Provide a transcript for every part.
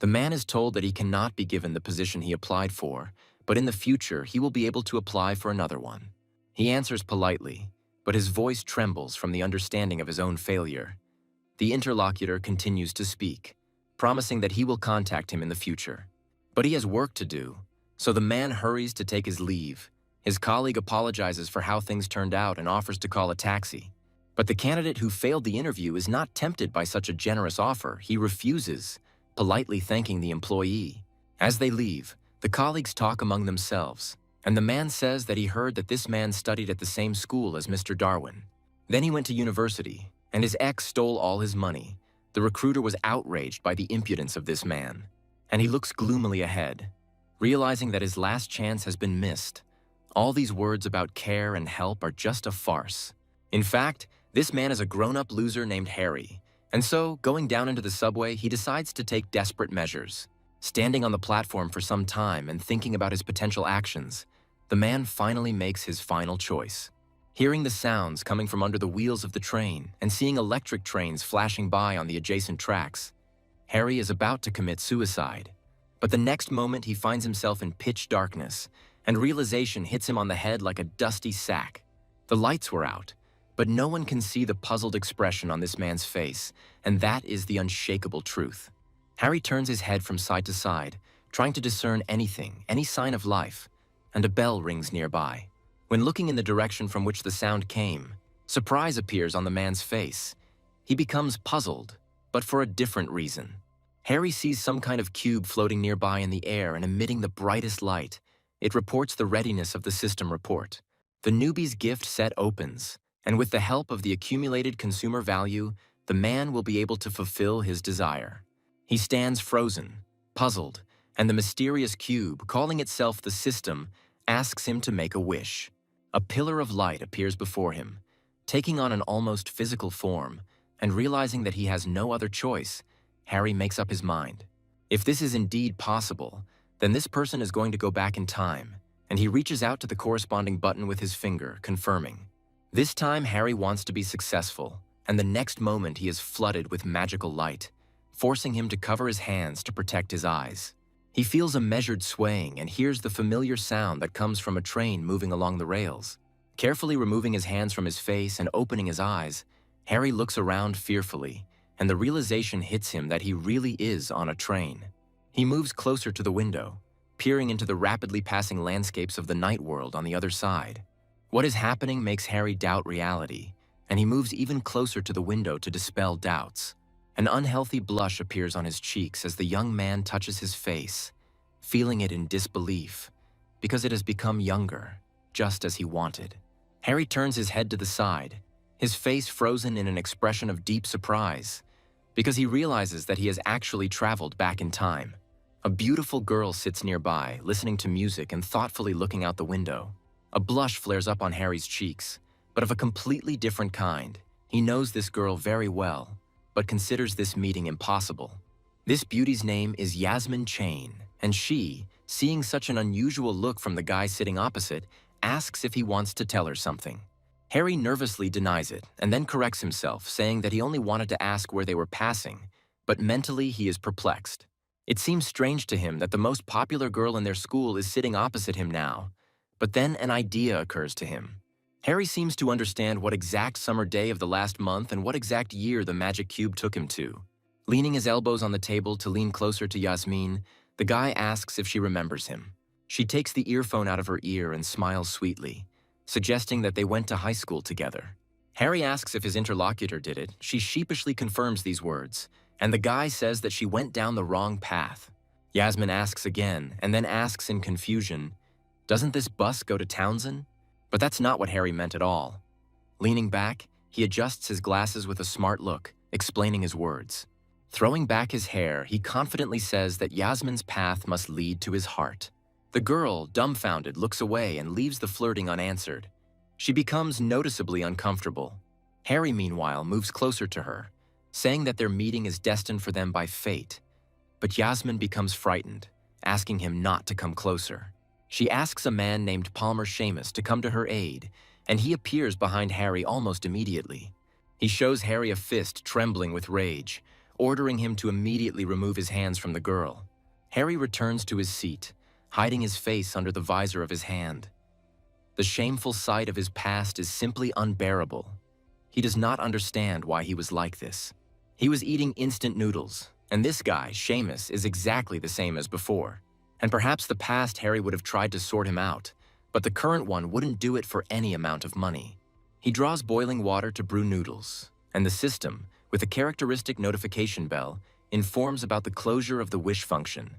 The man is told that he cannot be given the position he applied for, but in the future he will be able to apply for another one. He answers politely, but his voice trembles from the understanding of his own failure. The interlocutor continues to speak, promising that he will contact him in the future. But he has work to do, so the man hurries to take his leave. His colleague apologizes for how things turned out and offers to call a taxi. But the candidate who failed the interview is not tempted by such a generous offer. He refuses, politely thanking the employee. As they leave, the colleagues talk among themselves, and the man says that he heard that this man studied at the same school as Mr. Darwin. Then he went to university, and his ex stole all his money. The recruiter was outraged by the impudence of this man, and he looks gloomily ahead, realizing that his last chance has been missed. All these words about care and help are just a farce. In fact, this man is a grown-up loser named Harry, and so, going down into the subway, he decides to take desperate measures. Standing on the platform for some time and thinking about his potential actions, the man finally makes his final choice. Hearing the sounds coming from under the wheels of the train and seeing electric trains flashing by on the adjacent tracks, Harry is about to commit suicide. But the next moment he finds himself in pitch darkness, and realization hits him on the head like a dusty sack. The lights were out, but no one can see the puzzled expression on this man's face, and that is the unshakable truth. Harry turns his head from side to side, trying to discern anything, any sign of life, and a bell rings nearby. When looking in the direction from which the sound came, surprise appears on the man's face. He becomes puzzled, but for a different reason. Harry sees some kind of cube floating nearby in the air and emitting the brightest light. It reports the readiness of the system report. The newbie's gift set opens, and with the help of the accumulated consumer value, the man will be able to fulfill his desire. He stands frozen, puzzled, and the mysterious cube, calling itself the system, asks him to make a wish. A pillar of light appears before him, taking on an almost physical form, and realizing that he has no other choice, Harry makes up his mind. If this is indeed possible, then this person is going to go back in time, and he reaches out to the corresponding button with his finger, confirming. This time, Harry wants to be successful, and the next moment he is flooded with magical light, forcing him to cover his hands to protect his eyes. He feels a measured swaying and hears the familiar sound that comes from a train moving along the rails. Carefully removing his hands from his face and opening his eyes, Harry looks around fearfully, and the realization hits him that he really is on a train. He moves closer to the window, peering into the rapidly passing landscapes of the night world on the other side. What is happening makes Harry doubt reality, and he moves even closer to the window to dispel doubts. An unhealthy blush appears on his cheeks as the young man touches his face, feeling it in disbelief, because it has become younger, just as he wanted. Harry turns his head to the side, his face frozen in an expression of deep surprise, because he realizes that he has actually traveled back in time. A beautiful girl sits nearby, listening to music and thoughtfully looking out the window. A blush flares up on Harry's cheeks, but of a completely different kind. He knows this girl very well, but considers this meeting impossible. This beauty's name is Yasmin Chain, and she, seeing such an unusual look from the guy sitting opposite, asks if he wants to tell her something. Harry nervously denies it, and then corrects himself, saying that he only wanted to ask where they were passing, but mentally he is perplexed. It seems strange to him that the most popular girl in their school is sitting opposite him now, but then an idea occurs to him. Harry seems to understand what exact summer day of the last month and what exact year the magic cube took him to. Leaning his elbows on the table to lean closer to Yasmin, the guy asks if she remembers him. She takes the earphone out of her ear and smiles sweetly, suggesting that they went to high school together. Harry asks if his interlocutor did it. She sheepishly confirms these words, and the guy says that she went down the wrong path. Yasmin asks again, and then asks in confusion, "Doesn't this bus go to Townsend?" But that's not what Harry meant at all. Leaning back, he adjusts his glasses with a smart look, explaining his words. Throwing back his hair, he confidently says that Yasmin's path must lead to his heart. The girl, dumbfounded, looks away and leaves the flirting unanswered. She becomes noticeably uncomfortable. Harry, meanwhile, moves closer to her, saying that their meeting is destined for them by fate. But Yasmin becomes frightened, asking him not to come closer. She asks a man named Palmer Seamus to come to her aid, and he appears behind Harry almost immediately. He shows Harry a fist trembling with rage, ordering him to immediately remove his hands from the girl. Harry returns to his seat, hiding his face under the visor of his hand. The shameful sight of his past is simply unbearable. He does not understand why he was like this. He was eating instant noodles, and this guy, Seamus, is exactly the same as before. And perhaps the past Harry would have tried to sort him out, but the current one wouldn't do it for any amount of money. He draws boiling water to brew noodles, and the system, with a characteristic notification bell, informs about the closure of the wish function.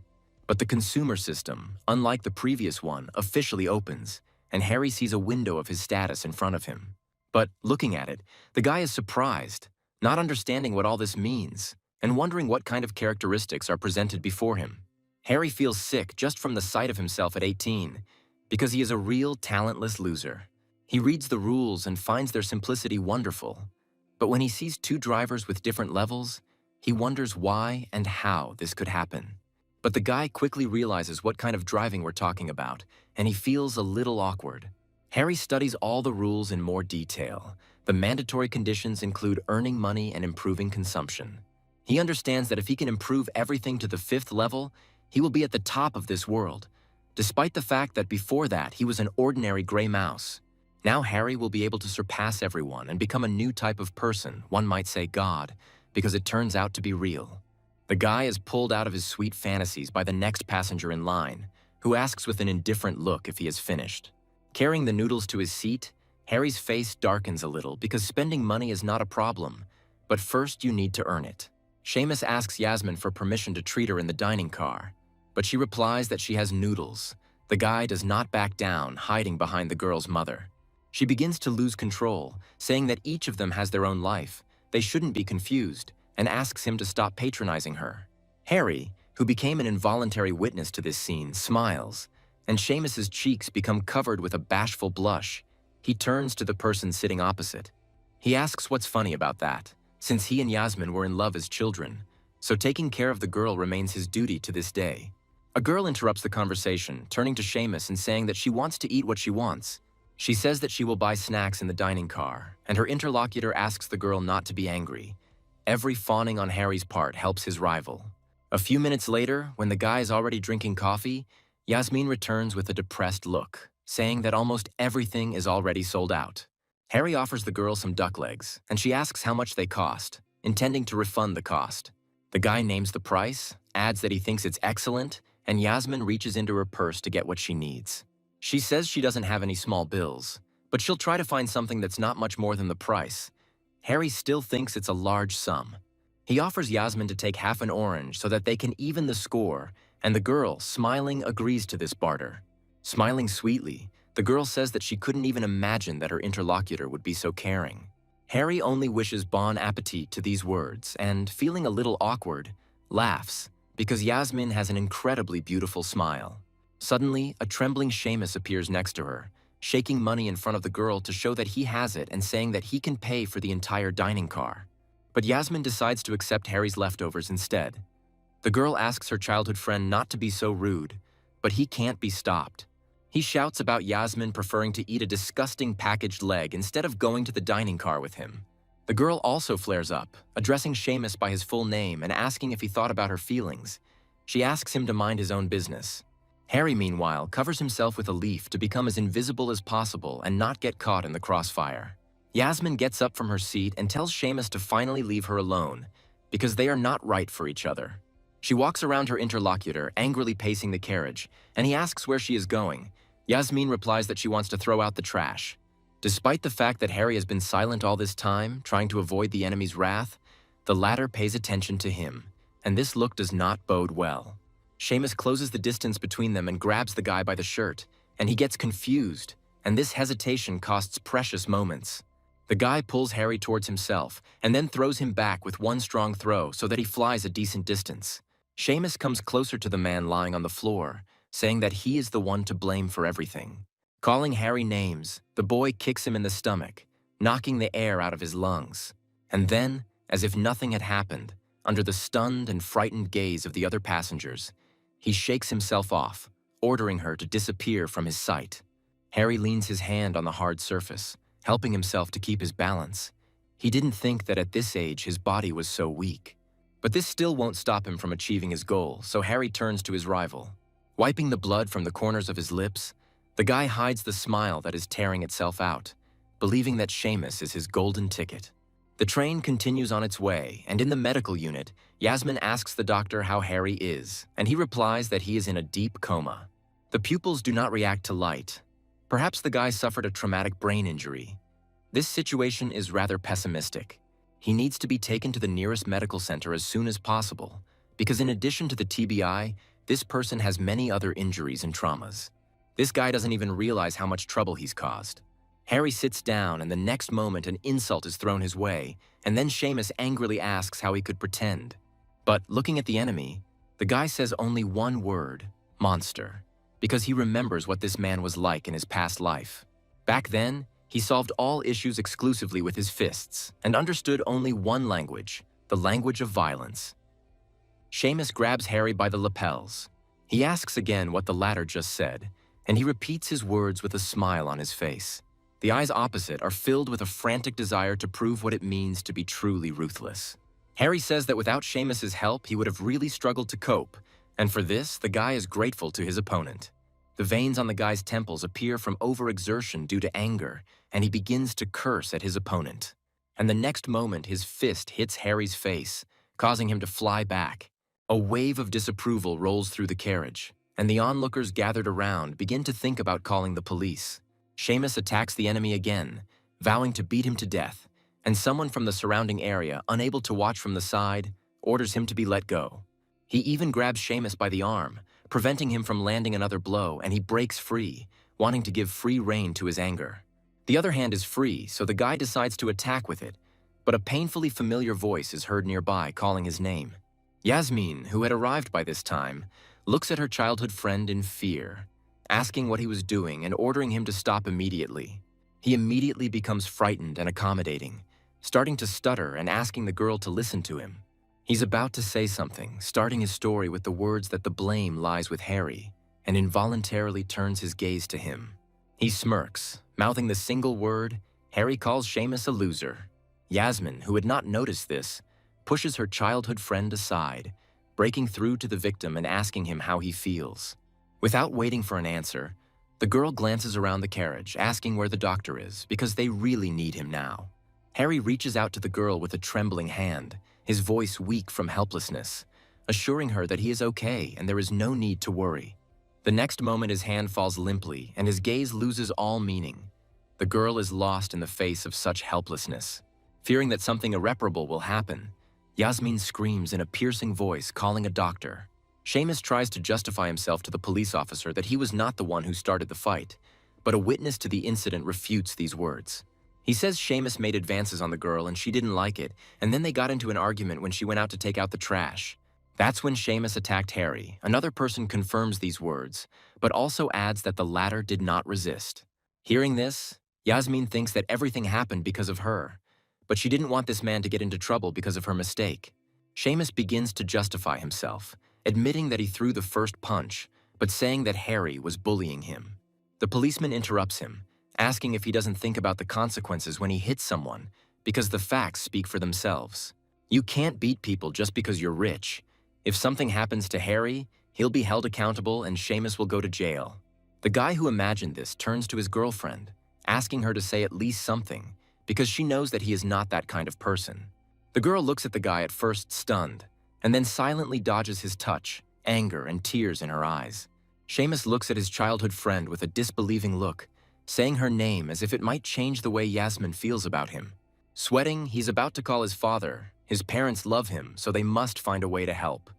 But the consumer system, unlike the previous one, officially opens, and Harry sees a window of his status in front of him. But looking at it, the guy is surprised, not understanding what all this means, and wondering what kind of characteristics are presented before him. Harry feels sick just from the sight of himself at 18, because he is a real talentless loser. He reads the rules and finds their simplicity wonderful, but when he sees two drivers with different levels, he wonders why and how this could happen. But the guy quickly realizes what kind of driving we're talking about, and he feels a little awkward. Harry studies all the rules in more detail. The mandatory conditions include earning money and improving consumption. He understands that if he can improve everything to the 5th level, he will be at the top of this world, despite the fact that before that he was an ordinary gray mouse. Now Harry will be able to surpass everyone and become a new type of person, one might say God, because it turns out to be real. The guy is pulled out of his sweet fantasies by the next passenger in line, who asks with an indifferent look if he has finished. Carrying the noodles to his seat, Harry's face darkens a little because spending money is not a problem, but first you need to earn it. Seamus asks Yasmin for permission to treat her in the dining car, but she replies that she has noodles. The guy does not back down, hiding behind the girl's mother. She begins to lose control, saying that each of them has their own life, they shouldn't be confused, and asks him to stop patronizing her. Harry, who became an involuntary witness to this scene, smiles, and Seamus's cheeks become covered with a bashful blush. He turns to the person sitting opposite. He asks what's funny about that, since he and Yasmin were in love as children, so taking care of the girl remains his duty to this day. A girl interrupts the conversation, turning to Seamus and saying that she wants to eat what she wants. She says that she will buy snacks in the dining car, and her interlocutor asks the girl not to be angry. Every fawning on Harry's part helps his rival. A few minutes later, when the guy is already drinking coffee, Yasmin returns with a depressed look, saying that almost everything is already sold out. Harry offers the girl some duck legs, and she asks how much they cost, intending to refund the cost. The guy names the price, adds that he thinks it's excellent, and Yasmin reaches into her purse to get what she needs. She says she doesn't have any small bills, but she'll try to find something that's not much more than the price. Harry still thinks it's a large sum. He offers Yasmin to take half an orange so that they can even the score, and the girl, smiling, agrees to this barter. Smiling sweetly, the girl says that she couldn't even imagine that her interlocutor would be so caring. Harry only wishes bon appetit to these words and, feeling a little awkward, laughs because Yasmin has an incredibly beautiful smile. Suddenly, a trembling Seamus appears next to her, shaking money in front of the girl to show that he has it and saying that he can pay for the entire dining car. But Yasmin decides to accept Harry's leftovers instead. The girl asks her childhood friend not to be so rude, but he can't be stopped. He shouts about Yasmin preferring to eat a disgusting packaged leg instead of going to the dining car with him. The girl also flares up, addressing Seamus by his full name and asking if he thought about her feelings. She asks him to mind his own business. Harry, meanwhile, covers himself with a leaf to become as invisible as possible and not get caught in the crossfire. Yasmin gets up from her seat and tells Seamus to finally leave her alone, because they are not right for each other. She walks around her interlocutor, angrily pacing the carriage, and he asks where she is going. Yasmin replies that she wants to throw out the trash. Despite the fact that Harry has been silent all this time, trying to avoid the enemy's wrath, the latter pays attention to him, and this look does not bode well. Seamus closes the distance between them and grabs the guy by the shirt, and he gets confused, and this hesitation costs precious moments. The guy pulls Harry towards himself, and then throws him back with one strong throw so that he flies a decent distance. Seamus comes closer to the man lying on the floor, saying that he is the one to blame for everything. Calling Harry names, the boy kicks him in the stomach, knocking the air out of his lungs. And then, as if nothing had happened, under the stunned and frightened gaze of the other passengers, he shakes himself off, ordering her to disappear from his sight. Harry leans his hand on the hard surface, helping himself to keep his balance. He didn't think that at this age his body was so weak. But this still won't stop him from achieving his goal, so Harry turns to his rival. Wiping the blood from the corners of his lips, the guy hides the smile that is tearing itself out, believing that Seamus is his golden ticket. The train continues on its way, and in the medical unit, Yasmin asks the doctor how Harry is, and he replies that he is in a deep coma. The pupils do not react to light. Perhaps the guy suffered a traumatic brain injury. This situation is rather pessimistic. He needs to be taken to the nearest medical center as soon as possible, because in addition to the TBI, this person has many other injuries and traumas. This guy doesn't even realize how much trouble he's caused. Harry sits down, and the next moment an insult is thrown his way, and then Seamus angrily asks how he could pretend. But looking at the enemy, the guy says only one word, monster, because he remembers what this man was like in his past life. Back then, he solved all issues exclusively with his fists and understood only one language, the language of violence. Seamus grabs Harry by the lapels. He asks again what the latter just said, and he repeats his words with a smile on his face. The eyes opposite are filled with a frantic desire to prove what it means to be truly ruthless. Harry says that without Seamus's help, he would have really struggled to cope, and for this, the guy is grateful to his opponent. The veins on the guy's temples appear from overexertion due to anger, and he begins to curse at his opponent. And the next moment, his fist hits Harry's face, causing him to fly back. A wave of disapproval rolls through the carriage, and the onlookers gathered around begin to think about calling the police. Seamus attacks the enemy again, vowing to beat him to death, and someone from the surrounding area, unable to watch from the side, orders him to be let go. He even grabs Seamus by the arm, preventing him from landing another blow, and he breaks free, wanting to give free rein to his anger. The other hand is free, so the guy decides to attack with it, but a painfully familiar voice is heard nearby calling his name. Yasmin, who had arrived by this time, looks at her childhood friend in fear, asking what he was doing and ordering him to stop immediately. He immediately becomes frightened and accommodating, starting to stutter and asking the girl to listen to him. He's about to say something, starting his story with the words that the blame lies with Harry, and involuntarily turns his gaze to him. He smirks, mouthing the single word. Harry calls Seamus a loser. Yasmin, who had not noticed this, pushes her childhood friend aside, breaking through to the victim and asking him how he feels. Without waiting for an answer, the girl glances around the carriage, asking where the doctor is, because they really need him now. Harry reaches out to the girl with a trembling hand, his voice weak from helplessness, assuring her that he is okay and there is no need to worry. The next moment his hand falls limply and his gaze loses all meaning. The girl is lost in the face of such helplessness. Fearing that something irreparable will happen, Yasmin screams in a piercing voice, calling a doctor. Seamus tries to justify himself to the police officer that he was not the one who started the fight, but a witness to the incident refutes these words. He says Seamus made advances on the girl and she didn't like it, and then they got into an argument when she went out to take out the trash. That's when Seamus attacked Harry. Another person confirms these words, but also adds that the latter did not resist. Hearing this, Yasmin thinks that everything happened because of her, but she didn't want this man to get into trouble because of her mistake. Seamus begins to justify himself, admitting that he threw the first punch, but saying that Harry was bullying him. The policeman interrupts him, asking if he doesn't think about the consequences when he hits someone, because the facts speak for themselves. You can't beat people just because you're rich. If something happens to Harry, he'll be held accountable and Seamus will go to jail. The guy who imagined this turns to his girlfriend, asking her to say at least something, because she knows that he is not that kind of person. The girl looks at the guy at first stunned, and then silently dodges his touch, anger and tears in her eyes. Seamus looks at his childhood friend with a disbelieving look, saying her name as if it might change the way Yasmin feels about him. Sweating, he's about to call his father. His parents love him, so they must find a way to help.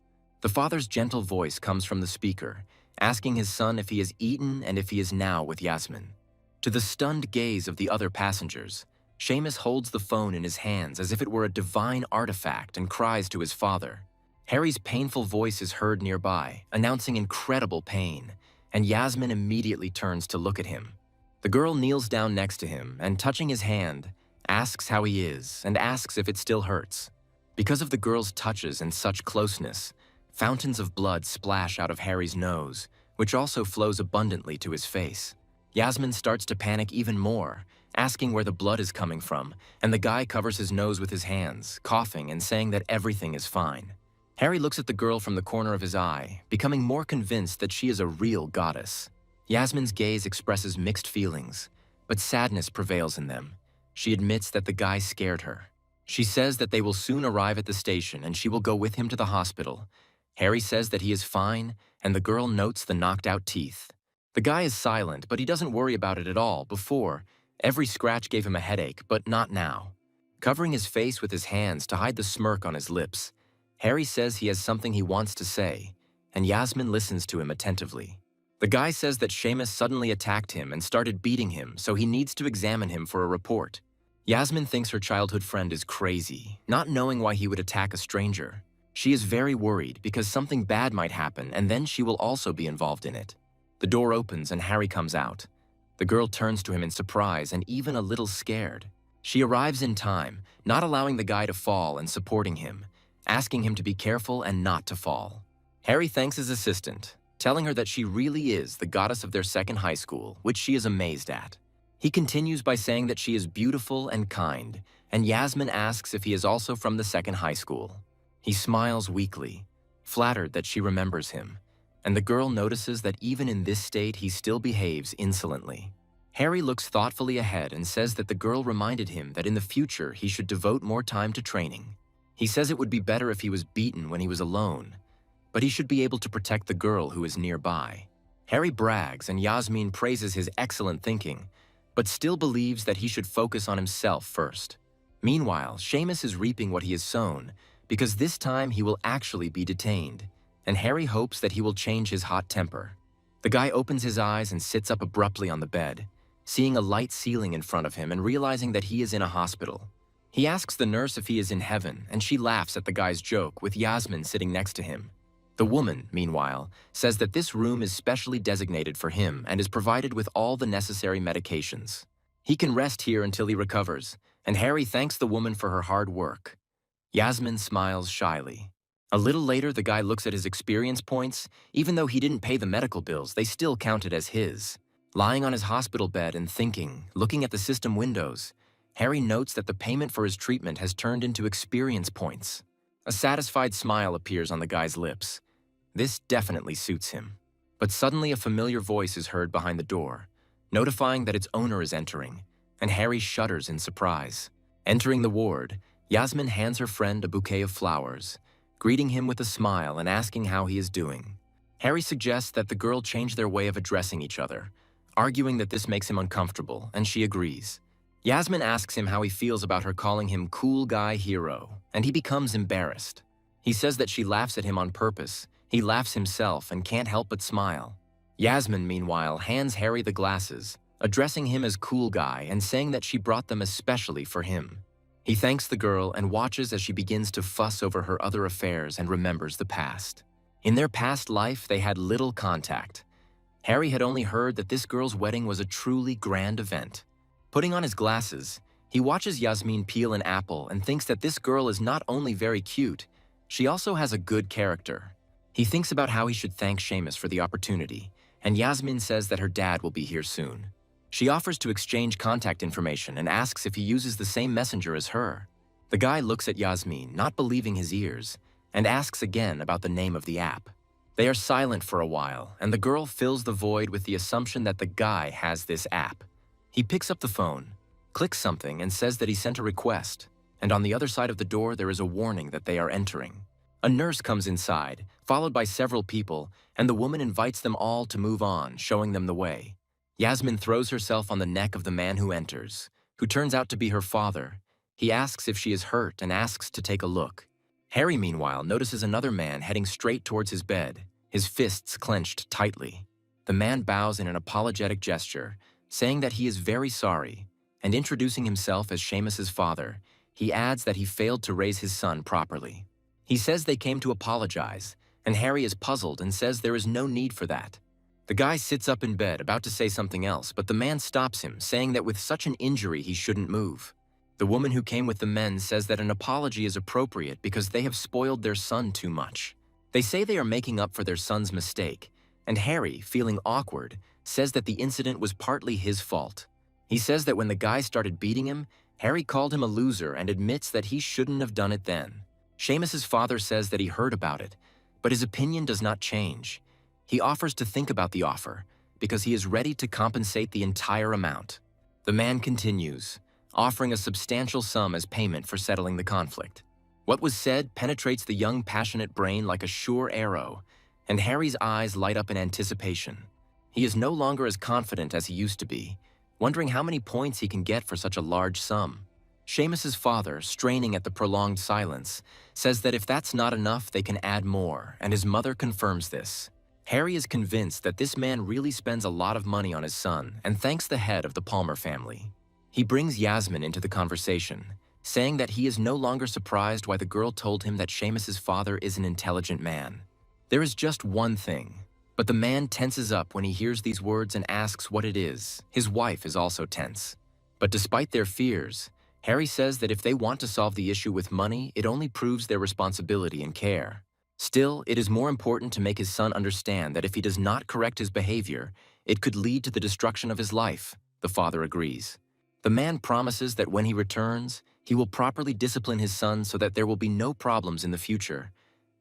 The father's gentle voice comes from the speaker, asking his son if he has eaten and if he is now with Yasmin. To the stunned gaze of the other passengers, Seamus holds the phone in his hands as if it were a divine artifact and cries to his father. Harry's painful voice is heard nearby, announcing incredible pain, and Yasmin immediately turns to look at him. The girl kneels down next to him and, touching his hand, asks how he is and asks if it still hurts. Because of the girl's touches and such closeness, fountains of blood splash out of Harry's nose, which also flows abundantly to his face. Yasmin starts to panic even more, asking where the blood is coming from, and the guy covers his nose with his hands, coughing and saying that everything is fine. Harry looks at the girl from the corner of his eye, becoming more convinced that she is a real goddess. Yasmin's gaze expresses mixed feelings, but sadness prevails in them. She admits that the guy scared her. She says that they will soon arrive at the station and she will go with him to the hospital. Harry says that he is fine, and the girl notes the knocked-out teeth. The guy is silent, but he doesn't worry about it at all. Before, every scratch gave him a headache, but not now. Covering his face with his hands to hide the smirk on his lips, Harry says he has something he wants to say, and Yasmin listens to him attentively. The guy says that Seamus suddenly attacked him and started beating him, so he needs to examine him for a report. Yasmin thinks her childhood friend is crazy, not knowing why he would attack a stranger. She is very worried because something bad might happen and then she will also be involved in it. The door opens and Harry comes out. The girl turns to him in surprise and even a little scared. She arrives in time, not allowing the guy to fall and supporting him, asking him to be careful and not to fall. Harry thanks his assistant, telling her that she really is the goddess of their second high school, which she is amazed at. He continues by saying that she is beautiful and kind, and Yasmin asks if he is also from the second high school. He smiles weakly, flattered that she remembers him, and the girl notices that even in this state he still behaves insolently. Harry looks thoughtfully ahead and says that the girl reminded him that in the future he should devote more time to training. He says it would be better if he was beaten when he was alone, but he should be able to protect the girl who is nearby. Harry brags and Yasmin praises his excellent thinking, but still believes that he should focus on himself first. Meanwhile, Seamus is reaping what he has sown, because this time he will actually be detained, and Harry hopes that he will change his hot temper. The guy opens his eyes and sits up abruptly on the bed, seeing a light ceiling in front of him and realizing that he is in a hospital. He asks the nurse if he is in heaven, and she laughs at the guy's joke, with Yasmin sitting next to him. The woman, meanwhile, says that this room is specially designated for him and is provided with all the necessary medications. He can rest here until he recovers, and Harry thanks the woman for her hard work. Yasmin smiles shyly. A little later, the guy looks at his experience points. Even though he didn't pay the medical bills, they still counted as his. Lying on his hospital bed and thinking, looking at the system windows, Harry notes that the payment for his treatment has turned into experience points. A satisfied smile appears on the guy's lips. This definitely suits him. But suddenly a familiar voice is heard behind the door, notifying that its owner is entering, and Harry shudders in surprise. Entering the ward, Yasmin hands her friend a bouquet of flowers, greeting him with a smile and asking how he is doing. Harry suggests that the girl change their way of addressing each other, arguing that this makes him uncomfortable, and she agrees. Yasmin asks him how he feels about her calling him cool guy hero, and he becomes embarrassed. He says that she laughs at him on purpose. He laughs himself and can't help but smile. Yasmin, meanwhile, hands Harry the glasses, addressing him as cool guy and saying that she brought them especially for him. He thanks the girl and watches as she begins to fuss over her other affairs and remembers the past. In their past life, they had little contact. Harry had only heard that this girl's wedding was a truly grand event. Putting on his glasses, he watches Yasmin peel an apple and thinks that this girl is not only very cute, she also has a good character. He thinks about how he should thank Seamus for the opportunity, and Yasmin says that her dad will be here soon. She offers to exchange contact information and asks if he uses the same messenger as her. The guy looks at Yasmin, not believing his ears, and asks again about the name of the app. They are silent for a while, and the girl fills the void with the assumption that the guy has this app. He picks up the phone, clicks something, and says that he sent a request, and on the other side of the door there is a warning that they are entering. A nurse comes inside, followed by several people, and the woman invites them all to move on, showing them the way. Yasmin throws herself on the neck of the man who enters, who turns out to be her father. He asks if she is hurt and asks to take a look. Harry, meanwhile, notices another man heading straight towards his bed, his fists clenched tightly. The man bows in an apologetic gesture, saying that he is very sorry, and introducing himself as Seamus's father, he adds that he failed to raise his son properly. He says they came to apologize, and Harry is puzzled and says there is no need for that. The guy sits up in bed, about to say something else, but the man stops him, saying that with such an injury he shouldn't move. The woman who came with the men says that an apology is appropriate because they have spoiled their son too much. They say they are making up for their son's mistake, and Harry, feeling awkward, says that the incident was partly his fault. He says that when the guy started beating him, Harry called him a loser and admits that he shouldn't have done it then. Seamus's father says that he heard about it, but his opinion does not change. He offers to think about the offer, because he is ready to compensate the entire amount. The man continues, offering a substantial sum as payment for settling the conflict. What was said penetrates the young, passionate brain like a sure arrow, and Harry's eyes light up in anticipation. He is no longer as confident as he used to be, wondering how many points he can get for such a large sum. Seamus's father, straining at the prolonged silence, says that if that's not enough, they can add more, and his mother confirms this. Harry is convinced that this man really spends a lot of money on his son and thanks the head of the Palmer family. He brings Yasmin into the conversation, saying that he is no longer surprised why the girl told him that Seamus's father is an intelligent man. There is just one thing, but the man tenses up when he hears these words and asks what it is. His wife is also tense. But despite their fears, Harry says that if they want to solve the issue with money, it only proves their responsibility and care. Still, it is more important to make his son understand that if he does not correct his behavior, it could lead to the destruction of his life. The father agrees. The man promises that when he returns, he will properly discipline his son so that there will be no problems in the future.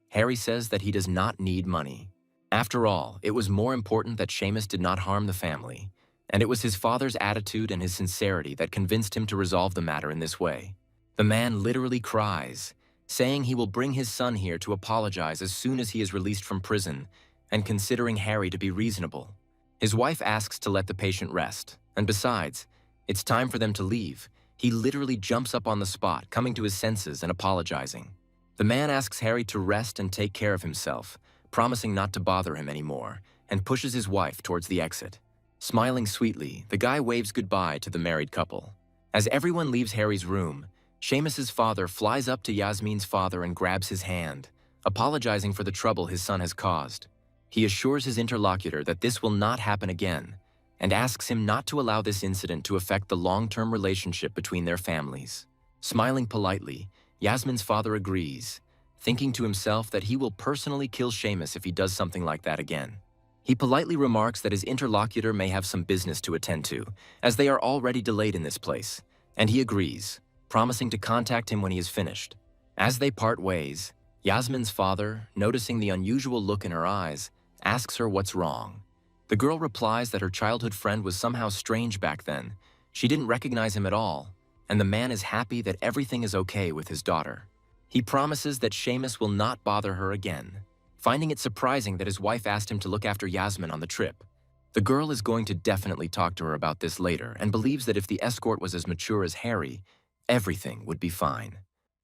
Harry says that he does not need money. After all, it was more important that Seamus did not harm the family, and it was his father's attitude and his sincerity that convinced him to resolve the matter in this way. The man literally cries, saying he will bring his son here to apologize as soon as he is released from prison, and considering Harry to be reasonable. His wife asks to let the patient rest, and besides, it's time for them to leave. He literally jumps up on the spot, coming to his senses and apologizing. The man asks Harry to rest and take care of himself, promising not to bother him anymore, and pushes his wife towards the exit. Smiling sweetly, the guy waves goodbye to the married couple. As everyone leaves Harry's room, Seamus's father flies up to Yasmin's father and grabs his hand, apologizing for the trouble his son has caused. He assures his interlocutor that this will not happen again, and asks him not to allow this incident to affect the long-term relationship between their families. Smiling politely, Yasmin's father agrees, thinking to himself that he will personally kill Seamus if he does something like that again. He politely remarks that his interlocutor may have some business to attend to, as they are already delayed in this place, and he agrees, promising to contact him when he is finished. As they part ways, Yasmin's father, noticing the unusual look in her eyes, asks her what's wrong. The girl replies that her childhood friend was somehow strange back then. She didn't recognize him at all, and the man is happy that everything is okay with his daughter. He promises that Seamus will not bother her again, finding it surprising that his wife asked him to look after Yasmin on the trip. The girl is going to definitely talk to her about this later and believes that if the escort was as mature as Harry, everything would be fine.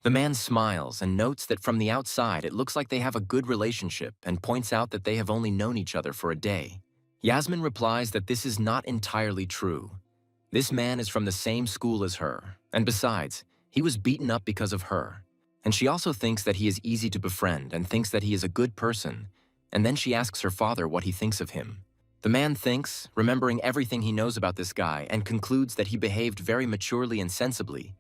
The man smiles and notes that from the outside it looks like they have a good relationship and points out that they have only known each other for a day. Yasmin replies that this is not entirely true. This man is from the same school as her, and besides, he was beaten up because of her. And she also thinks that he is easy to befriend and thinks that he is a good person, and then she asks her father what he thinks of him. The man thinks, remembering everything he knows about this guy, and concludes that he behaved very maturely and sensibly.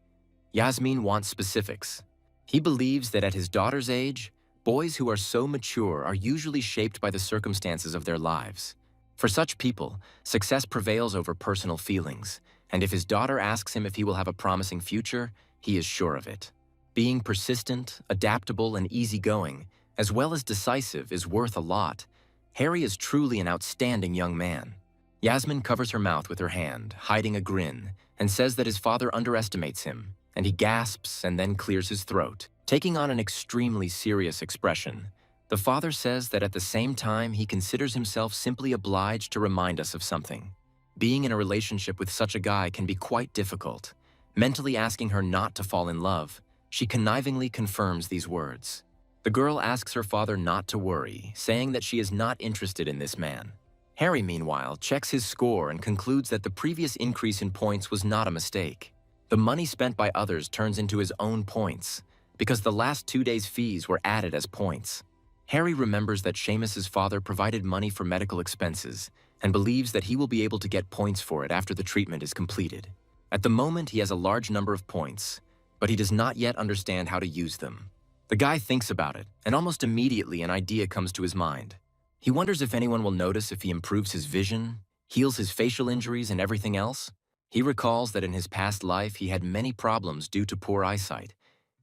Yasmin wants specifics. He believes that at his daughter's age, boys who are so mature are usually shaped by the circumstances of their lives. For such people, success prevails over personal feelings, and if his daughter asks him if he will have a promising future, he is sure of it. Being persistent, adaptable, and easygoing, as well as decisive, is worth a lot. Harry is truly an outstanding young man. Yasmin covers her mouth with her hand, hiding a grin, and says that his father underestimates him, and he gasps and then clears his throat, taking on an extremely serious expression. The father says that at the same time he considers himself simply obliged to remind us of something. Being in a relationship with such a guy can be quite difficult. Mentally asking her not to fall in love, she connivingly confirms these words. The girl asks her father not to worry, saying that she is not interested in this man. Harry, meanwhile, checks his score and concludes that the previous increase in points was not a mistake. The money spent by others turns into his own points, because the last 2 days' fees were added as points. Harry remembers that Seamus's father provided money for medical expenses and believes that he will be able to get points for it after the treatment is completed. At the moment, he has a large number of points, but he does not yet understand how to use them. The guy thinks about it, and almost immediately an idea comes to his mind. He wonders if anyone will notice if he improves his vision, heals his facial injuries, and everything else. He recalls that in his past life he had many problems due to poor eyesight.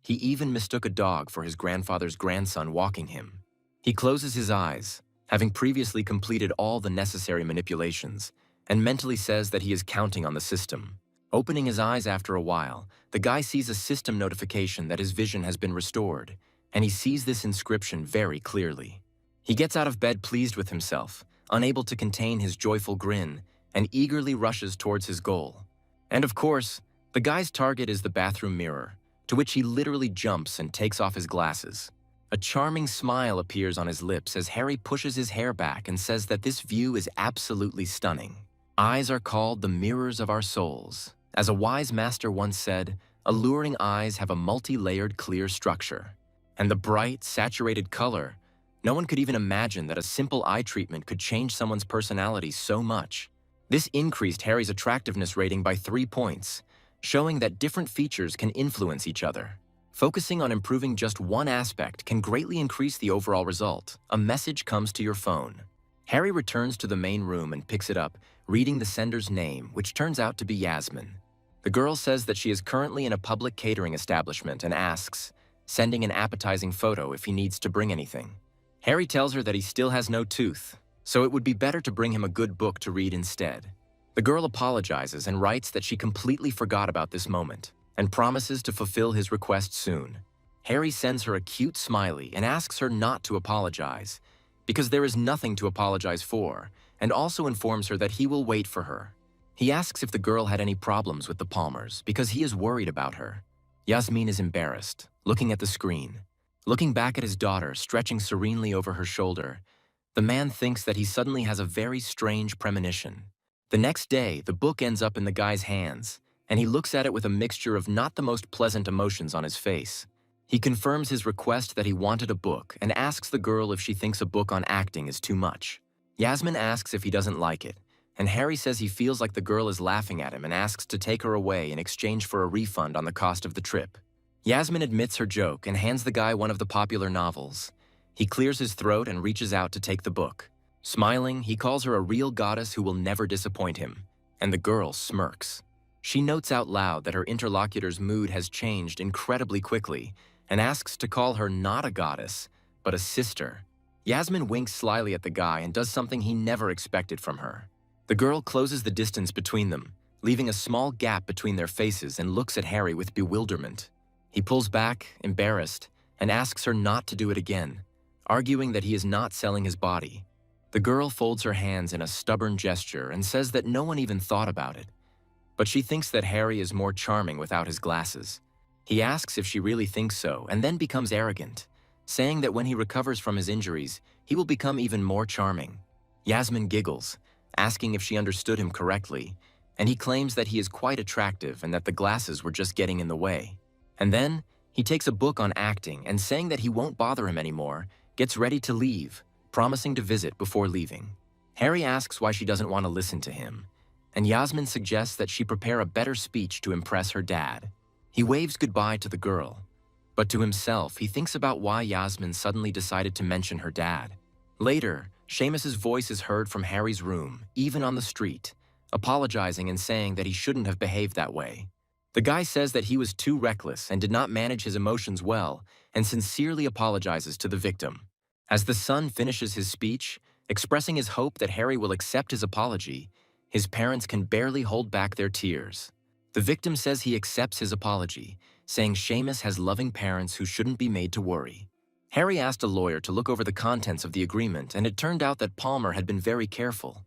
He even mistook a dog for his grandfather's grandson walking him. He closes his eyes, having previously completed all the necessary manipulations, and mentally says that he is counting on the system. Opening his eyes after a while, the guy sees a system notification that his vision has been restored, and he sees this inscription very clearly. He gets out of bed pleased with himself, unable to contain his joyful grin, and eagerly rushes towards his goal. And of course, the guy's target is the bathroom mirror, to which he literally jumps and takes off his glasses. A charming smile appears on his lips as Harry pushes his hair back and says that this view is absolutely stunning. Eyes are called the mirrors of our souls. As a wise master once said, alluring eyes have a multi-layered clear structure. And the bright, saturated color, no one could even imagine that a simple eye treatment could change someone's personality so much. This increased Harry's attractiveness rating by 3 points, showing that different features can influence each other. Focusing on improving just one aspect can greatly increase the overall result. A message comes to your phone. Harry returns to the main room and picks it up, reading the sender's name, which turns out to be Yasmin. The girl says that she is currently in a public catering establishment and asks, sending an appetizing photo if he needs to bring anything. Harry tells her that he still has no tooth, so it would be better to bring him a good book to read instead. The girl apologizes and writes that she completely forgot about this moment and promises to fulfill his request soon. Harry sends her a cute smiley and asks her not to apologize, because there is nothing to apologize for, and also informs her that he will wait for her. He asks if the girl had any problems with the Palmers, because he is worried about her. Yasmin is embarrassed, looking at the screen. Looking back at his daughter, stretching serenely over her shoulder, the man thinks that he suddenly has a very strange premonition. The next day, the book ends up in the guy's hands, and he looks at it with a mixture of not the most pleasant emotions on his face. He confirms his request that he wanted a book and asks the girl if she thinks a book on acting is too much. Yasmin asks if he doesn't like it, and Harry says he feels like the girl is laughing at him and asks to take her away in exchange for a refund on the cost of the trip. Yasmin admits her joke and hands the guy one of the popular novels. He clears his throat and reaches out to take the book. Smiling, he calls her a real goddess who will never disappoint him, and the girl smirks. She notes out loud that her interlocutor's mood has changed incredibly quickly and asks to call her not a goddess, but a sister. Yasmin winks slyly at the guy and does something he never expected from her. The girl closes the distance between them, leaving a small gap between their faces, and looks at Harry with bewilderment. He pulls back, embarrassed, and asks her not to do it again, arguing that he is not selling his body. The girl folds her hands in a stubborn gesture and says that no one even thought about it. But she thinks that Harry is more charming without his glasses. He asks if she really thinks so and then becomes arrogant, saying that when he recovers from his injuries, he will become even more charming. Yasmin giggles, asking if she understood him correctly, and he claims that he is quite attractive and that the glasses were just getting in the way. And then, he takes a book on acting and, saying that he won't bother him anymore, gets ready to leave, promising to visit before leaving. Harry asks why she doesn't want to listen to him, and Yasmin suggests that she prepare a better speech to impress her dad. He waves goodbye to the girl, but to himself, he thinks about why Yasmin suddenly decided to mention her dad. Later, Seamus's voice is heard from Harry's room, even on the street, apologizing and saying that he shouldn't have behaved that way. The guy says that he was too reckless and did not manage his emotions well, and sincerely apologizes to the victim. As the son finishes his speech, expressing his hope that Harry will accept his apology, his parents can barely hold back their tears. The victim says he accepts his apology, saying Seamus has loving parents who shouldn't be made to worry. Harry asked a lawyer to look over the contents of the agreement, and it turned out that Palmer had been very careful.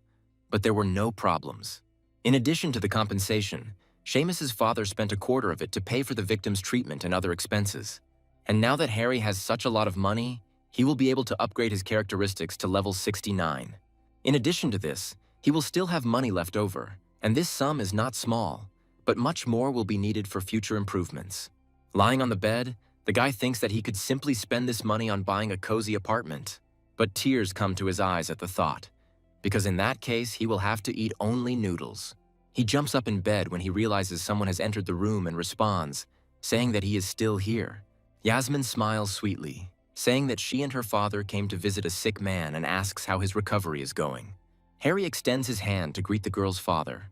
But there were no problems. In addition to the compensation, Seamus's father spent a quarter of it to pay for the victim's treatment and other expenses. And now that Harry has such a lot of money, he will be able to upgrade his characteristics to level 69. In addition to this, he will still have money left over, and this sum is not small, but much more will be needed for future improvements. Lying on the bed, the guy thinks that he could simply spend this money on buying a cozy apartment, but tears come to his eyes at the thought, because in that case he will have to eat only noodles. He jumps up in bed when he realizes someone has entered the room and responds, saying that he is still here. Yasmin smiles sweetly, saying that she and her father came to visit a sick man and asks how his recovery is going. Harry extends his hand to greet the girl's father,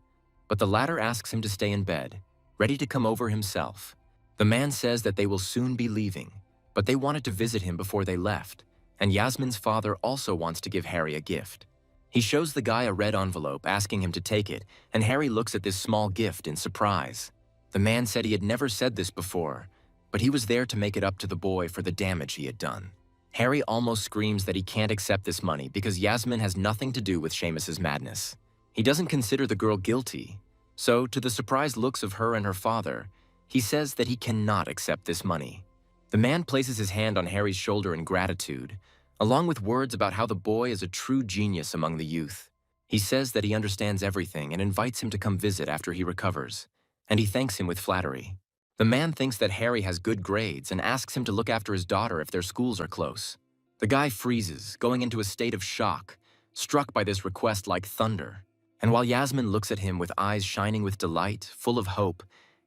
but the latter asks him to stay in bed, ready to come over himself. The man says that they will soon be leaving, but they wanted to visit him before they left, and Yasmin's father also wants to give Harry a gift. He shows the guy a red envelope asking him to take it, and Harry looks at this small gift in surprise. The man said he had never said this before, but he was there to make it up to the boy for the damage he had done. Harry almost screams that he can't accept this money because Yasmin has nothing to do with Seamus's madness. He doesn't consider the girl guilty, so to the surprised looks of her and her father, he says that he cannot accept this money. The man places his hand on Harry's shoulder in gratitude, along with words about how the boy is a true genius among the youth. He says that he understands everything and invites him to come visit after he recovers, and he thanks him with flattery. The man thinks that Harry has good grades and asks him to look after his daughter if their schools are close. The guy freezes, going into a state of shock, struck by this request like thunder. And while Yasmin looks at him with eyes shining with delight, full of hope,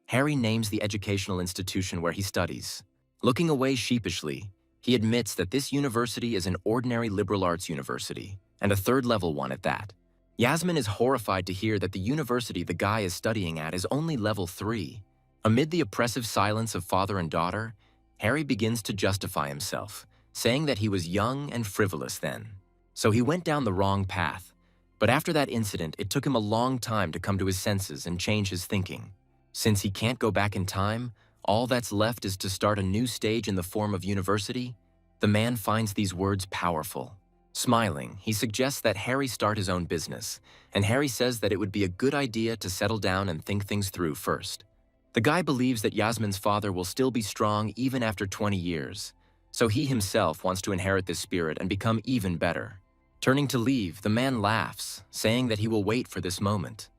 Harry names the educational institution where he studies. Looking away sheepishly, he admits that this university is an ordinary liberal arts university, and a third-level one at that. Yasmin is horrified to hear that the university the guy is studying at is only level 3. Amid the oppressive silence of father and daughter, Harry begins to justify himself, saying that he was young and frivolous then. So he went down the wrong path. But after that incident, it took him a long time to come to his senses and change his thinking. Since he can't go back in time, all that's left is to start a new stage in the form of university. The man finds these words powerful. Smiling, he suggests that Harry start his own business, and Harry says that it would be a good idea to settle down and think things through first. The guy believes that Yasmin's father will still be strong even after 20 years, so he himself wants to inherit this spirit and become even better. Turning to leave, the man laughs, saying that he will wait for this moment.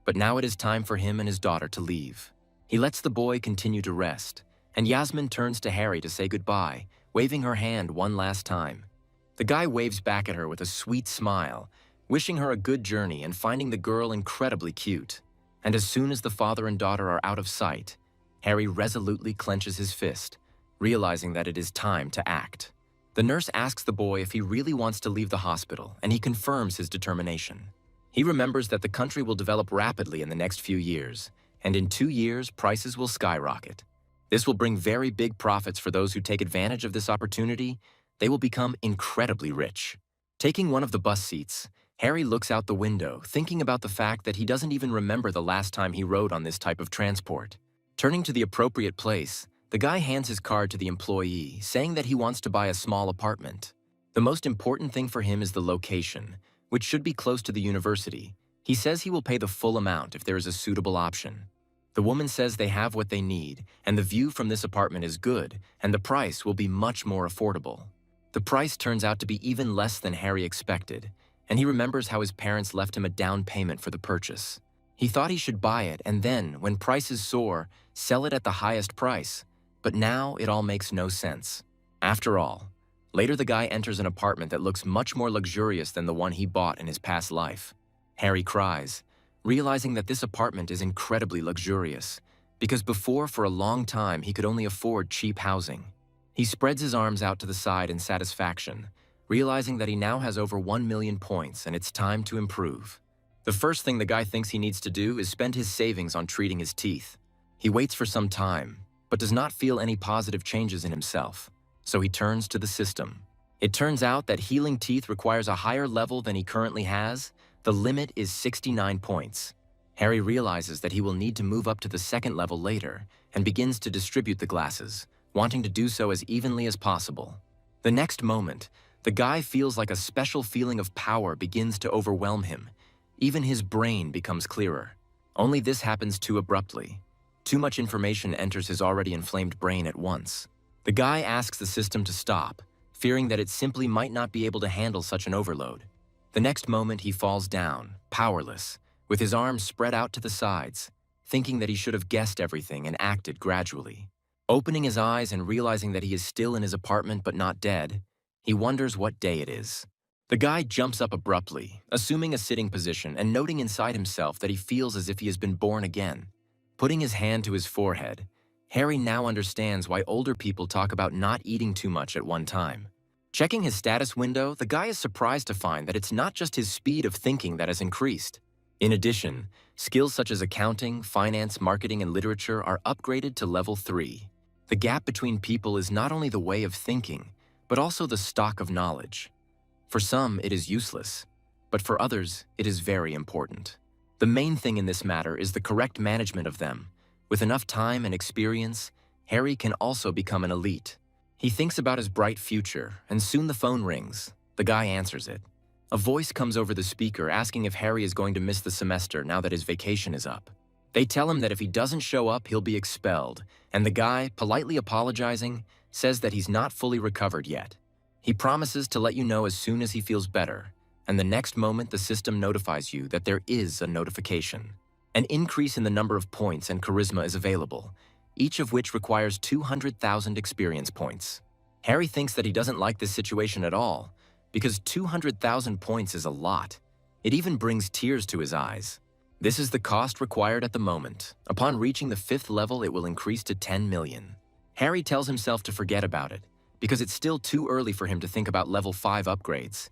But now it is time for him and his daughter to leave. He lets the boy continue to rest, and Yasmin turns to Harry to say goodbye, waving her hand one last time. The guy waves back at her with a sweet smile, wishing her a good journey and finding the girl incredibly cute. And as soon as the father and daughter are out of sight, Harry resolutely clenches his fist, realizing that it is time to act. The nurse asks the boy if he really wants to leave the hospital, and he confirms his determination. He remembers that the country will develop rapidly in the next few years, and in 2 years, prices will skyrocket. This will bring very big profits for those who take advantage of this opportunity. They will become incredibly rich. Taking one of the bus seats, Harry looks out the window, thinking about the fact that he doesn't even remember the last time he rode on this type of transport. Turning to the appropriate place, the guy hands his card to the employee, saying that he wants to buy a small apartment. The most important thing for him is the location, which should be close to the university. He says he will pay the full amount if there is a suitable option. The woman says they have what they need, and the view from this apartment is good, and the price will be much more affordable. The price turns out to be even less than Harry expected, and he remembers how his parents left him a down payment for the purchase. He thought he should buy it and then, when prices soar, sell it at the highest price. But now it all makes no sense. After all, later the guy enters an apartment that looks much more luxurious than the one he bought in his past life. Harry cries, realizing that this apartment is incredibly luxurious, because before for a long time he could only afford cheap housing. He spreads his arms out to the side in satisfaction, realizing that he now has over 1 million points and it's time to improve. The first thing the guy thinks he needs to do is spend his savings on treating his teeth. He waits for some time, but does not feel any positive changes in himself, so he turns to the system. It turns out that healing teeth requires a higher level than he currently has. The limit is 69 points. Harry realizes that he will need to move up to the second level later and begins to distribute the glasses, wanting to do so as evenly as possible. The next moment, the guy feels like a special feeling of power begins to overwhelm him. Even his brain becomes clearer. Only this happens too abruptly. Too much information enters his already inflamed brain at once. The guy asks the system to stop, fearing that it simply might not be able to handle such an overload. The next moment he falls down, powerless, with his arms spread out to the sides, thinking that he should have guessed everything and acted gradually. Opening his eyes and realizing that he is still in his apartment but not dead, he wonders what day it is. The guy jumps up abruptly, assuming a sitting position and noting inside himself that he feels as if he has been born again. Putting his hand to his forehead, Harry now understands why older people talk about not eating too much at one time. Checking his status window, the guy is surprised to find that it's not just his speed of thinking that has increased. In addition, skills such as accounting, finance, marketing, and literature are upgraded to level 3. The gap between people is not only the way of thinking, but also the stock of knowledge. For some, it is useless, but for others, it is very important. The main thing in this matter is the correct management of them. With enough time and experience, Harry can also become an elite. He thinks about his bright future, and soon the phone rings. The guy answers it. A voice comes over the speaker asking if Harry is going to miss the semester now that his vacation is up. They tell him that if he doesn't show up, he'll be expelled, and the guy, politely apologizing, says that he's not fully recovered yet. He promises to let you know as soon as he feels better, and the next moment the system notifies you that there is a notification. An increase in the number of points and charisma is available, each of which requires 200,000 experience points. Harry thinks that he doesn't like this situation at all, because 200,000 points is a lot. It even brings tears to his eyes. This is the cost required at the moment. Upon reaching the 5th level, it will increase to 10 million. Harry tells himself to forget about it, because it's still too early for him to think about level 5 upgrades.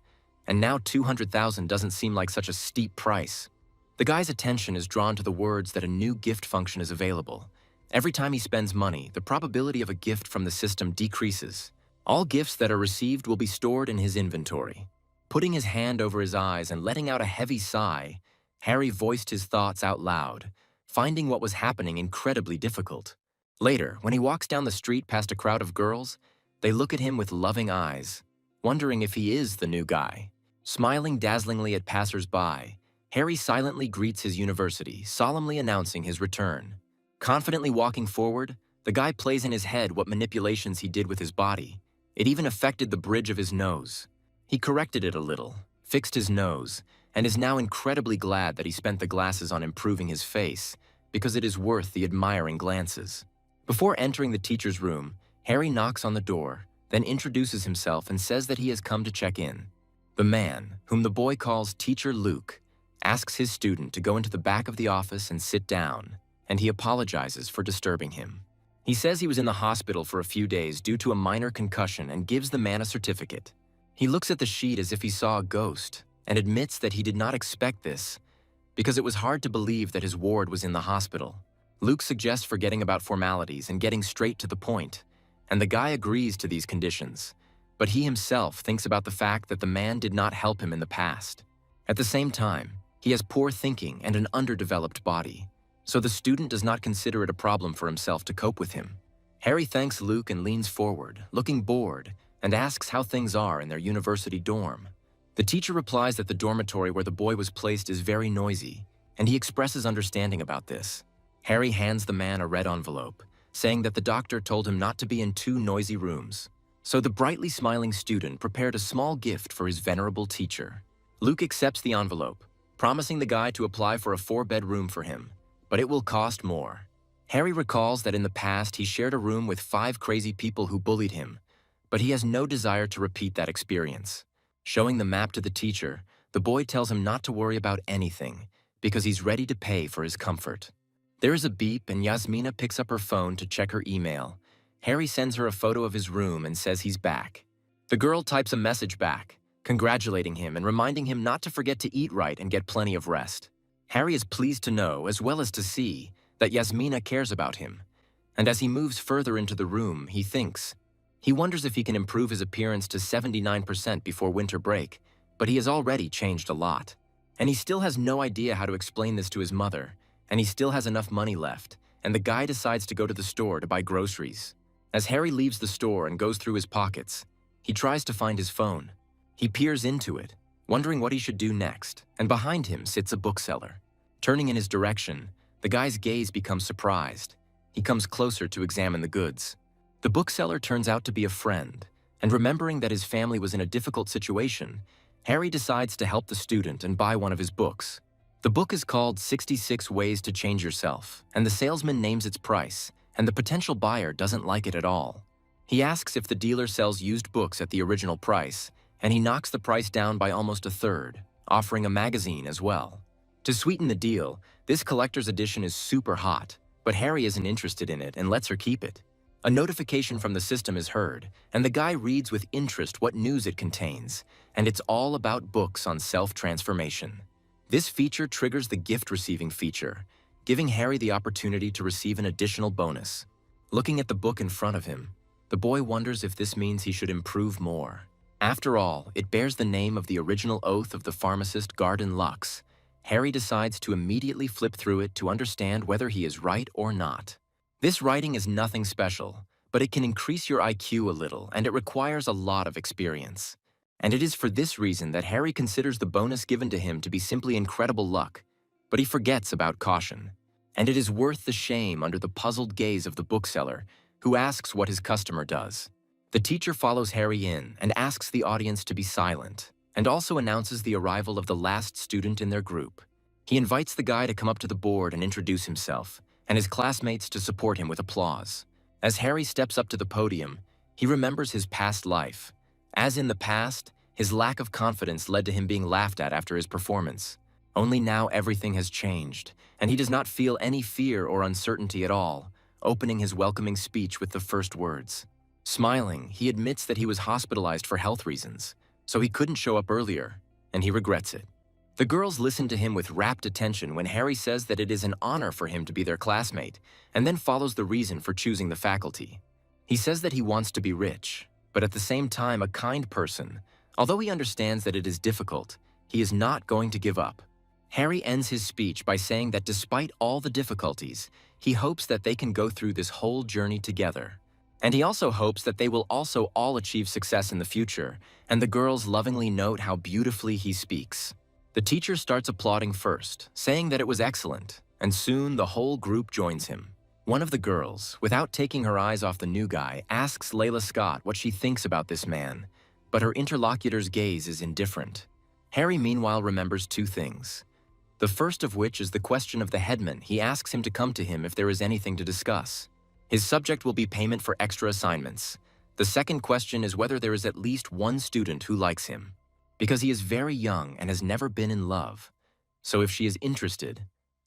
And now 200,000 doesn't seem like such a steep price. The guy's attention is drawn to the words that a new gift function is available. Every time he spends money, the probability of a gift from the system decreases. All gifts that are received will be stored in his inventory. Putting his hand over his eyes and letting out a heavy sigh, Harry voiced his thoughts out loud, finding what was happening incredibly difficult. Later, when he walks down the street past a crowd of girls, they look at him with loving eyes, wondering if he is the new guy. Smiling dazzlingly at passers-by, Harry silently greets his university, solemnly announcing his return. Confidently walking forward, the guy plays in his head what manipulations he did with his body. It even affected the bridge of his nose. He corrected it a little, fixed his nose, and is now incredibly glad that he spent the glasses on improving his face, because it is worth the admiring glances. Before entering the teacher's room, Harry knocks on the door, then introduces himself and says that he has come to check in. The man, whom the boy calls Teacher Luke, asks his student to go into the back of the office and sit down, and he apologizes for disturbing him. He says he was in the hospital for a few days due to a minor concussion and gives the man a certificate. He looks at the sheet as if he saw a ghost and admits that he did not expect this because it was hard to believe that his ward was in the hospital. Luke suggests forgetting about formalities and getting straight to the point, and the guy agrees to these conditions, but he himself thinks about the fact that the man did not help him in the past. At the same time, he has poor thinking and an underdeveloped body, so the student does not consider it a problem for himself to cope with him. Harry thanks Luke and leans forward, looking bored, and asks how things are in their university dorm. The teacher replies that the dormitory where the boy was placed is very noisy, and he expresses understanding about this. Harry hands the man a red envelope, saying that the doctor told him not to be in 2 noisy rooms. So the brightly smiling student prepared a small gift for his venerable teacher. Luke accepts the envelope, promising the guy to apply for a 4-bedroom for him, but it will cost more. Harry recalls that in the past he shared a room with 5 crazy people who bullied him, but he has no desire to repeat that experience. Showing the map to the teacher, the boy tells him not to worry about anything because he's ready to pay for his comfort. There is a beep and Yasmina picks up her phone to check her email. Harry sends her a photo of his room and says he's back. The girl types a message back, congratulating him and reminding him not to forget to eat right and get plenty of rest. Harry is pleased to know, as well as to see, that Yasmina cares about him. And as he moves further into the room, he thinks. He wonders if he can improve his appearance to 79% before winter break, but he has already changed a lot. And he still has no idea how to explain this to his mother, and he still has enough money left, and the guy decides to go to the store to buy groceries. As Harry leaves the store and goes through his pockets, he tries to find his phone. He peers into it, wondering what he should do next, and behind him sits a bookseller. Turning in his direction, the guy's gaze becomes surprised. He comes closer to examine the goods. The bookseller turns out to be a friend, and remembering that his family was in a difficult situation, Harry decides to help the student and buy one of his books. The book is called 66 Ways to Change Yourself, and the salesman names its price, and the potential buyer doesn't like it at all. He asks if the dealer sells used books at the original price, and he knocks the price down by almost a third, offering a magazine as well. To sweeten the deal, this collector's edition is super hot, but Harry isn't interested in it and lets her keep it. A notification from the system is heard, and the guy reads with interest what news it contains, and it's all about books on self-transformation. This feature triggers the gift-receiving feature, giving Harry the opportunity to receive an additional bonus. Looking at the book in front of him, the boy wonders if this means he should improve more. After all, it bears the name of the original oath of the pharmacist Garden Lux. Harry decides to immediately flip through it to understand whether he is right or not. This writing is nothing special, but it can increase your IQ a little, and it requires a lot of experience. And it is for this reason that Harry considers the bonus given to him to be simply incredible luck, but he forgets about caution. And it is worth the shame under the puzzled gaze of the bookseller, who asks what his customer does. The teacher follows Harry in and asks the audience to be silent, and also announces the arrival of the last student in their group. He invites the guy to come up to the board and introduce himself, and his classmates to support him with applause. As Harry steps up to the podium, he remembers his past life. As in the past, his lack of confidence led to him being laughed at after his performance. Only now everything has changed, and he does not feel any fear or uncertainty at all, opening his welcoming speech with the first words. Smiling, he admits that he was hospitalized for health reasons, so he couldn't show up earlier, and he regrets it. The girls listen to him with rapt attention when Harry says that it is an honor for him to be their classmate, and then follows the reason for choosing the faculty. He says that he wants to be rich, but at the same time a kind person. Although he understands that it is difficult, he is not going to give up. Harry ends his speech by saying that despite all the difficulties, he hopes that they can go through this whole journey together. And he also hopes that they will also all achieve success in the future, and the girls lovingly note how beautifully he speaks. The teacher starts applauding first, saying that it was excellent, and soon the whole group joins him. One of the girls, without taking her eyes off the new guy, asks Layla Scott what she thinks about this man, but her interlocutor's gaze is indifferent. Harry meanwhile remembers two things. The first of which is the question of the headman. He asks him to come to him if there is anything to discuss. His subject will be payment for extra assignments. The second question is whether there is at least one student who likes him, because he is very young and has never been in love. So if she is interested,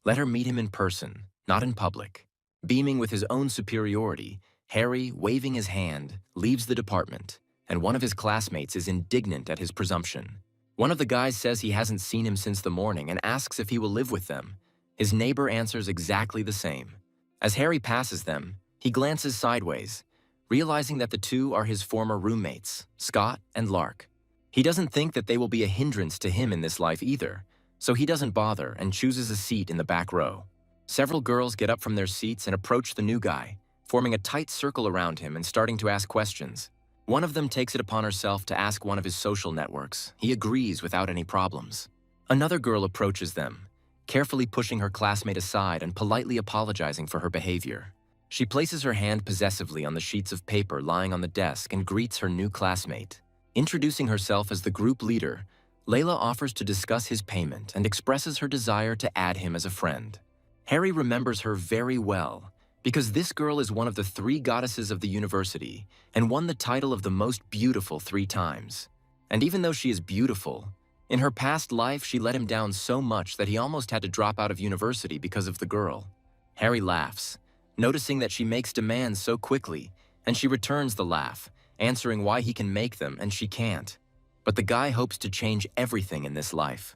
let her meet him in person, not in public. Beaming with his own superiority, Harry, waving his hand, leaves the department, and one of his classmates is indignant at his presumption. One of the guys says he hasn't seen him since the morning and asks if he will live with them. His neighbor answers exactly the same. As Harry passes them, he glances sideways, realizing that the two are his former roommates, Scott and Lark. He doesn't think that they will be a hindrance to him in this life either, so he doesn't bother and chooses a seat in the back row. Several girls get up from their seats and approach the new guy, forming a tight circle around him and starting to ask questions. One of them takes it upon herself to ask one of his social networks. He agrees without any problems. Another girl approaches them, carefully pushing her classmate aside and politely apologizing for her behavior. She places her hand possessively on the sheets of paper lying on the desk and greets her new classmate. Introducing herself as the group leader, Layla offers to discuss his payment and expresses her desire to add him as a friend. Harry remembers her very well, because this girl is one of the 3 goddesses of the university and won the title of the most beautiful 3 times. And even though she is beautiful, in her past life she let him down so much that he almost had to drop out of university because of the girl. Harry laughs, noticing that she makes demands so quickly, and she returns the laugh, answering why he can make them and she can't. But the guy hopes to change everything in this life.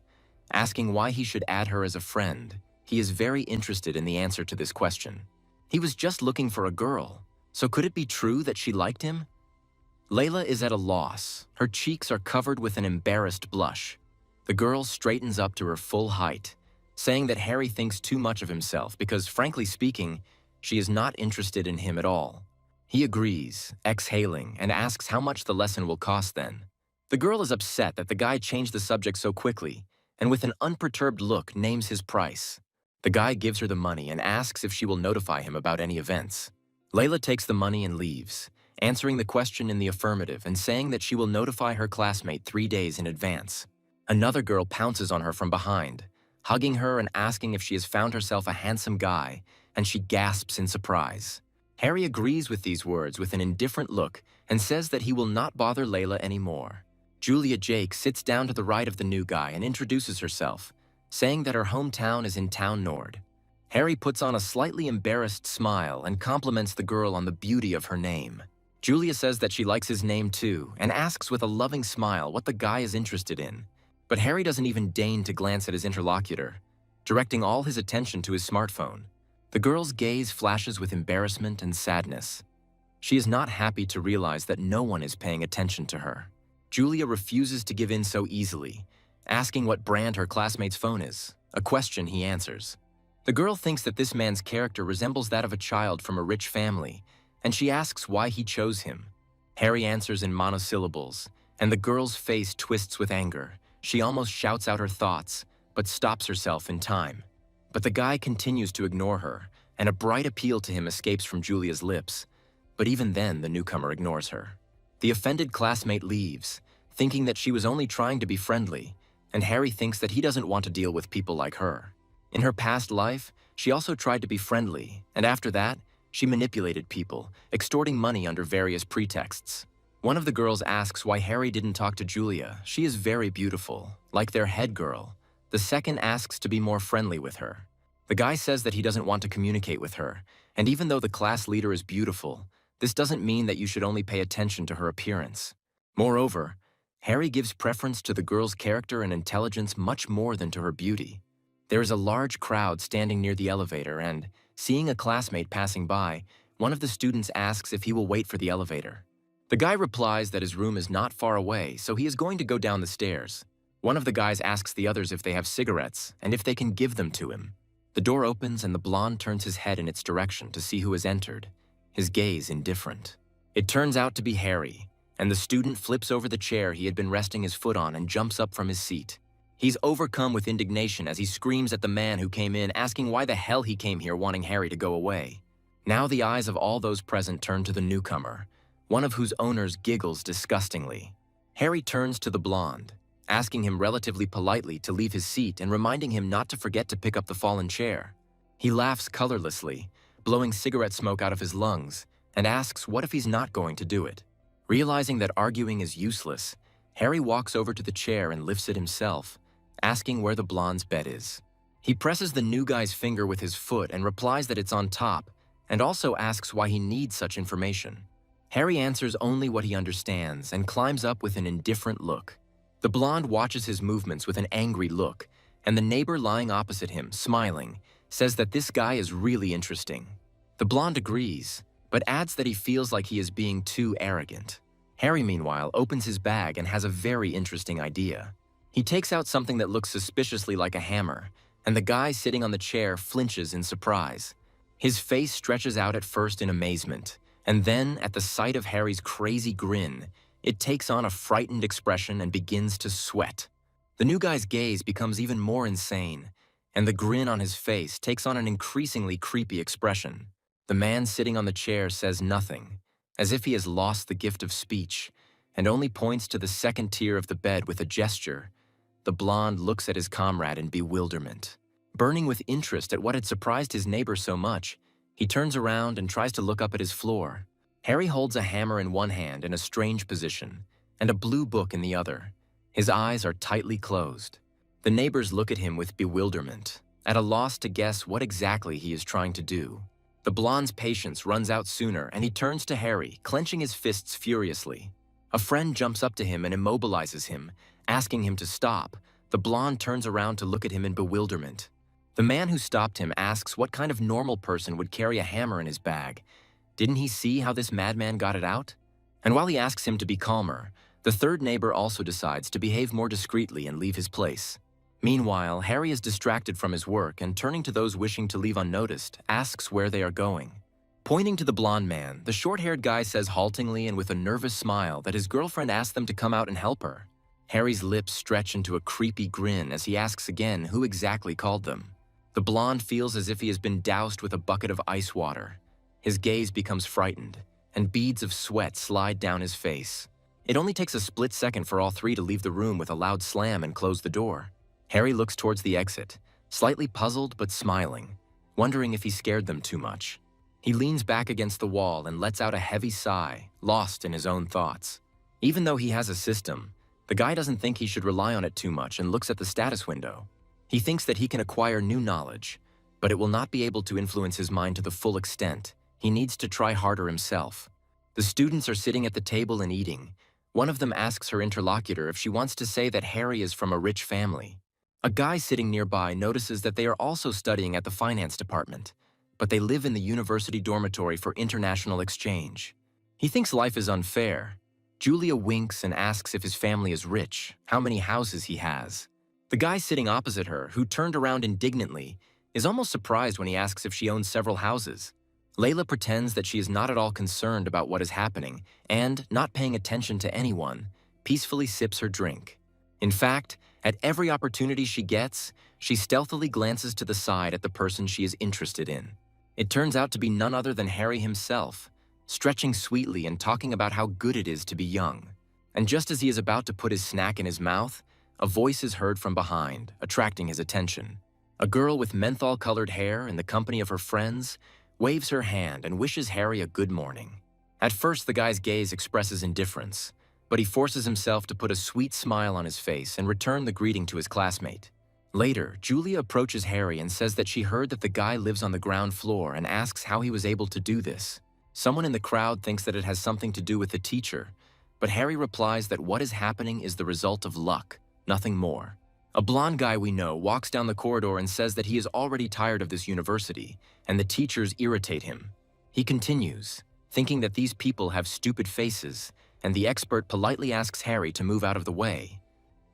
Asking why he should add her as a friend, he is very interested in the answer to this question. He was just looking for a girl, so could it be true that she liked him? Layla is at a loss. Her cheeks are covered with an embarrassed blush. The girl straightens up to her full height, saying that Harry thinks too much of himself because, frankly speaking, she is not interested in him at all. He agrees, exhaling, and asks how much the lesson will cost then. The girl is upset that the guy changed the subject so quickly, and with an unperturbed look names his price. The guy gives her the money and asks if she will notify him about any events. Layla takes the money and leaves, answering the question in the affirmative and saying that she will notify her classmate 3 days in advance. Another girl pounces on her from behind, hugging her and asking if she has found herself a handsome guy, and she gasps in surprise. Harry agrees with these words with an indifferent look and says that he will not bother Layla anymore. Julia Jake sits down to the right of the new guy and introduces herself, saying that her hometown is in Town Nord. Harry puts on a slightly embarrassed smile and compliments the girl on the beauty of her name. Julia says that she likes his name too and asks with a loving smile what the guy is interested in. But Harry doesn't even deign to glance at his interlocutor, directing all his attention to his smartphone. The girl's gaze flashes with embarrassment and sadness. She is not happy to realize that no one is paying attention to her. Julia refuses to give in so easily, asking what brand her classmate's phone is, a question he answers. The girl thinks that this man's character resembles that of a child from a rich family, and she asks why he chose him. Harry answers in monosyllables, and the girl's face twists with anger. She almost shouts out her thoughts, but stops herself in time. But the guy continues to ignore her, and a bright appeal to him escapes from Julia's lips. But even then, the newcomer ignores her. The offended classmate leaves, thinking that she was only trying to be friendly, and Harry thinks that he doesn't want to deal with people like her. In her past life, she also tried to be friendly, and after that, she manipulated people, extorting money under various pretexts. One of the girls asks why Harry didn't talk to Julia. She is very beautiful, like their head girl. The second asks to be more friendly with her. The guy says that he doesn't want to communicate with her, and even though the class leader is beautiful, this doesn't mean that you should only pay attention to her appearance. Moreover, Harry gives preference to the girl's character and intelligence much more than to her beauty. There is a large crowd standing near the elevator and, seeing a classmate passing by, one of the students asks if he will wait for the elevator. The guy replies that his room is not far away, so he is going to go down the stairs. One of the guys asks the others if they have cigarettes and if they can give them to him. The door opens and the blonde turns his head in its direction to see who has entered, his gaze indifferent. It turns out to be Harry, and the student flips over the chair he had been resting his foot on and jumps up from his seat. He's overcome with indignation as he screams at the man who came in, asking why the hell he came here wanting Harry to go away. Now the eyes of all those present turn to the newcomer, one of whose owners giggles disgustingly. Harry turns to the blonde, asking him relatively politely to leave his seat and reminding him not to forget to pick up the fallen chair. He laughs colorlessly, blowing cigarette smoke out of his lungs, and asks what if he's not going to do it. Realizing that arguing is useless, Harry walks over to the chair and lifts it himself, asking where the blonde's bed is. He presses the new guy's finger with his foot and replies that it's on top, and also asks why he needs such information. Harry answers only what he understands and climbs up with an indifferent look. The blonde watches his movements with an angry look, and the neighbor lying opposite him, smiling, says that this guy is really interesting. The blonde agrees, but adds that he feels like he is being too arrogant. Harry, meanwhile, opens his bag and has a very interesting idea. He takes out something that looks suspiciously like a hammer, and the guy sitting on the chair flinches in surprise. His face stretches out at first in amazement, and then, at the sight of Harry's crazy grin, it takes on a frightened expression and begins to sweat. The new guy's gaze becomes even more insane, and the grin on his face takes on an increasingly creepy expression. The man sitting on the chair says nothing, as if he has lost the gift of speech, and only points to the second tier of the bed with a gesture. The blonde looks at his comrade in bewilderment. Burning with interest at what had surprised his neighbor so much, he turns around and tries to look up at his floor. Harry holds a hammer in one hand in a strange position, and a blue book in the other. His eyes are tightly closed. The neighbors look at him with bewilderment, at a loss to guess what exactly he is trying to do. The blonde's patience runs out sooner, and he turns to Harry, clenching his fists furiously. A friend jumps up to him and immobilizes him, asking him to stop. The blonde turns around to look at him in bewilderment. The man who stopped him asks what kind of normal person would carry a hammer in his bag. Didn't he see how this madman got it out? And while he asks him to be calmer, the third neighbor also decides to behave more discreetly and leave his place. Meanwhile, Harry is distracted from his work and, turning to those wishing to leave unnoticed, asks where they are going. Pointing to the blonde man, the short-haired guy says haltingly and with a nervous smile that his girlfriend asked them to come out and help her. Harry's lips stretch into a creepy grin as he asks again who exactly called them. The blonde feels as if he has been doused with a bucket of ice water. His gaze becomes frightened, and beads of sweat slide down his face. It only takes a split second for all three to leave the room with a loud slam and close the door. Harry looks towards the exit, slightly puzzled but smiling, wondering if he scared them too much. He leans back against the wall and lets out a heavy sigh, lost in his own thoughts. Even though he has a system, the guy doesn't think he should rely on it too much and looks at the status window. He thinks that he can acquire new knowledge, but it will not be able to influence his mind to the full extent. He needs to try harder himself. The students are sitting at the table and eating, One of them asks her interlocutor if she wants to say that Harry is from a rich family. A guy sitting nearby notices that they are also studying at the finance department, but they live in the university dormitory for international exchange. He thinks life is unfair. Julia winks and asks if his family is rich, how many houses he has. The guy sitting opposite her, who turned around indignantly, is almost surprised when he asks if she owns several houses. Layla pretends that she is not at all concerned about what is happening and, not paying attention to anyone, peacefully sips her drink. In fact, at every opportunity she gets, she stealthily glances to the side at the person she is interested in. It turns out to be none other than Harry himself, stretching sweetly and talking about how good it is to be young. And just as he is about to put his snack in his mouth, a voice is heard from behind, attracting his attention. A girl with menthol-colored hair in the company of her friends waves her hand and wishes Harry a good morning. At first, the guy's gaze expresses indifference, but he forces himself to put a sweet smile on his face and return the greeting to his classmate. Later, Julia approaches Harry and says that she heard that the guy lives on the ground floor and asks how he was able to do this. Someone in the crowd thinks that it has something to do with the teacher, but Harry replies that what is happening is the result of luck, nothing more. A blonde guy we know walks down the corridor and says that he is already tired of this university, and the teachers irritate him. He continues, thinking that these people have stupid faces, and the expert politely asks Harry to move out of the way.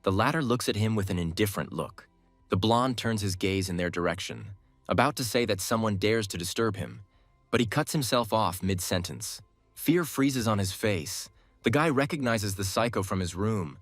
The latter looks at him with an indifferent look. The blonde turns his gaze in their direction, about to say that someone dares to disturb him, but he cuts himself off mid-sentence. Fear freezes on his face. The guy recognizes the psycho from his room.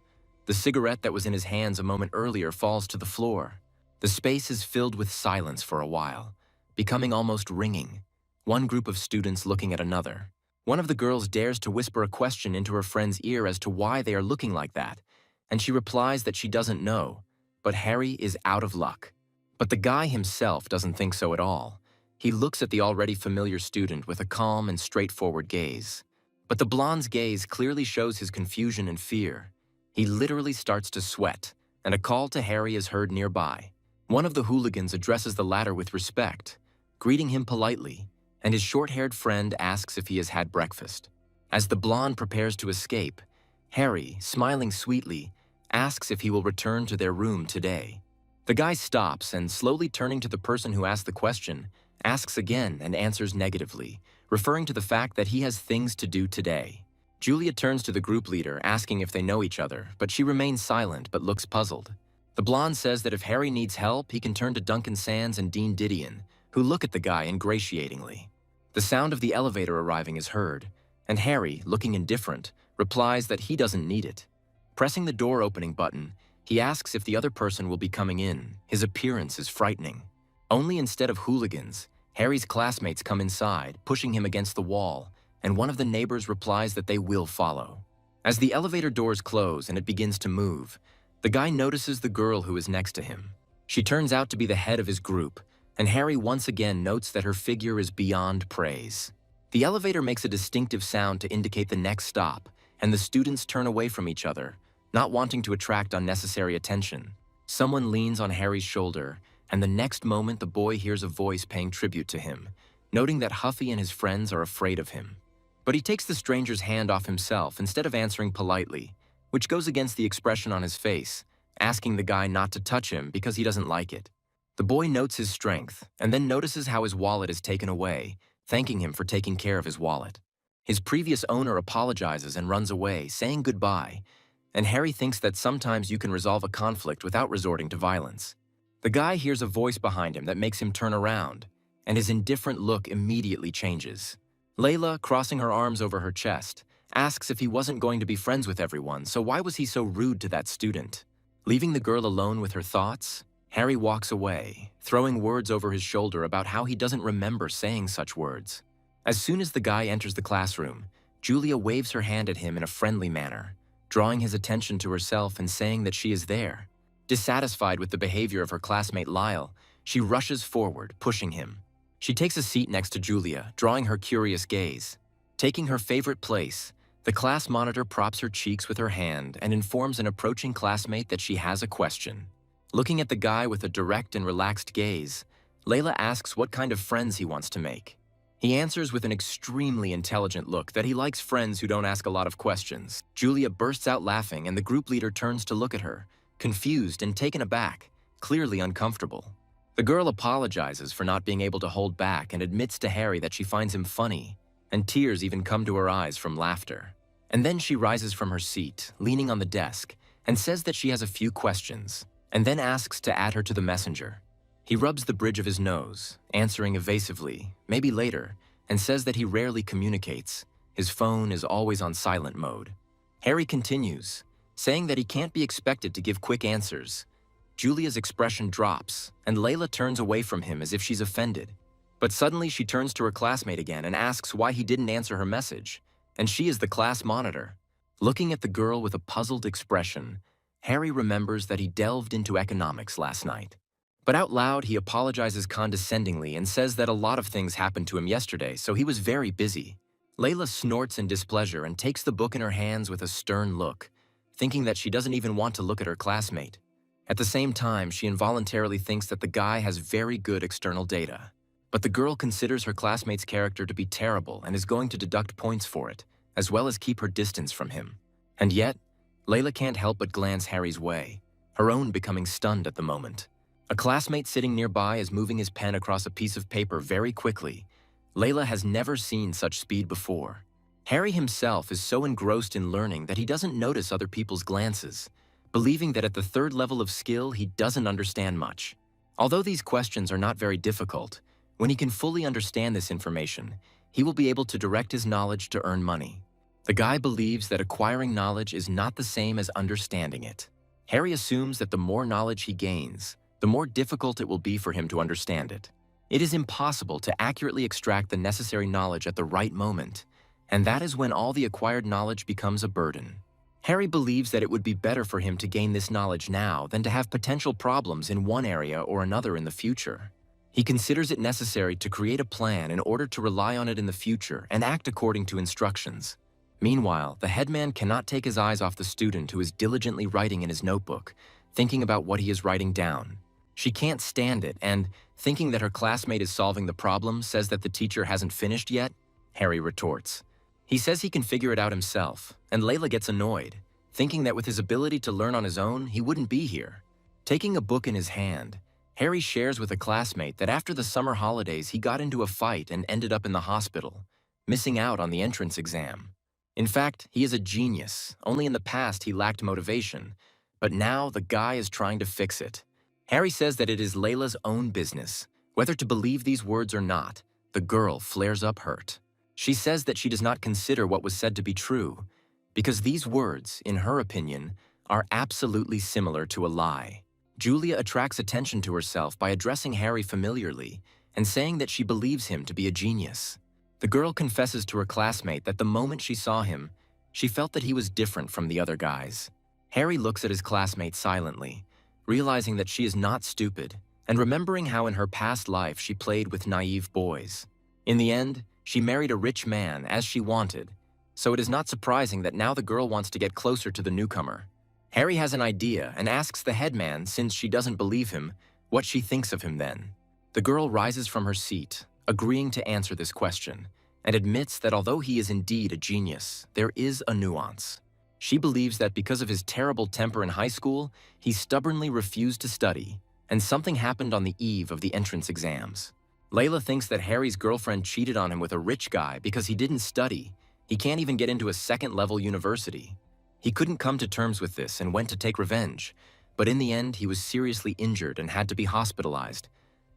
The cigarette that was in his hands a moment earlier falls to the floor. The space is filled with silence for a while, becoming almost ringing. One group of students looking at another. One of the girls dares to whisper a question into her friend's ear as to why they are looking like that, and she replies that she doesn't know, but Harry is out of luck. But the guy himself doesn't think so at all. He looks at the already familiar student with a calm and straightforward gaze. But the blonde's gaze clearly shows his confusion and fear. He literally starts to sweat, and a call to Harry is heard nearby. One of the hooligans addresses the latter with respect, greeting him politely, and his short-haired friend asks if he has had breakfast. As the blonde prepares to escape, Harry, smiling sweetly, asks if he will return to their room today. The guy stops and, slowly turning to the person who asked the question, asks again and answers negatively, referring to the fact that he has things to do today. Julia turns to the group leader, asking if they know each other, but she remains silent but looks puzzled. The blonde says that if Harry needs help, he can turn to Duncan Sands and Dean Didion, who look at the guy ingratiatingly. The sound of the elevator arriving is heard, and Harry, looking indifferent, replies that he doesn't need it. Pressing the door opening button, he asks if the other person will be coming in. His appearance is frightening. Only instead of hooligans, Harry's classmates come inside, pushing him against the wall, and one of the neighbors replies that they will follow. As the elevator doors close and it begins to move, the guy notices the girl who is next to him. She turns out to be the head of his group, and Harry once again notes that her figure is beyond praise. The elevator makes a distinctive sound to indicate the next stop, and the students turn away from each other, not wanting to attract unnecessary attention. Someone leans on Harry's shoulder, and the next moment the boy hears a voice paying tribute to him, noting that Huffy and his friends are afraid of him. But he takes the stranger's hand off himself instead of answering politely, which goes against the expression on his face, asking the guy not to touch him because he doesn't like it. The boy notes his strength, and then notices how his wallet is taken away, thanking him for taking care of his wallet. His previous owner apologizes and runs away, saying goodbye, and Harry thinks that sometimes you can resolve a conflict without resorting to violence. The guy hears a voice behind him that makes him turn around, and his indifferent look immediately changes. Layla, crossing her arms over her chest, asks if he wasn't going to be friends with everyone, so why was he so rude to that student? Leaving the girl alone with her thoughts, Harry walks away, throwing words over his shoulder about how he doesn't remember saying such words. As soon as the guy enters the classroom, Julia waves her hand at him in a friendly manner, drawing his attention to herself and saying that she is there. Dissatisfied with the behavior of her classmate Lyle, she rushes forward, pushing him. She takes a seat next to Julia, drawing her curious gaze. Taking her favorite place, the class monitor props her cheeks with her hand and informs an approaching classmate that she has a question. Looking at the guy with a direct and relaxed gaze, Layla asks what kind of friends he wants to make. He answers with an extremely intelligent look that he likes friends who don't ask a lot of questions. Julia bursts out laughing and the group leader turns to look at her, confused and taken aback, clearly uncomfortable. The girl apologizes for not being able to hold back and admits to Harry that she finds him funny, and tears even come to her eyes from laughter. And then she rises from her seat, leaning on the desk, and says that she has a few questions, and then asks to add her to the messenger. He rubs the bridge of his nose, answering evasively, maybe later, and says that he rarely communicates. His phone is always on silent mode. Harry continues, saying that he can't be expected to give quick answers. Julia's expression drops, and Layla turns away from him as if she's offended. But suddenly she turns to her classmate again and asks why he didn't answer her message, and she is the class monitor. Looking at the girl with a puzzled expression, Harry remembers that he delved into economics last night. But out loud, he apologizes condescendingly and says that a lot of things happened to him yesterday, so he was very busy. Layla snorts in displeasure and takes the book in her hands with a stern look, thinking that she doesn't even want to look at her classmate. At the same time, she involuntarily thinks that the guy has very good external data. But the girl considers her classmate's character to be terrible and is going to deduct points for it, as well as keep her distance from him. And yet, Layla can't help but glance Harry's way, her own becoming stunned at the moment. A classmate sitting nearby is moving his pen across a piece of paper very quickly. Layla has never seen such speed before. Harry himself is so engrossed in learning that he doesn't notice other people's glances, believing that at the third level of skill he doesn't understand much. Although these questions are not very difficult, when he can fully understand this information, he will be able to direct his knowledge to earn money. The guy believes that acquiring knowledge is not the same as understanding it. Harry assumes that the more knowledge he gains, the more difficult it will be for him to understand it. It is impossible to accurately extract the necessary knowledge at the right moment, and that is when all the acquired knowledge becomes a burden. Harry believes that it would be better for him to gain this knowledge now than to have potential problems in one area or another in the future. He considers it necessary to create a plan in order to rely on it in the future and act according to instructions. Meanwhile, the headman cannot take his eyes off the student who is diligently writing in his notebook, thinking about what he is writing down. She can't stand it and, thinking that her classmate is solving the problem, says that the teacher hasn't finished yet. Harry retorts. He says he can figure it out himself, and Layla gets annoyed, thinking that with his ability to learn on his own, he wouldn't be here. Taking a book in his hand, Harry shares with a classmate that after the summer holidays he got into a fight and ended up in the hospital, missing out on the entrance exam. In fact, he is a genius. Only in the past he lacked motivation, but now the guy is trying to fix it. Harry says that it is Layla's own business. Whether to believe these words or not, the girl flares up hurt. She says that she does not consider what was said to be true, because these words, in her opinion, are absolutely similar to a lie. Julia attracts attention to herself by addressing Harry familiarly and saying that she believes him to be a genius. The girl confesses to her classmate that the moment she saw him, she felt that he was different from the other guys. Harry looks at his classmate silently, realizing that she is not stupid, and remembering how in her past life she played with naive boys. In the end, she married a rich man as she wanted, so it is not surprising that now the girl wants to get closer to the newcomer. Harry has an idea and asks the headman, since she doesn't believe him, what she thinks of him then. The girl rises from her seat, agreeing to answer this question, and admits that although he is indeed a genius, there is a nuance. She believes that because of his terrible temper in high school, he stubbornly refused to study, and something happened on the eve of the entrance exams. Layla thinks that Harry's girlfriend cheated on him with a rich guy because he didn't study. He can't even get into a second-level university. He couldn't come to terms with this and went to take revenge, but in the end he was seriously injured and had to be hospitalized.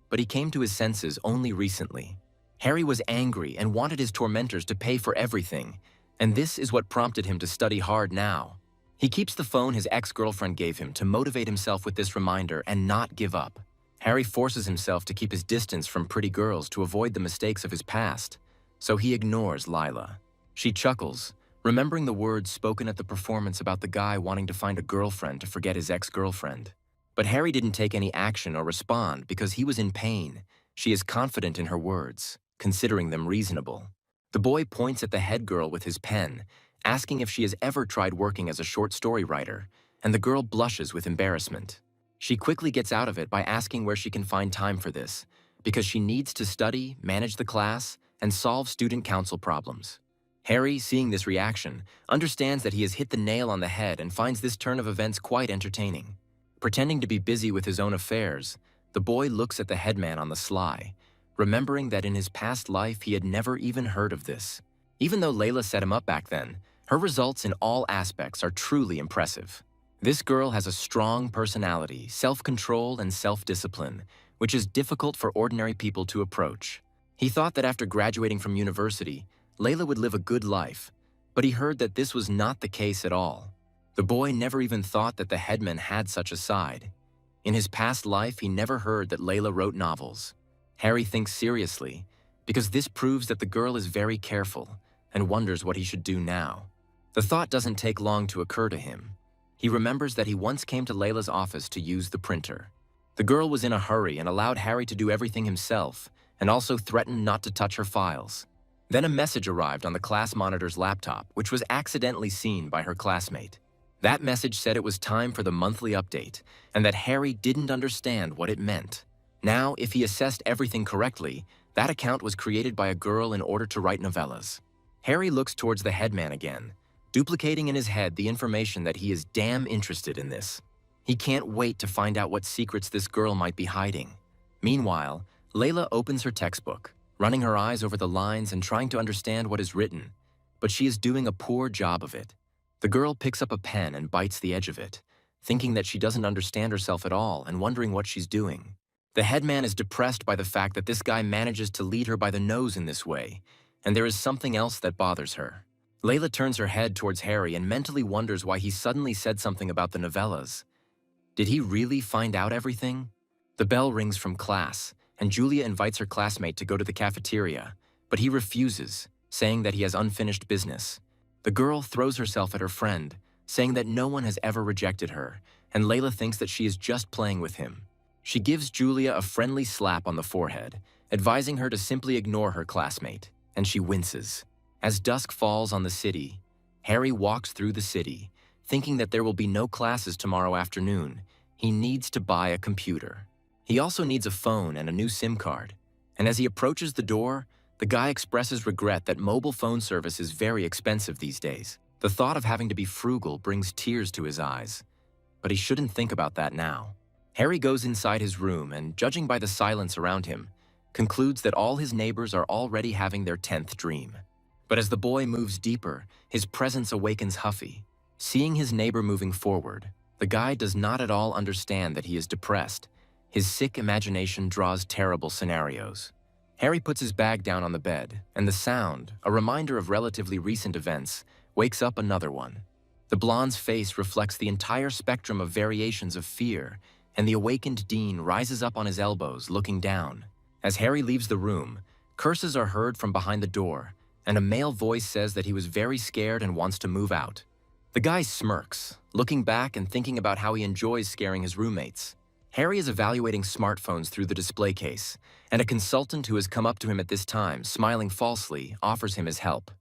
But he came to his senses only recently. Harry was angry and wanted his tormentors to pay for everything, and this is what prompted him to study hard now. He keeps the phone his ex-girlfriend gave him to motivate himself with this reminder and not give up. Harry forces himself to keep his distance from pretty girls to avoid the mistakes of his past, so he ignores Lila. She chuckles, remembering the words spoken at the performance about the guy wanting to find a girlfriend to forget his ex-girlfriend. But Harry didn't take any action or respond because he was in pain. She is confident in her words, considering them reasonable. The boy points at the head girl with his pen, asking if she has ever tried working as a short story writer, and the girl blushes with embarrassment. She quickly gets out of it by asking where she can find time for this, because she needs to study, manage the class, and solve student council problems. Harry, seeing this reaction, understands that he has hit the nail on the head and finds this turn of events quite entertaining. Pretending to be busy with his own affairs, the boy looks at the headman on the sly, remembering that in his past life he had never even heard of this. Even though Layla set him up back then, her results in all aspects are truly impressive. This girl has a strong personality, self-control, and self-discipline, which is difficult for ordinary people to approach. He thought that after graduating from university, Layla would live a good life, but he heard that this was not the case at all. The boy never even thought that the headman had such a side. In his past life, he never heard that Layla wrote novels. Harry thinks seriously, because this proves that the girl is very careful, and wonders what he should do now. The thought doesn't take long to occur to him. He remembers that he once came to Layla's office to use the printer. The girl was in a hurry and allowed Harry to do everything himself, and also threatened not to touch her files. Then a message arrived on the class monitor's laptop, which was accidentally seen by her classmate. That message said it was time for the monthly update, and that Harry didn't understand what it meant. Now, if he assessed everything correctly, that account was created by a girl in order to write novellas. Harry looks towards the headman again, duplicating in his head the information that he is damn interested in this. He can't wait to find out what secrets this girl might be hiding. Meanwhile, Layla opens her textbook, running her eyes over the lines and trying to understand what is written, but she is doing a poor job of it. The girl picks up a pen and bites the edge of it, thinking that she doesn't understand herself at all and wondering what she's doing. The headman is depressed by the fact that this guy manages to lead her by the nose in this way, and there is something else that bothers her. Layla turns her head towards Harry and mentally wonders why he suddenly said something about the novellas. Did he really find out everything? The bell rings from class, and Julia invites her classmate to go to the cafeteria, but he refuses, saying that he has unfinished business. The girl throws herself at her friend, saying that no one has ever rejected her, and Layla thinks that she is just playing with him. She gives Julia a friendly slap on the forehead, advising her to simply ignore her classmate, and she winces. As dusk falls on the city, Harry walks through the city, thinking that there will be no classes tomorrow afternoon. He needs to buy a computer. He also needs a phone and a new SIM card. And as he approaches the door, the guy expresses regret that mobile phone service is very expensive these days. The thought of having to be frugal brings tears to his eyes. But he shouldn't think about that now. Harry goes inside his room and, judging by the silence around him, concludes that all his neighbors are already having their 10th dream. But as the boy moves deeper, his presence awakens Huffy. Seeing his neighbor moving forward, the guy does not at all understand that he is depressed. His sick imagination draws terrible scenarios. Harry puts his bag down on the bed, and the sound, a reminder of relatively recent events, wakes up another one. The blonde's face reflects the entire spectrum of variations of fear, and the awakened Dean rises up on his elbows, looking down. As Harry leaves the room, curses are heard from behind the door, and a male voice says that he was very scared and wants to move out. The guy smirks, looking back and thinking about how he enjoys scaring his roommates. Harry is evaluating smartphones through the display case, and a consultant who has come up to him at this time, smiling falsely, offers him his help.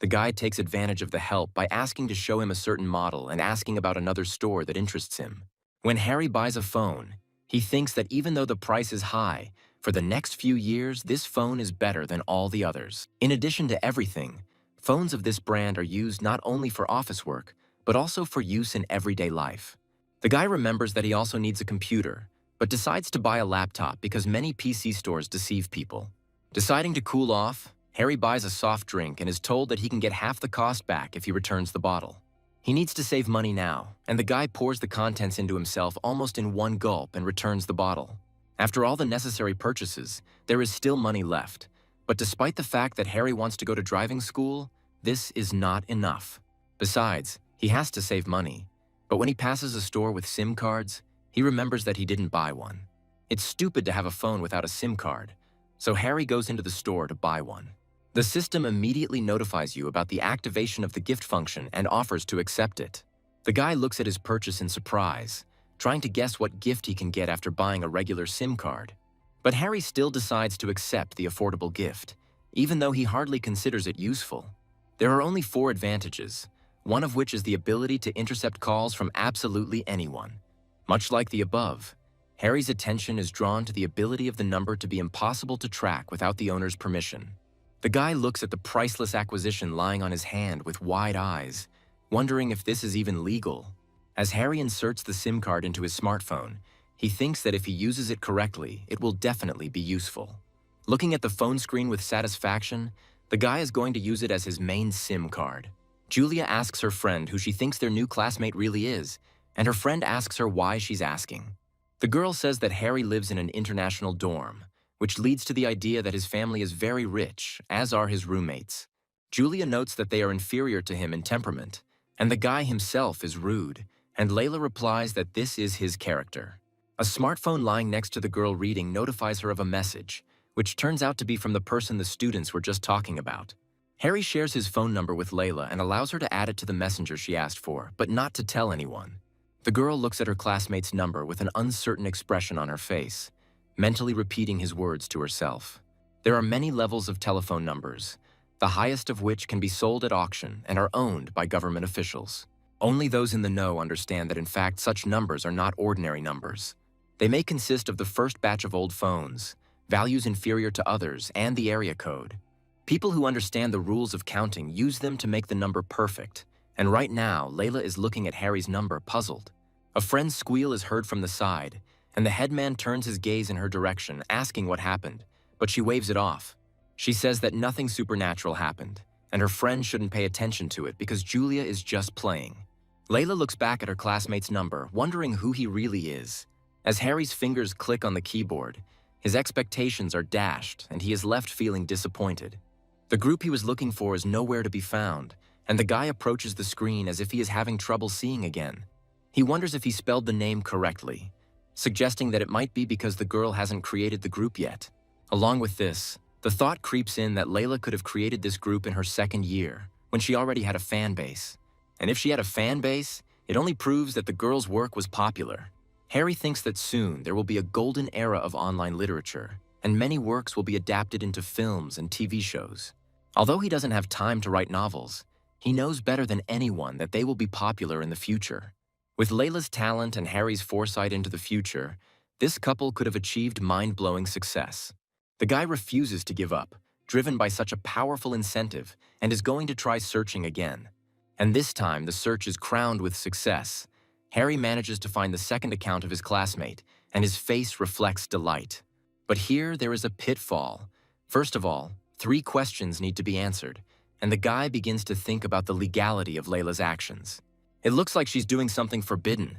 The guy takes advantage of the help by asking to show him a certain model and asking about another store that interests him. When Harry buys a phone, he thinks that even though the price is high, for the next few years, this phone is better than all the others. In addition to everything, phones of this brand are used not only for office work, but also for use in everyday life. The guy remembers that he also needs a computer, but decides to buy a laptop because many PC stores deceive people. Deciding to cool off, Harry buys a soft drink and is told that he can get half the cost back if he returns the bottle. He needs to save money now, and the guy pours the contents into himself almost in one gulp and returns the bottle. After all the necessary purchases, there is still money left. But despite the fact that Harry wants to go to driving school, this is not enough. Besides, he has to save money. But when he passes a store with SIM cards, he remembers that he didn't buy one. It's stupid to have a phone without a SIM card, so Harry goes into the store to buy one. The system immediately notifies you about the activation of the gift function and offers to accept it. The guy looks at his purchase in surprise, trying to guess what gift he can get after buying a regular SIM card. But Harry still decides to accept the affordable gift, even though he hardly considers it useful. There are only 4 advantages, one of which is the ability to intercept calls from absolutely anyone. Much like the above, Harry's attention is drawn to the ability of the number to be impossible to track without the owner's permission. The guy looks at the priceless acquisition lying on his hand with wide eyes, wondering if this is even legal. As Harry inserts the SIM card into his smartphone, he thinks that if he uses it correctly, it will definitely be useful. Looking at the phone screen with satisfaction, the guy is going to use it as his main SIM card. Julia asks her friend who she thinks their new classmate really is, and her friend asks her why she's asking. The girl says that Harry lives in an international dorm, which leads to the idea that his family is very rich, as are his roommates. Julia notes that they are inferior to him in temperament, and the guy himself is rude, and Layla replies that this is his character. A smartphone lying next to the girl reading notifies her of a message, which turns out to be from the person the students were just talking about. Harry shares his phone number with Layla and allows her to add it to the messenger she asked for, but not to tell anyone. The girl looks at her classmate's number with an uncertain expression on her face, mentally repeating his words to herself. There are many levels of telephone numbers, the highest of which can be sold at auction and are owned by government officials. Only those in the know understand that in fact such numbers are not ordinary numbers. They may consist of the first batch of old phones, values inferior to others, and the area code. People who understand the rules of counting use them to make the number perfect, and right now Layla is looking at Harry's number puzzled. A friend's squeal is heard from the side, and the headman turns his gaze in her direction, asking what happened, but she waves it off. She says that nothing supernatural happened, and her friend shouldn't pay attention to it because Julia is just playing. Layla looks back at her classmate's number, wondering who he really is. As Harry's fingers click on the keyboard, his expectations are dashed, and he is left feeling disappointed. The group he was looking for is nowhere to be found, and the guy approaches the screen as if he is having trouble seeing again. He wonders if he spelled the name correctly, suggesting that it might be because the girl hasn't created the group yet. Along with this, the thought creeps in that Layla could have created this group in her second year, when she already had a fan base. And if she had a fan base, it only proves that the girl's work was popular. Harry thinks that soon there will be a golden era of online literature, and many works will be adapted into films and TV shows. Although he doesn't have time to write novels, he knows better than anyone that they will be popular in the future. With Layla's talent and Harry's foresight into the future, this couple could have achieved mind-blowing success. The guy refuses to give up, driven by such a powerful incentive, and is going to try searching again. And this time, the search is crowned with success. Harry manages to find the second account of his classmate, and his face reflects delight. But here there is a pitfall. First of all, 3 questions need to be answered, and the guy begins to think about the legality of Layla's actions. It looks like she's doing something forbidden.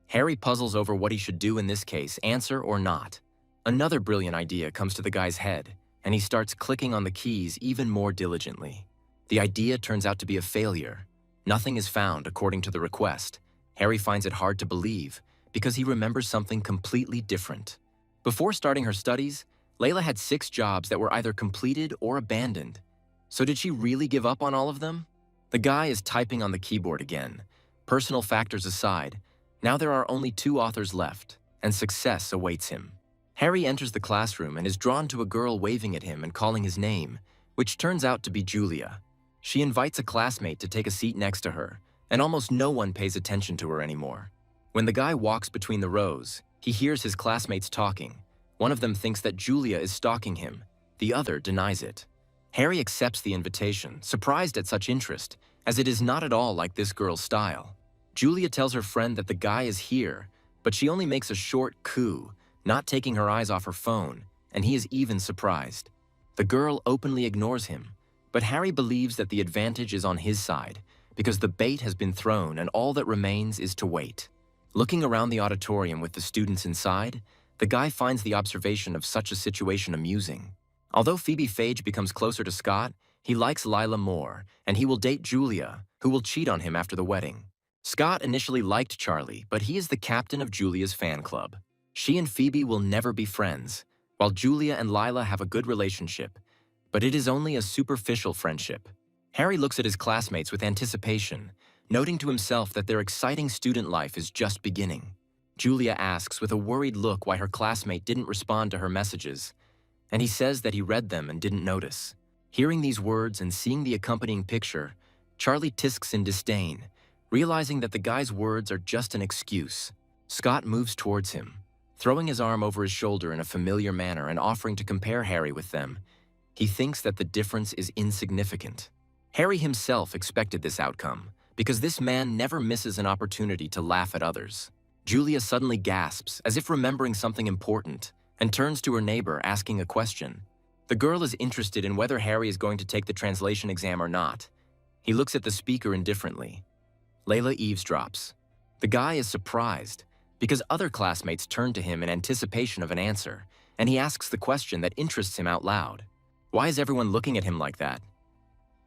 Harry puzzles over what he should do in this case, answer or not. Another brilliant idea comes to the guy's head, and he starts clicking on the keys even more diligently. The idea turns out to be a failure. Nothing is found according to the request. Harry finds it hard to believe because he remembers something completely different. Before starting her studies, Layla had 6 jobs that were either completed or abandoned. So did she really give up on all of them? The guy is typing on the keyboard again. Personal factors aside, now there are only 2 authors left, and success awaits him. Harry enters the classroom and is drawn to a girl waving at him and calling his name, which turns out to be Julia. She invites a classmate to take a seat next to her, and almost no one pays attention to her anymore. When the guy walks between the rows, he hears his classmates talking. One of them thinks that Julia is stalking him. The other denies it. Harry accepts the invitation, surprised at such interest, as it is not at all like this girl's style. Julia tells her friend that the guy is here, but she only makes a short coo, not taking her eyes off her phone, and he is even surprised. The girl openly ignores him, but Harry believes that the advantage is on his side, because the bait has been thrown and all that remains is to wait. Looking around the auditorium with the students inside, the guy finds the observation of such a situation amusing. Although Phoebe Phage becomes closer to Scott, he likes Lila more, and he will date Julia, who will cheat on him after the wedding. Scott initially liked Charlie, but he is the captain of Julia's fan club. She and Phoebe will never be friends, while Julia and Lila have a good relationship, but it is only a superficial friendship. Harry looks at his classmates with anticipation, noting to himself that their exciting student life is just beginning. Julia asks with a worried look why her classmate didn't respond to her messages, and he says that he read them and didn't notice. Hearing these words and seeing the accompanying picture, Charlie tisks in disdain, realizing that the guy's words are just an excuse. Scott moves towards him, throwing his arm over his shoulder in a familiar manner and offering to compare Harry with them. He thinks that the difference is insignificant. Harry himself expected this outcome, because this man never misses an opportunity to laugh at others. Julia suddenly gasps, as if remembering something important, and turns to her neighbor, asking a question. The girl is interested in whether Harry is going to take the translation exam or not. He looks at the speaker indifferently. Layla eavesdrops. The guy is surprised, because other classmates turn to him in anticipation of an answer, and he asks the question that interests him out loud. Why is everyone looking at him like that?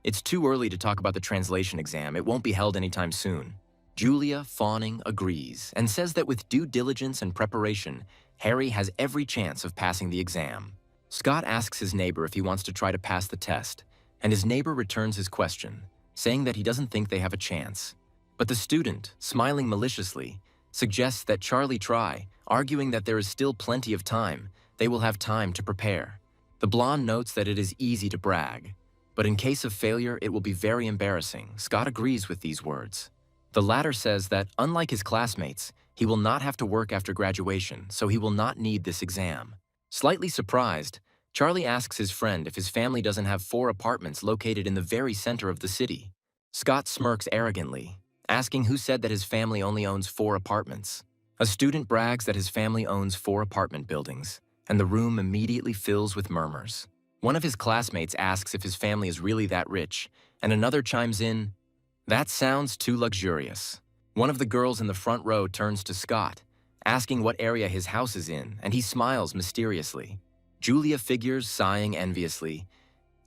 It's too early to talk about the translation exam. It won't be held anytime soon. Julia, fawning, agrees, and says that with due diligence and preparation, Harry has every chance of passing the exam. Scott asks his neighbor if he wants to try to pass the test, and his neighbor returns his question, saying that he doesn't think they have a chance. But the student, smiling maliciously, suggests that Charlie try, arguing that there is still plenty of time. They will have time to prepare. The blonde notes that it is easy to brag, but in case of failure, it will be very embarrassing. Scott agrees with these words. The latter says that, unlike his classmates, he will not have to work after graduation, so he will not need this exam. Slightly surprised, Charlie asks his friend if his family doesn't have 4 apartments located in the very center of the city. Scott smirks arrogantly, asking who said that his family only owns 4 apartments. A student brags that his family owns 4 apartment buildings, and the room immediately fills with murmurs. One of his classmates asks if his family is really that rich, and another chimes in, "That sounds too luxurious." One of the girls in the front row turns to Scott, asking what area his house is in, and he smiles mysteriously. Julia figures, sighing enviously.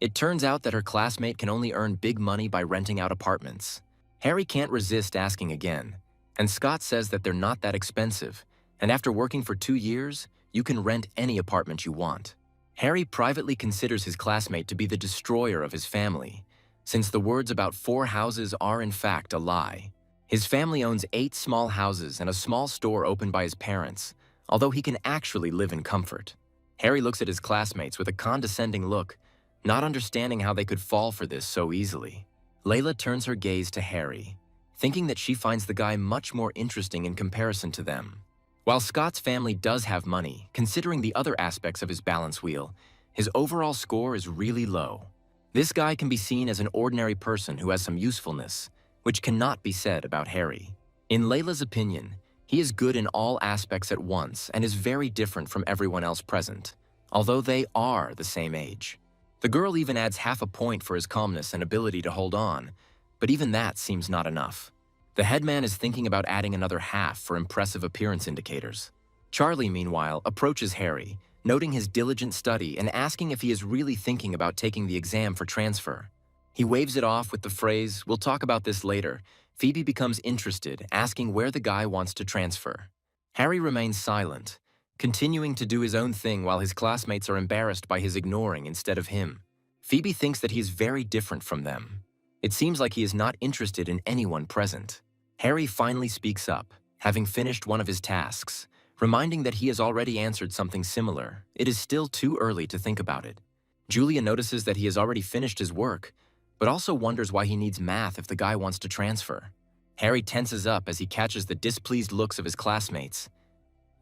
It turns out that her classmate can only earn big money by renting out apartments. Harry can't resist asking again, and Scott says that they're not that expensive, and after working for 2 years, you can rent any apartment you want. Harry privately considers his classmate to be the destroyer of his family, since the words about 4 houses are in fact a lie. His family owns 8 small houses and a small store opened by his parents, although he can actually live in comfort. Harry looks at his classmates with a condescending look, not understanding how they could fall for this so easily. Layla turns her gaze to Harry, thinking that she finds the guy much more interesting in comparison to them. While Scott's family does have money, considering the other aspects of his balance wheel, his overall score is really low. This guy can be seen as an ordinary person who has some usefulness, which cannot be said about Harry. In Layla's opinion, he is good in all aspects at once and is very different from everyone else present, although they are the same age. The girl even adds half a point for his calmness and ability to hold on, but even that seems not enough. The headman is thinking about adding another half for impressive appearance indicators. Charlie, meanwhile, approaches Harry, noting his diligent study and asking if he is really thinking about taking the exam for transfer. He waves it off with the phrase, "We'll talk about this later." Phoebe becomes interested, asking where the guy wants to transfer. Harry remains silent, continuing to do his own thing while his classmates are embarrassed by his ignoring instead of him. Phoebe thinks that he is very different from them. It seems like he is not interested in anyone present. Harry finally speaks up, having finished one of his tasks, reminding that he has already answered something similar. It is still too early to think about it. Julia notices that he has already finished his work, but also wonders why he needs math if the guy wants to transfer. Harry tenses up as he catches the displeased looks of his classmates.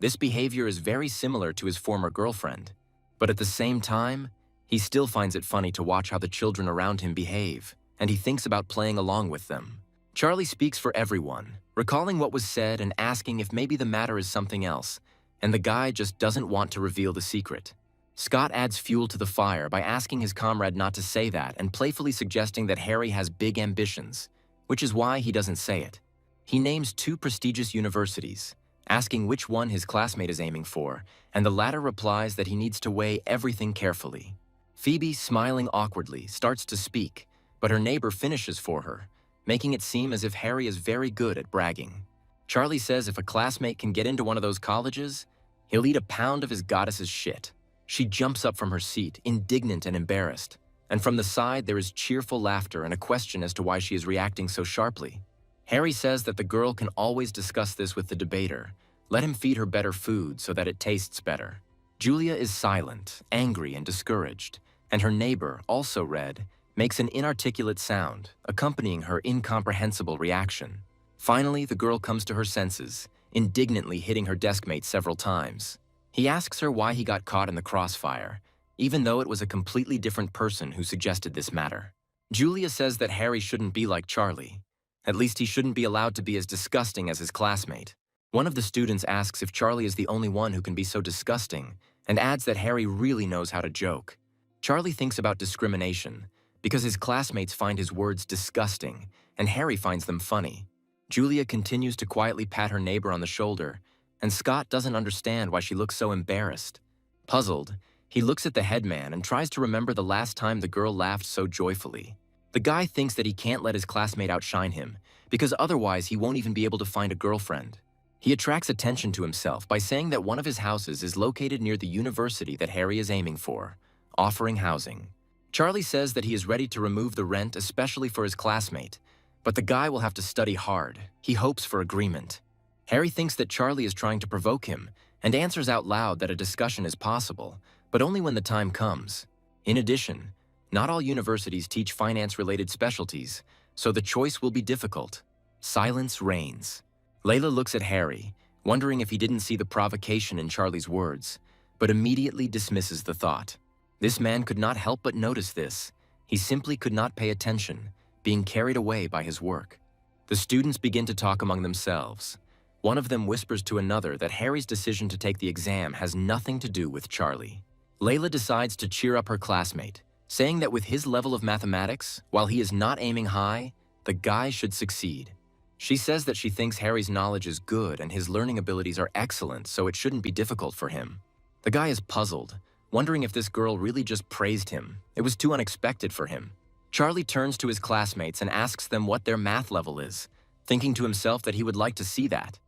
This behavior is very similar to his former girlfriend, but at the same time, he still finds it funny to watch how the children around him behave, and he thinks about playing along with them. Charlie speaks for everyone, recalling what was said and asking if maybe the matter is something else, and the guy just doesn't want to reveal the secret. Scott adds fuel to the fire by asking his comrade not to say that and playfully suggesting that Harry has big ambitions, which is why he doesn't say it. He names 2 prestigious universities, asking which one his classmate is aiming for, and the latter replies that he needs to weigh everything carefully. Phoebe, smiling awkwardly, starts to speak, but her neighbor finishes for her, making it seem as if Harry is very good at bragging. Charlie says if a classmate can get into one of those colleges, he'll eat a pound of his goddess's shit. She jumps up from her seat, indignant and embarrassed, and from the side there is cheerful laughter and a question as to why she is reacting so sharply. Harry says that the girl can always discuss this with the debater. Let him feed her better food so that it tastes better. Julia is silent, angry, and discouraged, and her neighbor, also red, makes an inarticulate sound, accompanying her incomprehensible reaction. Finally, the girl comes to her senses, indignantly hitting her deskmate several times. He asks her why he got caught in the crossfire, even though it was a completely different person who suggested this matter. Julia says that Harry shouldn't be like Charlie. At least he shouldn't be allowed to be as disgusting as his classmate. One of the students asks if Charlie is the only one who can be so disgusting, and adds that Harry really knows how to joke. Charlie thinks about discrimination, because his classmates find his words disgusting, and Harry finds them funny. Julia continues to quietly pat her neighbor on the shoulder, and Scott doesn't understand why she looks so embarrassed. Puzzled, he looks at the headman and tries to remember the last time the girl laughed so joyfully. The guy thinks that he can't let his classmate outshine him, because otherwise he won't even be able to find a girlfriend. He attracts attention to himself by saying that one of his houses is located near the university that Harry is aiming for, offering housing. Charlie says that he is ready to remove the rent, especially for his classmate, but the guy will have to study hard. He hopes for agreement. Harry thinks that Charlie is trying to provoke him and answers out loud that a discussion is possible, but only when the time comes. In addition, not all universities teach finance-related specialties, so the choice will be difficult. Silence reigns. Layla looks at Harry, wondering if he didn't see the provocation in Charlie's words, but immediately dismisses the thought. This man could not help but notice this. He simply could not pay attention, being carried away by his work. The students begin to talk among themselves. One of them whispers to another that Harry's decision to take the exam has nothing to do with Charlie. Layla decides to cheer up her classmate, saying that with his level of mathematics, while he is not aiming high, the guy should succeed. She says that she thinks Harry's knowledge is good and his learning abilities are excellent, so it shouldn't be difficult for him. The guy is puzzled, wondering if this girl really just praised him. It was too unexpected for him. Charlie turns to his classmates and asks them what their math level is, thinking to himself that he would like to see that.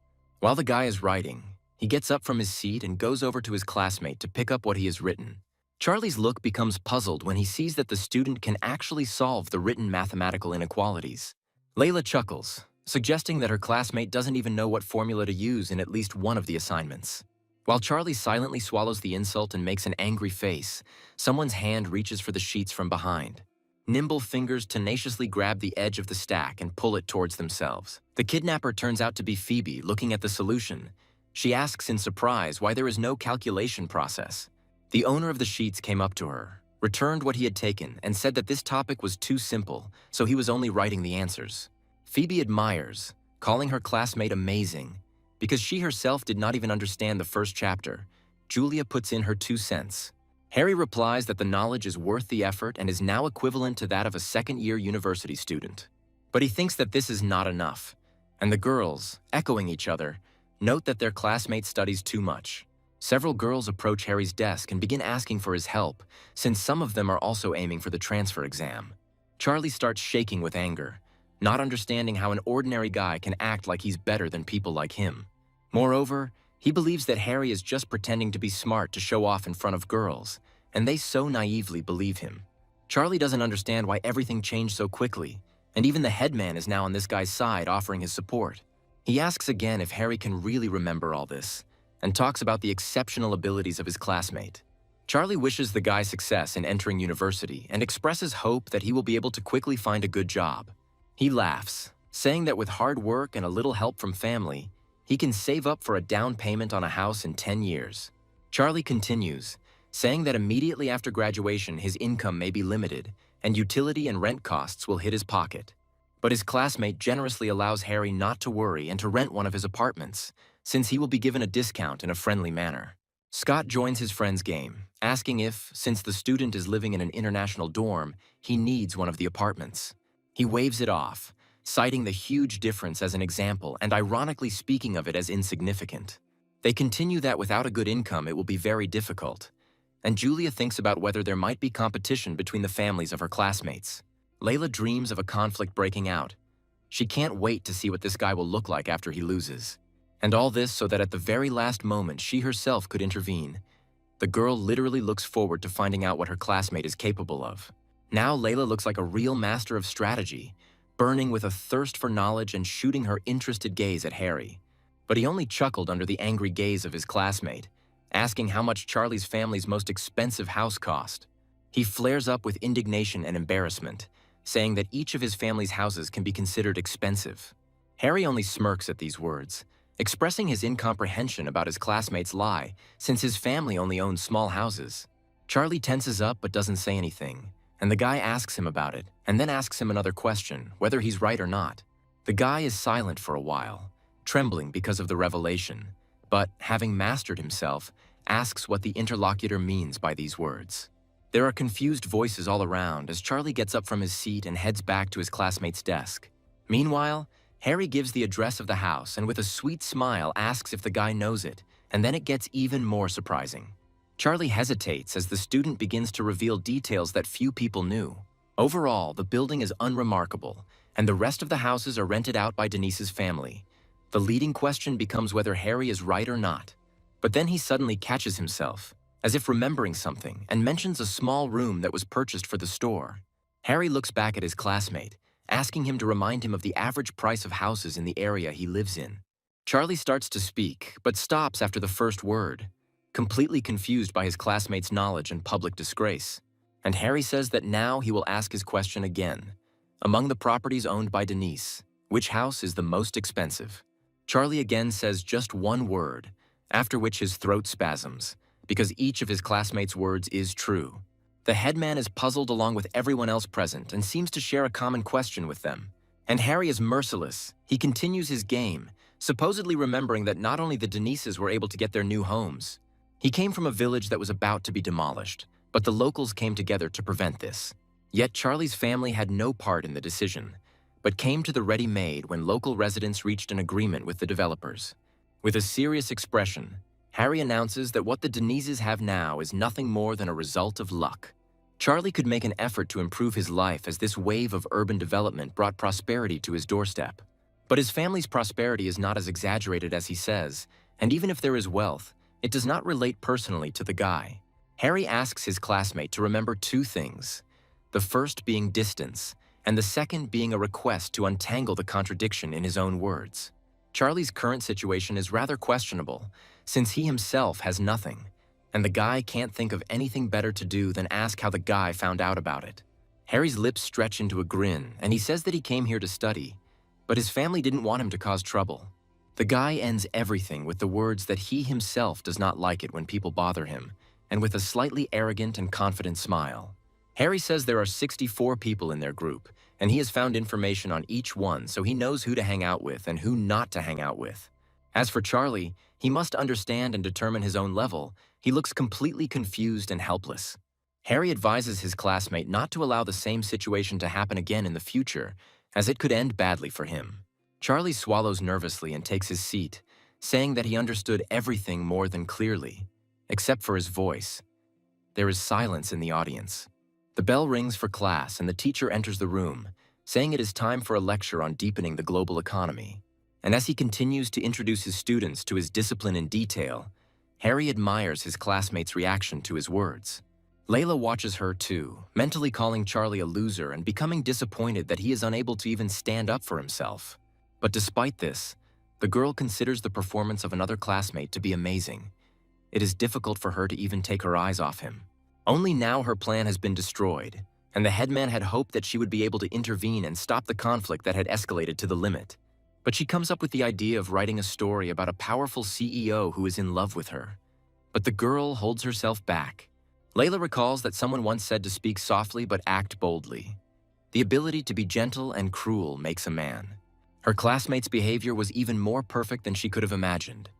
While the guy is writing, he gets up from his seat and goes over to his classmate to pick up what he has written. Charlie's look becomes puzzled when he sees that the student can actually solve the written mathematical inequalities. Layla chuckles, suggesting that her classmate doesn't even know what formula to use in at least one of the assignments. While Charlie silently swallows the insult and makes an angry face, someone's hand reaches for the sheets from behind. Nimble fingers tenaciously grab the edge of the stack and pull it towards themselves. The kidnapper turns out to be Phoebe, looking at the solution. She asks in surprise why there is no calculation process. The owner of the sheets came up to her, returned what he had taken, and said that this topic was too simple, so he was only writing the answers. Phoebe admires, calling her classmate amazing. Because she herself did not even understand the first chapter, Julia puts in her 2 cents. Harry replies that the knowledge is worth the effort and is now equivalent to that of a second-year university student. But he thinks that this is not enough, and the girls, echoing each other, note that their classmate studies too much. Several girls approach Harry's desk and begin asking for his help, since some of them are also aiming for the transfer exam. Charlie starts shaking with anger, not understanding how an ordinary guy can act like he's better than people like him. Moreover, he believes that Harry is just pretending to be smart to show off in front of girls, and they so naively believe him. Charlie doesn't understand why everything changed so quickly, and even the headman is now on this guy's side offering his support. He asks again if Harry can really remember all this, and talks about the exceptional abilities of his classmate. Charlie wishes the guy success in entering university and expresses hope that he will be able to quickly find a good job. He laughs, saying that with hard work and a little help from family, he can save up for a down payment on a house in 10 years. Charlie continues, saying that immediately after graduation his income may be limited and utility and rent costs will hit his pocket. But his classmate generously allows Harry not to worry and to rent one of his apartments, since he will be given a discount in a friendly manner. Scott joins his friend's game, asking if, since the student is living in an international dorm, he needs one of the apartments. He waves it off, citing the huge difference as an example and ironically speaking of it as insignificant. They continue that without a good income it will be very difficult, and Julia thinks about whether there might be competition between the families of her classmates. Layla dreams of a conflict breaking out. She can't wait to see what this guy will look like after he loses. And all this so that at the very last moment she herself could intervene. The girl literally looks forward to finding out what her classmate is capable of. Now Layla looks like a real master of strategy, burning with a thirst for knowledge and shooting her interested gaze at Harry. But he only chuckled under the angry gaze of his classmate, asking how much Charlie's family's most expensive house cost. He flares up with indignation and embarrassment, saying that each of his family's houses can be considered expensive. Harry only smirks at these words, expressing his incomprehension about his classmate's lie, since his family only owns small houses. Charlie tenses up but doesn't say anything, and the guy asks him about it, and then asks him another question, whether he's right or not. The guy is silent for a while, trembling because of the revelation, but, having mastered himself, asks what the interlocutor means by these words. There are confused voices all around as Charlie gets up from his seat and heads back to his classmate's desk. Meanwhile, Harry gives the address of the house and with a sweet smile asks if the guy knows it, and then it gets even more surprising. Charlie hesitates as the student begins to reveal details that few people knew. Overall, the building is unremarkable, and the rest of the houses are rented out by Denise's family. The leading question becomes whether Harry is right or not. But then he suddenly catches himself, as if remembering something, and mentions a small room that was purchased for the store. Harry looks back at his classmate, asking him to remind him of the average price of houses in the area he lives in. Charlie starts to speak, but stops after the first word, completely confused by his classmate's knowledge and public disgrace. And Harry says that now he will ask his question again. Among the properties owned by Denise, which house is the most expensive? Charlie again says just one word, after which his throat spasms, because each of his classmates' words is true. The headman is puzzled along with everyone else present and seems to share a common question with them. And Harry is merciless. He continues his game, supposedly remembering that not only the Denises were able to get their new homes. He came from a village that was about to be demolished, but the locals came together to prevent this. Yet Charlie's family had no part in the decision, but came to the ready-made when local residents reached an agreement with the developers. With a serious expression, Harry announces that what the Denises have now is nothing more than a result of luck. Charlie could make an effort to improve his life as this wave of urban development brought prosperity to his doorstep. But his family's prosperity is not as exaggerated as he says, and even if there is wealth, it does not relate personally to the guy. Harry asks his classmate to remember two things, the first being distance, and the second being a request to untangle the contradiction in his own words. Charlie's current situation is rather questionable, since he himself has nothing, and the guy can't think of anything better to do than ask how the guy found out about it. Harry's lips stretch into a grin, and he says that he came here to study, but his family didn't want him to cause trouble. The guy ends everything with the words that he himself does not like it when people bother him, and with a slightly arrogant and confident smile. Harry says there are 64 people in their group, and he has found information on each one so he knows who to hang out with and who not to hang out with. As for Charlie, he must understand and determine his own level. He looks completely confused and helpless. Harry advises his classmate not to allow the same situation to happen again in the future, as it could end badly for him. Charlie swallows nervously and takes his seat, saying that he understood everything more than clearly, except for his voice. There is silence in the audience. The bell rings for class and the teacher enters the room, saying it is time for a lecture on deepening the global economy. And as he continues to introduce his students to his discipline in detail, Harry admires his classmates' reaction to his words. Layla watches her too, mentally calling Charlie a loser and becoming disappointed that he is unable to even stand up for himself. But despite this, the girl considers the performance of another classmate to be amazing. It is difficult for her to even take her eyes off him. Only now her plan has been destroyed, and the headman had hoped that she would be able to intervene and stop the conflict that had escalated to the limit. But she comes up with the idea of writing a story about a powerful CEO who is in love with her. But the girl holds herself back. Layla recalls that someone once said to speak softly but act boldly. The ability to be gentle and cruel makes a man. Her classmate's behavior was even more perfect than she could have imagined.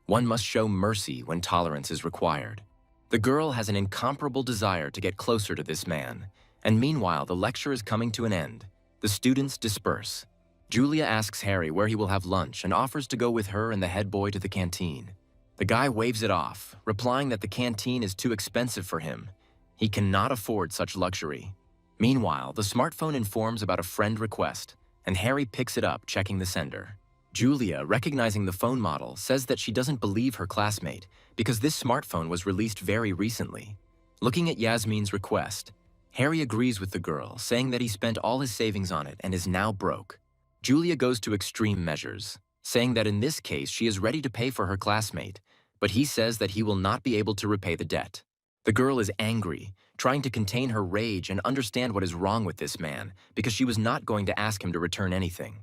One must show mercy when tolerance is required. The girl has an incomparable desire to get closer to this man, and meanwhile the lecture is coming to an end. The students disperse. Julia asks Harry where he will have lunch and offers to go with her and the head boy to the canteen. The guy waves it off, replying that the canteen is too expensive for him. He cannot afford such luxury. Meanwhile, the smartphone informs about a friend request, and Harry picks it up, checking the sender. Julia, recognizing the phone model, says that she doesn't believe her classmate because this smartphone was released very recently. Looking at Yasmin's request, Harry agrees with the girl, saying that he spent all his savings on it and is now broke. Julia goes to extreme measures, saying that in this case she is ready to pay for her classmate, but he says that he will not be able to repay the debt. The girl is angry, trying to contain her rage and understand what is wrong with this man because she was not going to ask him to return anything.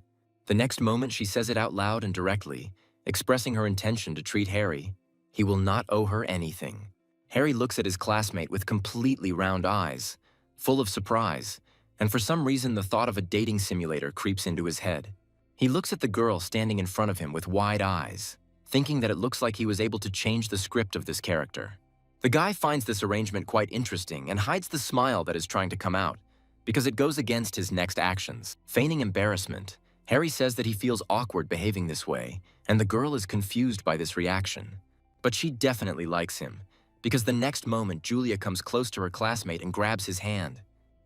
The next moment she says it out loud and directly, expressing her intention to treat Harry. He will not owe her anything. Harry looks at his classmate with completely round eyes, full of surprise, and for some reason the thought of a dating simulator creeps into his head. He looks at the girl standing in front of him with wide eyes, thinking that it looks like he was able to change the script of this character. The guy finds this arrangement quite interesting and hides the smile that is trying to come out, because it goes against his next actions. Feigning embarrassment, Harry says that he feels awkward behaving this way, and the girl is confused by this reaction. But she definitely likes him, because the next moment Julia comes close to her classmate and grabs his hand.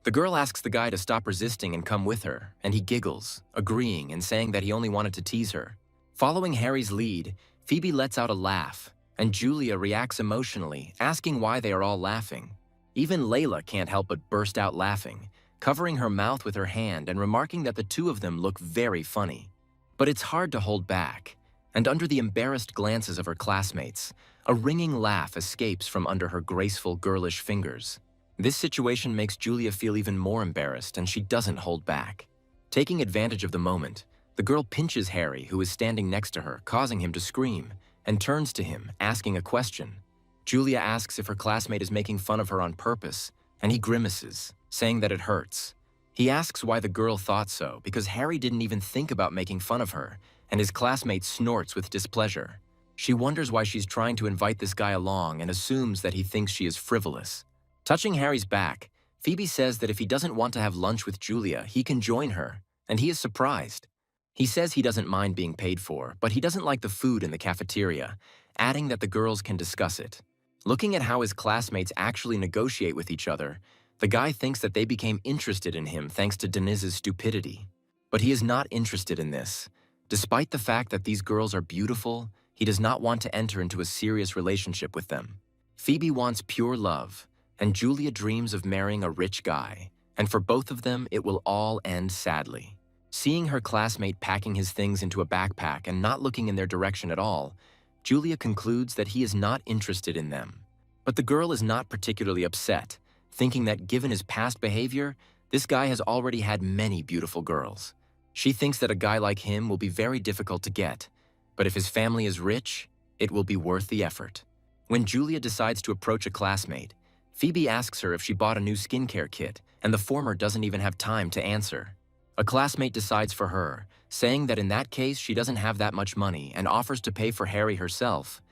The girl asks the guy to stop resisting and come with her, and he giggles, agreeing and saying that he only wanted to tease her. Following Harry's lead, Phoebe lets out a laugh, and Julia reacts emotionally, asking why they are all laughing. Even Layla can't help but burst out laughing, covering her mouth with her hand and remarking that the two of them look very funny. But it's hard to hold back, and under the embarrassed glances of her classmates, a ringing laugh escapes from under her graceful, girlish fingers. This situation makes Julia feel even more embarrassed, and she doesn't hold back. Taking advantage of the moment, the girl pinches Harry, who is standing next to her, causing him to scream, and turns to him, asking a question. Julia asks if her classmate is making fun of her on purpose, and he grimaces, saying that it hurts. He asks why the girl thought so, because Harry didn't even think about making fun of her, and his classmate snorts with displeasure. She wonders why she's trying to invite this guy along and assumes that he thinks she is frivolous. Touching Harry's back, Phoebe says that if he doesn't want to have lunch with Julia, he can join her, and he is surprised. He says he doesn't mind being paid for, but he doesn't like the food in the cafeteria, adding that the girls can discuss it. Looking at how his classmates actually negotiate with each other, the guy thinks that they became interested in him thanks to Deniz's stupidity. But he is not interested in this. Despite the fact that these girls are beautiful, he does not want to enter into a serious relationship with them. Phoebe wants pure love, and Julia dreams of marrying a rich guy, and for both of them, it will all end sadly. Seeing her classmate packing his things into a backpack and not looking in their direction at all, Julia concludes that he is not interested in them. But the girl is not particularly upset, thinking that given his past behavior, this guy has already had many beautiful girls. She thinks that a guy like him will be very difficult to get, but if his family is rich, it will be worth the effort. When Julia decides to approach a classmate, Phoebe asks her if she bought a new skincare kit, and the former doesn't even have time to answer. A classmate decides for her, saying that in that case she doesn't have that much money and offers to pay for Harry herself.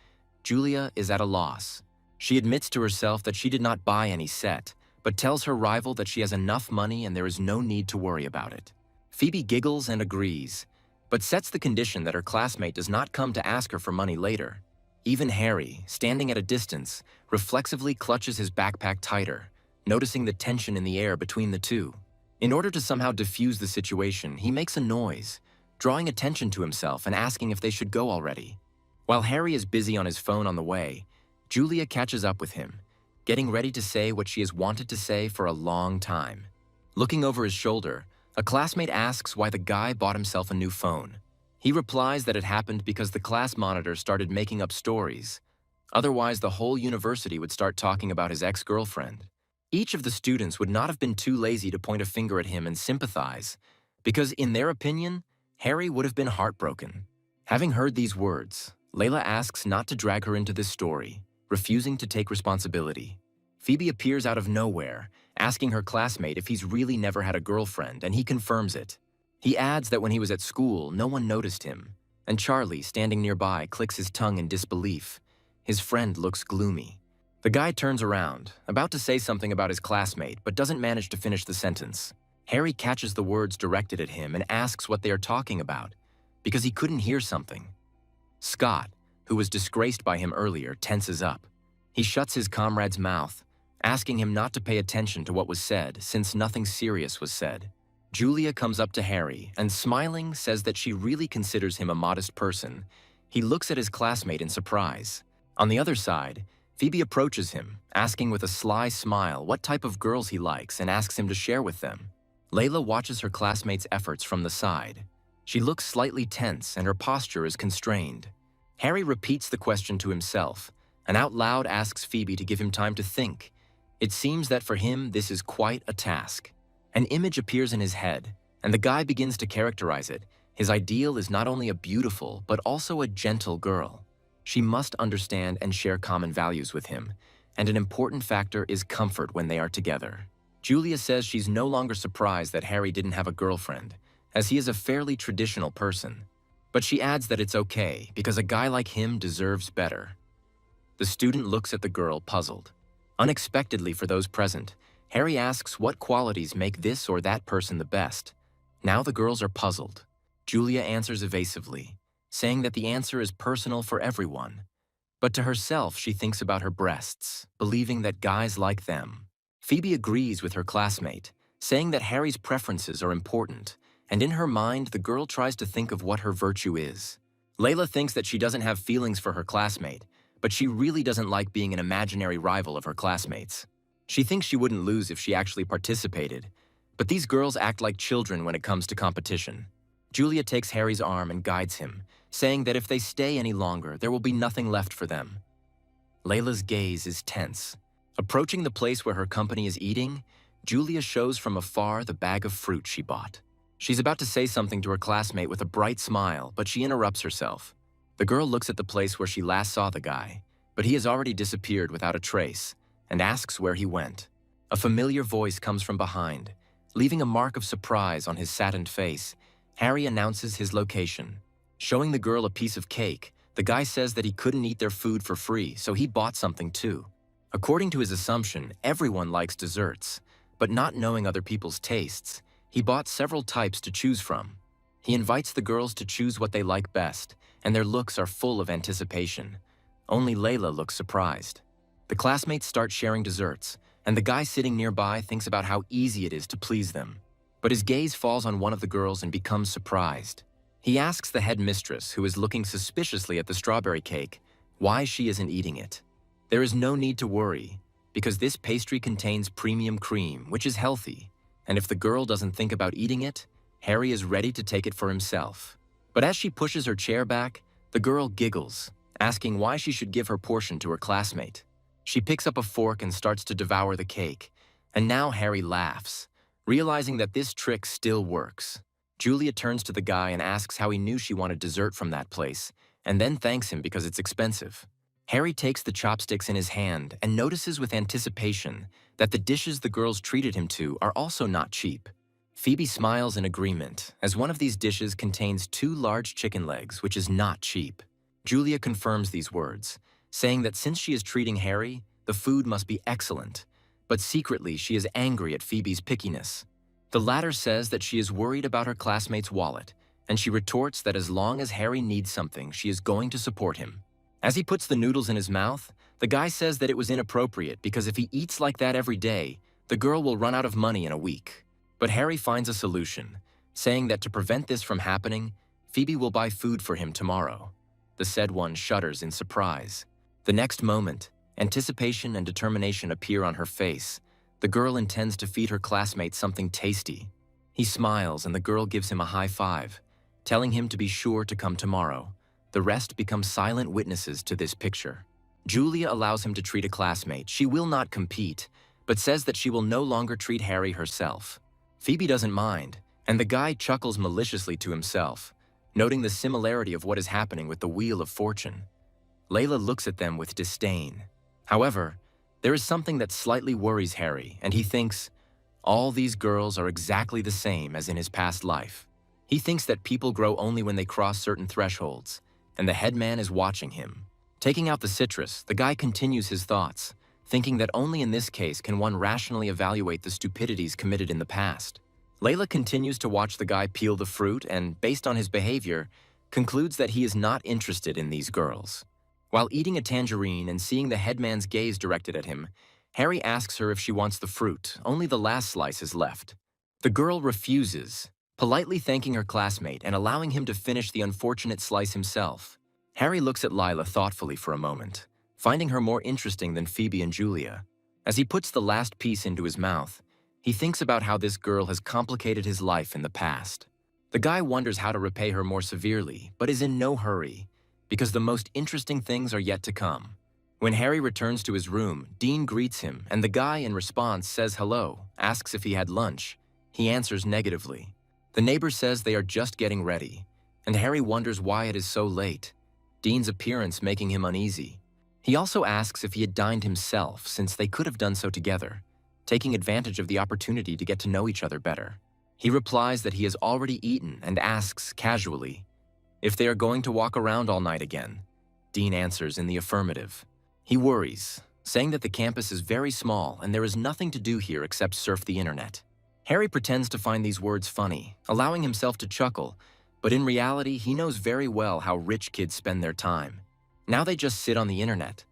Julia is at a loss. She admits to herself that she did not buy any set, but tells her rival that she has enough money and there is no need to worry about it. Phoebe giggles and agrees, but sets the condition that her classmate does not come to ask her for money later. Even Harry, standing at a distance, reflexively clutches his backpack tighter, noticing the tension in the air between the two. In order to somehow diffuse the situation, he makes a noise, drawing attention to himself and asking if they should go already. While Harry is busy on his phone on the way, Julia catches up with him, getting ready to say what she has wanted to say for a long time. Looking over his shoulder, a classmate asks why the guy bought himself a new phone. He replies that it happened because the class monitor started making up stories. Otherwise, the whole university would start talking about his ex-girlfriend. Each of the students would not have been too lazy to point a finger at him and sympathize, because in their opinion, Harry would have been heartbroken. Having heard these words, Layla asks not to drag her into this story, refusing to take responsibility. Phoebe appears out of nowhere, asking her classmate if he's really never had a girlfriend, and he confirms it. He adds that when he was at school, no one noticed him, and Charlie, standing nearby, clicks his tongue in disbelief. His friend looks gloomy. The guy turns around, about to say something about his classmate, but doesn't manage to finish the sentence. Harry catches the words directed at him and asks what they are talking about, because he couldn't hear something. Scott, who was disgraced by him earlier, tenses up. He shuts his comrade's mouth, asking him not to pay attention to what was said, since nothing serious was said. Julia comes up to Harry and, smiling, says that she really considers him a modest person. He looks at his classmate in surprise. On the other side, Phoebe approaches him, asking with a sly smile what type of girls he likes and asks him to share with them. Layla watches her classmate's efforts from the side. She looks slightly tense and her posture is constrained. Harry repeats the question to himself and out loud asks Phoebe to give him time to think. It seems that for him this is quite a task. An image appears in his head, and the guy begins to characterize it. His ideal is not only a beautiful, but also a gentle girl. She must understand and share common values with him, and an important factor is comfort when they are together. Julia says she's no longer surprised that Harry didn't have a girlfriend, as he is a fairly traditional person. But she adds that it's okay, because a guy like him deserves better. The student looks at the girl, puzzled. Unexpectedly for those present, Harry asks what qualities make this or that person the best. Now the girls are puzzled. Julia answers evasively, saying that the answer is personal for everyone. But to herself, she thinks about her breasts, believing that guys like them. Phoebe agrees with her classmate, saying that Harry's preferences are important, and in her mind, the girl tries to think of what her virtue is. Layla thinks that she doesn't have feelings for her classmate, but she really doesn't like being an imaginary rival of her classmates. She thinks she wouldn't lose if she actually participated, but these girls act like children when it comes to competition. Julia takes Harry's arm and guides him, saying that if they stay any longer, there will be nothing left for them. Layla's gaze is tense. Approaching the place where her company is eating, Julia shows from afar the bag of fruit she bought. She's about to say something to her classmate with a bright smile, but she interrupts herself. The girl looks at the place where she last saw the guy, but he has already disappeared without a trace, and asks where he went. A familiar voice comes from behind, leaving a mark of surprise on his saddened face. Harry announces his location. Showing the girl a piece of cake, the guy says that he couldn't eat their food for free, so he bought something too. According to his assumption, everyone likes desserts, but not knowing other people's tastes, he bought several types to choose from. He invites the girls to choose what they like best, and their looks are full of anticipation. Only Layla looks surprised. The classmates start sharing desserts, and the guy sitting nearby thinks about how easy it is to please them. But his gaze falls on one of the girls and becomes surprised. He asks the headmistress, who is looking suspiciously at the strawberry cake, why she isn't eating it. There is no need to worry, because this pastry contains premium cream, which is healthy, and if the girl doesn't think about eating it, Harry is ready to take it for himself. But as she pushes her chair back, the girl giggles, asking why she should give her portion to her classmate. She picks up a fork and starts to devour the cake, and now Harry laughs, realizing that this trick still works. Julia turns to the guy and asks how he knew she wanted dessert from that place, and then thanks him because it's expensive. Harry takes the chopsticks in his hand and notices with anticipation that the dishes the girls treated him to are also not cheap. Phoebe smiles in agreement, as one of these dishes contains 2 large chicken legs, which is not cheap. Julia confirms these words, saying that since she is treating Harry, the food must be excellent, but secretly she is angry at Phoebe's pickiness. The latter says that she is worried about her classmate's wallet, and she retorts that as long as Harry needs something, she is going to support him. As he puts the noodles in his mouth, the guy says that it was inappropriate because if he eats like that every day, the girl will run out of money in a week. But Harry finds a solution, saying that to prevent this from happening, Phoebe will buy food for him tomorrow. The said one shudders in surprise. The next moment, anticipation and determination appear on her face. The girl intends to feed her classmate something tasty. He smiles and the girl gives him a high five, telling him to be sure to come tomorrow. The rest become silent witnesses to this picture. Julia allows him to treat a classmate. She will not compete, but says that she will no longer treat Harry herself. Phoebe doesn't mind, and the guy chuckles maliciously to himself, noting the similarity of what is happening with the Wheel of Fortune. Layla looks at them with disdain. However, there is something that slightly worries Harry, and he thinks, all these girls are exactly the same as in his past life. He thinks that people grow only when they cross certain thresholds, and the headman is watching him. Taking out the citrus, the guy continues his thoughts, thinking that only in this case can one rationally evaluate the stupidities committed in the past. Layla continues to watch the guy peel the fruit and, based on his behavior, concludes that he is not interested in these girls. While eating a tangerine and seeing the headman's gaze directed at him, Harry asks her if she wants the fruit. Only the last slice is left. The girl refuses, politely thanking her classmate and allowing him to finish the unfortunate slice himself. Harry looks at Lila thoughtfully for a moment, finding her more interesting than Phoebe and Julia. As he puts the last piece into his mouth, he thinks about how this girl has complicated his life in the past. The guy wonders how to repay her more severely, but is in no hurry, because the most interesting things are yet to come. When Harry returns to his room, Dean greets him, and the guy in response says hello, asks if he had lunch. He answers negatively. The neighbor says they are just getting ready, and Harry wonders why it is so late, Dean's appearance making him uneasy. He also asks if he had dined himself, since they could have done so together, taking advantage of the opportunity to get to know each other better. He replies that he has already eaten and asks casually if they are going to walk around all night again. Dean answers in the affirmative. He worries, saying that the campus is very small and there is nothing to do here except surf the internet. Harry pretends to find these words funny, allowing himself to chuckle, but in reality, he knows very well how rich kids spend their time. Now they just sit on the internet,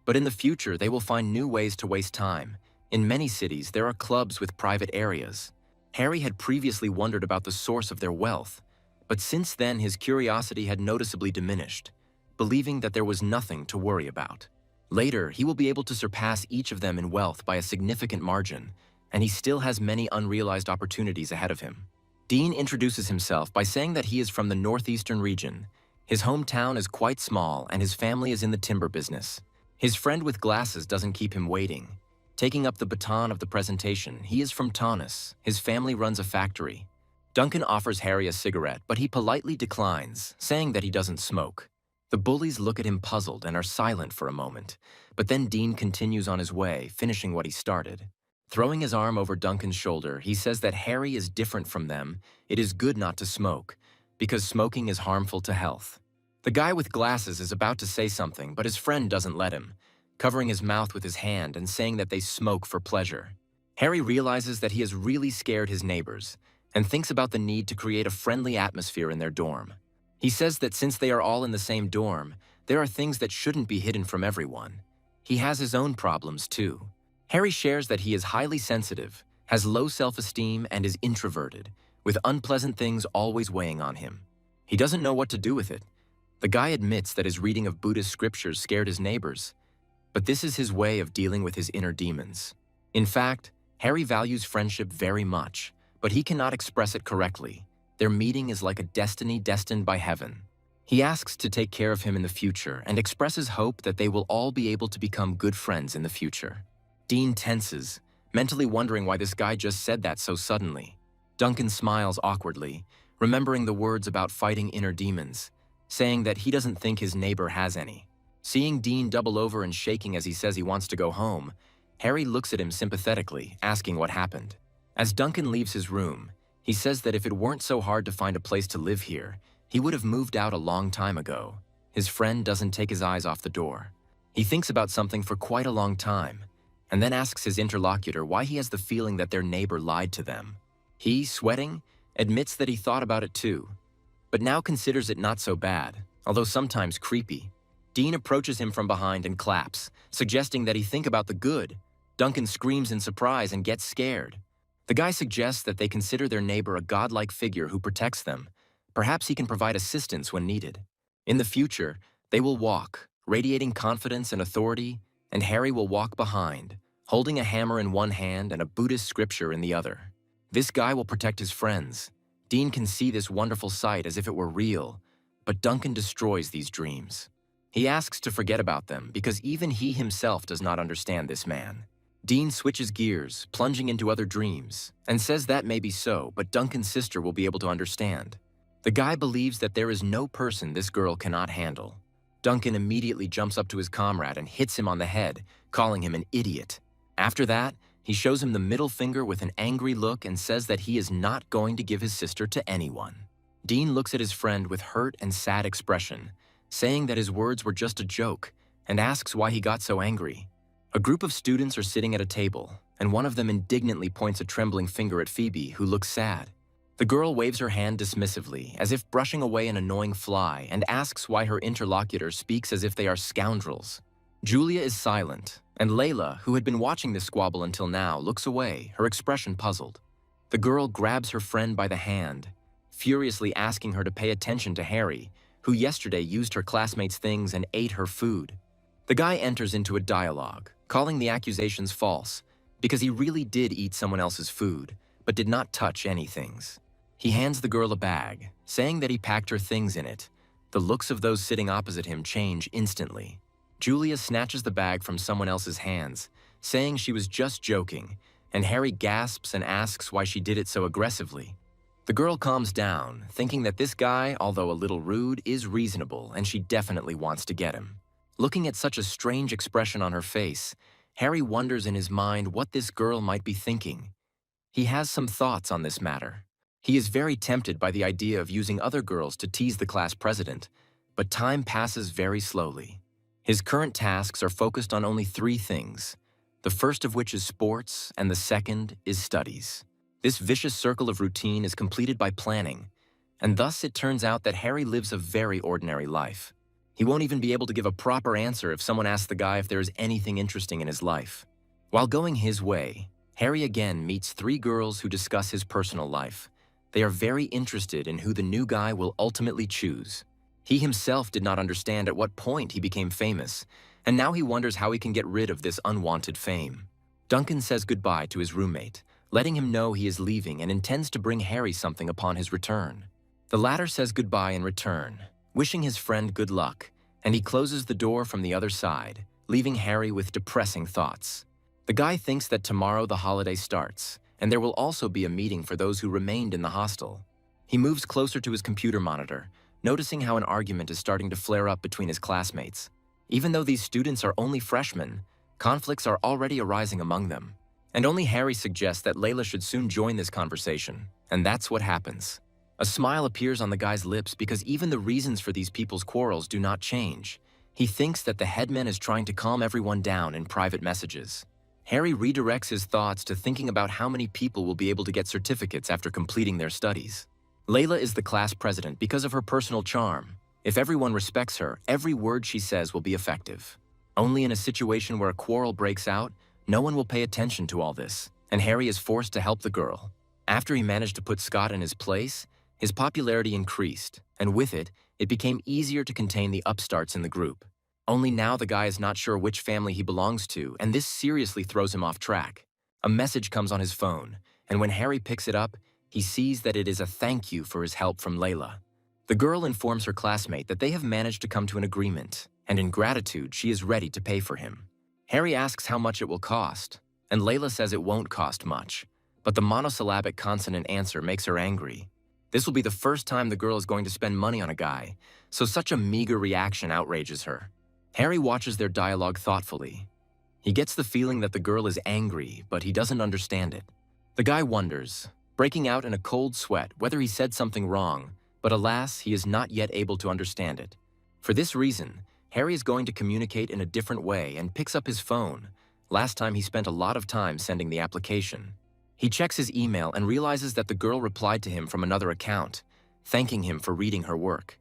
but in the future they will find new ways to waste time. In many cities, there are clubs with private areas. Harry had previously wondered about the source of their wealth, but since then his curiosity had noticeably diminished, believing that there was nothing to worry about. Later, he will be able to surpass each of them in wealth by a significant margin, and he still has many unrealized opportunities ahead of him. Dean introduces himself by saying that he is from the northeastern region. His hometown is quite small and his family is in the timber business. His friend with glasses doesn't keep him waiting. Taking up the baton of the presentation, he is from Taunus. His family runs a factory. Duncan offers Harry a cigarette, but he politely declines, saying that he doesn't smoke. The bullies look at him puzzled and are silent for a moment, but then Dean continues on his way, finishing what he started. Throwing his arm over Duncan's shoulder, he says that Harry is different from them. It is good not to smoke, because smoking is harmful to health. The guy with glasses is about to say something, but his friend doesn't let him, covering his mouth with his hand and saying that they smoke for pleasure. Harry realizes that he has really scared his neighbors and thinks about the need to create a friendly atmosphere in their dorm. He says that since they are all in the same dorm, there are things that shouldn't be hidden from everyone. He has his own problems too. Harry shares that he is highly sensitive, has low self-esteem, and is introverted, with unpleasant things always weighing on him. He doesn't know what to do with it. The guy admits that his reading of Buddhist scriptures scared his neighbors, but this is his way of dealing with his inner demons. In fact, Harry values friendship very much, but he cannot express it correctly. Their meeting is like a destiny destined by heaven. He asks to take care of him in the future and expresses hope that they will all be able to become good friends in the future. Dean tenses, mentally wondering why this guy just said that so suddenly. Duncan smiles awkwardly, remembering the words about fighting inner demons, saying that he doesn't think his neighbor has any. Seeing Dean double over and shaking as he says he wants to go home, Harry looks at him sympathetically, asking what happened. As Duncan leaves his room, he says that if it weren't so hard to find a place to live here, he would have moved out a long time ago. His friend doesn't take his eyes off the door. He thinks about something for quite a long time, and then asks his interlocutor why he has the feeling that their neighbor lied to them. He, sweating, admits that he thought about it too, but now considers it not so bad, although sometimes creepy. Dean approaches him from behind and claps, suggesting that he think about the good. Duncan screams in surprise and gets scared. The guy suggests that they consider their neighbor a godlike figure who protects them. Perhaps he can provide assistance when needed. In the future, they will walk, radiating confidence and authority, and Harry will walk behind, holding a hammer in one hand and a Buddhist scripture in the other. This guy will protect his friends. Dean can see this wonderful sight as if it were real, but Duncan destroys these dreams. He asks to forget about them because even he himself does not understand this man. Dean switches gears, plunging into other dreams, and says that may be so, but Duncan's sister will be able to understand. The guy believes that there is no person this girl cannot handle. Duncan immediately jumps up to his comrade and hits him on the head, calling him an idiot. After that, he shows him the middle finger with an angry look and says that he is not going to give his sister to anyone. Dean looks at his friend with hurt and sad expression, saying that his words were just a joke, and asks why he got so angry. A group of students are sitting at a table, and one of them indignantly points a trembling finger at Phoebe, who looks sad. The girl waves her hand dismissively, as if brushing away an annoying fly, and asks why her interlocutor speaks as if they are scoundrels. Julia is silent, and Layla, who had been watching this squabble until now, looks away, her expression puzzled. The girl grabs her friend by the hand, furiously asking her to pay attention to Harry, who yesterday used her classmates' things and ate her food. The guy enters into a dialogue, calling the accusations false, because he really did eat someone else's food, but did not touch any things. He hands the girl a bag, saying that he packed her things in it. The looks of those sitting opposite him change instantly. Julia snatches the bag from someone else's hands, saying she was just joking, and Harry gasps and asks why she did it so aggressively. The girl calms down, thinking that this guy, although a little rude, is reasonable and she definitely wants to get him. Looking at such a strange expression on her face, Harry wonders in his mind what this girl might be thinking. He has some thoughts on this matter. He is very tempted by the idea of using other girls to tease the class president, but time passes very slowly. His current tasks are focused on only 3 things, the first of which is sports and the second is studies. This vicious circle of routine is completed by planning, and thus it turns out that Harry lives a very ordinary life. He won't even be able to give a proper answer if someone asks the guy if there is anything interesting in his life. While going his way, Harry again meets 3 girls who discuss his personal life. They are very interested in who the new guy will ultimately choose. He himself did not understand at what point he became famous, and now he wonders how he can get rid of this unwanted fame. Duncan says goodbye to his roommate, letting him know he is leaving and intends to bring Harry something upon his return. The latter says goodbye in return, wishing his friend good luck, and he closes the door from the other side, leaving Harry with depressing thoughts. The guy thinks that tomorrow the holiday starts, and there will also be a meeting for those who remained in the hostel. He moves closer to his computer monitor, noticing how an argument is starting to flare up between his classmates. Even though these students are only freshmen, conflicts are already arising among them. And only Harry suggests that Layla should soon join this conversation, and that's what happens. A smile appears on the guy's lips because even the reasons for these people's quarrels do not change. He thinks that the headman is trying to calm everyone down in private messages. Harry redirects his thoughts to thinking about how many people will be able to get certificates after completing their studies. Layla is the class president because of her personal charm. If everyone respects her, every word she says will be effective. Only in a situation where a quarrel breaks out, no one will pay attention to all this, and Harry is forced to help the girl. After he managed to put Scott in his place, his popularity increased, and with it, it became easier to contain the upstarts in the group. Only now the guy is not sure which family he belongs to, and this seriously throws him off track. A message comes on his phone, and when Harry picks it up, he sees that it is a thank you for his help from Layla. The girl informs her classmate that they have managed to come to an agreement, and in gratitude, she is ready to pay for him. Harry asks how much it will cost, and Layla says it won't cost much, but the monosyllabic consonant answer makes her angry. This will be the first time the girl is going to spend money on a guy, so such a meager reaction outrages her. Harry watches their dialogue thoughtfully. He gets the feeling that the girl is angry, but he doesn't understand it. The guy wonders, breaking out in a cold sweat, whether he said something wrong, but alas, he is not yet able to understand it. For this reason, Harry is going to communicate in a different way and picks up his phone. Last time he spent a lot of time sending the application. He checks his email and realizes that the girl replied to him from another account, thanking him for reading her work.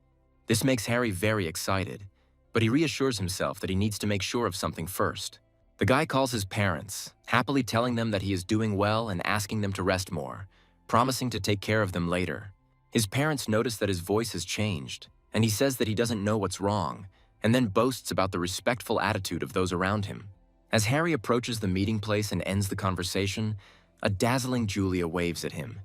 This makes Harry very excited, but he reassures himself that he needs to make sure of something first. The guy calls his parents, happily telling them that he is doing well and asking them to rest more, promising to take care of them later. His parents notice that his voice has changed, and he says that he doesn't know what's wrong, and then boasts about the respectful attitude of those around him. As Harry approaches the meeting place and ends the conversation, a dazzling Julia waves at him.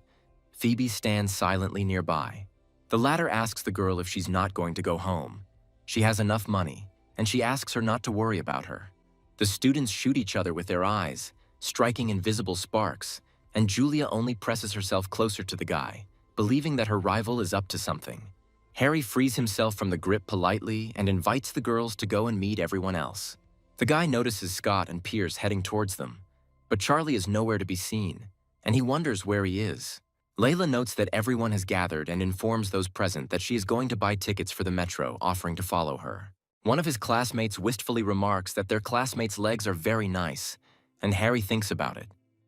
Phoebe stands silently nearby. The latter asks the girl if she's not going to go home. She has enough money, and she asks her not to worry about her. The students shoot each other with their eyes, striking invisible sparks, and Julia only presses herself closer to the guy, believing that her rival is up to something. Harry frees himself from the grip politely and invites the girls to go and meet everyone else. The guy notices Scott and Pierce heading towards them, but Charlie is nowhere to be seen, and he wonders where he is. Layla notes that everyone has gathered and informs those present that she is going to buy tickets for the metro, offering to follow her. One of his classmates wistfully remarks that their classmate's legs are very nice, and Harry thinks about it.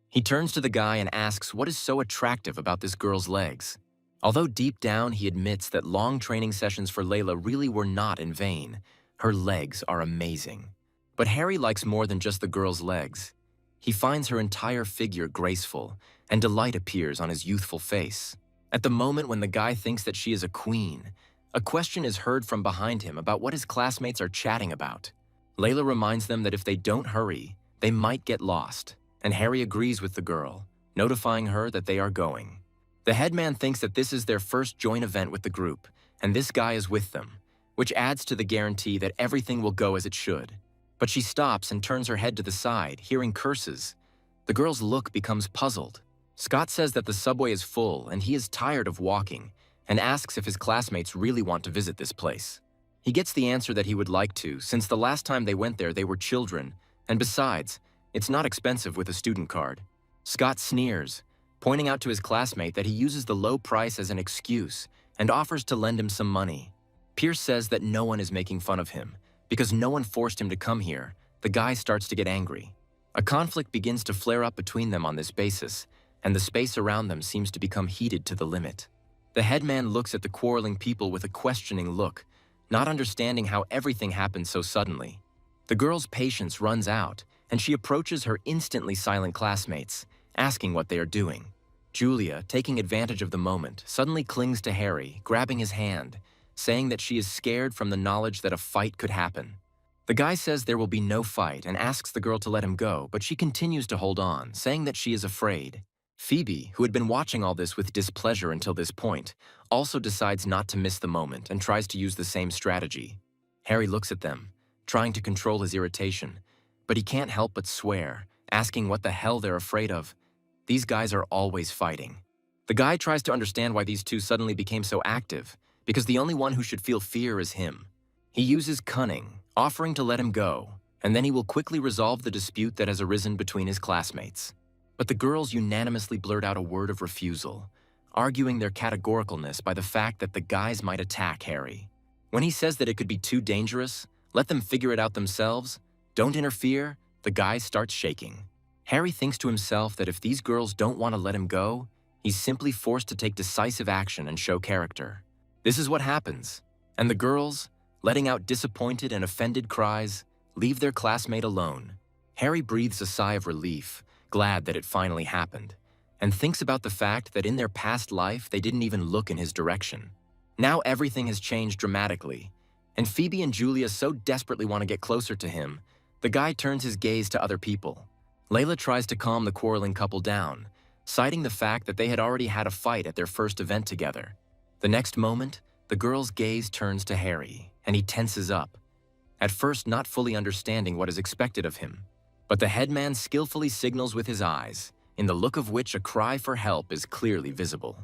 He turns to the guy and asks what is so attractive about this girl's legs. Although deep down he admits that long training sessions for Layla really were not in vain, her legs are amazing. But Harry likes more than just the girl's legs. He finds her entire figure graceful, and delight appears on his youthful face. At the moment when the guy thinks that she is a queen, a question is heard from behind him about what his classmates are chatting about. Layla reminds them that if they don't hurry, they might get lost, and Harry agrees with the girl, notifying her that they are going. The headman thinks that this is their first joint event with the group, and this guy is with them, which adds to the guarantee that everything will go as it should. But she stops and turns her head to the side, hearing curses. The girl's look becomes puzzled. Scott says that the subway is full and he is tired of walking, and asks if his classmates really want to visit this place. He gets the answer that he would like to, since the last time they went there they were children, and besides, it's not expensive with a student card. Scott sneers, pointing out to his classmate that he uses the low price as an excuse and offers to lend him some money. Pierce says that no one is making fun of him. Because no one forced him to come here, the guy starts to get angry. A conflict begins to flare up between them on this basis, and the space around them seems to become heated to the limit. The headman looks at the quarreling people with a questioning look, not understanding how everything happened so suddenly. The girl's patience runs out, and she approaches her instantly silent classmates, asking what they are doing. Julia, taking advantage of the moment, suddenly clings to Harry, grabbing his hand, saying that she is scared from the knowledge that a fight could happen. The guy says there will be no fight and asks the girl to let him go, but she continues to hold on, saying that she is afraid. Phoebe, who had been watching all this with displeasure until this point, also decides not to miss the moment and tries to use the same strategy. Harry looks at them, trying to control his irritation, but he can't help but swear, asking what the hell they're afraid of. These guys are always fighting. The guy tries to understand why these two suddenly became so active, because the only one who should feel fear is him. He uses cunning, offering to let him go, and then he will quickly resolve the dispute that has arisen between his classmates. But the girls unanimously blurt out a word of refusal, arguing their categoricalness by the fact that the guys might attack Harry. When he says that it could be too dangerous, let them figure it out themselves, don't interfere, the guys start shaking. Harry thinks to himself that if these girls don't want to let him go, he's simply forced to take decisive action and show character. This is what happens, and the girls, letting out disappointed and offended cries, leave their classmate alone. Harry breathes a sigh of relief, glad that it finally happened, and thinks about the fact that in their past life they didn't even look in his direction. Now everything has changed dramatically, and Phoebe and Julia so desperately want to get closer to him, the guy turns his gaze to other people. Layla tries to calm the quarreling couple down, citing the fact that they had already had a fight at their first event together. The next moment, the girl's gaze turns to Harry, and he tenses up, at first not fully understanding what is expected of him. But the headman skillfully signals with his eyes, in the look of which a cry for help is clearly visible.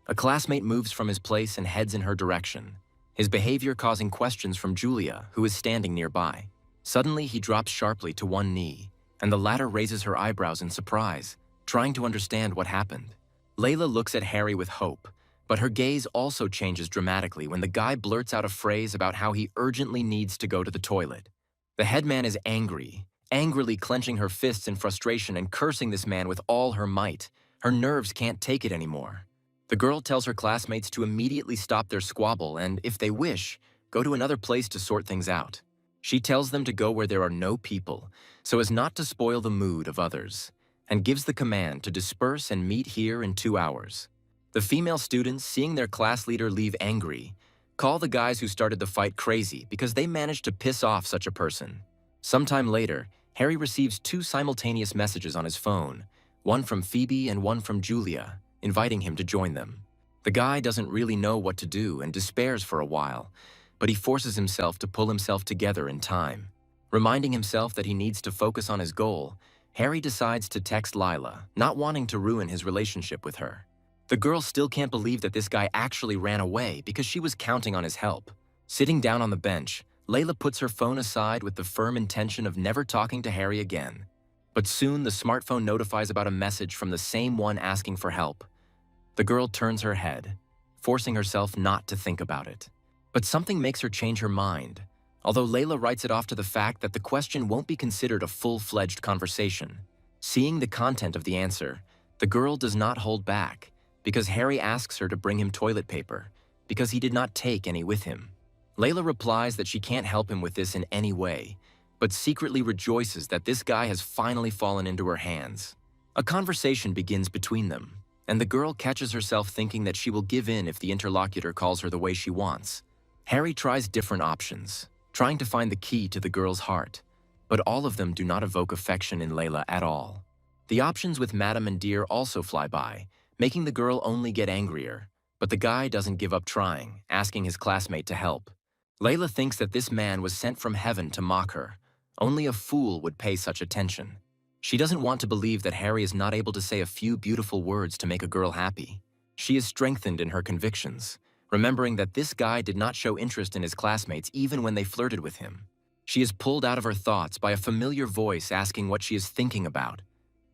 A classmate moves from his place and heads in her direction, his behavior causing questions from Julia, who is standing nearby. Suddenly, he drops sharply to one knee, and the latter raises her eyebrows in surprise, trying to understand what happened. Layla looks at Harry with hope, but her gaze also changes dramatically when the guy blurts out a phrase about how he urgently needs to go to the toilet. The headman is angry, angrily clenching her fists in frustration and cursing this man with all her might. Her nerves can't take it anymore. The girl tells her classmates to immediately stop their squabble and, if they wish, go to another place to sort things out. She tells them to go where there are no people, so as not to spoil the mood of others, and gives the command to disperse and meet here in 2 hours. The female students, seeing their class leader leave angry, call the guys who started the fight crazy because they managed to piss off such a person. Sometime later, Harry receives 2 simultaneous messages on his phone, one from Phoebe and one from Julia, inviting him to join them. The guy doesn't really know what to do and despairs for a while, but he forces himself to pull himself together in time. Reminding himself that he needs to focus on his goal, Harry decides to text Lila, not wanting to ruin his relationship with her. The girl still can't believe that this guy actually ran away because she was counting on his help. Sitting down on the bench, Layla puts her phone aside with the firm intention of never talking to Harry again. But soon the smartphone notifies about a message from the same one asking for help. The girl turns her head, forcing herself not to think about it. But something makes her change her mind, although Layla writes it off to the fact that the question won't be considered a full-fledged conversation. Seeing the content of the answer, the girl does not hold back, because Harry asks her to bring him toilet paper, because he did not take any with him. Layla replies that she can't help him with this in any way, but secretly rejoices that this guy has finally fallen into her hands. A conversation begins between them, and the girl catches herself thinking that she will give in if the interlocutor calls her the way she wants. Harry tries different options, trying to find the key to the girl's heart, but all of them do not evoke affection in Layla at all. The options with Madam and Dear also fly by, making the girl only get angrier, but the guy doesn't give up trying, asking his classmate to help. Layla thinks that this man was sent from heaven to mock her. Only a fool would pay such attention. She doesn't want to believe that Harry is not able to say a few beautiful words to make a girl happy. She is strengthened in her convictions, remembering that this guy did not show interest in his classmates even when they flirted with him. She is pulled out of her thoughts by a familiar voice asking what she is thinking about.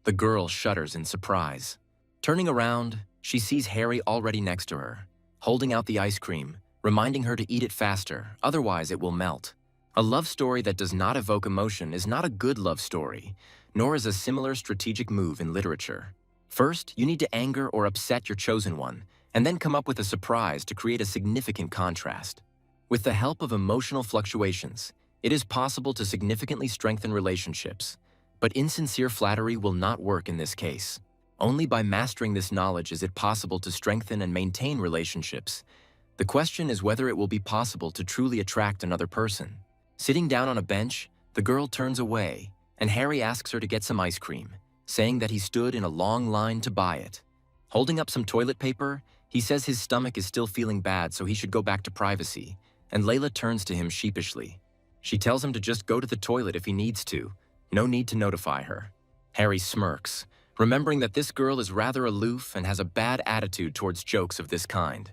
The girl shudders in surprise. Turning around, she sees Harry already next to her, holding out the ice cream, reminding her to eat it faster, otherwise it will melt. A love story that does not evoke emotion is not a good love story, nor is a similar strategic move in literature. First, you need to anger or upset your chosen one, and then come up with a surprise to create a significant contrast. With the help of emotional fluctuations, it is possible to significantly strengthen relationships, but insincere flattery will not work in this case. Only by mastering this knowledge is it possible to strengthen and maintain relationships. The question is whether it will be possible to truly attract another person. Sitting down on a bench, the girl turns away, and Harry asks her to get some ice cream, saying that he stood in a long line to buy it. Holding up some toilet paper, he says his stomach is still feeling bad, so he should go back to privacy, and Layla turns to him sheepishly. She tells him to just go to the toilet if he needs to. No need to notify her. Harry smirks, remembering that this girl is rather aloof and has a bad attitude towards jokes of this kind.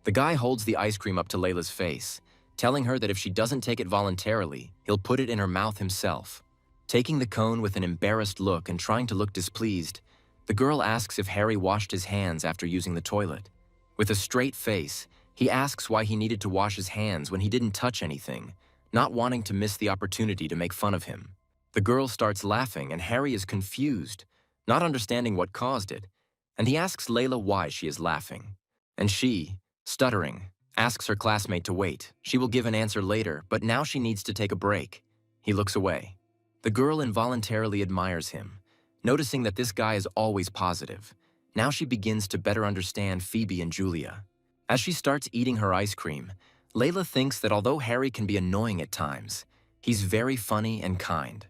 The guy holds the ice cream up to Layla's face, telling her that if she doesn't take it voluntarily, he'll put it in her mouth himself. Taking the cone with an embarrassed look and trying to look displeased, the girl asks if Harry washed his hands after using the toilet. With a straight face, he asks why he needed to wash his hands when he didn't touch anything, not wanting to miss the opportunity to make fun of him. The girl starts laughing and Harry is confused, not understanding what caused it, and he asks Layla why she is laughing. And she, stuttering, asks her classmate to wait. She will give an answer later, but now she needs to take a break. He looks away. The girl involuntarily admires him, noticing that this guy is always positive. Now she begins to better understand Phoebe and Julia. As she starts eating her ice cream, Layla thinks that although Harry can be annoying at times, he's very funny and kind.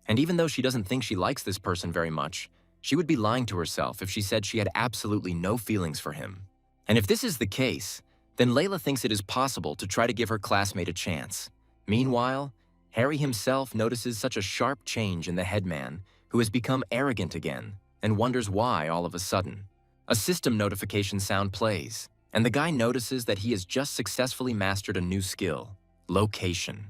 And even though she doesn't think she likes this person very much, she would be lying to herself if she said she had absolutely no feelings for him. And if this is the case, then Layla thinks it is possible to try to give her classmate a chance. Meanwhile, Harry himself notices such a sharp change in the headman, who has become arrogant again, and wonders why all of a sudden. A system notification sound plays, and the guy notices that he has just successfully mastered a new skill, location.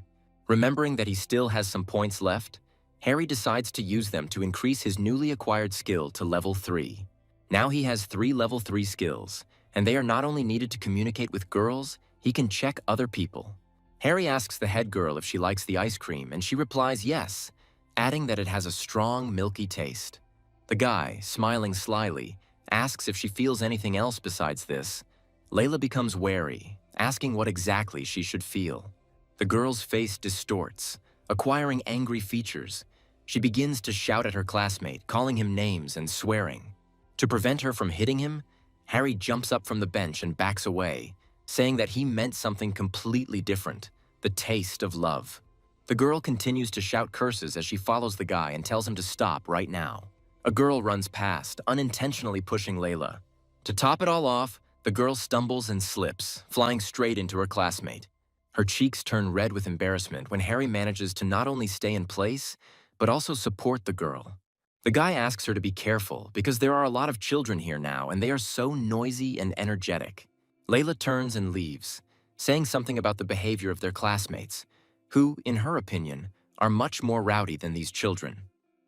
Remembering that he still has some points left, Harry decides to use them to increase his newly acquired skill to level 3. Now he has 3 level 3 skills, and they are not only needed to communicate with girls, he can check other people. Harry asks the head girl if she likes the ice cream, and she replies yes, adding that it has a strong, milky taste. The guy, smiling slyly, asks if she feels anything else besides this. Layla becomes wary, asking what exactly she should feel. The girl's face distorts, acquiring angry features. She begins to shout at her classmate, calling him names and swearing. To prevent her from hitting him, Harry jumps up from the bench and backs away, saying that he meant something completely different, the taste of love. The girl continues to shout curses as she follows the guy and tells him to stop right now. A girl runs past, unintentionally pushing Layla. To top it all off, the girl stumbles and slips, flying straight into her classmate. Her cheeks turn red with embarrassment when Harry manages to not only stay in place, but also support the girl. The guy asks her to be careful because there are a lot of children here now and they are so noisy and energetic. Layla turns and leaves, saying something about the behavior of their classmates, who, in her opinion, are much more rowdy than these children.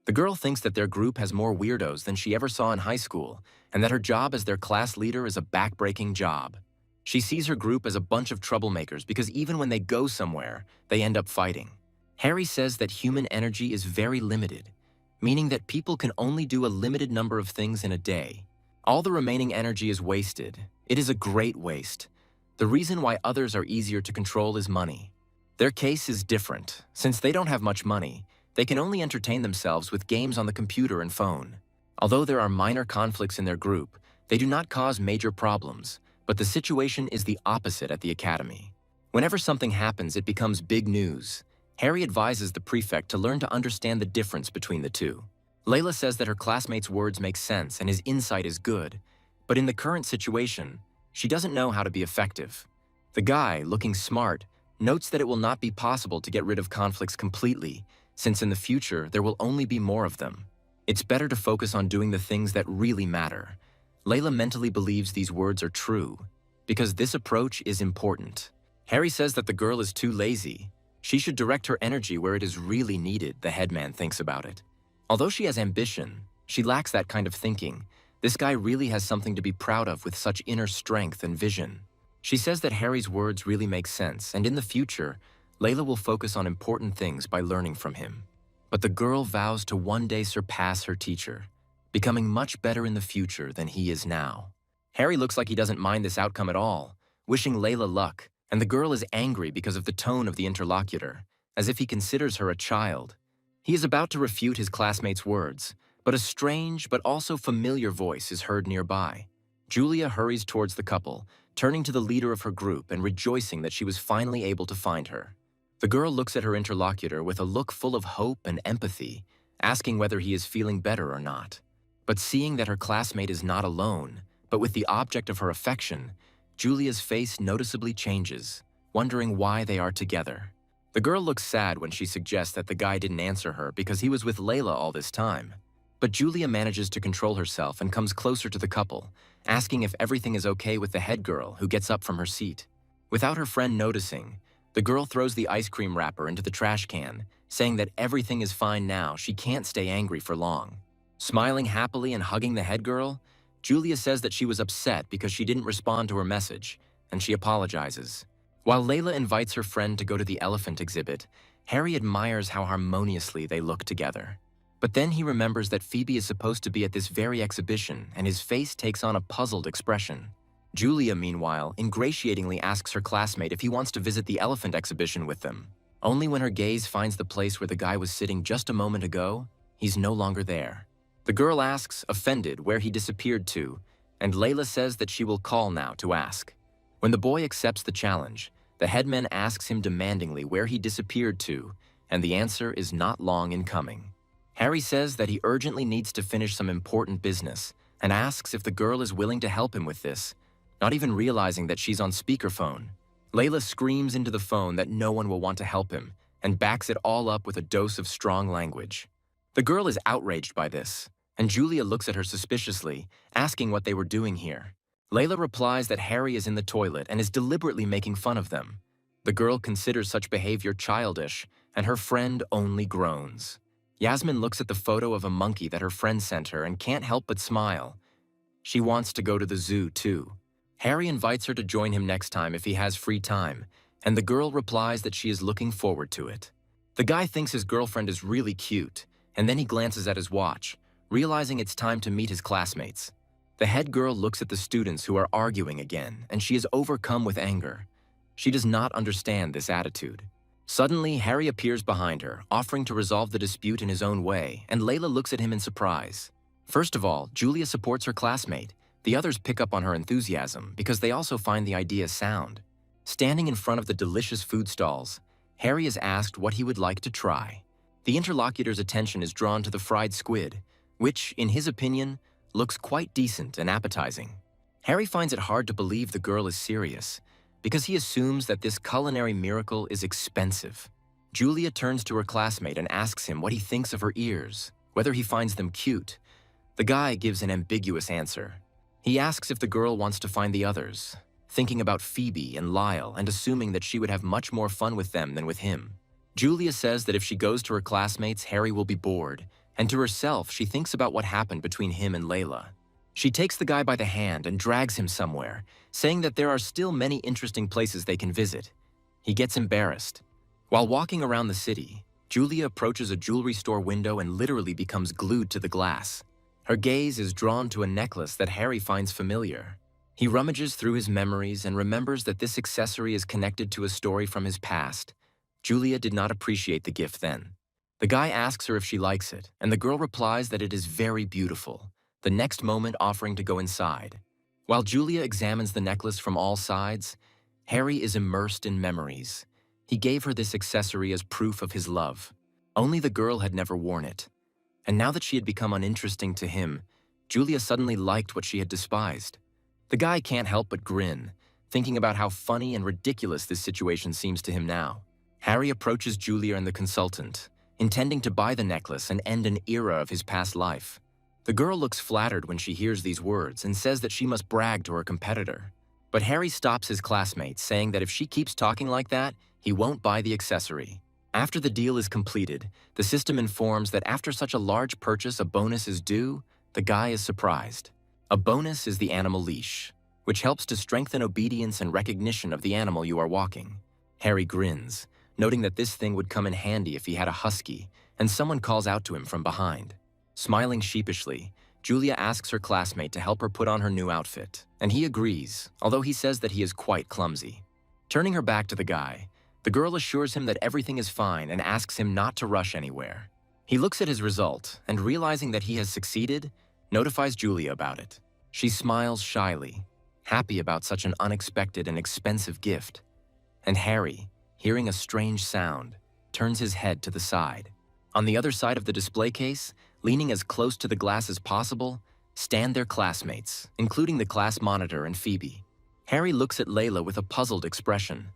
The girl thinks that their group has more weirdos than she ever saw in high school, and that her job as their class leader is a backbreaking job. She sees her group as a bunch of troublemakers because even when they go somewhere, they end up fighting. Harry says that human energy is very limited, meaning that people can only do a limited number of things in a day. All the remaining energy is wasted. It is a great waste. The reason why others are easier to control is money. Their case is different. Since they don't have much money, they can only entertain themselves with games on the computer and phone. Although there are minor conflicts in their group, they do not cause major problems, but the situation is the opposite at the academy. Whenever something happens, it becomes big news. Harry advises the prefect to learn to understand the difference between the two. Layla says that her classmates' words make sense and his insight is good, but in the current situation, she doesn't know how to be effective. The guy, looking smart, notes that it will not be possible to get rid of conflicts completely, since in the future there will only be more of them. It's better to focus on doing the things that really matter. Layla mentally believes these words are true, because this approach is important. Harry says that the girl is too lazy. She should direct her energy where it is really needed, the headman thinks about it. Although she has ambition, she lacks that kind of thinking. This guy really has something to be proud of with such inner strength and vision. She says that Harry's words really make sense, and in the future, Layla will focus on important things by learning from him. But the girl vows to one day surpass her teacher, becoming much better in the future than he is now. Harry looks like he doesn't mind this outcome at all, wishing Layla luck, and the girl is angry because of the tone of the interlocutor, as if he considers her a child. He is about to refute his classmate's words, but a strange but also familiar voice is heard nearby. Julia hurries towards the couple, turning to the leader of her group and rejoicing that she was finally able to find her. The girl looks at her interlocutor with a look full of hope and empathy, asking whether he is feeling better or not. But seeing that her classmate is not alone, but with the object of her affection, Julia's face noticeably changes, wondering why they are together. The girl looks sad when she suggests that the guy didn't answer her because he was with Layla all this time. But Julia manages to control herself and comes closer to the couple, asking if everything is okay with the head girl, who gets up from her seat. Without her friend noticing, the girl throws the ice cream wrapper into the trash can, saying that everything is fine now, she can't stay angry for long. Smiling happily and hugging the head girl, Julia says that she was upset because she didn't respond to her message, and she apologizes. While Layla invites her friend to go to the elephant exhibit, Harry admires how harmoniously they look together. But then he remembers that Phoebe is supposed to be at this very exhibition, and his face takes on a puzzled expression. Julia, meanwhile, ingratiatingly asks her classmate if he wants to visit the elephant exhibition with them. Only when her gaze finds the place where the guy was sitting just a moment ago, he's no longer there. The girl asks, offended, where he disappeared to, and Layla says that she will call now to ask. When the boy accepts the challenge, the headman asks him demandingly where he disappeared to, and the answer is not long in coming. Harry says that he urgently needs to finish some important business, and asks if the girl is willing to help him with this, not even realizing that she's on speakerphone. Layla screams into the phone that no one will want to help him, and backs it all up with a dose of strong language. The girl is outraged by this, and Julia looks at her suspiciously, asking what they were doing here. Layla replies that Harry is in the toilet and is deliberately making fun of them. The girl considers such behavior childish, and her friend only groans. Yasmin looks at the photo of a monkey that her friend sent her and can't help but smile. She wants to go to the zoo, too. Harry invites her to join him next time if he has free time, and the girl replies that she is looking forward to it. The guy thinks his girlfriend is really cute, and then he glances at his watch, realizing it's time to meet his classmates. The head girl looks at the students who are arguing again, and she is overcome with anger. She does not understand this attitude. Suddenly, Harry appears behind her, offering to resolve the dispute in his own way, and Layla looks at him in surprise. First of all, Julia supports her classmate. The others pick up on her enthusiasm because they also find the idea sound. Standing in front of the delicious food stalls, Harry is asked what he would like to try. The interlocutor's attention is drawn to the fried squid, which, in his opinion, looks quite decent and appetizing. Harry finds it hard to believe the girl is serious, because he assumes that this culinary miracle is expensive. Julia turns to her classmate and asks him what he thinks of her ears, whether he finds them cute. The guy gives an ambiguous answer. He asks if the girl wants to find the others, thinking about Phoebe and Lyle and assuming that she would have much more fun with them than with him. Julia says that if she goes to her classmates, Harry will be bored, and to herself, she thinks about what happened between him and Layla. She takes the guy by the hand and drags him somewhere, saying that there are still many interesting places they can visit. He gets embarrassed. While walking around the city, Julia approaches a jewelry store window and literally becomes glued to the glass. Her gaze is drawn to a necklace that Harry finds familiar. He rummages through his memories and remembers that this accessory is connected to a story from his past. Julia did not appreciate the gift then. The guy asks her if she likes it, and the girl replies that it is very beautiful, the next moment offering to go inside. While Julia examines the necklace from all sides, Harry is immersed in memories. He gave her this accessory as proof of his love. Only the girl had never worn it. And now that she had become uninteresting to him, Julia suddenly liked what she had despised. The guy can't help but grin, thinking about how funny and ridiculous this situation seems to him now. Harry approaches Julia and the consultant, intending to buy the necklace and end an era of his past life. The girl looks flattered when she hears these words and says that she must brag to her competitor. But Harry stops his classmates, saying that if she keeps talking like that, he won't buy the accessory. After the deal is completed, the system informs that after such a large purchase a bonus is due. The guy is surprised. A bonus is the animal leash, which helps to strengthen obedience and recognition of the animal you are walking. Harry grins, noting that this thing would come in handy if he had a husky, and someone calls out to him from behind. Smiling sheepishly, Julia asks her classmate to help her put on her new outfit, and he agrees, although he says that he is quite clumsy. Turning her back to the guy, the girl assures him that everything is fine and asks him not to rush anywhere. He looks at his result and, realizing that he has succeeded, notifies Julia about it. She smiles shyly, happy about such an unexpected and expensive gift. And Harry, hearing a strange sound, turns his head to the side. On the other side of the display case, leaning as close to the glass as possible, stand their classmates, including the class monitor and Phoebe. Harry looks at Layla with a puzzled expression,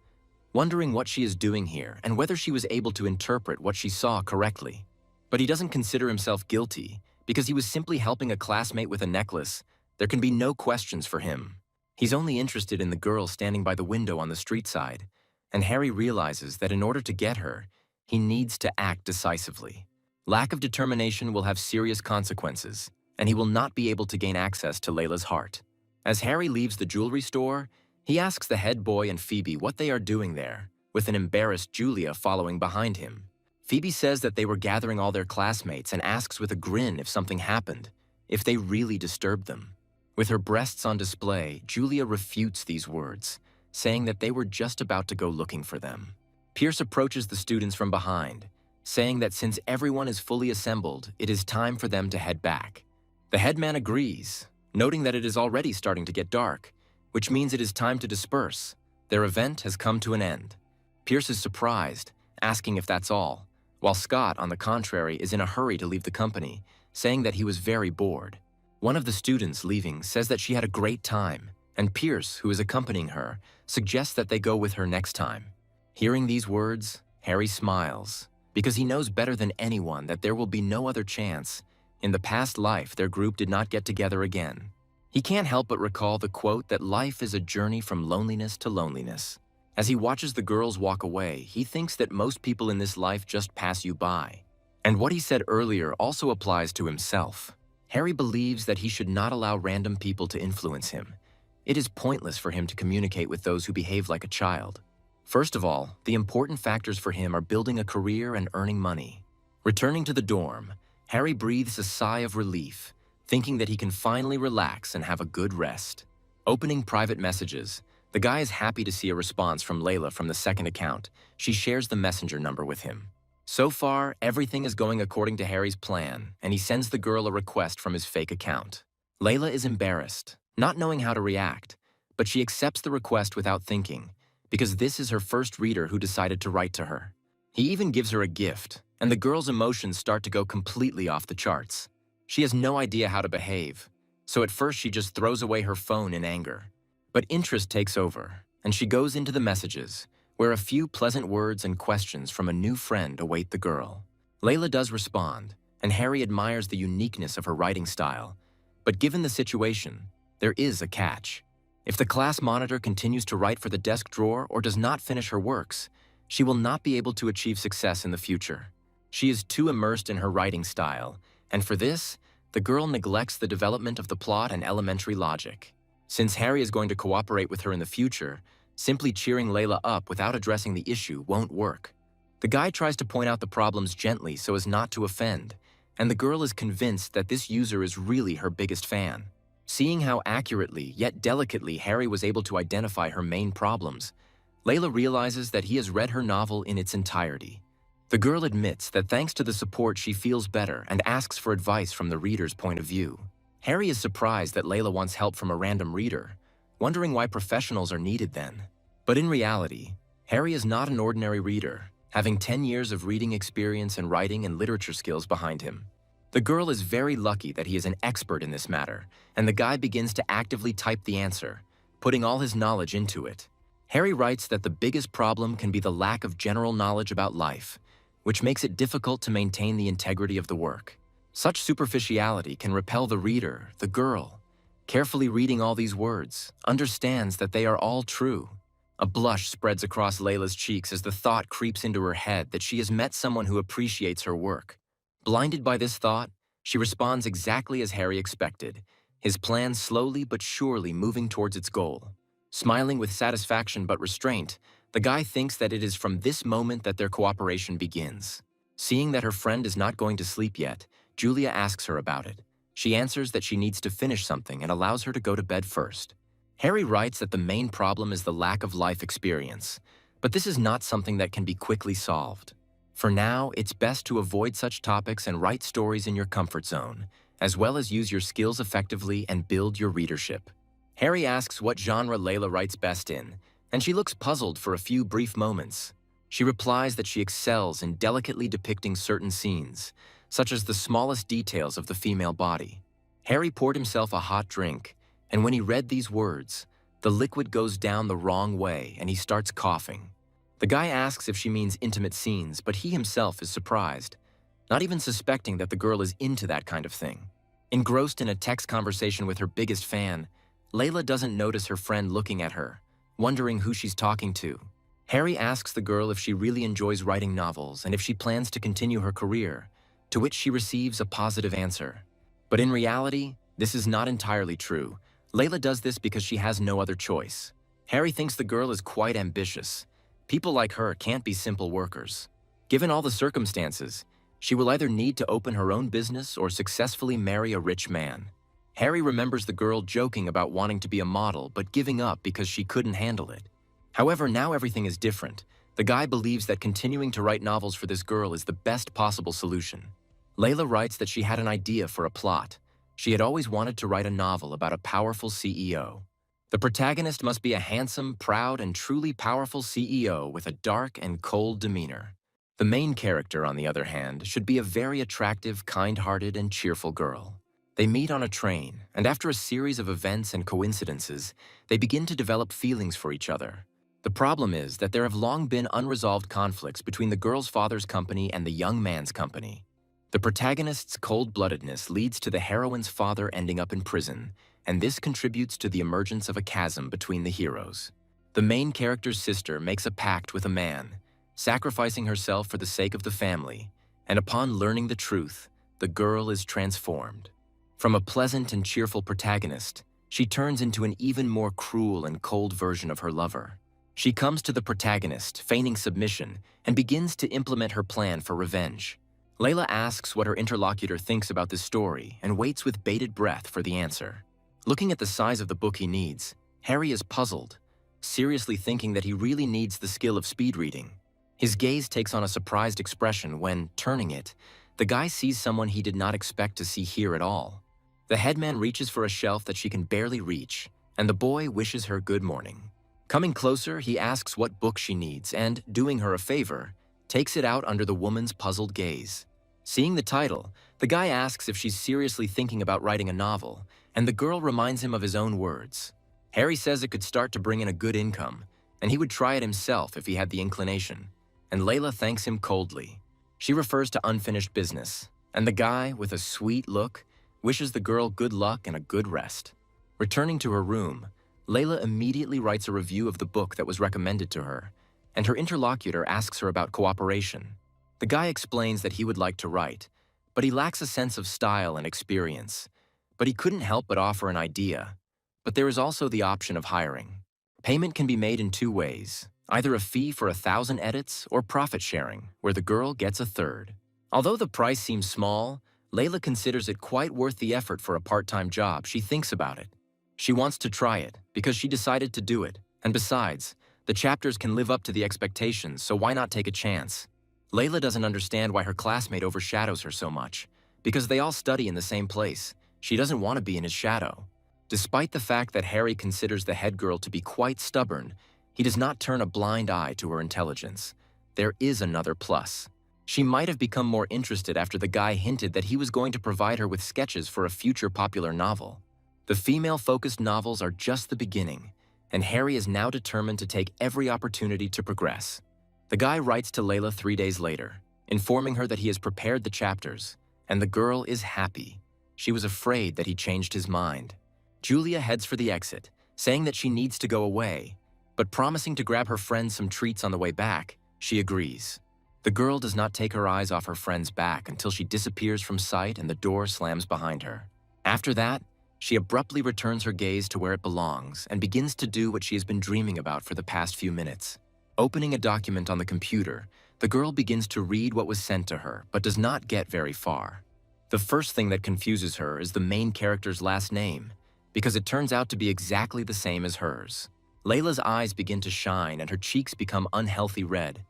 wondering what she is doing here and whether she was able to interpret what she saw correctly. But he doesn't consider himself guilty because he was simply helping a classmate with a necklace. There can be no questions for him. He's only interested in the girl standing by the window on the street side, and Harry realizes that in order to get her, he needs to act decisively. Lack of determination will have serious consequences, and he will not be able to gain access to Layla's heart. As Harry leaves the jewelry store, he asks the head boy and Phoebe what they are doing there, with an embarrassed Julia following behind him. Phoebe says that they were gathering all their classmates and asks with a grin if something happened, if they really disturbed them. With her breasts on display, Julia refutes these words, saying that they were just about to go looking for them. Pierce approaches the students from behind, saying that since everyone is fully assembled, it is time for them to head back. The headman agrees, noting that it is already starting to get dark, which means it is time to disperse. Their event has come to an end. Pierce is surprised, asking if that's all, while Scott, on the contrary, is in a hurry to leave the company, saying that he was very bored. One of the students leaving says that she had a great time, and Pierce, who is accompanying her, suggests that they go with her next time. Hearing these words, Harry smiles, because he knows better than anyone that there will be no other chance. In the past life, their group did not get together again. He can't help but recall the quote that life is a journey from loneliness to loneliness. As he watches the girls walk away, he thinks that most people in this life just pass you by. And what he said earlier also applies to himself. Harry believes that he should not allow random people to influence him. It is pointless for him to communicate with those who behave like a child. First of all, the important factors for him are building a career and earning money. Returning to the dorm, Harry breathes a sigh of relief, thinking that he can finally relax and have a good rest. Opening private messages, the guy is happy to see a response from Layla from the second account. She shares the messenger number with him. So far, everything is going according to Harry's plan, and he sends the girl a request from his fake account. Layla is embarrassed, not knowing how to react, but she accepts the request without thinking, because this is her first reader who decided to write to her. He even gives her a gift, and the girl's emotions start to go completely off the charts. She has no idea how to behave, so at first she just throws away her phone in anger. But interest takes over, and she goes into the messages, where a few pleasant words and questions from a new friend await the girl. Layla does respond, and Harry admires the uniqueness of her writing style. But given the situation, there is a catch. If the class monitor continues to write for the desk drawer or does not finish her works, she will not be able to achieve success in the future. She is too immersed in her writing style, and for this, the girl neglects the development of the plot and elementary logic. Since Harry is going to cooperate with her in the future, simply cheering Layla up without addressing the issue won't work. The guy tries to point out the problems gently so as not to offend, and the girl is convinced that this user is really her biggest fan. Seeing how accurately, yet delicately, Harry was able to identify her main problems, Layla realizes that he has read her novel in its entirety. The girl admits that thanks to the support she feels better and asks for advice from the reader's point of view. Harry is surprised that Layla wants help from a random reader, wondering why professionals are needed then. But in reality, Harry is not an ordinary reader, having 10 years of reading experience and writing and literature skills behind him. The girl is very lucky that he is an expert in this matter, and the guy begins to actively type the answer, putting all his knowledge into it. Harry writes that the biggest problem can be the lack of general knowledge about life, which makes it difficult to maintain the integrity of the work. Such superficiality can repel the reader, the girl, carefully reading all these words, understands that they are all true. A blush spreads across Layla's cheeks as the thought creeps into her head that she has met someone who appreciates her work. Blinded by this thought, she responds exactly as Harry expected, his plan slowly but surely moving towards its goal. Smiling with satisfaction but restraint, the guy thinks that it is from this moment that their cooperation begins. Seeing that her friend is not going to sleep yet, Julia asks her about it. She answers that she needs to finish something and allows her to go to bed first. Harry writes that the main problem is the lack of life experience, but this is not something that can be quickly solved. For now, it's best to avoid such topics and write stories in your comfort zone, as well as use your skills effectively and build your readership. Harry asks what genre Layla writes best in, and she looks puzzled for a few brief moments. She replies that she excels in delicately depicting certain scenes, such as the smallest details of the female body. Harry poured himself a hot drink, and when he read these words, the liquid goes down the wrong way and he starts coughing. The guy asks if she means intimate scenes, but he himself is surprised, not even suspecting that the girl is into that kind of thing. Engrossed in a text conversation with her biggest fan, Layla doesn't notice her friend looking at her, wondering who she's talking to. Harry asks the girl if she really enjoys writing novels and if she plans to continue her career, to which she receives a positive answer. But in reality, this is not entirely true. Layla does this because she has no other choice. Harry thinks the girl is quite ambitious. People like her can't be simple workers. Given all the circumstances, she will either need to open her own business or successfully marry a rich man. Harry remembers the girl joking about wanting to be a model but giving up because she couldn't handle it. However, now everything is different. The guy believes that continuing to write novels for this girl is the best possible solution. Layla writes that she had an idea for a plot. She had always wanted to write a novel about a powerful CEO. The protagonist must be a handsome, proud, and truly powerful CEO with a dark and cold demeanor. The main character, on the other hand, should be a very attractive, kind-hearted, and cheerful girl. They meet on a train, and after a series of events and coincidences, they begin to develop feelings for each other. The problem is that there have long been unresolved conflicts between the girl's father's company and the young man's company. The protagonist's cold-bloodedness leads to the heroine's father ending up in prison, and this contributes to the emergence of a chasm between the heroes. The main character's sister makes a pact with a man, sacrificing herself for the sake of the family, and upon learning the truth, the girl is transformed. From a pleasant and cheerful protagonist, she turns into an even more cruel and cold version of her lover. She comes to the protagonist, feigning submission, and begins to implement her plan for revenge. Layla asks what her interlocutor thinks about this story and waits with bated breath for the answer. Looking at the size of the book he needs, Harry is puzzled, seriously thinking that he really needs the skill of speed reading. His gaze takes on a surprised expression when, turning it, the guy sees someone he did not expect to see here at all. The headman reaches for a shelf that she can barely reach, and the boy wishes her good morning. Coming closer, he asks what book she needs and, doing her a favor, takes it out under the woman's puzzled gaze. Seeing the title, the guy asks if she's seriously thinking about writing a novel, and the girl reminds him of his own words. Harry says it could start to bring in a good income, and he would try it himself if he had the inclination, and Layla thanks him coldly. She refers to unfinished business, and the guy, with a sweet look, wishes the girl good luck and a good rest. Returning to her room, Layla immediately writes a review of the book that was recommended to her, and her interlocutor asks her about cooperation. The guy explains that he would like to write, but he lacks a sense of style and experience. But he couldn't help but offer an idea. But there is also the option of hiring. Payment can be made in two ways, either a fee for 1,000 edits or profit sharing, where the girl gets a third. Although the price seems small, Layla considers it quite worth the effort for a part-time job. She thinks about it. She wants to try it because she decided to do it, and besides, the chapters can live up to the expectations, so why not take a chance? Layla doesn't understand why her classmate overshadows her so much, because they all study in the same place. She doesn't want to be in his shadow. Despite the fact that Harry considers the head girl to be quite stubborn, he does not turn a blind eye to her intelligence. There is another plus. She might have become more interested after the guy hinted that he was going to provide her with sketches for a future popular novel. The female-focused novels are just the beginning, and Harry is now determined to take every opportunity to progress. The guy writes to Layla 3 days later, informing her that he has prepared the chapters, and the girl is happy. She was afraid that he changed his mind. Julia heads for the exit, saying that she needs to go away, but promising to grab her friend some treats on the way back, she agrees. The girl does not take her eyes off her friend's back until she disappears from sight and the door slams behind her. After that, she abruptly returns her gaze to where it belongs and begins to do what she has been dreaming about for the past few minutes. Opening a document on the computer, the girl begins to read what was sent to her, but does not get very far. The first thing that confuses her is the main character's last name, because it turns out to be exactly the same as hers. Layla's eyes begin to shine and her cheeks become unhealthy red,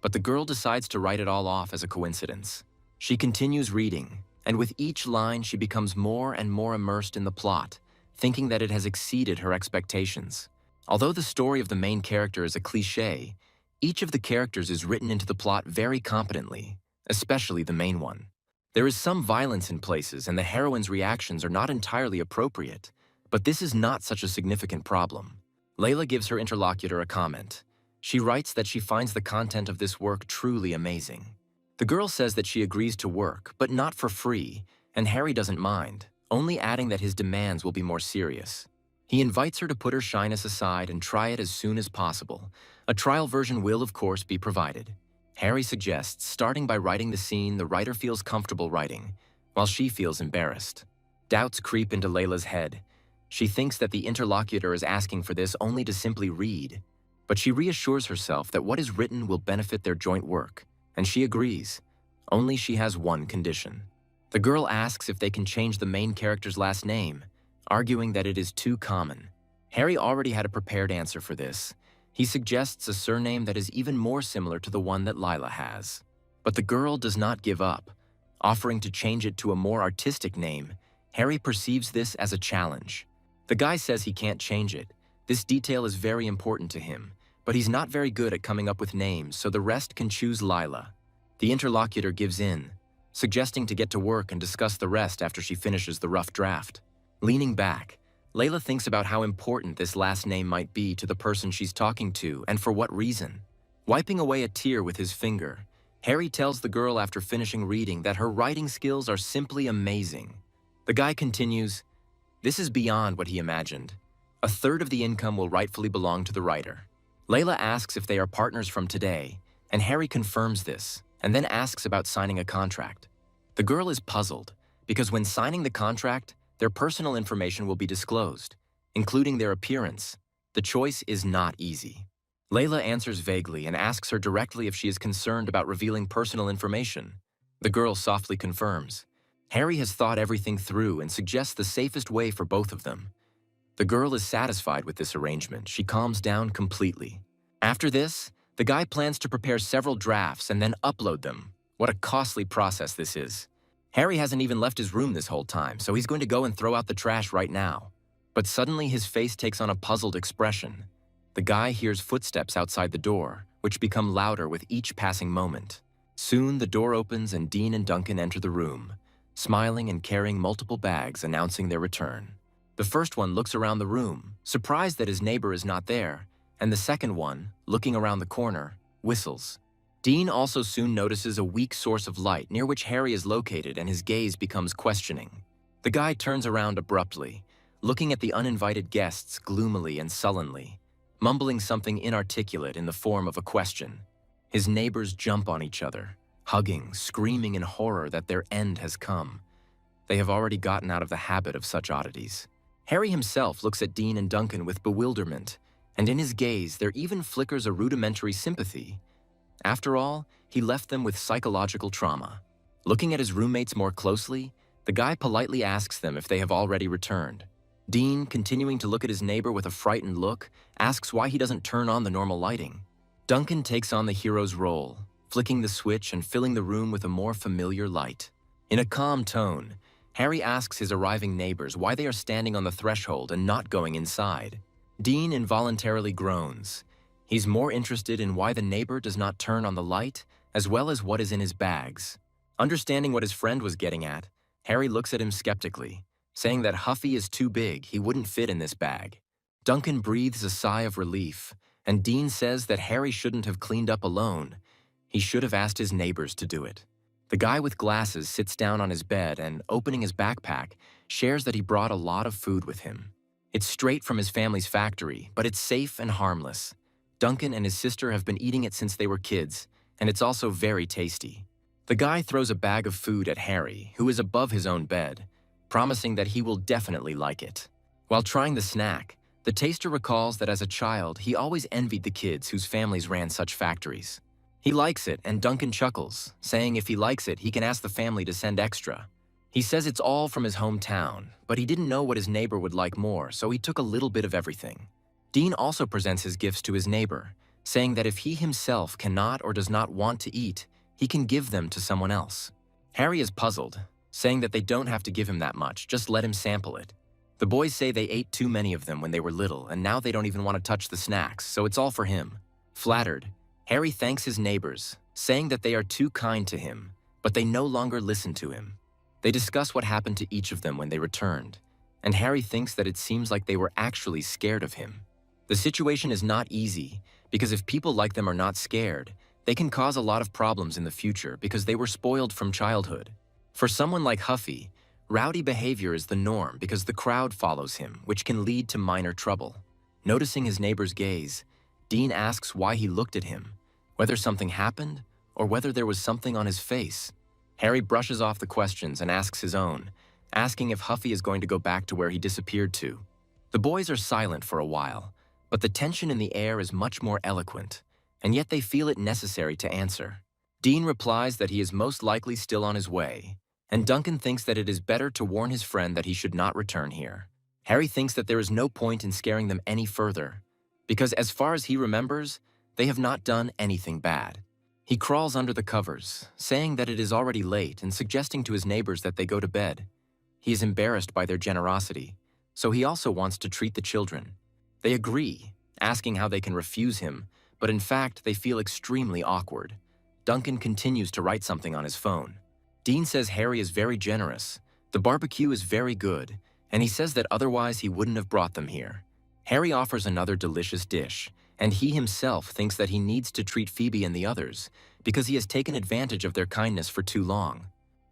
but the girl decides to write it all off as a coincidence. She continues reading, and with each line she becomes more and more immersed in the plot, thinking that it has exceeded her expectations. Although the story of the main character is a cliché, each of the characters is written into the plot very competently, especially the main one. There is some violence in places and the heroine's reactions are not entirely appropriate, but this is not such a significant problem. Layla gives her interlocutor a comment. She writes that she finds the content of this work truly amazing. The girl says that she agrees to work, but not for free, and Harry doesn't mind, only adding that his demands will be more serious. He invites her to put her shyness aside and try it as soon as possible. A trial version will, of course, be provided. Harry suggests starting by writing the scene the writer feels comfortable writing, while she feels embarrassed. Doubts creep into Layla's head. She thinks that the interlocutor is asking for this only to simply read, but she reassures herself that what is written will benefit their joint work, and she agrees. Only she has one condition. The girl asks if they can change the main character's last name, arguing that it is too common. Harry already had a prepared answer for this. He suggests a surname that is even more similar to the one that Lila has. But the girl does not give up. Offering to change it to a more artistic name, Harry perceives this as a challenge. The guy says he can't change it. This detail is very important to him, but he's not very good at coming up with names, so the rest can choose Lila. The interlocutor gives in, suggesting to get to work and discuss the rest after she finishes the rough draft. Leaning back, Layla thinks about how important this last name might be to the person she's talking to and for what reason. Wiping away a tear with his finger, Harry tells the girl after finishing reading that her writing skills are simply amazing. The guy continues, "This is beyond what he imagined. A third of the income will rightfully belong to the writer." Layla asks if they are partners from today, and Harry confirms this, and then asks about signing a contract. The girl is puzzled, because when signing the contract, their personal information will be disclosed, including their appearance. The choice is not easy. Layla answers vaguely and asks her directly if she is concerned about revealing personal information. The girl softly confirms. Harry has thought everything through and suggests the safest way for both of them. The girl is satisfied with this arrangement. She calms down completely. After this, the guy plans to prepare several drafts and then upload them. What a costly process this is. Harry hasn't even left his room this whole time, so he's going to go and throw out the trash right now. But suddenly his face takes on a puzzled expression. The guy hears footsteps outside the door, which become louder with each passing moment. Soon the door opens and Dean and Duncan enter the room, smiling and carrying multiple bags announcing their return. The first one looks around the room, surprised that his neighbor is not there, and the second one, looking around the corner, whistles. Dean also soon notices a weak source of light near which Harry is located and his gaze becomes questioning. The guy turns around abruptly, looking at the uninvited guests gloomily and sullenly, mumbling something inarticulate in the form of a question. His neighbors jump on each other, hugging, screaming in horror that their end has come. They have already gotten out of the habit of such oddities. Harry himself looks at Dean and Duncan with bewilderment, and in his gaze there even flickers a rudimentary sympathy. After all, he left them with psychological trauma. Looking at his roommates more closely, the guy politely asks them if they have already returned. Dean, continuing to look at his neighbor with a frightened look, asks why he doesn't turn on the normal lighting. Duncan takes on the hero's role, flicking the switch and filling the room with a more familiar light. In a calm tone, Harry asks his arriving neighbors why they are standing on the threshold and not going inside. Dean involuntarily groans. He's more interested in why the neighbor does not turn on the light, as well as what is in his bags. Understanding what his friend was getting at, Harry looks at him skeptically, saying that Huffy is too big, he wouldn't fit in this bag. Duncan breathes a sigh of relief, and Dean says that Harry shouldn't have cleaned up alone. He should have asked his neighbors to do it. The guy with glasses sits down on his bed and, opening his backpack, shares that he brought a lot of food with him. It's straight from his family's factory, but it's safe and harmless. Duncan and his sister have been eating it since they were kids, and it's also very tasty. The guy throws a bag of food at Harry, who is above his own bed, promising that he will definitely like it. While trying the snack, the taster recalls that as a child, he always envied the kids whose families ran such factories. He likes it, and Duncan chuckles, saying if he likes it, he can ask the family to send extra. He says it's all from his hometown, but he didn't know what his neighbor would like more, so he took a little bit of everything. Dean also presents his gifts to his neighbor, saying that if he himself cannot or does not want to eat, he can give them to someone else. Harry is puzzled, saying that they don't have to give him that much, just let him sample it. The boys say they ate too many of them when they were little, and now they don't even want to touch the snacks, so it's all for him. Flattered, Harry thanks his neighbors, saying that they are too kind to him, but they no longer listen to him. They discuss what happened to each of them when they returned, and Harry thinks that it seems like they were actually scared of him. The situation is not easy, because if people like them are not scared, they can cause a lot of problems in the future because they were spoiled from childhood. For someone like Huffy, rowdy behavior is the norm because the crowd follows him, which can lead to minor trouble. Noticing his neighbor's gaze, Dean asks why he looked at him, whether something happened or whether there was something on his face. Harry brushes off the questions and asks his own, asking if Huffy is going to go back to where he disappeared to. The boys are silent for a while, but the tension in the air is much more eloquent, and yet they feel it necessary to answer. Dean replies that he is most likely still on his way, and Duncan thinks that it is better to warn his friend that he should not return here. Harry thinks that there is no point in scaring them any further, because as far as he remembers, they have not done anything bad. He crawls under the covers, saying that it is already late and suggesting to his neighbors that they go to bed. He is embarrassed by their generosity, so he also wants to treat the children. They agree, asking how they can refuse him, but in fact, they feel extremely awkward. Duncan continues to write something on his phone. Dean says Harry is very generous, the barbecue is very good, and he says that otherwise he wouldn't have brought them here. Harry offers another delicious dish, and he himself thinks that he needs to treat Phoebe and the others because he has taken advantage of their kindness for too long.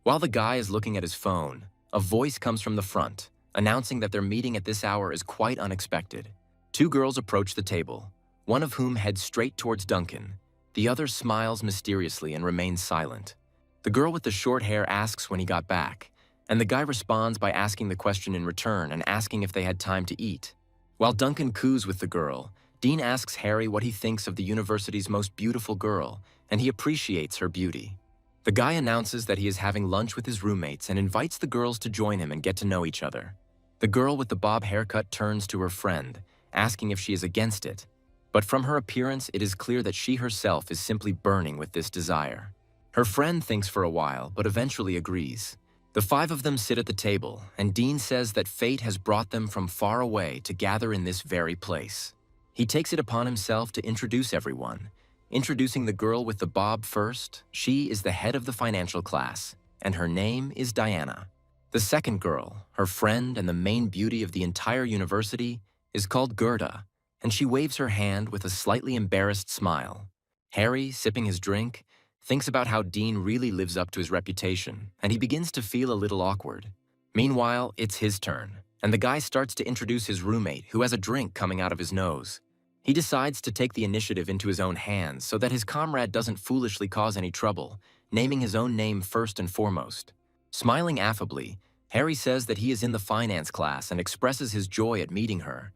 While the guy is looking at his phone, a voice comes from the front, announcing that their meeting at this hour is quite unexpected. Two girls approach the table, one of whom heads straight towards Duncan. The other smiles mysteriously and remains silent. The girl with the short hair asks when he got back, and the guy responds by asking the question in return and asking if they had time to eat. While Duncan coos with the girl, Dean asks Harry what he thinks of the university's most beautiful girl, and he appreciates her beauty. The guy announces that he is having lunch with his roommates and invites the girls to join him and get to know each other. The girl with the bob haircut turns to her friend, asking if she is against it. But from her appearance, it is clear that she herself is simply burning with this desire. Her friend thinks for a while, but eventually agrees. The five of them sit at the table, and Dean says that fate has brought them from far away to gather in this very place. He takes it upon himself to introduce everyone. Introducing the girl with the bob first, she is the head of the financial class, and her name is Diana. The second girl, her friend and the main beauty of the entire university, is called Gerda, and she waves her hand with a slightly embarrassed smile. Harry, sipping his drink, thinks about how Dean really lives up to his reputation, and he begins to feel a little awkward. Meanwhile, it's his turn, and the guy starts to introduce his roommate, who has a drink coming out of his nose. He decides to take the initiative into his own hands so that his comrade doesn't foolishly cause any trouble, naming his own name first and foremost. Smiling affably, Harry says that he is in the finance class and expresses his joy at meeting her.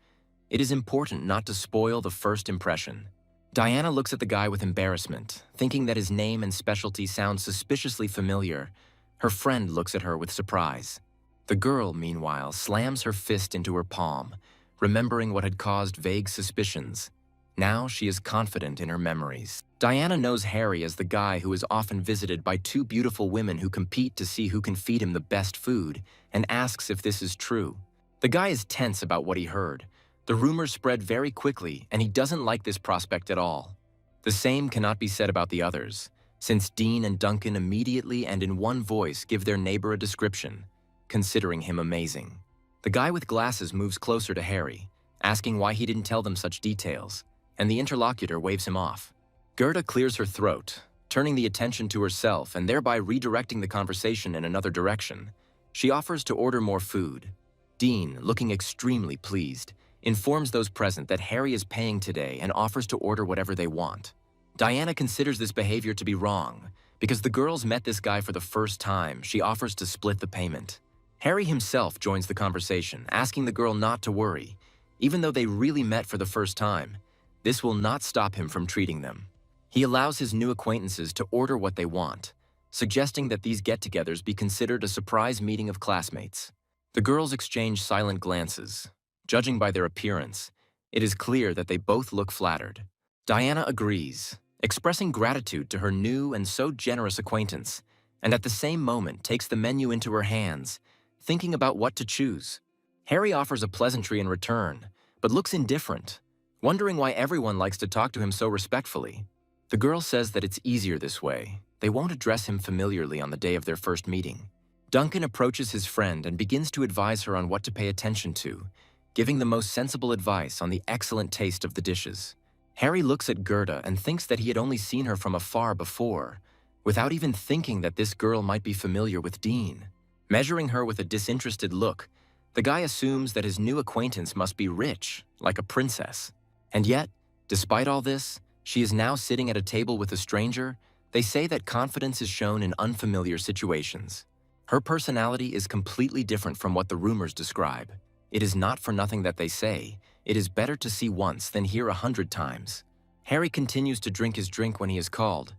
It is important not to spoil the first impression. Diana looks at the guy with embarrassment, thinking that his name and specialty sound suspiciously familiar. Her friend looks at her with surprise. The girl, meanwhile, slams her fist into her palm, remembering what had caused vague suspicions. Now she is confident in her memories. Diana knows Harry as the guy who is often visited by two beautiful women who compete to see who can feed him the best food, and asks if this is true. The guy is tense about what he heard. The rumors spread very quickly, and he doesn't like this prospect at all. The same cannot be said about the others, since Dean and Duncan immediately and in one voice give their neighbor a description, considering him amazing. The guy with glasses moves closer to Harry, asking why he didn't tell them such details, and the interlocutor waves him off. Gerda clears her throat, turning the attention to herself and thereby redirecting the conversation in another direction. She offers to order more food. Dean, looking extremely pleased, informs those present that Harry is paying today and offers to order whatever they want. Diana considers this behavior to be wrong. Because the girls met this guy for the first time, she offers to split the payment. Harry himself joins the conversation, asking the girl not to worry. Even though they really met for the first time, this will not stop him from treating them. He allows his new acquaintances to order what they want, suggesting that these get-togethers be considered a surprise meeting of classmates. The girls exchange silent glances. Judging by their appearance, it is clear that they both look flattered. Diana agrees, expressing gratitude to her new and so generous acquaintance, and at the same moment takes the menu into her hands, thinking about what to choose. Harry offers a pleasantry in return, but looks indifferent, wondering why everyone likes to talk to him so respectfully. The girl says that it's easier this way. They won't address him familiarly on the day of their first meeting. Duncan approaches his friend and begins to advise her on what to pay attention to, giving the most sensible advice on the excellent taste of the dishes. Harry looks at Gerda and thinks that he had only seen her from afar before, without even thinking that this girl might be familiar with Dean. Measuring her with a disinterested look, the guy assumes that his new acquaintance must be rich, like a princess. And yet, despite all this, she is now sitting at a table with a stranger. They say that confidence is shown in unfamiliar situations. Her personality is completely different from what the rumors describe. It is not for nothing that they say, it is better to see once than hear 100 times. Harry continues to drink his drink when he is called.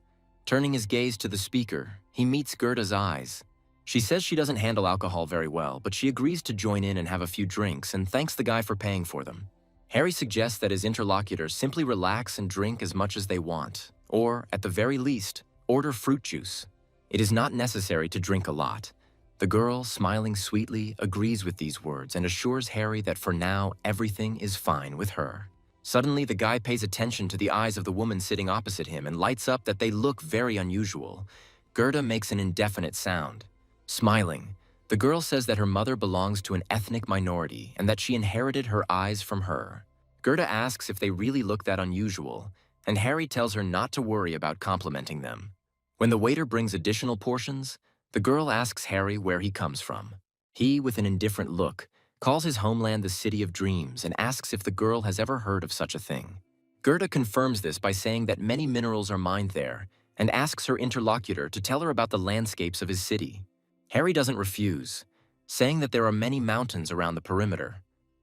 Turning his gaze to the speaker, he meets Gerda's eyes. She says she doesn't handle alcohol very well, but she agrees to join in and have a few drinks and thanks the guy for paying for them. Harry suggests that his interlocutors simply relax and drink as much as they want, or, at the very least, order fruit juice. It is not necessary to drink a lot. The girl, smiling sweetly, agrees with these words and assures Harry that for now, everything is fine with her. Suddenly, the guy pays attention to the eyes of the woman sitting opposite him and lights up that they look very unusual. Gerda makes an indefinite sound. Smiling, the girl says that her mother belongs to an ethnic minority and that she inherited her eyes from her. Gerda asks if they really look that unusual, and Harry tells her not to worry about complimenting them. When the waiter brings additional portions, the girl asks Harry where he comes from. He, with an indifferent look, calls his homeland the City of Dreams and asks if the girl has ever heard of such a thing. Gerda confirms this by saying that many minerals are mined there and asks her interlocutor to tell her about the landscapes of his city. Harry doesn't refuse, saying that there are many mountains around the perimeter,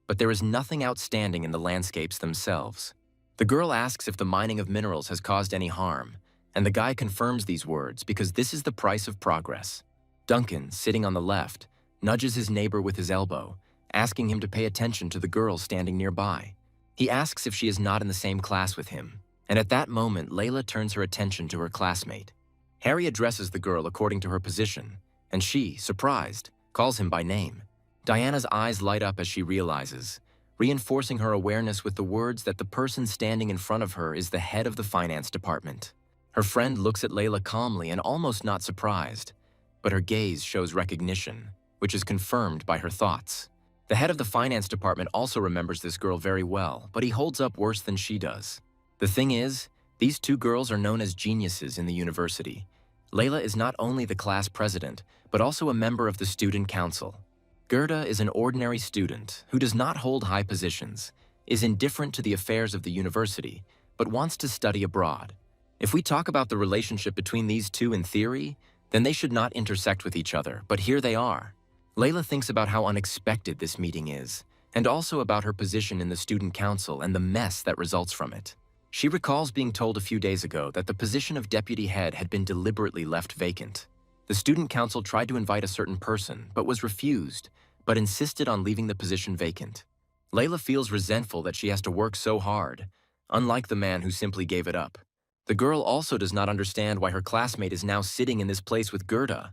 but there is nothing outstanding in the landscapes themselves. The girl asks if the mining of minerals has caused any harm, and the guy confirms these words because this is the price of progress. Duncan, sitting on the left, nudges his neighbor with his elbow, asking him to pay attention to the girl standing nearby. He asks if she is not in the same class with him, and at that moment, Layla turns her attention to her classmate. Harry addresses the girl according to her position, and she, surprised, calls him by name. Diana's eyes light up as she realizes, reinforcing her awareness with the words that the person standing in front of her is the head of the finance department. Her friend looks at Layla calmly and almost not surprised, but her gaze shows recognition, which is confirmed by her thoughts. The head of the finance department also remembers this girl very well, but he holds up worse than she does. The thing is, these two girls are known as geniuses in the university. Layla is not only the class president, but also a member of the student council. Gerda is an ordinary student who does not hold high positions, is indifferent to the affairs of the university, but wants to study abroad. If we talk about the relationship between these two in theory, then they should not intersect with each other, but here they are. Layla thinks about how unexpected this meeting is, and also about her position in the student council and the mess that results from it. She recalls being told a few days ago that the position of deputy head had been deliberately left vacant. The student council tried to invite a certain person, but was refused, but insisted on leaving the position vacant. Layla feels resentful that she has to work so hard, unlike the man who simply gave it up. The girl also does not understand why her classmate is now sitting in this place with Gerda.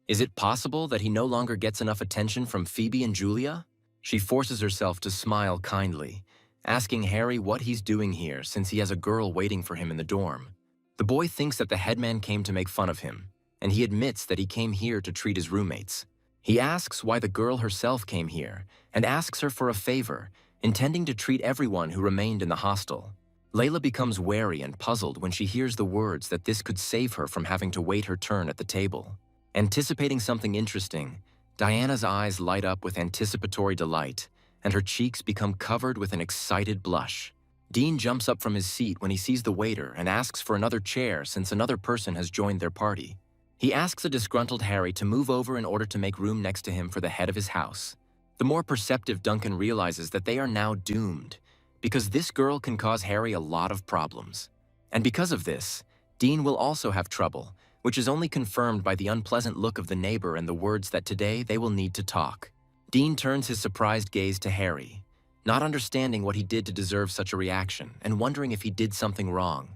Is it possible that he no longer gets enough attention from Phoebe and Julia? She forces herself to smile kindly, asking Harry what he's doing here since he has a girl waiting for him in the dorm. The boy thinks that the headman came to make fun of him, and he admits that he came here to treat his roommates. He asks why the girl herself came here, and asks her for a favor, intending to treat everyone who remained in the hostel. Layla becomes wary and puzzled when she hears the words that this could save her from having to wait her turn at the table. Anticipating something interesting, Diana's eyes light up with anticipatory delight, and her cheeks become covered with an excited blush. Dean jumps up from his seat when he sees the waiter and asks for another chair since another person has joined their party. He asks a disgruntled Harry to move over in order to make room next to him for the head of his house. The more perceptive Duncan realizes that they are now doomed, because this girl can cause Harry a lot of problems. And because of this, Dean will also have trouble, which is only confirmed by the unpleasant look of the neighbor and the words that today they will need to talk. Dean turns his surprised gaze to Harry, not understanding what he did to deserve such a reaction and wondering if he did something wrong.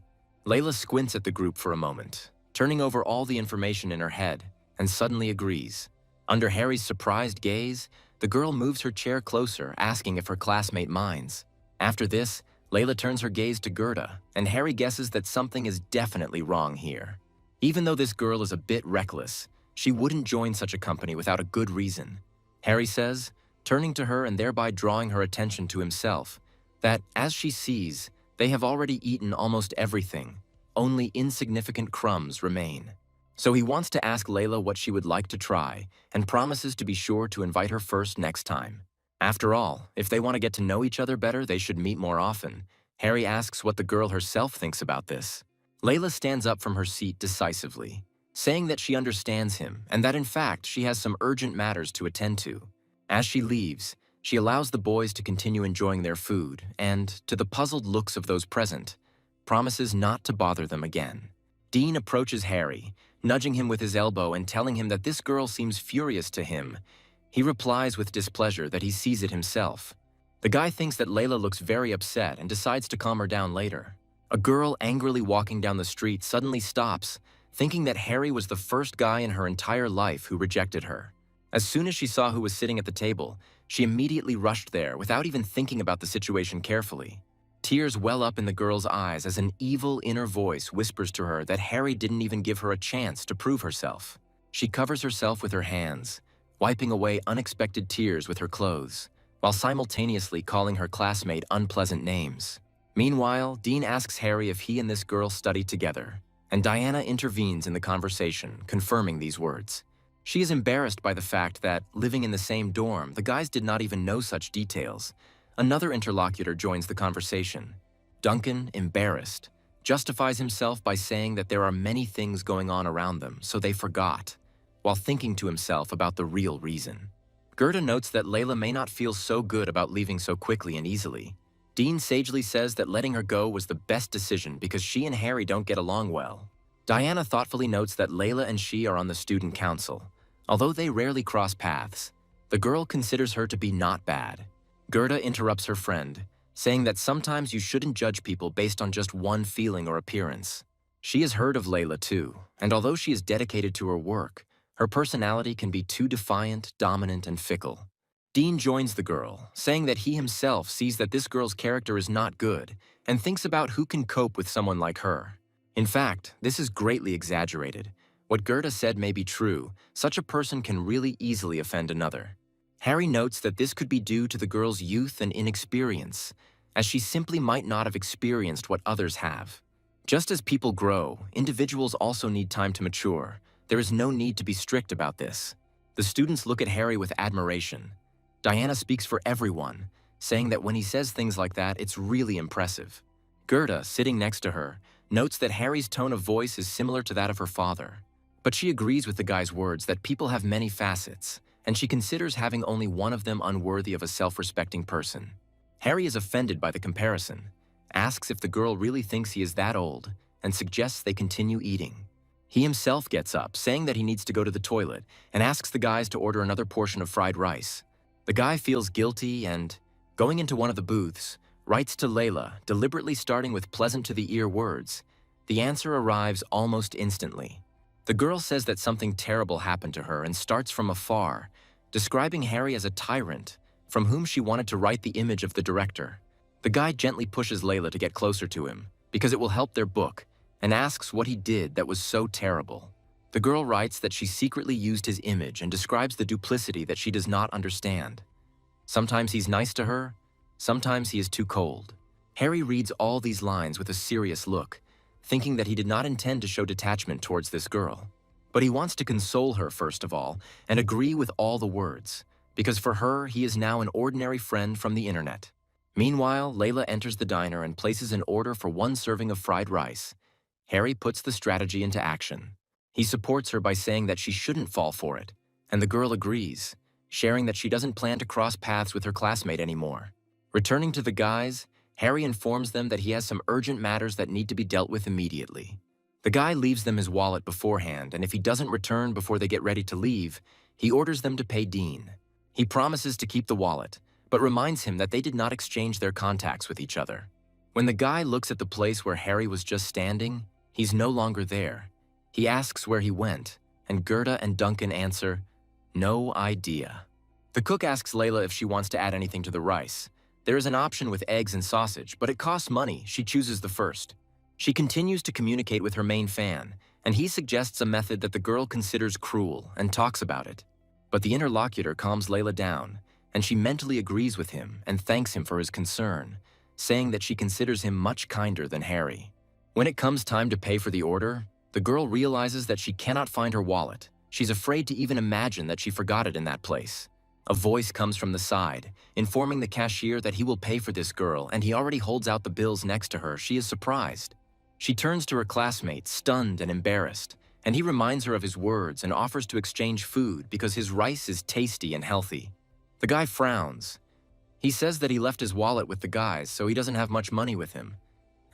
Layla squints at the group for a moment, turning over all the information in her head, and suddenly agrees. Under Harry's surprised gaze, the girl moves her chair closer, asking if her classmate minds. After this, Layla turns her gaze to Gerda, and Harry guesses that something is definitely wrong here. Even though this girl is a bit reckless, she wouldn't join such a company without a good reason. Harry says, turning to her and thereby drawing her attention to himself, that, as she sees, they have already eaten almost everything. Only insignificant crumbs remain. So he wants to ask Layla what she would like to try, and promises to be sure to invite her first next time. After all, if they want to get to know each other better, they should meet more often. Harry asks what the girl herself thinks about this. Layla stands up from her seat decisively, saying that she understands him and that in fact she has some urgent matters to attend to. As she leaves, she allows the boys to continue enjoying their food and, to the puzzled looks of those present, promises not to bother them again. Dean approaches Harry, nudging him with his elbow and telling him that this girl seems furious to him. He replies with displeasure that he sees it himself. The guy thinks that Layla looks very upset and decides to calm her down later. A girl angrily walking down the street suddenly stops, thinking that Harry was the first guy in her entire life who rejected her. As soon as she saw who was sitting at the table, she immediately rushed there without even thinking about the situation carefully. Tears well up in the girl's eyes as an evil inner voice whispers to her that Harry didn't even give her a chance to prove herself. She covers herself with her hands, wiping away unexpected tears with her clothes, while simultaneously calling her classmate unpleasant names. Meanwhile, Dean asks Harry if he and this girl study together, and Diana intervenes in the conversation, confirming these words. She is embarrassed by the fact that, living in the same dorm, the guys did not even know such details. Another interlocutor joins the conversation. Duncan, embarrassed, justifies himself by saying that there are many things going on around them, so they forgot, while thinking to himself about the real reason. Gerda notes that Layla may not feel so good about leaving so quickly and easily. Dean sagely says that letting her go was the best decision because she and Harry don't get along well. Diana thoughtfully notes that Layla and she are on the student council. Although they rarely cross paths, the girl considers her to be not bad. Gerda interrupts her friend, saying that sometimes you shouldn't judge people based on just one feeling or appearance. She has heard of Layla too, and although she is dedicated to her work, her personality can be too defiant, dominant, and fickle. Dean joins the girl, saying that he himself sees that this girl's character is not good and thinks about who can cope with someone like her. In fact, this is greatly exaggerated. What Gerda said may be true. Such a person can really easily offend another. Harry notes that this could be due to the girl's youth and inexperience, as she simply might not have experienced what others have. Just as people grow, individuals also need time to mature. There is no need to be strict about this. The students look at Harry with admiration. Diana speaks for everyone, saying that when he says things like that, it's really impressive. Gerda, sitting next to her, notes that Harry's tone of voice is similar to that of her father. But she agrees with the guy's words that people have many facets, and she considers having only one of them unworthy of a self-respecting person. Harry is offended by the comparison, asks if the girl really thinks he is that old, and suggests they continue eating. He himself gets up, saying that he needs to go to the toilet, and asks the guys to order another portion of fried rice. The guy feels guilty and, going into one of the booths, writes to Layla, deliberately starting with pleasant-to-the-ear words. The answer arrives almost instantly. The girl says that something terrible happened to her and starts from afar, describing Harry as a tyrant, from whom she wanted to write the image of the director. The guy gently pushes Layla to get closer to him, because it will help their book, and asks what he did that was so terrible. The girl writes that she secretly used his image and describes the duplicity that she does not understand. Sometimes he's nice to her, sometimes he is too cold. Harry reads all these lines with a serious look, thinking that he did not intend to show detachment towards this girl. But he wants to console her first of all, and agree with all the words, because for her, he is now an ordinary friend from the internet. Meanwhile, Layla enters the diner and places an order for 1 serving of fried rice. Harry puts the strategy into action. He supports her by saying that she shouldn't fall for it, and the girl agrees, sharing that she doesn't plan to cross paths with her classmate anymore. Returning to the guys, Harry informs them that he has some urgent matters that need to be dealt with immediately. The guy leaves them his wallet beforehand, and if he doesn't return before they get ready to leave, he orders them to pay Dean. He promises to keep the wallet, but reminds him that they did not exchange their contacts with each other. When the guy looks at the place where Harry was just standing, he's no longer there. He asks where he went, and Gerda and Duncan answer, "No idea." The cook asks Layla if she wants to add anything to the rice. There is an option with eggs and sausage, but it costs money. She chooses the first. She continues to communicate with her main fan, and he suggests a method that the girl considers cruel and talks about it. But the interlocutor calms Layla down, and she mentally agrees with him and thanks him for his concern, saying that she considers him much kinder than Harry. When it comes time to pay for the order, the girl realizes that she cannot find her wallet. She's afraid to even imagine that she forgot it in that place. A voice comes from the side, informing the cashier that he will pay for this girl, and he already holds out the bills next to her. She is surprised. She turns to her classmate, stunned and embarrassed, and he reminds her of his words and offers to exchange food because his rice is tasty and healthy. The guy frowns. He says that he left his wallet with the guys, so he doesn't have much money with him.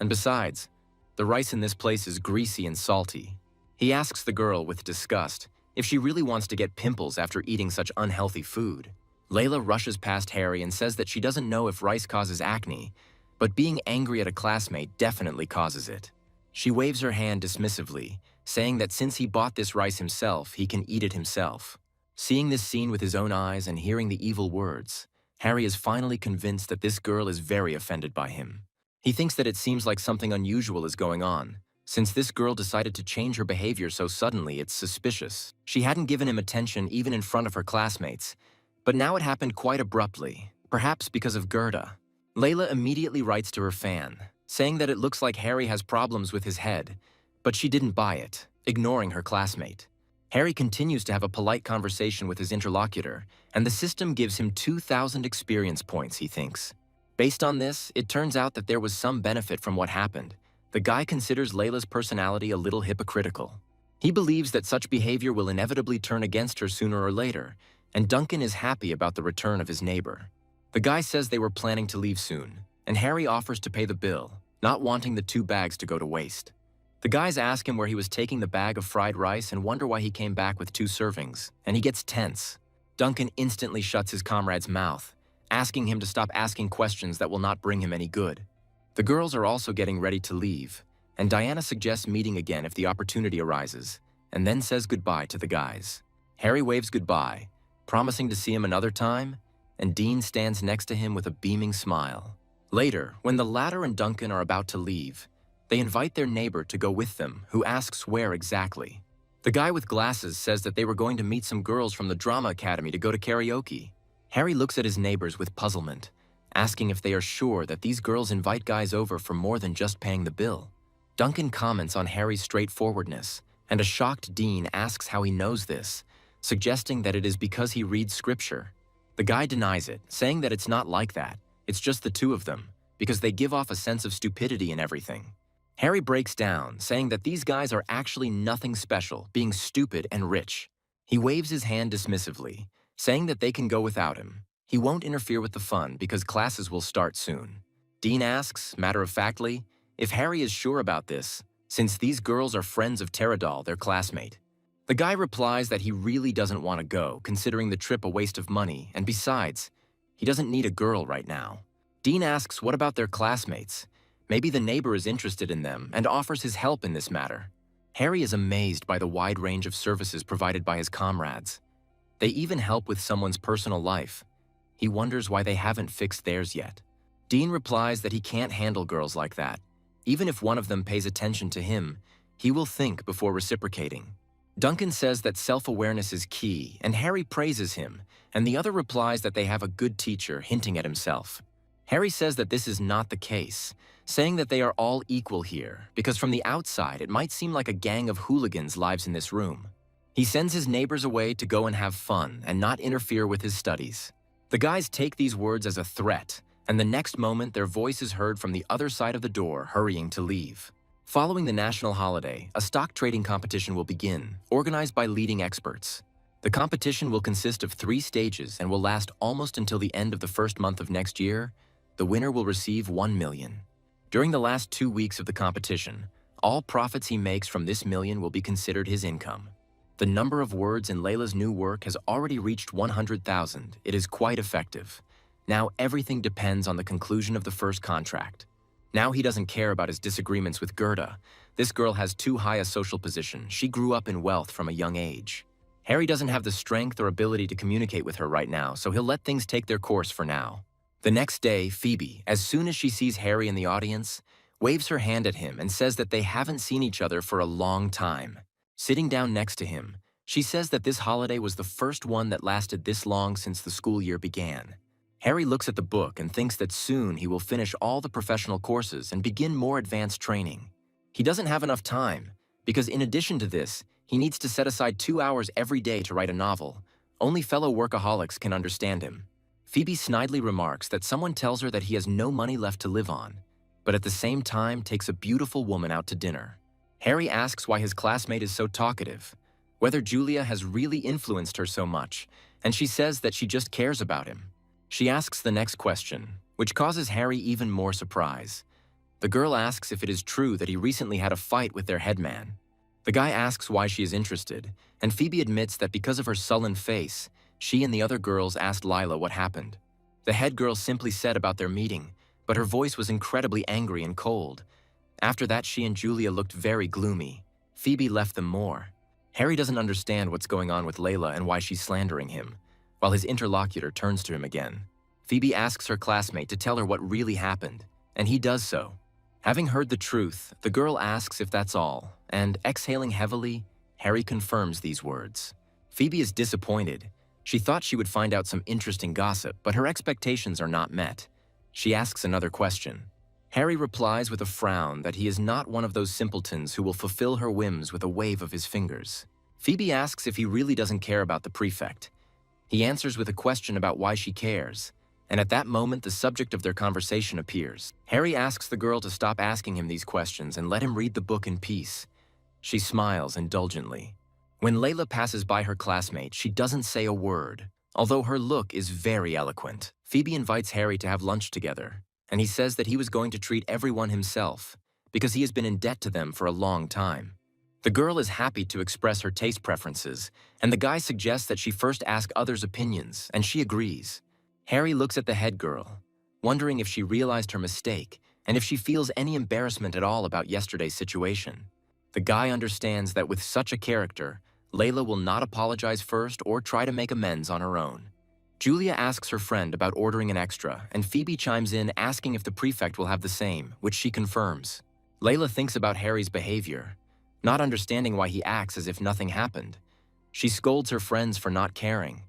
And besides, the rice in this place is greasy and salty. He asks the girl with disgust if she really wants to get pimples after eating such unhealthy food. Layla rushes past Harry and says that she doesn't know if rice causes acne, but being angry at a classmate definitely causes it. She waves her hand dismissively, saying that since he bought this rice himself, he can eat it himself. Seeing this scene with his own eyes and hearing the evil words, Harry is finally convinced that this girl is very offended by him. He thinks that it seems like something unusual is going on. Since this girl decided to change her behavior so suddenly, it's suspicious. She hadn't given him attention even in front of her classmates, but now it happened quite abruptly, perhaps because of Gerda. Layla immediately writes to her fan, saying that it looks like Harry has problems with his head, but she didn't buy it, ignoring her classmate. Harry continues to have a polite conversation with his interlocutor, and the system gives him 2,000 experience points, he thinks. Based on this, it turns out that there was some benefit from what happened. The guy considers Layla's personality a little hypocritical. He believes that such behavior will inevitably turn against her sooner or later, and Duncan is happy about the return of his neighbor. The guy says they were planning to leave soon, and Harry offers to pay the bill, not wanting the 2 bags to go to waste. The guys ask him where he was taking the bag of fried rice and wonder why he came back with 2 servings, and he gets tense. Duncan instantly shuts his comrade's mouth, asking him to stop asking questions that will not bring him any good. The girls are also getting ready to leave, and Diana suggests meeting again if the opportunity arises, and then says goodbye to the guys. Harry waves goodbye, promising to see him another time, and Dean stands next to him with a beaming smile. Later, when the latter and Duncan are about to leave, they invite their neighbor to go with them, who asks where exactly. The guy with glasses says that they were going to meet some girls from the drama academy to go to karaoke. Harry looks at his neighbors with puzzlement, asking if they are sure that these girls invite guys over for more than just paying the bill. Duncan comments on Harry's straightforwardness, and a shocked Dean asks how he knows this, suggesting that it is because he reads scripture. The guy denies it, saying that it's not like that. It's just the 2 of them, because they give off a sense of stupidity in everything. Harry breaks down, saying that these guys are actually nothing special, being stupid and rich. He waves his hand dismissively, saying that they can go without him. He won't interfere with the fun because classes will start soon. Dean asks, matter-of-factly, if Harry is sure about this, since these girls are friends of Pterodol, their classmate. The guy replies that he really doesn't want to go, considering the trip a waste of money, and besides, he doesn't need a girl right now. Dean asks what about their classmates. Maybe the neighbor is interested in them and offers his help in this matter. Harry is amazed by the wide range of services provided by his comrades. They even help with someone's personal life. He wonders why they haven't fixed theirs yet. Dean replies that he can't handle girls like that. Even if one of them pays attention to him, he will think before reciprocating. Duncan says that self-awareness is key, and Harry praises him, and the other replies that they have a good teacher, hinting at himself. Harry says that this is not the case, saying that they are all equal here, because from the outside it might seem like a gang of hooligans lives in this room. He sends his neighbors away to go and have fun and not interfere with his studies. The guys take these words as a threat, and the next moment their voice is heard from the other side of the door, hurrying to leave. Following the national holiday, a stock trading competition will begin, organized by leading experts. The competition will consist of 3 stages and will last almost until the end of the first month of next year. The winner will receive 1 million. During the last 2 weeks of the competition, all profits he makes from this million will be considered his income. The number of words in Layla's new work has already reached 100,000. It is quite effective. Now everything depends on the conclusion of the first contract. Now he doesn't care about his disagreements with Gerda. This girl has too high a social position. She grew up in wealth from a young age. Harry doesn't have the strength or ability to communicate with her right now, so he'll let things take their course for now. The next day, Phoebe, as soon as she sees Harry in the audience, waves her hand at him and says that they haven't seen each other for a long time. Sitting down next to him, she says that this holiday was the first one that lasted this long since the school year began. Harry looks at the book and thinks that soon he will finish all the professional courses and begin more advanced training. He doesn't have enough time, because in addition to this, he needs to set aside 2 hours every day to write a novel. Only fellow workaholics can understand him. Phoebe snidely remarks that someone tells her that he has no money left to live on, but at the same time takes a beautiful woman out to dinner. Harry asks why his classmate is so talkative, whether Julia has really influenced her so much, and she says that she just cares about him. She asks the next question, which causes Harry even more surprise. The girl asks if it is true that he recently had a fight with their headman. The guy asks why she is interested, and Phoebe admits that because of her sullen face, she and the other girls asked Lila what happened. The head girl simply said about their meeting, but her voice was incredibly angry and cold. After that, she and Julia looked very gloomy. Phoebe left them more. Harry doesn't understand what's going on with Layla and why she's slandering him, while his interlocutor turns to him again. Phoebe asks her classmate to tell her what really happened, and he does so. Having heard the truth, the girl asks if that's all, and exhaling heavily, Harry confirms these words. Phoebe is disappointed. She thought she would find out some interesting gossip, but her expectations are not met. She asks another question. Harry replies with a frown that he is not one of those simpletons who will fulfill her whims with a wave of his fingers. Phoebe asks if he really doesn't care about the prefect. He answers with a question about why she cares, and at that moment the subject of their conversation appears. Harry asks the girl to stop asking him these questions and let him read the book in peace. She smiles indulgently. When Layla passes by her classmate, she doesn't say a word, although her look is very eloquent. Phoebe invites Harry to have lunch together, and he says that he was going to treat everyone himself, because he has been in debt to them for a long time. The girl is happy to express her taste preferences, and the guy suggests that she first ask others' opinions, and she agrees. Harry looks at the head girl, wondering if she realized her mistake and if she feels any embarrassment at all about yesterday's situation. The guy understands that with such a character, Layla will not apologize first or try to make amends on her own. Julia asks her friend about ordering an extra, and Phoebe chimes in asking if the prefect will have the same, which she confirms. Layla thinks about Harry's behavior, not understanding why he acts as if nothing happened. She scolds her friends for not caring.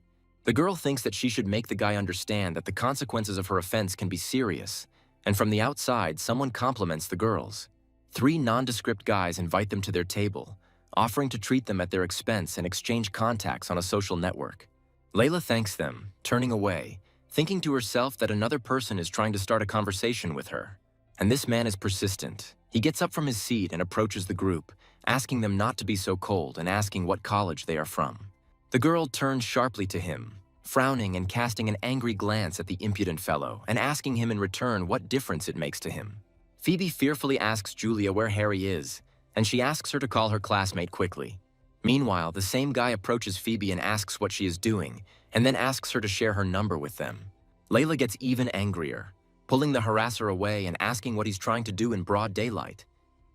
The girl thinks that she should make the guy understand that the consequences of her offense can be serious, and from the outside, someone compliments the girls. 3 nondescript guys invite them to their table, offering to treat them at their expense and exchange contacts on a social network. Layla thanks them, turning away, thinking to herself that another person is trying to start a conversation with her. And this man is persistent. He gets up from his seat and approaches the group, asking them not to be so cold and asking what college they are from. The girl turns sharply to him, frowning and casting an angry glance at the impudent fellow and asking him in return what difference it makes to him. Phoebe fearfully asks Julia where Harry is, and she asks her to call her classmate quickly. Meanwhile, the same guy approaches Phoebe and asks what she is doing, and then asks her to share her number with them. Layla gets even angrier, pulling the harasser away and asking what he's trying to do in broad daylight.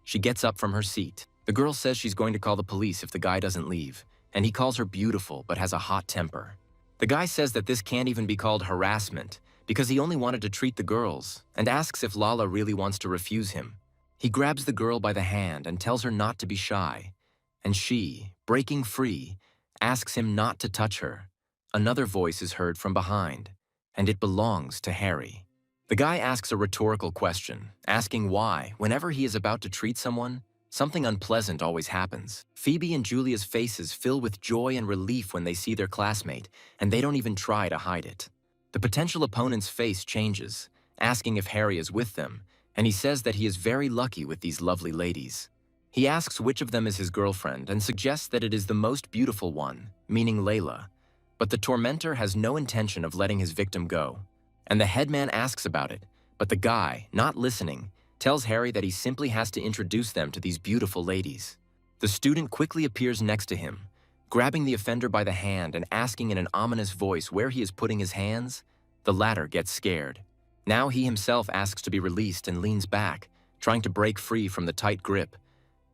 She gets up from her seat. The girl says she's going to call the police if the guy doesn't leave, and he calls her beautiful but has a hot temper. The guy says that this can't even be called harassment because he only wanted to treat the girls, and asks if Lala really wants to refuse him. He grabs the girl by the hand and tells her not to be shy, and she, breaking free, asks him not to touch her. Another voice is heard from behind, and it belongs to Harry. The guy asks a rhetorical question, asking why, whenever he is about to treat someone, something unpleasant always happens. Phoebe and Julia's faces fill with joy and relief when they see their classmate, and they don't even try to hide it. The potential opponent's face changes, asking if Harry is with them, and he says that he is very lucky with these lovely ladies. He asks which of them is his girlfriend and suggests that it is the most beautiful one, meaning Layla. But the tormentor has no intention of letting his victim go. And the headman asks about it, but the guy, not listening, tells Harry that he simply has to introduce them to these beautiful ladies. The student quickly appears next to him, grabbing the offender by the hand and asking in an ominous voice where he is putting his hands. The latter gets scared. Now he himself asks to be released and leans back, trying to break free from the tight grip.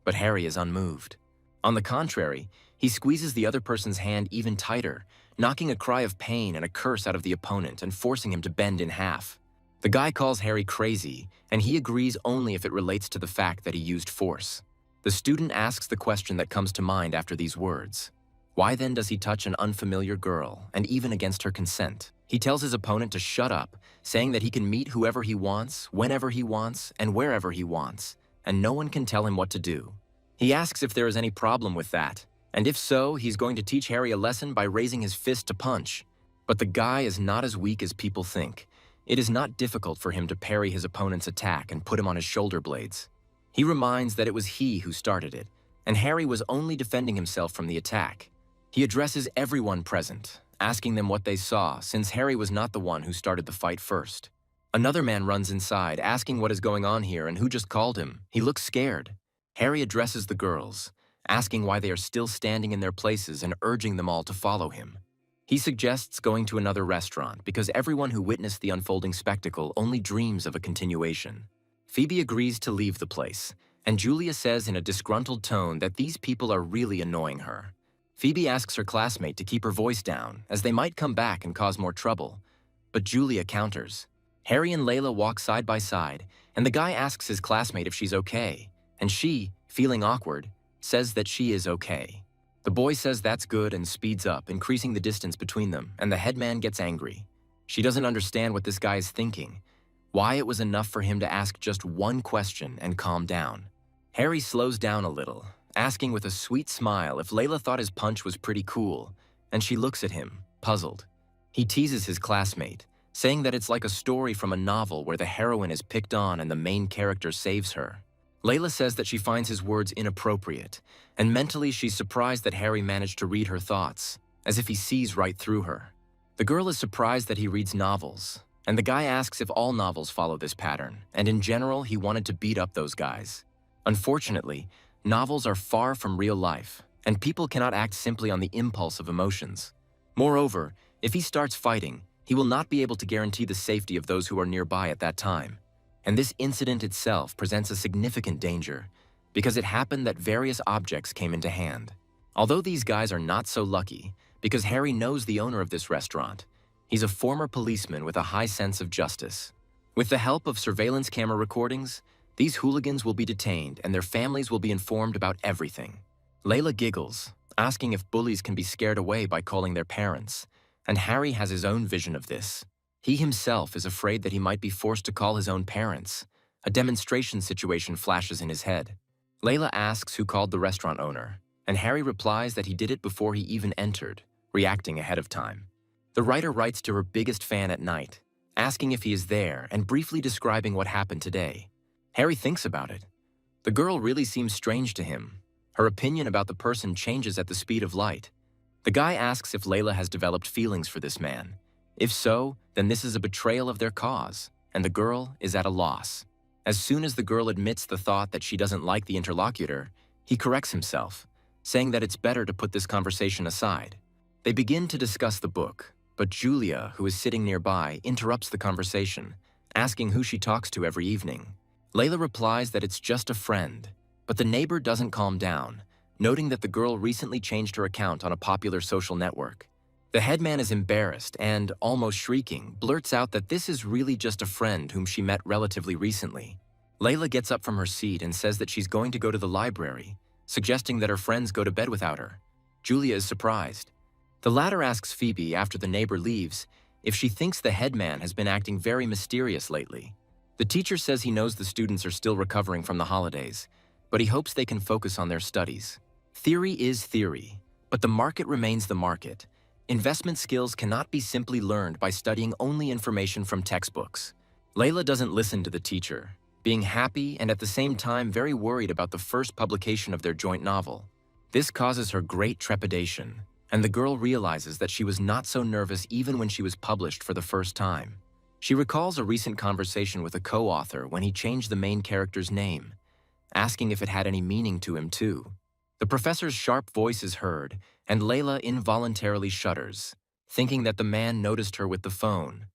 But Harry is unmoved. On the contrary, he squeezes the other person's hand even tighter, knocking a cry of pain and a curse out of the opponent and forcing him to bend in half. The guy calls Harry crazy, and he agrees only if it relates to the fact that he used force. The student asks the question that comes to mind after these words. Why then does he touch an unfamiliar girl, and even against her consent? He tells his opponent to shut up, saying that he can meet whoever he wants, whenever he wants, and wherever he wants, and no one can tell him what to do. He asks if there is any problem with that, and if so, he's going to teach Harry a lesson by raising his fist to punch. But the guy is not as weak as people think. It is not difficult for him to parry his opponent's attack and put him on his shoulder blades. He reminds that it was he who started it, and Harry was only defending himself from the attack. He addresses everyone present, asking them what they saw, since Harry was not the one who started the fight first. Another man runs inside, asking what is going on here and who just called him. He looks scared. Harry addresses the girls, asking why they are still standing in their places and urging them all to follow him. He suggests going to another restaurant because everyone who witnessed the unfolding spectacle only dreams of a continuation. Phoebe agrees to leave the place, and Julia says in a disgruntled tone that these people are really annoying her. Phoebe asks her classmate to keep her voice down, as they might come back and cause more trouble. But Julia counters. Harry and Layla walk side by side, and the guy asks his classmate if she's okay, and she, feeling awkward, says that she is okay. The boy says that's good and speeds up, increasing the distance between them, and the headman gets angry. She doesn't understand what this guy is thinking, why it was enough for him to ask just one question and calm down. Harry slows down a little, asking with a sweet smile if Layla thought his punch was pretty cool, and she looks at him, puzzled. He teases his classmate, saying that it's like a story from a novel where the heroine is picked on and the main character saves her. Layla says that she finds his words inappropriate, and mentally she's surprised that Harry managed to read her thoughts, as if he sees right through her. The girl is surprised that he reads novels, and the guy asks if all novels follow this pattern, and in general he wanted to beat up those guys. Unfortunately, novels are far from real life, and people cannot act simply on the impulse of emotions. Moreover, if he starts fighting, he will not be able to guarantee the safety of those who are nearby at that time. And this incident itself presents a significant danger, because it happened that various objects came into hand. Although these guys are not so lucky, because Harry knows the owner of this restaurant. He's a former policeman with a high sense of justice. With the help of surveillance camera recordings, these hooligans will be detained and their families will be informed about everything. Layla giggles, asking if bullies can be scared away by calling their parents, and Harry has his own vision of this. He himself is afraid that he might be forced to call his own parents. A demonstration situation flashes in his head. Layla asks who called the restaurant owner, and Harry replies that he did it before he even entered, reacting ahead of time. The writer writes to her biggest fan at night, asking if he is there and briefly describing what happened today. Harry thinks about it. The girl really seems strange to him. Her opinion about the person changes at the speed of light. The guy asks if Layla has developed feelings for this man. If so, then this is a betrayal of their cause, and the girl is at a loss. As soon as the girl admits the thought that she doesn't like the interlocutor, he corrects himself, saying that it's better to put this conversation aside. They begin to discuss the book, but Julia, who is sitting nearby, interrupts the conversation, asking who she talks to every evening. Layla replies that it's just a friend, but the neighbor doesn't calm down, noting that the girl recently changed her account on a popular social network. The headman is embarrassed and, almost shrieking, blurts out that this is really just a friend whom she met relatively recently. Layla gets up from her seat and says that she's going to go to the library, suggesting that her friends go to bed without her. Julia is surprised. The latter asks Phoebe after the neighbor leaves if she thinks the headman has been acting very mysterious lately. The teacher says he knows the students are still recovering from the holidays, but he hopes they can focus on their studies. Theory is theory, but the market remains the market. Investment skills cannot be simply learned by studying only information from textbooks. Layla doesn't listen to the teacher, being happy and at the same time very worried about the first publication of their joint novel. This causes her great trepidation, and the girl realizes that she was not so nervous even when she was published for the first time. She recalls a recent conversation with a co-author when he changed the main character's name, asking if it had any meaning to him too. The professor's sharp voice is heard, and Layla involuntarily shudders, thinking that the man noticed her with the phone.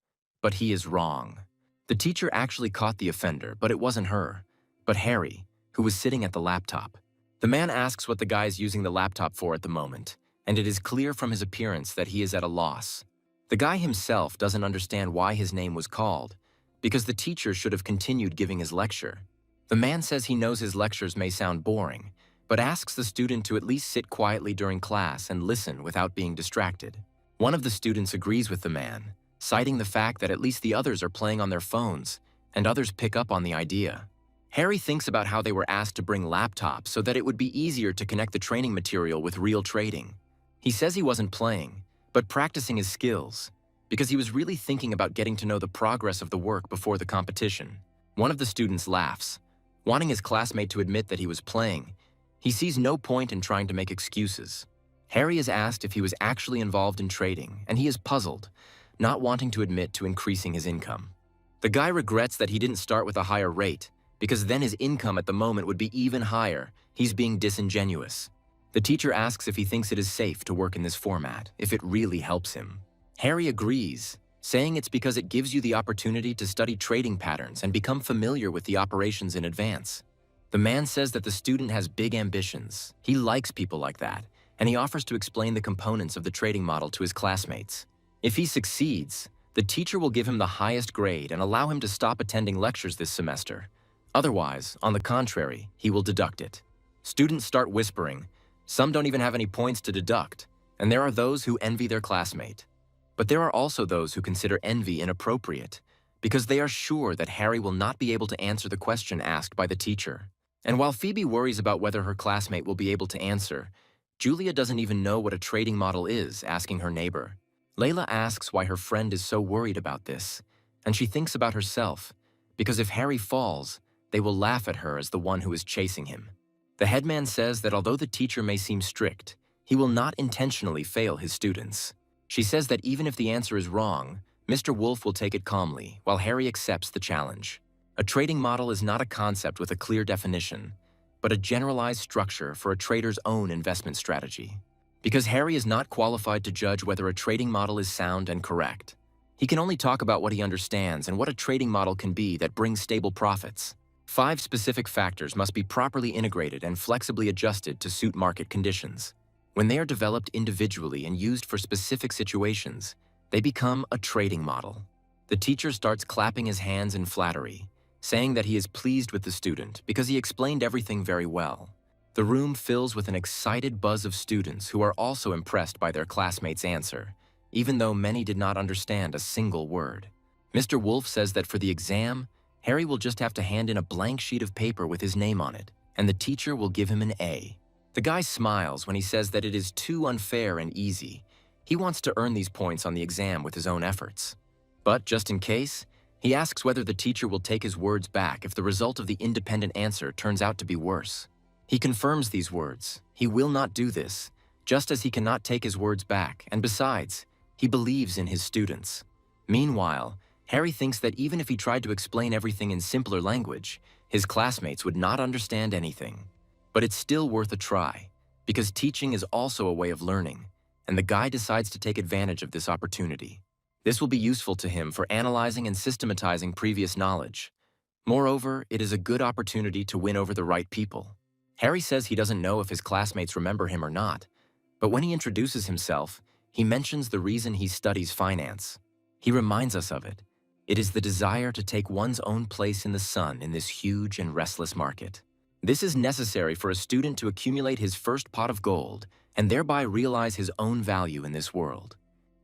But he is wrong. The teacher actually caught the offender, but it wasn't her, but Harry, who was sitting at the laptop. The man asks what the guy is using the laptop for at the moment, and it is clear from his appearance that he is at a loss. The guy himself doesn't understand why his name was called, because the teacher should have continued giving his lecture. The man says he knows his lectures may sound boring, but asks the student to at least sit quietly during class and listen without being distracted. One of the students agrees with the man, citing the fact that at least the others are playing on their phones, and others pick up on the idea. Harry thinks about how they were asked to bring laptops so that it would be easier to connect the training material with real trading. He says he wasn't playing, but practicing his skills, because he was really thinking about getting to know the progress of the work before the competition. One of the students laughs, wanting his classmate to admit that he was playing. He sees no point in trying to make excuses. Harry is asked if he was actually involved in trading, and he is puzzled, not wanting to admit to increasing his income. The guy regrets that he didn't start with a higher rate, because then his income at the moment would be even higher. He's being disingenuous. The teacher asks if he thinks it is safe to work in this format, if it really helps him. Harry agrees, saying it's because it gives you the opportunity to study trading patterns and become familiar with the operations in advance. The man says that the student has big ambitions. He likes people like that, and he offers to explain the components of the trading model to his classmates. If he succeeds, the teacher will give him the highest grade and allow him to stop attending lectures this semester. Otherwise, on the contrary, he will deduct it. Students start whispering. Some don't even have any points to deduct, and there are those who envy their classmate. But there are also those who consider envy inappropriate, because they are sure that Harry will not be able to answer the question asked by the teacher. And while Phoebe worries about whether her classmate will be able to answer, Julia doesn't even know what a trading model is, asking her neighbor. Layla asks why her friend is so worried about this, and she thinks about herself, because if Harry falls, they will laugh at her as the one who is chasing him. The headman says that although the teacher may seem strict, he will not intentionally fail his students. She says that even if the answer is wrong, Mr. Wolf will take it calmly, while Harry accepts the challenge. A trading model is not a concept with a clear definition, but a generalized structure for a trader's own investment strategy. Because Harry is not qualified to judge whether a trading model is sound and correct. He can only talk about what he understands and what a trading model can be that brings stable profits. 5 specific factors must be properly integrated and flexibly adjusted to suit market conditions. When they are developed individually and used for specific situations, they become a trading model. The teacher starts clapping his hands in flattery, saying that he is pleased with the student because he explained everything very well. The room fills with an excited buzz of students who are also impressed by their classmate's answer, even though many did not understand a single word. Mr. Wolf says that for the exam, Harry will just have to hand in a blank sheet of paper with his name on it, and the teacher will give him an A. The guy smiles when he says that it is too unfair and easy. He wants to earn these points on the exam with his own efforts. But just in case, he asks whether the teacher will take his words back if the result of the independent answer turns out to be worse. He confirms these words. He will not do this, just as he cannot take his words back, and besides, he believes in his students. Meanwhile, Harry thinks that even if he tried to explain everything in simpler language, his classmates would not understand anything. But it's still worth a try, because teaching is also a way of learning, and the guy decides to take advantage of this opportunity. This will be useful to him for analyzing and systematizing previous knowledge. Moreover, it is a good opportunity to win over the right people. Harry says he doesn't know if his classmates remember him or not, but when he introduces himself, he mentions the reason he studies finance. He reminds us of it. It is the desire to take one's own place in the sun in this huge and restless market. This is necessary for a student to accumulate his first pot of gold and thereby realize his own value in this world.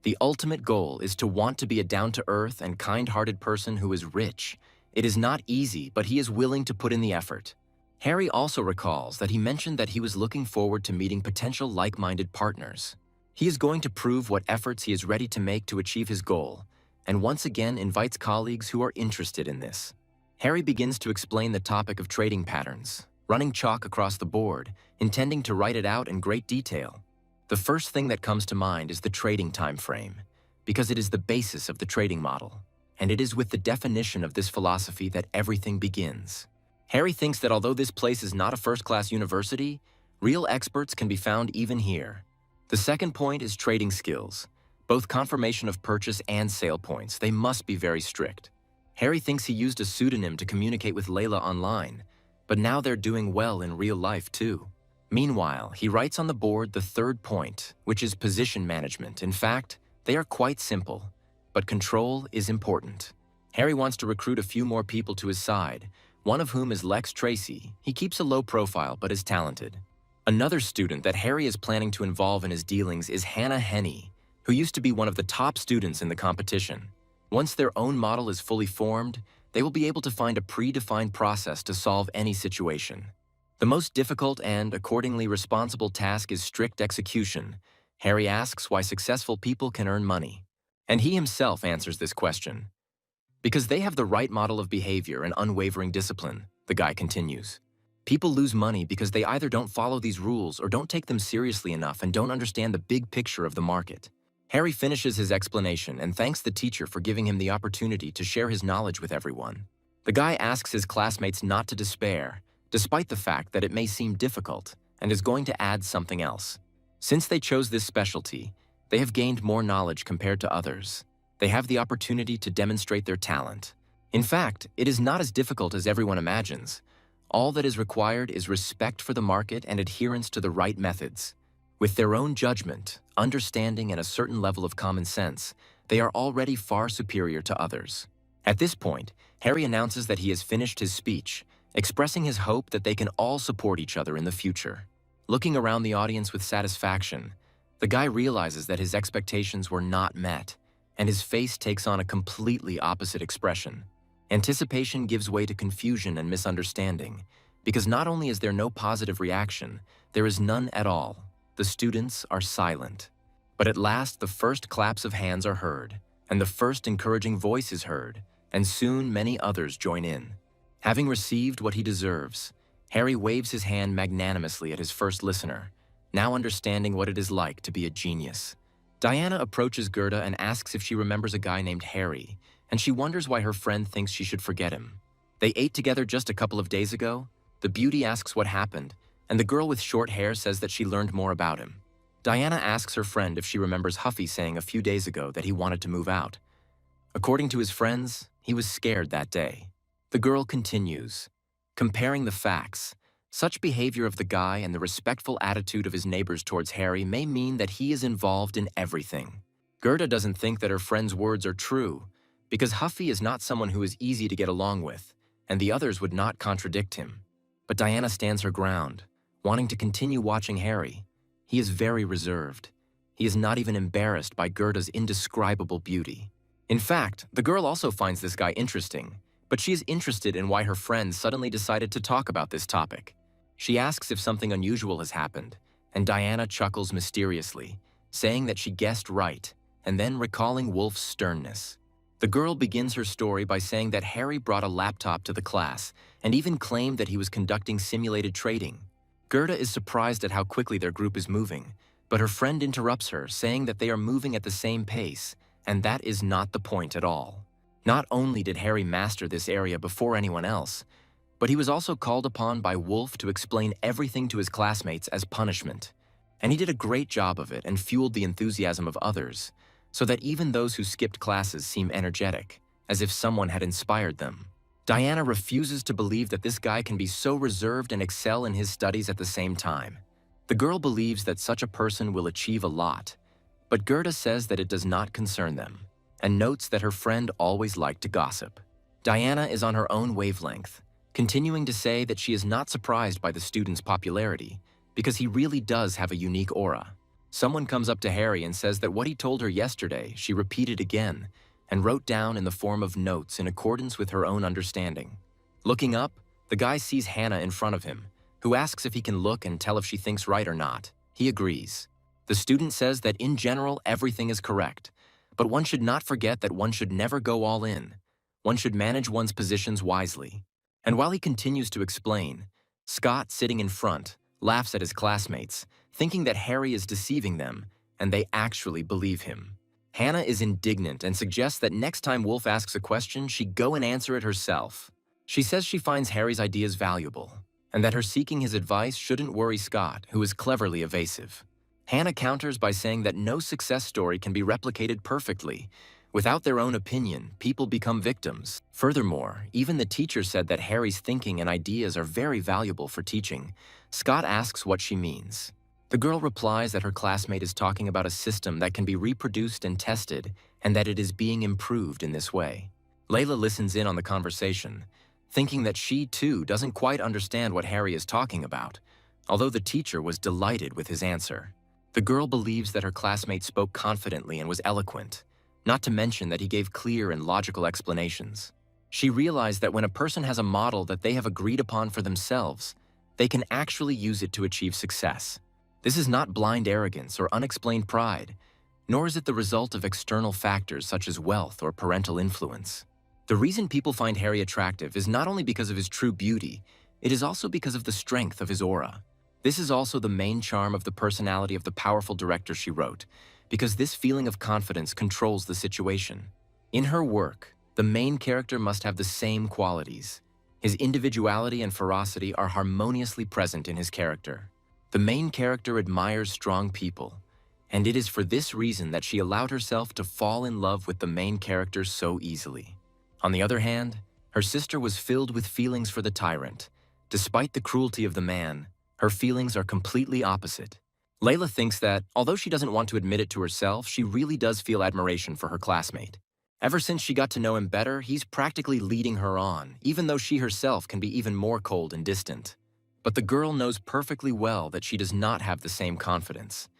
The ultimate goal is to want to be a down-to-earth and kind-hearted person who is rich. It is not easy, but he is willing to put in the effort. Harry also recalls that he mentioned that he was looking forward to meeting potential like-minded partners. He is going to prove what efforts he is ready to make to achieve his goal, and once again invites colleagues who are interested in this. Harry begins to explain the topic of trading patterns, running chalk across the board, intending to write it out in great detail. The first thing that comes to mind is the trading time frame, because it is the basis of the trading model, and it is with the definition of this philosophy that everything begins. Harry thinks that although this place is not a first-class university, real experts can be found even here. The second point is trading skills. Both confirmation of purchase and sale points, they must be very strict. Harry thinks he used a pseudonym to communicate with Layla online, but now they're doing well in real life too. Meanwhile, he writes on the board the third point, which is position management. In fact, they are quite simple, but control is important. Harry wants to recruit a few more people to his side, one of whom is Lex Tracy. He keeps a low profile but is talented. Another student that Harry is planning to involve in his dealings is Hannah Henney, who used to be one of the top students in the competition. Once their own model is fully formed, they will be able to find a predefined process to solve any situation. The most difficult and, accordingly, responsible task is strict execution. Harry asks why successful people can earn money. And he himself answers this question. Because they have the right model of behavior and unwavering discipline, the guy continues. People lose money because they either don't follow these rules or don't take them seriously enough and don't understand the big picture of the market. Harry finishes his explanation and thanks the teacher for giving him the opportunity to share his knowledge with everyone. The guy asks his classmates not to despair, despite the fact that it may seem difficult, and is going to add something else. Since they chose this specialty, they have gained more knowledge compared to others. They have the opportunity to demonstrate their talent. In fact, it is not as difficult as everyone imagines. All that is required is respect for the market and adherence to the right methods. With their own judgment, understanding, and a certain level of common sense, they are already far superior to others. At this point, Harry announces that he has finished his speech, expressing his hope that they can all support each other in the future. Looking around the audience with satisfaction, the guy realizes that his expectations were not met, and his face takes on a completely opposite expression. Anticipation gives way to confusion and misunderstanding, because not only is there no positive reaction, there is none at all. The students are silent. But at last, the first claps of hands are heard, and the first encouraging voice is heard, and soon many others join in. Having received what he deserves, Harry waves his hand magnanimously at his first listener, now understanding what it is like to be a genius. Diana approaches Gerda and asks if she remembers a guy named Harry, and she wonders why her friend thinks she should forget him. They ate together just a couple of days ago. The beauty asks what happened, and the girl with short hair says that she learned more about him. Diana asks her friend if she remembers Huffy saying a few days ago that he wanted to move out. According to his friends, he was scared that day. The girl continues, comparing the facts. Such behavior of the guy and the respectful attitude of his neighbors towards Harry may mean that he is involved in everything. Gerda doesn't think that her friend's words are true, because Huffy is not someone who is easy to get along with, and the others would not contradict him. But Diana stands her ground, wanting to continue watching Harry. He is very reserved. He is not even embarrassed by Gerda's indescribable beauty. In fact, the girl also finds this guy interesting, but she is interested in why her friend suddenly decided to talk about this topic. She asks if something unusual has happened, and Diana chuckles mysteriously, saying that she guessed right, and then recalling Wolf's sternness. The girl begins her story by saying that Harry brought a laptop to the class and even claimed that he was conducting simulated trading. Gerda is surprised at how quickly their group is moving, but her friend interrupts her, saying that they are moving at the same pace, and that is not the point at all. Not only did Harry master this area before anyone else, but he was also called upon by Wolf to explain everything to his classmates as punishment. And he did a great job of it and fueled the enthusiasm of others, so that even those who skipped classes seem energetic, as if someone had inspired them. Diana refuses to believe that this guy can be so reserved and excel in his studies at the same time. The girl believes that such a person will achieve a lot, but Gerda says that it does not concern them, and notes that her friend always liked to gossip. Diana is on her own wavelength, continuing to say that she is not surprised by the student's popularity, because he really does have a unique aura. Someone comes up to Harry and says that what he told her yesterday, she repeated again and wrote down in the form of notes in accordance with her own understanding. Looking up, the guy sees Hannah in front of him, who asks if he can look and tell if she thinks right or not. He agrees. The student says that in general, everything is correct, but one should not forget that one should never go all in. One should manage one's positions wisely. And while he continues to explain, Scott, sitting in front, laughs at his classmates, thinking that Harry is deceiving them, and they actually believe him. Hannah is indignant and suggests that next time Wolf asks a question, she go and answer it herself. She says she finds Harry's ideas valuable, and that her seeking his advice shouldn't worry Scott, who is cleverly evasive. Hannah counters by saying that no success story can be replicated perfectly. Without their own opinion, people become victims. Furthermore, even the teacher said that Harry's thinking and ideas are very valuable for teaching. Scott asks what she means. The girl replies that her classmate is talking about a system that can be reproduced and tested, and that it is being improved in this way. Layla listens in on the conversation, thinking that she, too, doesn't quite understand what Harry is talking about, although the teacher was delighted with his answer. The girl believes that her classmate spoke confidently and was eloquent, not to mention that he gave clear and logical explanations. She realized that when a person has a model that they have agreed upon for themselves, they can actually use it to achieve success. This is not blind arrogance or unexplained pride, nor is it the result of external factors such as wealth or parental influence. The reason people find Harry attractive is not only because of his true beauty, it is also because of the strength of his aura. This is also the main charm of the personality of the powerful director she wrote, because this feeling of confidence controls the situation. In her work, the main character must have the same qualities. His individuality and ferocity are harmoniously present in his character. The main character admires strong people, and it is for this reason that she allowed herself to fall in love with the main character so easily. On the other hand, her sister was filled with feelings for the tyrant. Despite the cruelty of the man, her feelings are completely opposite. Layla thinks that, although she doesn't want to admit it to herself, she really does feel admiration for her classmate. Ever since she got to know him better, he's practically leading her on, even though she herself can be even more cold and distant. But the girl knows perfectly well that she does not have the same confidence.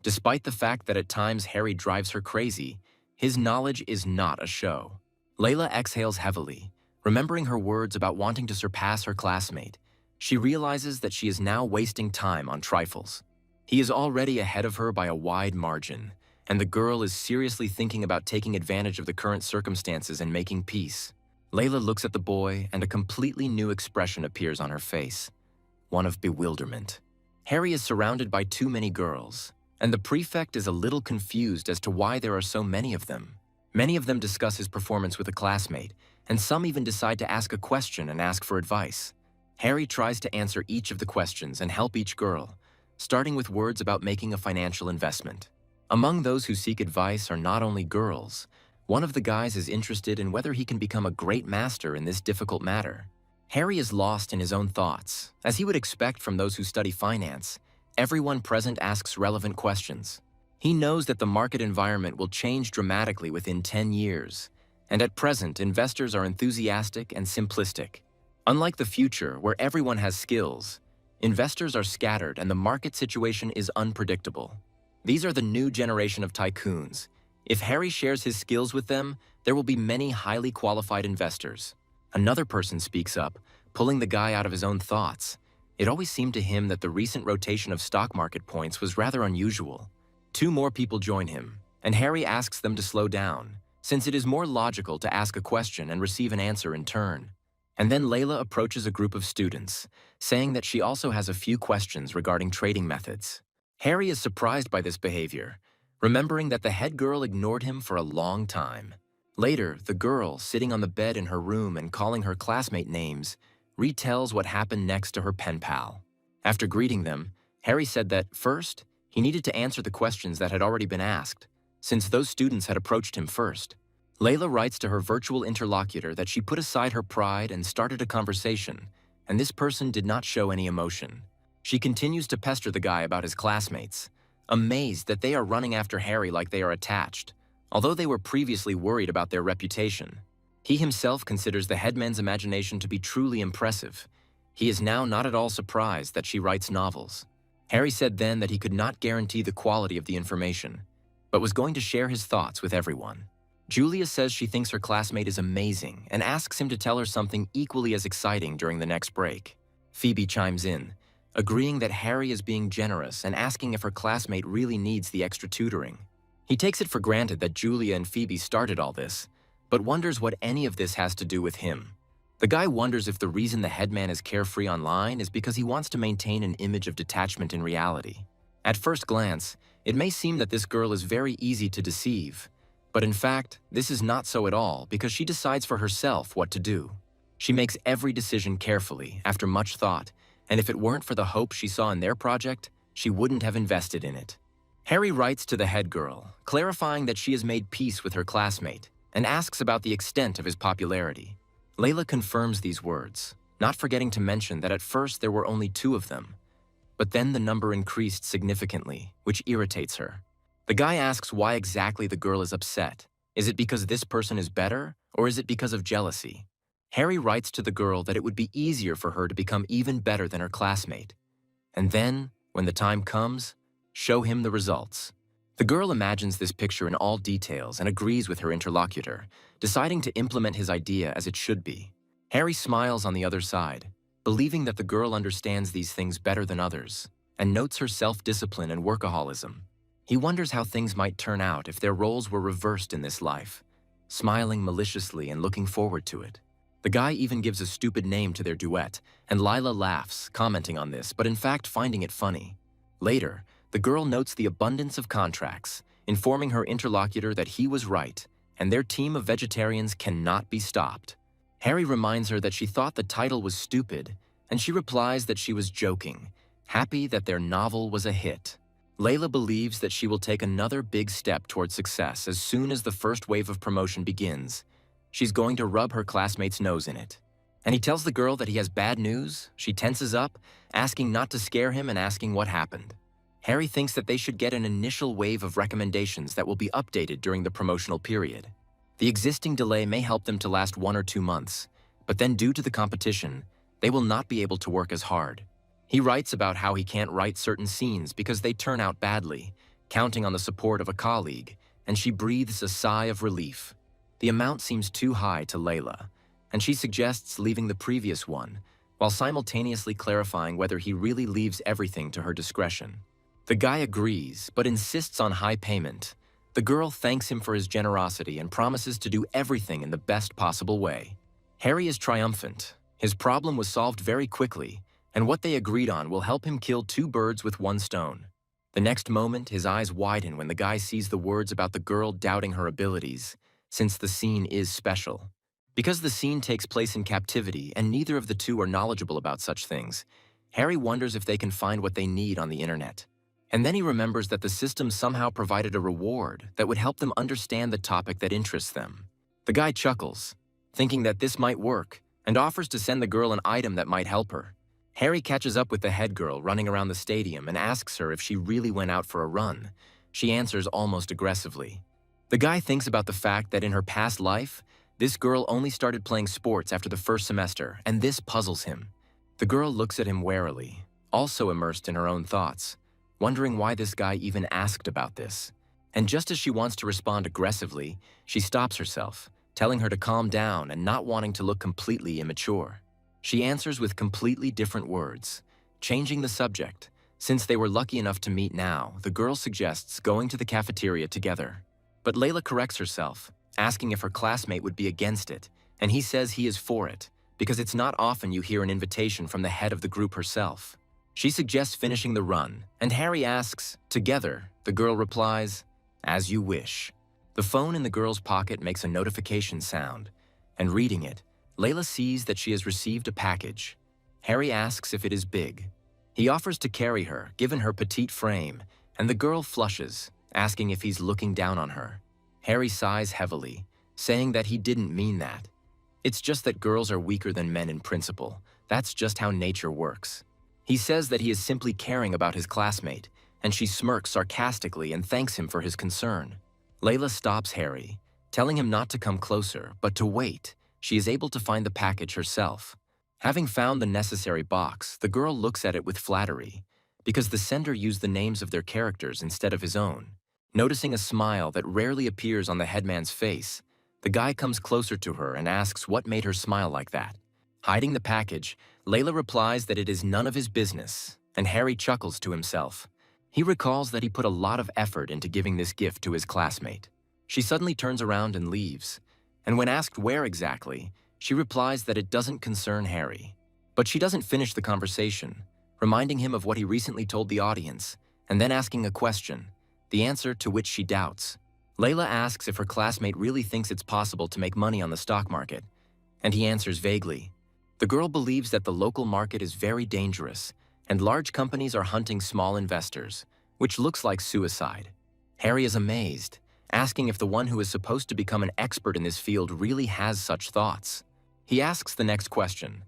Despite the fact that at times Harry drives her crazy, his knowledge is not a show. Layla exhales heavily, remembering her words about wanting to surpass her classmate. She realizes that she is now wasting time on trifles. He is already ahead of her by a wide margin, and the girl is seriously thinking about taking advantage of the current circumstances and making peace. Layla looks at the boy, and a completely new expression appears on her face, one of bewilderment. Harry is surrounded by too many girls, and the prefect is a little confused as to why there are so many of them. Many of them discuss his performance with a classmate, and some even decide to ask a question and ask for advice. Harry tries to answer each of the questions and help each girl, starting with words about making a financial investment. Among those who seek advice are not only girls. One of the guys is interested in whether he can become a great master in this difficult matter. Harry is lost in his own thoughts. As he would expect from those who study finance, everyone present asks relevant questions. He knows that the market environment will change dramatically within 10 years, and at present, investors are enthusiastic and simplistic. Unlike the future, where everyone has skills, investors are scattered and the market situation is unpredictable. These are the new generation of tycoons. If Harry shares his skills with them, there will be many highly qualified investors. Another person speaks up, pulling the guy out of his own thoughts. It always seemed to him that the recent rotation of stock market points was rather unusual. 2 more people join him, and Harry asks them to slow down, since it is more logical to ask a question and receive an answer in turn. And then Layla approaches a group of students, saying that she also has a few questions regarding trading methods. Harry is surprised by this behavior, remembering that the head girl ignored him for a long time. Later, the girl, sitting on the bed in her room and calling her classmate names, retells what happened next to her pen pal. After greeting them, Harry said that, first, he needed to answer the questions that had already been asked, since those students had approached him first. Layla writes to her virtual interlocutor that she put aside her pride and started a conversation, and this person did not show any emotion. She continues to pester the guy about his classmates, amazed that they are running after Harry like they are attached, although they were previously worried about their reputation. He himself considers the headman's imagination to be truly impressive. He is now not at all surprised that she writes novels. Harry said then that he could not guarantee the quality of the information, but was going to share his thoughts with everyone. Julia says she thinks her classmate is amazing and asks him to tell her something equally as exciting during the next break. Phoebe chimes in, agreeing that Harry is being generous and asking if her classmate really needs the extra tutoring. He takes it for granted that Julia and Phoebe started all this, but wonders what any of this has to do with him. The guy wonders if the reason the headman is carefree online is because he wants to maintain an image of detachment in reality. At first glance, it may seem that this girl is very easy to deceive, but in fact, this is not so at all because she decides for herself what to do. She makes every decision carefully, after much thought, and if it weren't for the hope she saw in their project, she wouldn't have invested in it. Harry writes to the head girl, clarifying that she has made peace with her classmate, and asks about the extent of his popularity. Layla confirms these words, not forgetting to mention that at first there were only 2 of them. But then the number increased significantly, which irritates her. The guy asks why exactly the girl is upset. Is it because this person is better, or is it because of jealousy? Harry writes to the girl that it would be easier for her to become even better than her classmate. And then, when the time comes, show him the results. The girl imagines this picture in all details and agrees with her interlocutor, deciding to implement his idea as it should be. Harry smiles on the other side, believing that the girl understands these things better than others, and notes her self-discipline and workaholism. He wonders how things might turn out if their roles were reversed in this life, smiling maliciously and looking forward to it. The guy even gives a stupid name to their duet, and Lila laughs, commenting on this, but in fact finding it funny. Later, the girl notes the abundance of contracts, informing her interlocutor that he was right, and their team of vegetarians cannot be stopped. Harry reminds her that she thought the title was stupid, and she replies that she was joking, happy that their novel was a hit. Layla believes that she will take another big step towards success as soon as the first wave of promotion begins. She's going to rub her classmate's nose in it. And he tells the girl that he has bad news. She tenses up, asking not to scare him and asking what happened. Harry thinks that they should get an initial wave of recommendations that will be updated during the promotional period. The existing delay may help them to last 1 or 2 months, but then due to the competition, they will not be able to work as hard. He writes about how he can't write certain scenes because they turn out badly, counting on the support of a colleague, and she breathes a sigh of relief. The amount seems too high to Layla, and she suggests leaving the previous one, while simultaneously clarifying whether he really leaves everything to her discretion. The guy agrees, but insists on high payment. The girl thanks him for his generosity and promises to do everything in the best possible way. Harry is triumphant. His problem was solved very quickly, and what they agreed on will help him kill 2 birds with 1 stone. The next moment, his eyes widen when the guy sees the words about the girl doubting her abilities, since the scene is special. Because the scene takes place in captivity and neither of the 2 are knowledgeable about such things, Harry wonders if they can find what they need on the internet. And then he remembers that the system somehow provided a reward that would help them understand the topic that interests them. The guy chuckles, thinking that this might work, and offers to send the girl an item that might help her. Harry catches up with the head girl running around the stadium and asks her if she really went out for a run. She answers almost aggressively. The guy thinks about the fact that in her past life, this girl only started playing sports after the first semester, and this puzzles him. The girl looks at him warily, also immersed in her own thoughts, wondering why this guy even asked about this. And just as she wants to respond aggressively, she stops herself, telling her to calm down and not wanting to look completely immature. She answers with completely different words, changing the subject. Since they were lucky enough to meet now, the girl suggests going to the cafeteria together. But Layla corrects herself, asking if her classmate would be against it, and he says he is for it, because it's not often you hear an invitation from the head of the group herself. She suggests finishing the run, and Harry asks, together. The girl replies, as you wish. The phone in the girl's pocket makes a notification sound, and reading it, Layla sees that she has received a package. Harry asks if it is big. He offers to carry her, given her petite frame, and the girl flushes, asking if he's looking down on her. Harry sighs heavily, saying that he didn't mean that. It's just that girls are weaker than men in principle. That's just how nature works. He says that he is simply caring about his classmate, and she smirks sarcastically and thanks him for his concern. Layla stops Harry, telling him not to come closer, but to wait. She is able to find the package herself. Having found the necessary box, the girl looks at it with flattery, because the sender used the names of their characters instead of his own. Noticing a smile that rarely appears on the headman's face, the guy comes closer to her and asks what made her smile like that. Hiding the package, Layla replies that it is none of his business, and Harry chuckles to himself. He recalls that he put a lot of effort into giving this gift to his classmate. She suddenly turns around and leaves, and when asked where exactly, she replies that it doesn't concern Harry. But she doesn't finish the conversation, reminding him of what he recently told the audience, and then asking a question, the answer to which she doubts. Layla asks if her classmate really thinks it's possible to make money on the stock market, and he answers vaguely. The girl believes that the local market is very dangerous, and large companies are hunting small investors, which looks like suicide. Harry is amazed, asking if the one who is supposed to become an expert in this field really has such thoughts. He asks the next question.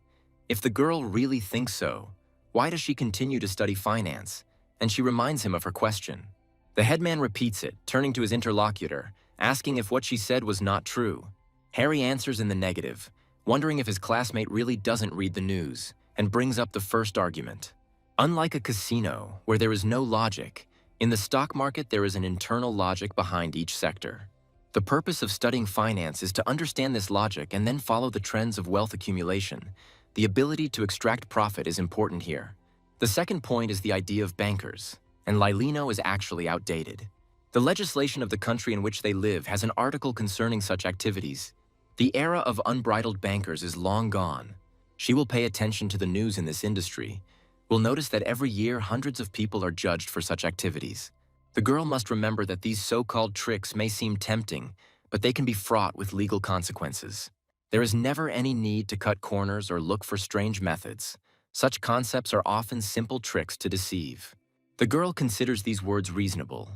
If the girl really thinks so, why does she continue to study finance? And she reminds him of her question. The headman repeats it, turning to his interlocutor, asking if what she said was not true. Harry answers in the negative, wondering if his classmate really doesn't read the news, and brings up the first argument. Unlike a casino, where there is no logic, in the stock market there is an internal logic behind each sector. The purpose of studying finance is to understand this logic and then follow the trends of wealth accumulation. The ability to extract profit is important here. The second point is the idea of bankers, and Lilino is actually outdated. The legislation of the country in which they live has an article concerning such activities. The era of unbridled bankers is long gone. She will pay attention to the news in this industry, will notice that every year hundreds of people are judged for such activities. The girl must remember that these so-called tricks may seem tempting, but they can be fraught with legal consequences. There is never any need to cut corners or look for strange methods. Such concepts are often simple tricks to deceive. The girl considers these words reasonable,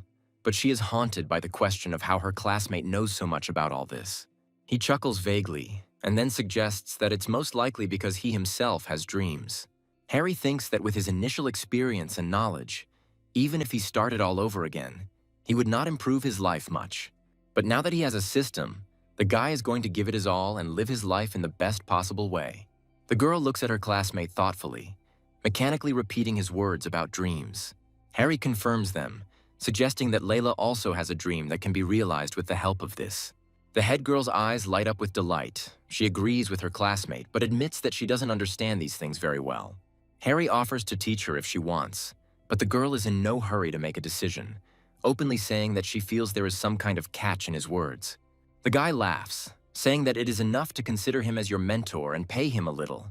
but she is haunted by the question of how her classmate knows so much about all this. He chuckles vaguely, and then suggests that it's most likely because he himself has dreams. Harry thinks that with his initial experience and knowledge, even if he started all over again, he would not improve his life much. But now that he has a system, the guy is going to give it his all and live his life in the best possible way. The girl looks at her classmate thoughtfully, mechanically repeating his words about dreams. Harry confirms them, suggesting that Layla also has a dream that can be realized with the help of this. The head girl's eyes light up with delight. She agrees with her classmate, but admits that she doesn't understand these things very well. Harry offers to teach her if she wants, but the girl is in no hurry to make a decision, openly saying that she feels there is some kind of catch in his words. The guy laughs, saying that it is enough to consider him as your mentor and pay him a little.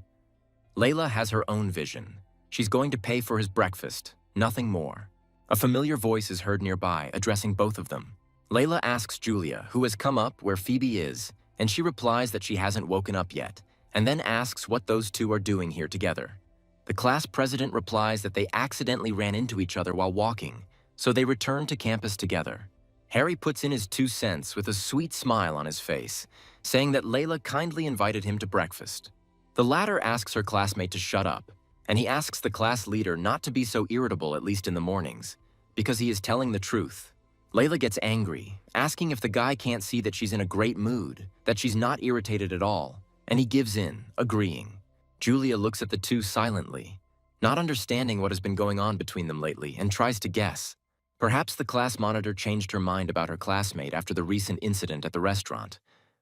Layla has her own vision. She's going to pay for his breakfast, nothing more. A familiar voice is heard nearby, addressing both of them. Layla asks Julia, who has come up where Phoebe is, and she replies that she hasn't woken up yet, and then asks what those two are doing here together. The class president replies that they accidentally ran into each other while walking, so they return to campus together. Harry puts in his 2 cents with a sweet smile on his face, saying that Layla kindly invited him to breakfast. The latter asks her classmate to shut up, and he asks the class leader not to be so irritable, at least in the mornings, because he is telling the truth. Layla gets angry, asking if the guy can't see that she's in a great mood, that she's not irritated at all, and he gives in, agreeing. Julia looks at the two silently, not understanding what has been going on between them lately, and tries to guess. Perhaps the class monitor changed her mind about her classmate after the recent incident at the restaurant,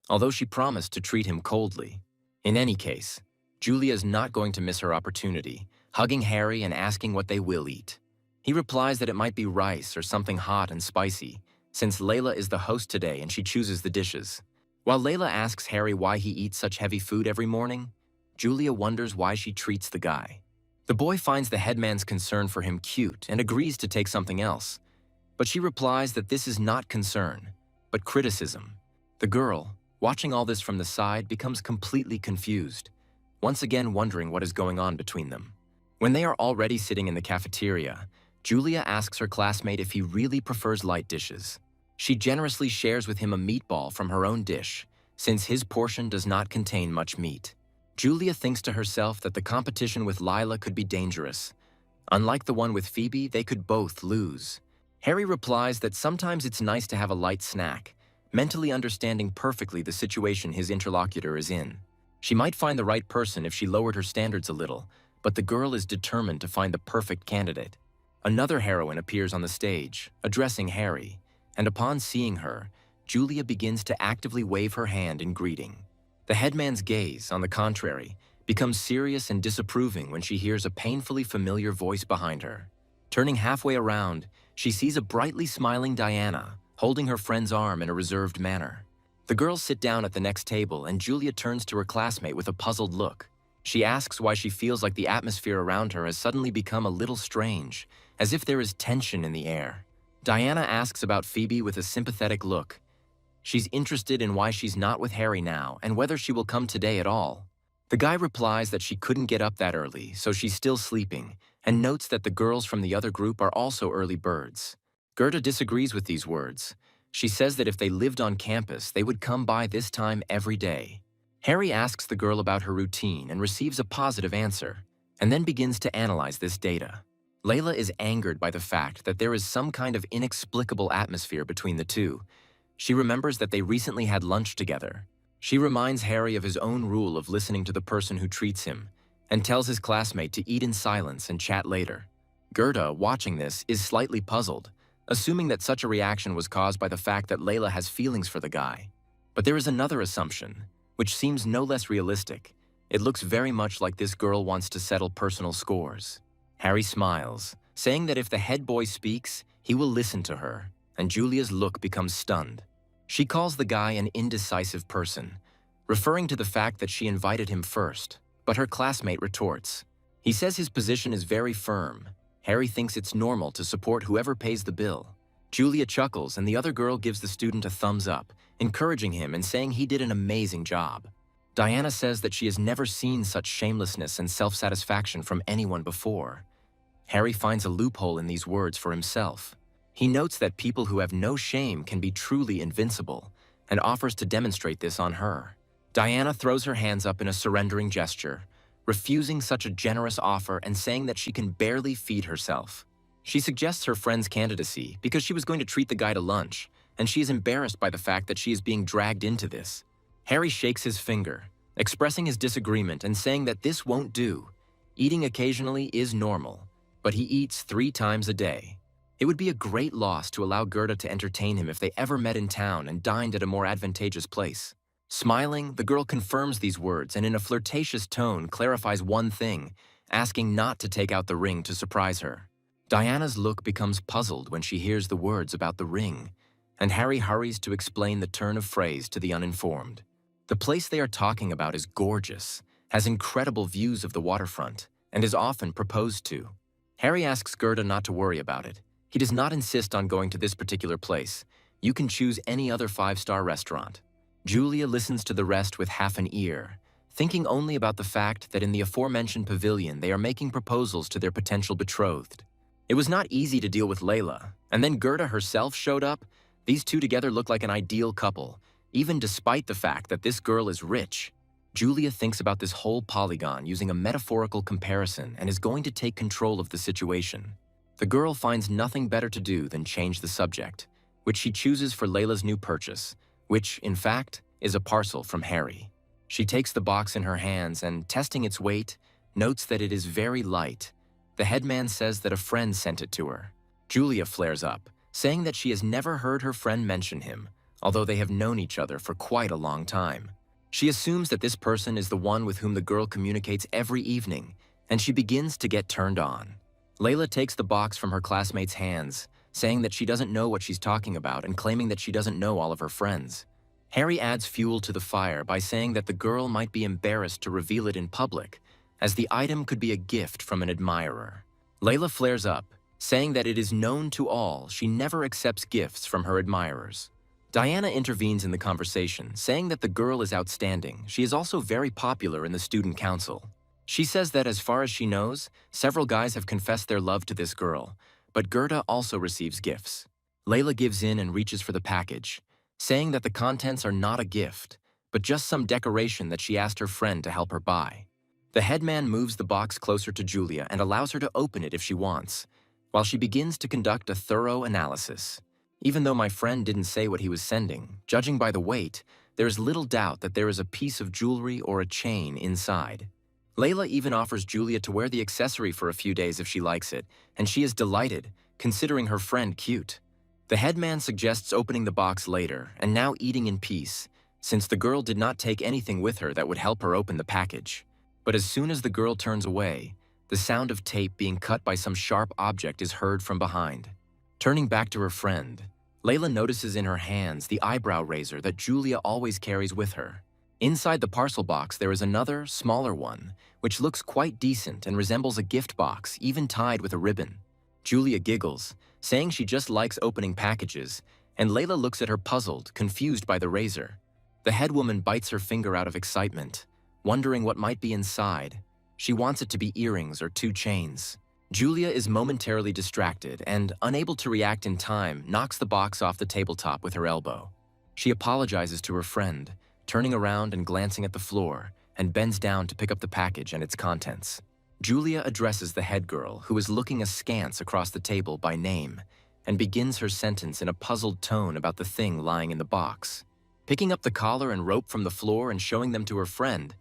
although she promised to treat him coldly. In any case, Julia is not going to miss her opportunity, hugging Harry and asking what they will eat. He replies that it might be rice or something hot and spicy, since Layla is the host today and she chooses the dishes. While Layla asks Harry why he eats such heavy food every morning, Julia wonders why she treats the guy. The boy finds the headman's concern for him cute and agrees to take something else, but she replies that this is not concern, but criticism. The girl, watching all this from the side, becomes completely confused, once again wondering what is going on between them. When they are already sitting in the cafeteria, Julia asks her classmate if he really prefers light dishes. She generously shares with him a meatball from her own dish, since his portion does not contain much meat. Julia thinks to herself that the competition with Lila could be dangerous. Unlike the one with Phoebe, they could both lose. Harry replies that sometimes it's nice to have a light snack, mentally understanding perfectly the situation his interlocutor is in. She might find the right person if she lowered her standards a little, but the girl is determined to find the perfect candidate. Another heroine appears on the stage, addressing Harry, and upon seeing her, Julia begins to actively wave her hand in greeting. The headman's gaze, on the contrary, becomes serious and disapproving when she hears a painfully familiar voice behind her. Turning halfway around, she sees a brightly smiling Diana, holding her friend's arm in a reserved manner. The girls sit down at the next table, and Julia turns to her classmate with a puzzled look. She asks why she feels like the atmosphere around her has suddenly become a little strange, as if there is tension in the air. Diana asks about Phoebe with a sympathetic look. She's interested in why she's not with Harry now and whether she will come today at all. The guy replies that she couldn't get up that early, so she's still sleeping, and notes that the girls from the other group are also early birds. Gerda disagrees with these words. She says that if they lived on campus, they would come by this time every day. Harry asks the girl about her routine and receives a positive answer, and then begins to analyze this data. Layla is angered by the fact that there is some kind of inexplicable atmosphere between the two. She remembers that they recently had lunch together. She reminds Harry of his own rule of listening to the person who treats him, and tells his classmate to eat in silence and chat later. Gerda, watching this, is slightly puzzled, assuming that such a reaction was caused by the fact that Layla has feelings for the guy. But there is another assumption, which seems no less realistic. It looks very much like this girl wants to settle personal scores. Harry smiles, saying that if the head boy speaks, he will listen to her, and Julia's look becomes stunned. She calls the guy an indecisive person, referring to the fact that she invited him first, but her classmate retorts. He says his position is very firm. Harry thinks it's normal to support whoever pays the bill. Julia chuckles, and the other girl gives the student a thumbs up, encouraging him and saying he did an amazing job. Diana says that she has never seen such shamelessness and self-satisfaction from anyone before. Harry finds a loophole in these words for himself. He notes that people who have no shame can be truly invincible, and offers to demonstrate this on her. Diana throws her hands up in a surrendering gesture, refusing such a generous offer and saying that she can barely feed herself. She suggests her friend's candidacy because she was going to treat the guy to lunch, and she is embarrassed by the fact that she is being dragged into this. Harry shakes his finger, expressing his disagreement and saying that this won't do. Eating occasionally is normal, but he eats 3 times a day. It would be a great loss to allow Gerda to entertain him if they ever met in town and dined at a more advantageous place. Smiling, the girl confirms these words and in a flirtatious tone clarifies one thing, asking not to take out the ring to surprise her. Diana's look becomes puzzled when she hears the words about the ring, and Harry hurries to explain the turn of phrase to the uninformed. The place they are talking about is gorgeous, has incredible views of the waterfront, and is often proposed to. Harry asks Gerda not to worry about it. He does not insist on going to this particular place. You can choose any other 5-star restaurant. Julia listens to the rest with half an ear, thinking only about the fact that in the aforementioned pavilion they are making proposals to their potential betrothed. It was not easy to deal with Layla, and then Gerda herself showed up. These two together look like an ideal couple, even despite the fact that this girl is rich. Julia thinks about this whole polygon using a metaphorical comparison and is going to take control of the situation. The girl finds nothing better to do than change the subject, which she chooses for Layla's new purchase, which, in fact, is a parcel from Harry. She takes the box in her hands and, testing its weight, notes that it is very light. The headman says that a friend sent it to her. Julia flares up, saying that she has never heard her friend mention him, although they have known each other for quite a long time. She assumes that this person is the one with whom the girl communicates every evening, and she begins to get turned on. Layla takes the box from her classmate's hands, saying that she doesn't know what she's talking about and claiming that she doesn't know all of her friends. Harry adds fuel to the fire by saying that the girl might be embarrassed to reveal it in public, as the item could be a gift from an admirer. Layla flares up, saying that it is known to all she never accepts gifts from her admirers. Diana intervenes in the conversation, saying that the girl is outstanding. She is also very popular in the student council. She says that as far as she knows, several guys have confessed their love to this girl, but Gerda also receives gifts. Layla gives in and reaches for the package, saying that the contents are not a gift, but just some decoration that she asked her friend to help her buy. The headman moves the box closer to Julia and allows her to open it if she wants, while she begins to conduct a thorough analysis. Even though my friend didn't say what he was sending, judging by the weight, there is little doubt that there is a piece of jewelry or a chain inside. Layla even offers Julia to wear the accessory for a few days if she likes it, and she is delighted, considering her friend cute. The headman suggests opening the box later and now eating in peace, since the girl did not take anything with her that would help her open the package. But as soon as the girl turns away, the sound of tape being cut by some sharp object is heard from behind. Turning back to her friend, Layla notices in her hands the eyebrow razor that Julia always carries with her. Inside the parcel box there is another, smaller one, which looks quite decent and resembles a gift box, even tied with a ribbon. Julia giggles, saying she just likes opening packages, and Layla looks at her puzzled, confused by the razor. The head woman bites her finger out of excitement, wondering what might be inside. She wants it to be earrings or 2 chains. Julia is momentarily distracted and, unable to react in time, knocks the box off the tabletop with her elbow. She apologizes to her friend, turning around and glancing at the floor, and bends down to pick up the package and its contents. Julia addresses the head girl, who is looking askance across the table, by name, and begins her sentence in a puzzled tone about the thing lying in the box. Picking up the collar and rope from the floor and showing them to her friend,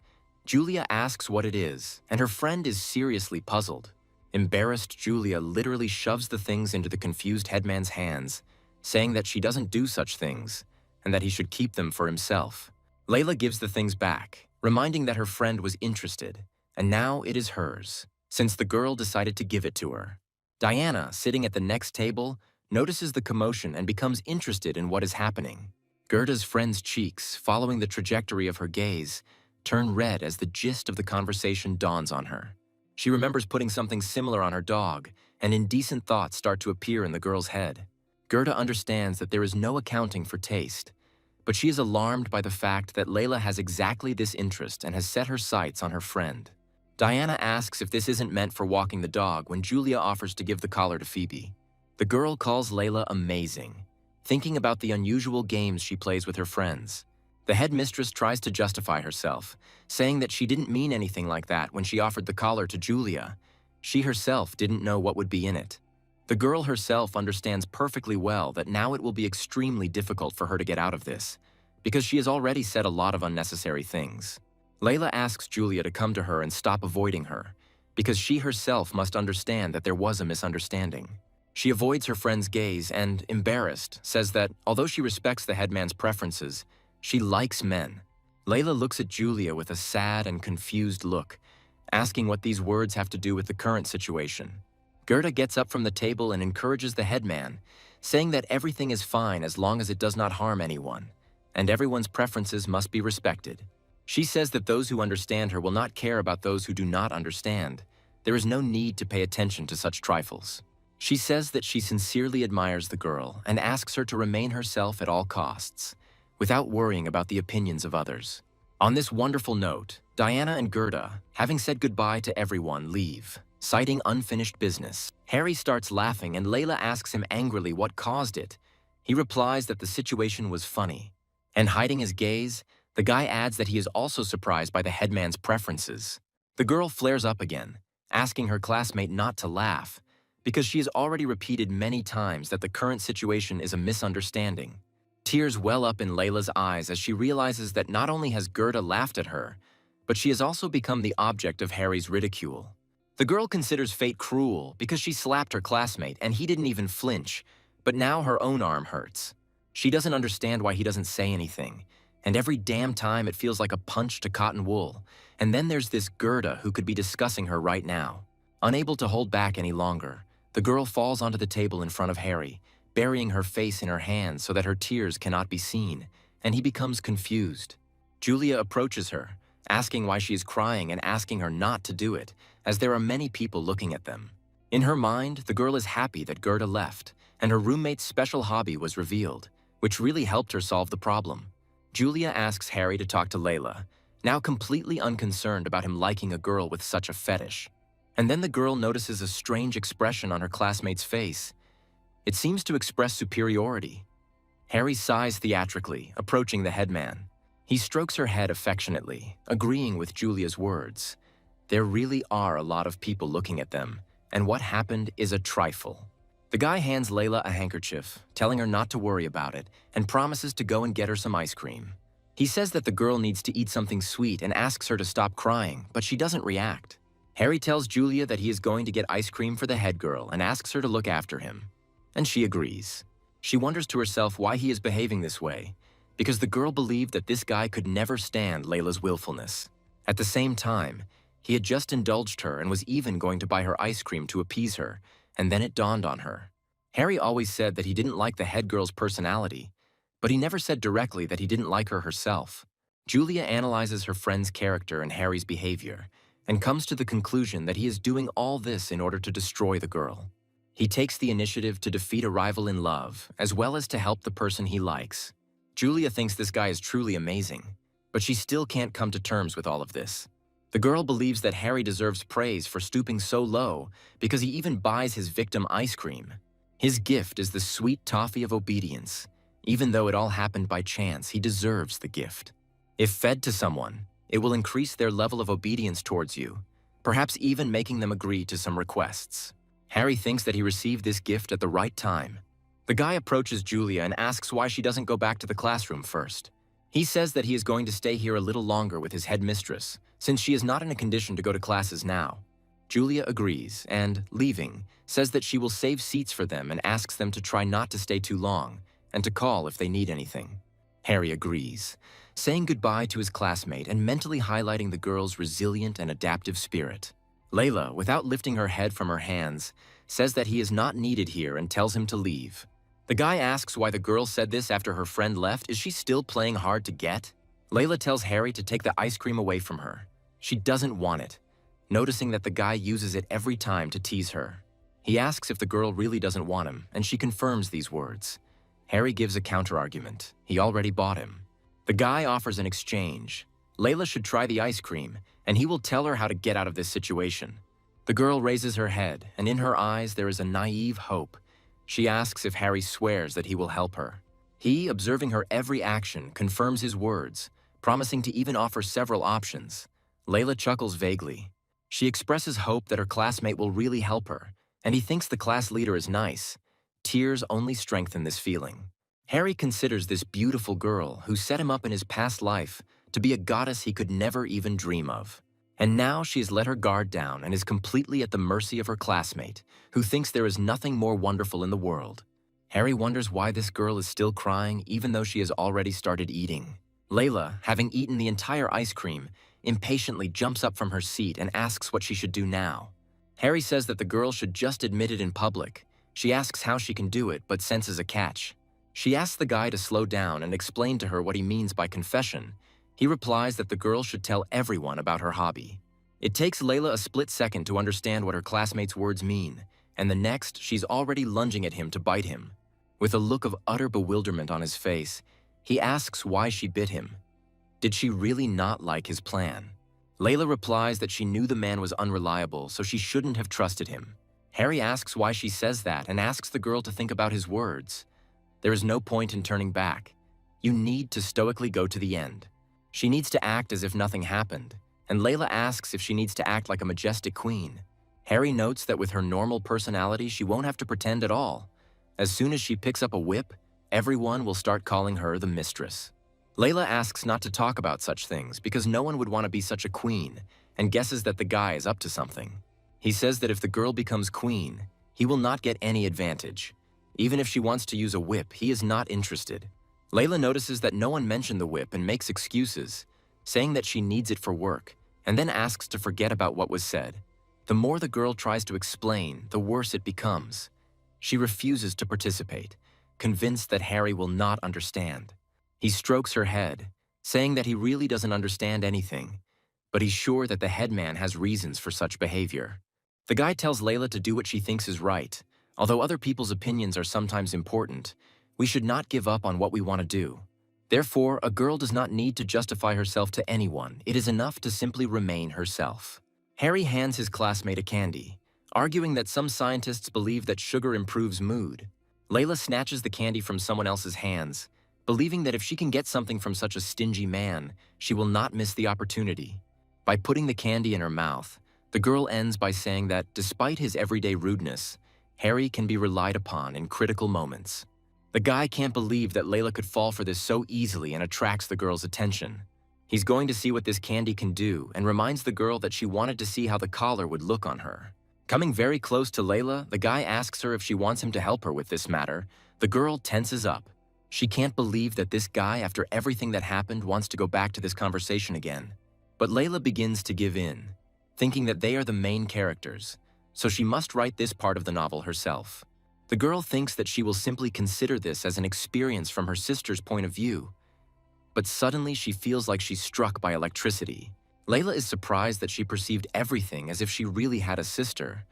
Julia asks what it is, and her friend is seriously puzzled. Embarrassed, Julia literally shoves the things into the confused headman's hands, saying that she doesn't do such things, and that he should keep them for himself. Layla gives the things back, reminding that her friend was interested, and now it is hers, since the girl decided to give it to her. Diana, sitting at the next table, notices the commotion and becomes interested in what is happening. Gerda's friend's cheeks, following the trajectory of her gaze, turn red as the gist of the conversation dawns on her. She remembers putting something similar on her dog, and indecent thoughts start to appear in the girl's head. Gerda understands that there is no accounting for taste, but she is alarmed by the fact that Layla has exactly this interest and has set her sights on her friend. Diana asks if this isn't meant for walking the dog when Julia offers to give the collar to Phoebe. The girl calls Layla amazing, thinking about the unusual games she plays with her friends. The headmistress tries to justify herself, saying that she didn't mean anything like that when she offered the collar to Julia. She herself didn't know what would be in it. The girl herself understands perfectly well that now it will be extremely difficult for her to get out of this, because she has already said a lot of unnecessary things. Layla asks Julia to come to her and stop avoiding her, because she herself must understand that there was a misunderstanding. She avoids her friend's gaze and, embarrassed, says that, although she respects the headman's preferences, she likes men. Layla looks at Julia with a sad and confused look, asking what these words have to do with the current situation. Gerda gets up from the table and encourages the headman, saying that everything is fine as long as it does not harm anyone, and everyone's preferences must be respected. She says that those who understand her will not care about those who do not understand. There is no need to pay attention to such trifles. She says that she sincerely admires the girl and asks her to remain herself at all costs, without worrying about the opinions of others. On this wonderful note, Diana and Gerda, having said goodbye to everyone, leave, citing unfinished business. Harry starts laughing and Layla asks him angrily what caused it. He replies that the situation was funny. And hiding his gaze, the guy adds that he is also surprised by the headman's preferences. The girl flares up again, asking her classmate not to laugh, because she has already repeated many times that the current situation is a misunderstanding. Tears well up in Layla's eyes as she realizes that not only has Gerda laughed at her, but she has also become the object of Harry's ridicule. The girl considers fate cruel because she slapped her classmate and he didn't even flinch, but now her own arm hurts. She doesn't understand why he doesn't say anything, and every damn time it feels like a punch to cotton wool. And then there's this Gerda who could be discussing her right now. Unable to hold back any longer, the girl falls onto the table in front of Harry, burying her face in her hands so that her tears cannot be seen, and he becomes confused. Julia approaches her, asking why she is crying and asking her not to do it, as there are many people looking at them. In her mind, the girl is happy that Gerda left, and her roommate's special hobby was revealed, which really helped her solve the problem. Julia asks Harry to talk to Layla, now completely unconcerned about him liking a girl with such a fetish. And then the girl notices a strange expression on her classmate's face. It seems to express superiority. Harry sighs theatrically, approaching the headman. He strokes her head affectionately, agreeing with Julia's words. There really are a lot of people looking at them, and what happened is a trifle. The guy hands Layla a handkerchief, telling her not to worry about it, and promises to go and get her some ice cream. He says that the girl needs to eat something sweet and asks her to stop crying, but she doesn't react. Harry tells Julia that he is going to get ice cream for the head girl and asks her to look after him. And she agrees. She wonders to herself why he is behaving this way, because the girl believed that this guy could never stand Layla's willfulness. At the same time, he had just indulged her and was even going to buy her ice cream to appease her, and then it dawned on her. Harry always said that he didn't like the head girl's personality, but he never said directly that he didn't like her herself. Julia analyzes her friend's character and Harry's behavior, and comes to the conclusion that he is doing all this in order to destroy the girl. He takes the initiative to defeat a rival in love, as well as to help the person he likes. Julia thinks this guy is truly amazing, but she still can't come to terms with all of this. The girl believes that Harry deserves praise for stooping so low because he even buys his victim ice cream. His gift is the sweet toffee of obedience. Even though it all happened by chance, he deserves the gift. If fed to someone, it will increase their level of obedience towards you, perhaps even making them agree to some requests. Harry thinks that he received this gift at the right time. The guy approaches Julia and asks why she doesn't go back to the classroom first. He says that he is going to stay here a little longer with his headmistress, since she is not in a condition to go to classes now. Julia agrees and, leaving, says that she will save seats for them and asks them to try not to stay too long and to call if they need anything. Harry agrees, saying goodbye to his classmate and mentally highlighting the girl's resilient and adaptive spirit. Layla, without lifting her head from her hands, says that he is not needed here and tells him to leave. The guy asks why the girl said this after her friend left. Is she still playing hard to get? Layla tells Harry to take the ice cream away from her. She doesn't want it, noticing that the guy uses it every time to tease her. He asks if the girl really doesn't want him, and she confirms these words. Harry gives a counter-argument. He already bought him. The guy offers an exchange. Layla should try the ice cream, and he will tell her how to get out of this situation. The girl raises her head, and in her eyes there is a naive hope. She asks if Harry swears that he will help her. He, observing her every action, confirms his words, promising to even offer several options. Layla chuckles vaguely. She expresses hope that her classmate will really help her, and he thinks the class leader is nice. Tears only strengthen this feeling. Harry considers this beautiful girl, who set him up in his past life, to be a goddess he could never even dream of. And now she has let her guard down and is completely at the mercy of her classmate, who thinks there is nothing more wonderful in the world. Harry wonders why this girl is still crying even though she has already started eating. Layla, having eaten the entire ice cream, impatiently jumps up from her seat and asks what she should do now. Harry says that the girl should just admit it in public. She asks how she can do it, but senses a catch. She asks the guy to slow down and explain to her what he means by confession. He replies that the girl should tell everyone about her hobby. It takes Layla a split second to understand what her classmate's words mean, and the next, she's already lunging at him to bite him. With a look of utter bewilderment on his face, he asks why she bit him. Did she really not like his plan? Layla replies that she knew the man was unreliable, so she shouldn't have trusted him. Harry asks why she says that and asks the girl to think about his words. There is no point in turning back. You need to stoically go to the end. She needs to act as if nothing happened, and Layla asks if she needs to act like a majestic queen. Harry notes that with her normal personality, she won't have to pretend at all. As soon as she picks up a whip, everyone will start calling her the mistress. Layla asks not to talk about such things because no one would want to be such a queen, and guesses that the guy is up to something. He says that if the girl becomes queen, he will not get any advantage. Even if she wants to use a whip, he is not interested. Layla notices that no one mentioned the whip and makes excuses, saying that she needs it for work, and then asks to forget about what was said. The more the girl tries to explain, the worse it becomes. She refuses to participate, convinced that Harry will not understand. He strokes her head, saying that he really doesn't understand anything, but he's sure that the headman has reasons for such behavior. The guy tells Layla to do what she thinks is right. Although other people's opinions are sometimes important, we should not give up on what we want to do. Therefore, a girl does not need to justify herself to anyone. It is enough to simply remain herself. Harry hands his classmate a candy, arguing that some scientists believe that sugar improves mood. Layla snatches the candy from someone else's hands, believing that if she can get something from such a stingy man, she will not miss the opportunity. By putting the candy in her mouth, the girl ends by saying that despite his everyday rudeness, Harry can be relied upon in critical moments. The guy can't believe that Layla could fall for this so easily and attracts the girl's attention. He's going to see what this candy can do and reminds the girl that she wanted to see how the collar would look on her. Coming very close to Layla, the guy asks her if she wants him to help her with this matter. The girl tenses up. She can't believe that this guy, after everything that happened, wants to go back to this conversation again. But Layla begins to give in, thinking that they are the main characters, so she must write this part of the novel herself. The girl thinks that she will simply consider this as an experience from her sister's point of view. But suddenly she feels like she's struck by electricity. Layla is surprised that she perceived everything as if she really had a sister.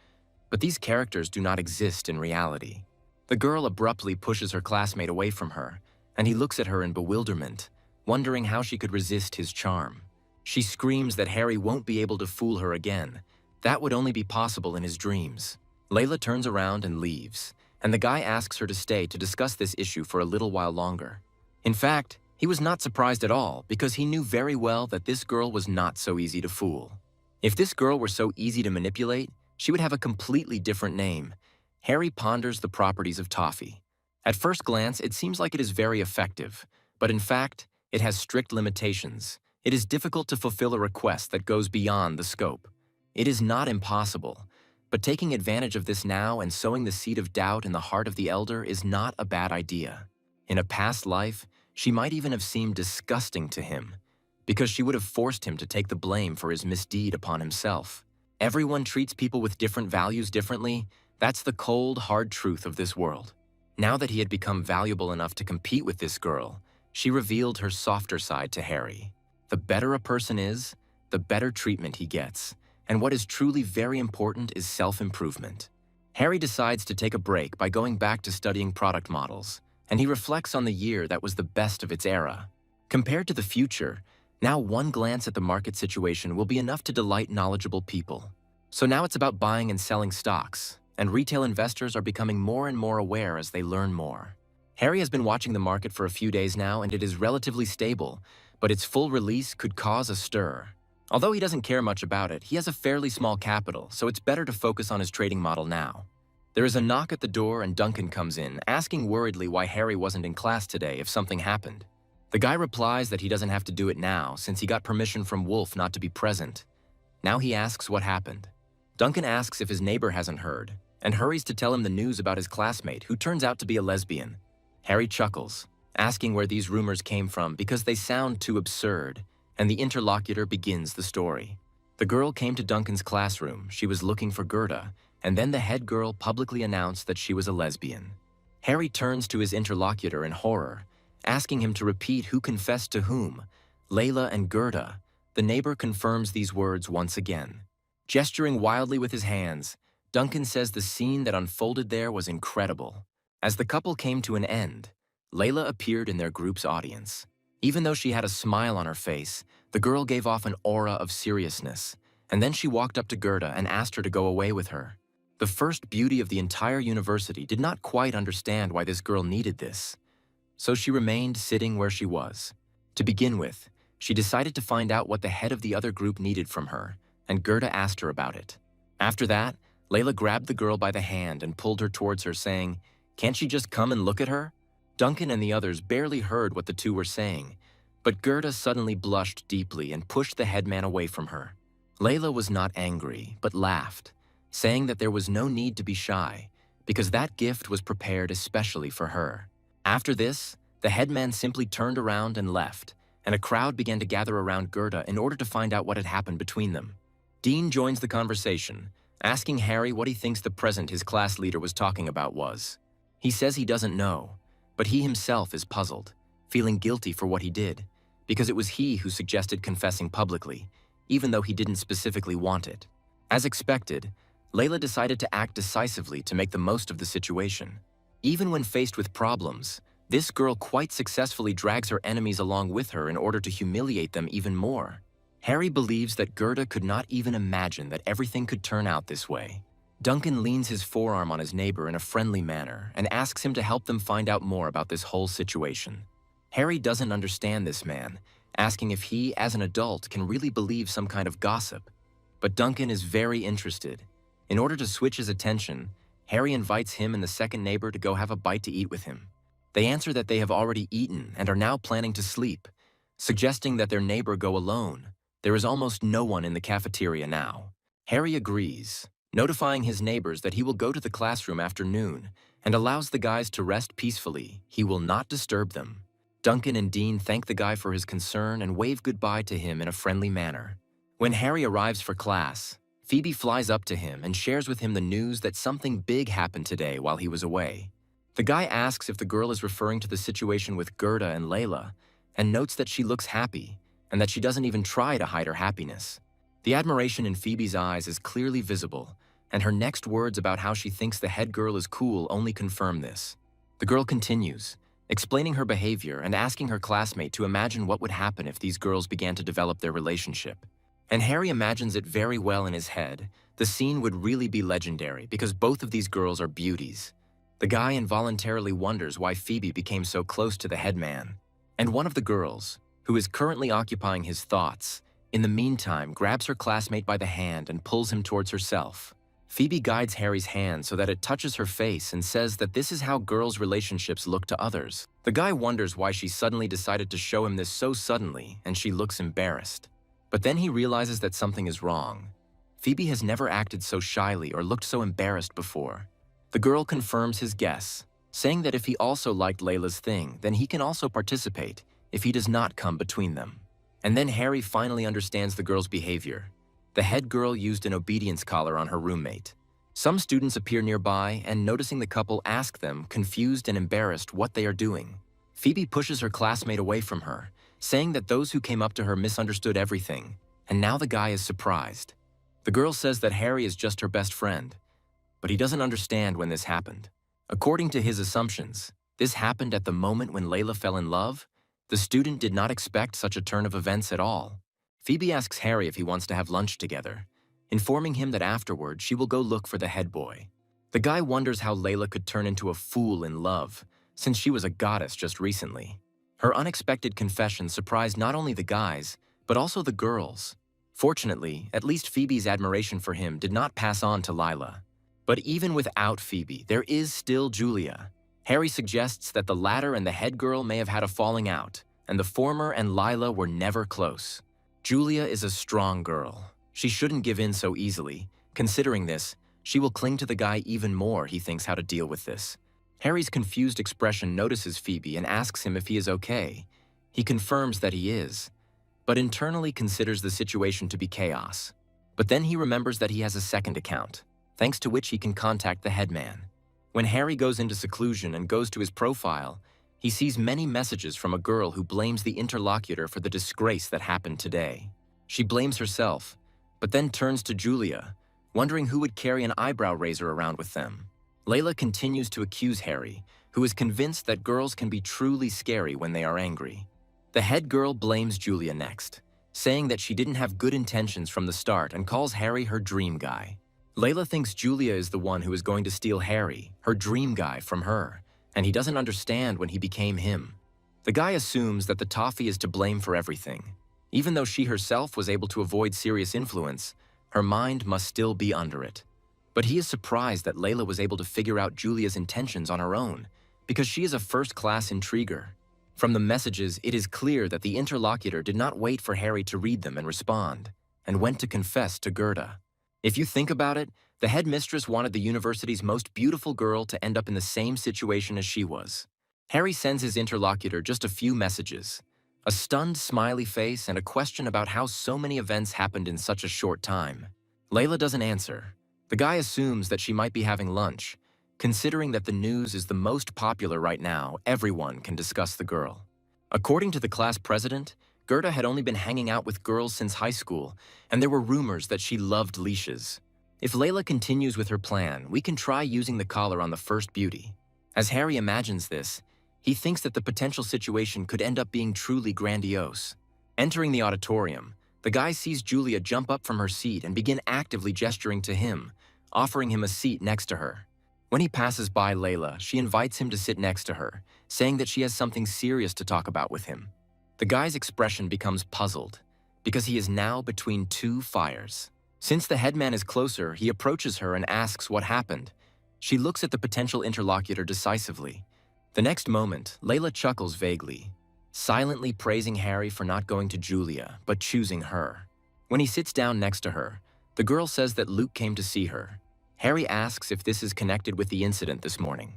But these characters do not exist in reality. The girl abruptly pushes her classmate away from her, and he looks at her in bewilderment, wondering how she could resist his charm. She screams that Harry won't be able to fool her again. That would only be possible in his dreams. Layla turns around and leaves, and the guy asks her to stay to discuss this issue for a little while longer. In fact, he was not surprised at all because he knew very well that this girl was not so easy to fool. If this girl were so easy to manipulate, she would have a completely different name. Harry ponders the properties of toffee. At first glance, it seems like it is very effective, but in fact, it has strict limitations. It is difficult to fulfill a request that goes beyond the scope. It is not impossible, but taking advantage of this now and sowing the seed of doubt in the heart of the elder is not a bad idea. In a past life, she might even have seemed disgusting to him, because she would have forced him to take the blame for his misdeed upon himself. Everyone treats people with different values differently. That's the cold, hard truth of this world. Now that he had become valuable enough to compete with this girl, she revealed her softer side to Harry. The better a person is, the better treatment he gets, and what is truly very important is self-improvement. Harry decides to take a break by going back to studying product models, and he reflects on the year that was the best of its era. Compared to the future, now one glance at the market situation will be enough to delight knowledgeable people. So now it's about buying and selling stocks, and retail investors are becoming more and more aware as they learn more. Harry has been watching the market for a few days now, and it is relatively stable, but its full release could cause a stir. Although he doesn't care much about it, he has a fairly small capital, so it's better to focus on his trading model now. There is a knock at the door and Duncan comes in, asking worriedly why Harry wasn't in class today if something happened. The guy replies that he doesn't have to do it now since he got permission from Wolf not to be present. Now he asks what happened. Duncan asks if his neighbor hasn't heard, and hurries to tell him the news about his classmate, who turns out to be a lesbian. Harry chuckles, asking where these rumors came from because they sound too absurd, and the interlocutor begins the story. The girl came to Duncan's classroom. She was looking for Gerda, and then the head girl publicly announced that she was a lesbian. Harry turns to his interlocutor in horror, asking him to repeat who confessed to whom, Layla and Gerda. The neighbor confirms these words once again. Gesturing wildly with his hands, Duncan says the scene that unfolded there was incredible. As the couple came to an end, Layla appeared in their group's audience. Even though she had a smile on her face, the girl gave off an aura of seriousness, and then she walked up to Gerda and asked her to go away with her. The first beauty of the entire university did not quite understand why this girl needed this, so she remained sitting where she was. To begin with, she decided to find out what the head of the other group needed from her, and Gerda asked her about it. After that, Layla grabbed the girl by the hand and pulled her towards her, saying, "Can't she just come and look at her?" Duncan and the others barely heard what the two were saying, but Gerda suddenly blushed deeply and pushed the headman away from her. Layla was not angry, but laughed, saying that there was no need to be shy, because that gift was prepared especially for her. After this, the headman simply turned around and left, and a crowd began to gather around Gerda in order to find out what had happened between them. Dean joins the conversation, asking Harry what he thinks the present his class leader was talking about was. He says he doesn't know, but he himself is puzzled, feeling guilty for what he did, because it was he who suggested confessing publicly, even though he didn't specifically want it. As expected, Layla decided to act decisively to make the most of the situation. Even when faced with problems, this girl quite successfully drags her enemies along with her in order to humiliate them even more. Harry believes that Gerda could not even imagine that everything could turn out this way. Duncan leans his forearm on his neighbor in a friendly manner and asks him to help them find out more about this whole situation. Harry doesn't understand this man, asking if he, as an adult, can really believe some kind of gossip. But Duncan is very interested. In order to switch his attention, Harry invites him and the second neighbor to go have a bite to eat with him. They answer that they have already eaten and are now planning to sleep, suggesting that their neighbor go alone. There is almost no one in the cafeteria now. Harry agrees, notifying his neighbors that he will go to the classroom after noon and allows the guys to rest peacefully. He will not disturb them. Duncan and Dean thank the guy for his concern and wave goodbye to him in a friendly manner. When Harry arrives for class, Phoebe flies up to him and shares with him the news that something big happened today while he was away. The guy asks if the girl is referring to the situation with Gerda and Layla, and notes that she looks happy and that she doesn't even try to hide her happiness. The admiration in Phoebe's eyes is clearly visible, and her next words about how she thinks the head girl is cool only confirm this. The girl continues, explaining her behavior and asking her classmate to imagine what would happen if these girls began to develop their relationship. And Harry imagines it very well in his head. The scene would really be legendary because both of these girls are beauties. The guy involuntarily wonders why Phoebe became so close to the head man. And one of the girls, who is currently occupying his thoughts, in the meantime grabs her classmate by the hand and pulls him towards herself. Phoebe guides Harry's hand so that it touches her face and says that this is how girls' relationships look to others. The guy wonders why she suddenly decided to show him this so suddenly, and she looks embarrassed. But then he realizes that something is wrong. Phoebe has never acted so shyly or looked so embarrassed before. The girl confirms his guess, saying that if he also liked Layla's thing, then he can also participate if he does not come between them. And then Harry finally understands the girl's behavior. The head girl used an obedience collar on her roommate. Some students appear nearby and, noticing the couple, ask them, confused and embarrassed, what they are doing. Phoebe pushes her classmate away from her, saying that those who came up to her misunderstood everything, and now the guy is surprised. The girl says that Harry is just her best friend, but he doesn't understand when this happened. According to his assumptions, this happened at the moment when Layla fell in love. The student did not expect such a turn of events at all. Phoebe asks Harry if he wants to have lunch together, informing him that afterward she will go look for the head boy. The guy wonders how Layla could turn into a fool in love, since she was a goddess just recently. Her unexpected confession surprised not only the guys, but also the girls. Fortunately, at least Phoebe's admiration for him did not pass on to Lila. But even without Phoebe, there is still Julia. Harry suggests that the latter and the head girl may have had a falling out, and the former and Lila were never close. Julia is a strong girl. She shouldn't give in so easily. Considering this, she will cling to the guy even more. He thinks how to deal with this. Harry's confused expression notices Phoebe and asks him if he is okay. He confirms that he is, but internally considers the situation to be chaos. But then he remembers that he has a second account, thanks to which he can contact the headman. When Harry goes into seclusion and goes to his profile, he sees many messages from a girl who blames the interlocutor for the disgrace that happened today. She blames herself, but then turns to Julia, wondering who would carry an eyebrow raiser around with them. Layla continues to accuse Harry, who is convinced that girls can be truly scary when they are angry. The head girl blames Julia next, saying that she didn't have good intentions from the start and calls Harry her dream guy. Layla thinks Julia is the one who is going to steal Harry, her dream guy, from her, and he doesn't understand when he became him. The guy assumes that the toffee is to blame for everything. Even though she herself was able to avoid serious influence, her mind must still be under it. But he is surprised that Layla was able to figure out Julia's intentions on her own, because she is a first-class intriguer. From the messages, it is clear that the interlocutor did not wait for Harry to read them and respond, and went to confess to Gerda. If you think about it, the headmistress wanted the university's most beautiful girl to end up in the same situation as she was. Harry sends his interlocutor just a few messages, a stunned smiley face and a question about how so many events happened in such a short time. Layla doesn't answer. The guy assumes that she might be having lunch. Considering that the news is the most popular right now, everyone can discuss the girl. According to the class president, Gerda had only been hanging out with girls since high school, and there were rumors that she loved leashes. If Layla continues with her plan, we can try using the collar on the first beauty. As Harry imagines this, he thinks that the potential situation could end up being truly grandiose. Entering the auditorium, the guy sees Julia jump up from her seat and begin actively gesturing to him, offering him a seat next to her. When he passes by Layla, she invites him to sit next to her, saying that she has something serious to talk about with him. The guy's expression becomes puzzled, because he is now between two fires. Since the headman is closer, he approaches her and asks what happened. She looks at the potential interlocutor decisively, The next moment, Layla chuckles vaguely, silently praising Harry for not going to Julia, but choosing her. When he sits down next to her, the girl says that Luke came to see her. Harry asks if this is connected with the incident this morning.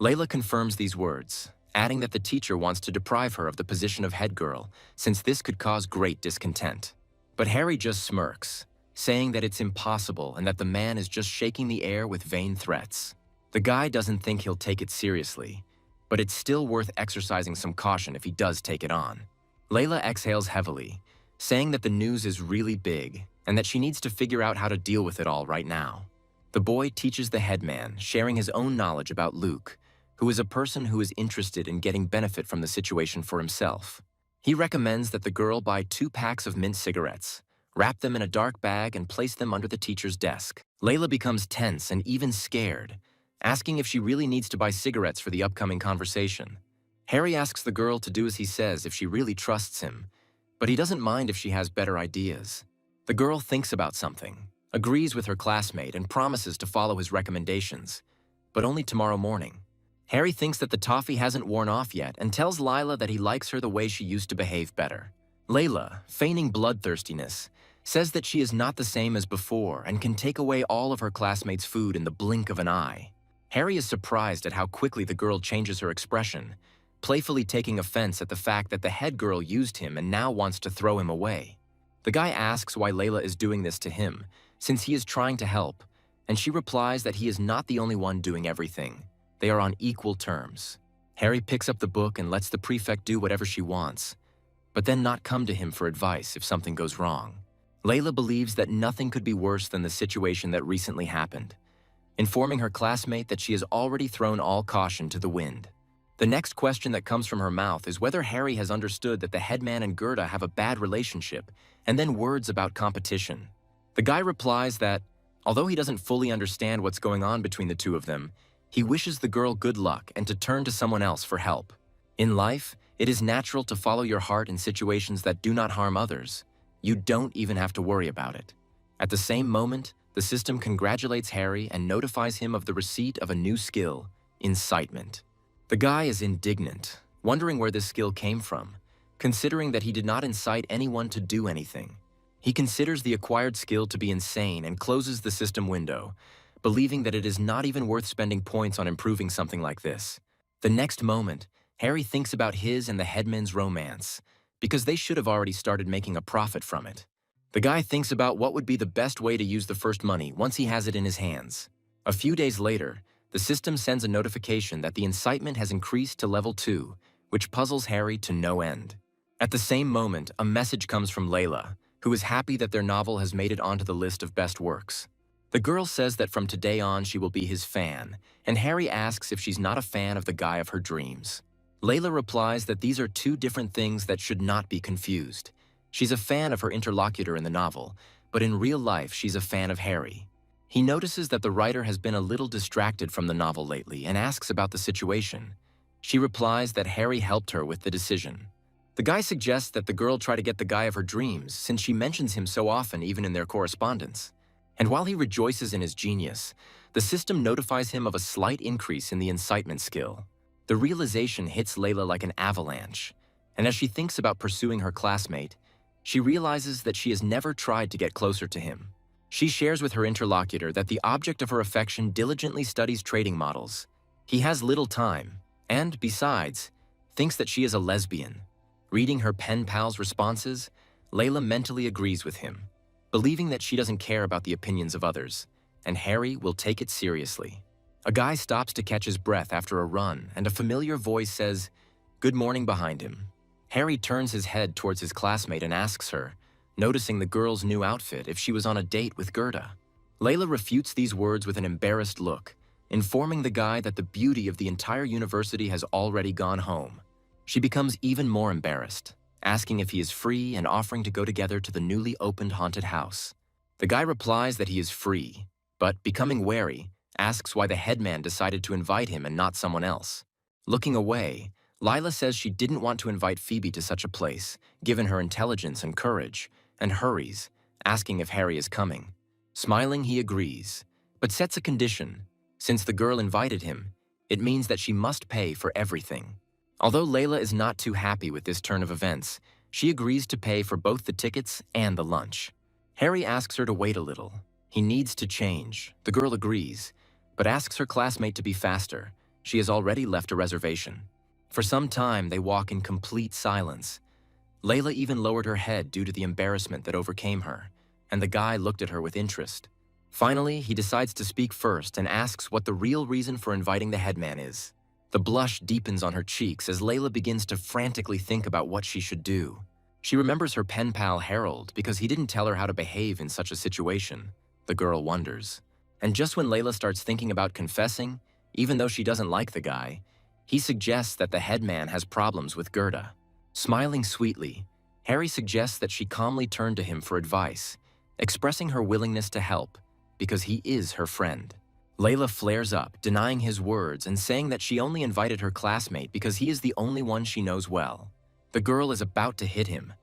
Layla confirms these words, adding that the teacher wants to deprive her of the position of head girl, since this could cause great discontent. But Harry just smirks, saying that it's impossible and that the man is just shaking the air with vain threats. The guy doesn't think he'll take it seriously, but it's still worth exercising some caution if he does take it on. Layla exhales heavily, saying that the news is really big and that she needs to figure out how to deal with it all right now. The boy teaches the headman, sharing his own knowledge about Luke, who is a person who is interested in getting benefit from the situation for himself. He recommends that the girl buy 2 packs of mint cigarettes, wrap them in a dark bag, and place them under the teacher's desk. Layla becomes tense and even scared, asking if she really needs to buy cigarettes for the upcoming conversation. Harry asks the girl to do as he says if she really trusts him, but he doesn't mind if she has better ideas. The girl thinks about something, agrees with her classmate, and promises to follow his recommendations, but only tomorrow morning. Harry thinks that the toffee hasn't worn off yet and tells Layla that he likes her the way she used to behave better. Layla, feigning bloodthirstiness, says that she is not the same as before and can take away all of her classmates' food in the blink of an eye. Harry is surprised at how quickly the girl changes her expression, playfully taking offense at the fact that the head girl used him and now wants to throw him away. The guy asks why Layla is doing this to him, since he is trying to help, and she replies that he is not the only one doing everything. They are on equal terms. Harry picks up the book and lets the prefect do whatever she wants, but then not come to him for advice if something goes wrong. Layla believes that nothing could be worse than the situation that recently happened, informing her classmate that she has already thrown all caution to the wind. The next question that comes from her mouth is whether Harry has understood that the headman and Gerda have a bad relationship, and then words about competition. The guy replies that, although he doesn't fully understand what's going on between the two of them, he wishes the girl good luck and to turn to someone else for help. In life, it is natural to follow your heart in situations that do not harm others. You don't even have to worry about it. At the same moment, the system congratulates Harry and notifies him of the receipt of a new skill, incitement. The guy is indignant, wondering where this skill came from, considering that he did not incite anyone to do anything. He considers the acquired skill to be insane and closes the system window, believing that it is not even worth spending points on improving something like this. The next moment, Harry thinks about his and the headman's romance, because they should have already started making a profit from it. The guy thinks about what would be the best way to use the first money once he has it in his hands. A few days later, the system sends a notification that the incitement has increased to level 2, which puzzles Harry to no end. At the same moment, a message comes from Layla, who is happy that their novel has made it onto the list of best works. The girl says that from today on she will be his fan, and Harry asks if she's not a fan of the guy of her dreams. Layla replies that these are 2 different things that should not be confused. She's a fan of her interlocutor in the novel, but in real life she's a fan of Harry. He notices that the writer has been a little distracted from the novel lately and asks about the situation. She replies that Harry helped her with the decision. The guy suggests that the girl try to get the guy of her dreams since she mentions him so often even in their correspondence. And while he rejoices in his genius, the system notifies him of a slight increase in the incitement skill. The realization hits Layla like an avalanche, and as she thinks about pursuing her classmate, she realizes that she has never tried to get closer to him. She shares with her interlocutor that the object of her affection diligently studies trading models. He has little time, and, besides, thinks that she is a lesbian. Reading her pen pal's responses, Layla mentally agrees with him, believing that she doesn't care about the opinions of others, and Harry will take it seriously. A guy stops to catch his breath after a run, and a familiar voice says, "Good morning," behind him. Harry turns his head towards his classmate and asks her, noticing the girl's new outfit, if she was on a date with Gerda. Layla refutes these words with an embarrassed look, informing the guy that the beauty of the entire university has already gone home. She becomes even more embarrassed, asking if he is free and offering to go together to the newly opened haunted house. The guy replies that he is free, but, becoming wary, asks why the headman decided to invite him and not someone else. Looking away, Lila says she didn't want to invite Phoebe to such a place, given her intelligence and courage, and hurries, asking if Harry is coming. Smiling, he agrees, but sets a condition. Since the girl invited him, It means that she must pay for everything. Although Layla is not too happy with this turn of events, she agrees to pay for both the tickets and the lunch. Harry asks her to wait a little. He needs to change. The girl agrees, but asks her classmate to be faster. She has already left a reservation. For some time, they walk in complete silence. Layla even lowered her head due to the embarrassment that overcame her, and the guy looked at her with interest. Finally, he decides to speak first and asks what the real reason for inviting the headman is. The blush deepens on her cheeks as Layla begins to frantically think about what she should do. She remembers her pen pal Harold because he didn't tell her how to behave in such a situation. The girl wonders. And just when Layla starts thinking about confessing, even though she doesn't like the guy, he suggests that the headman has problems with Gerda. Smiling sweetly, Harry suggests that she calmly turn to him for advice, expressing her willingness to help because he is her friend. Layla flares up, denying his words and saying that she only invited her classmate because he is the only one she knows well. The girl is about to hit him,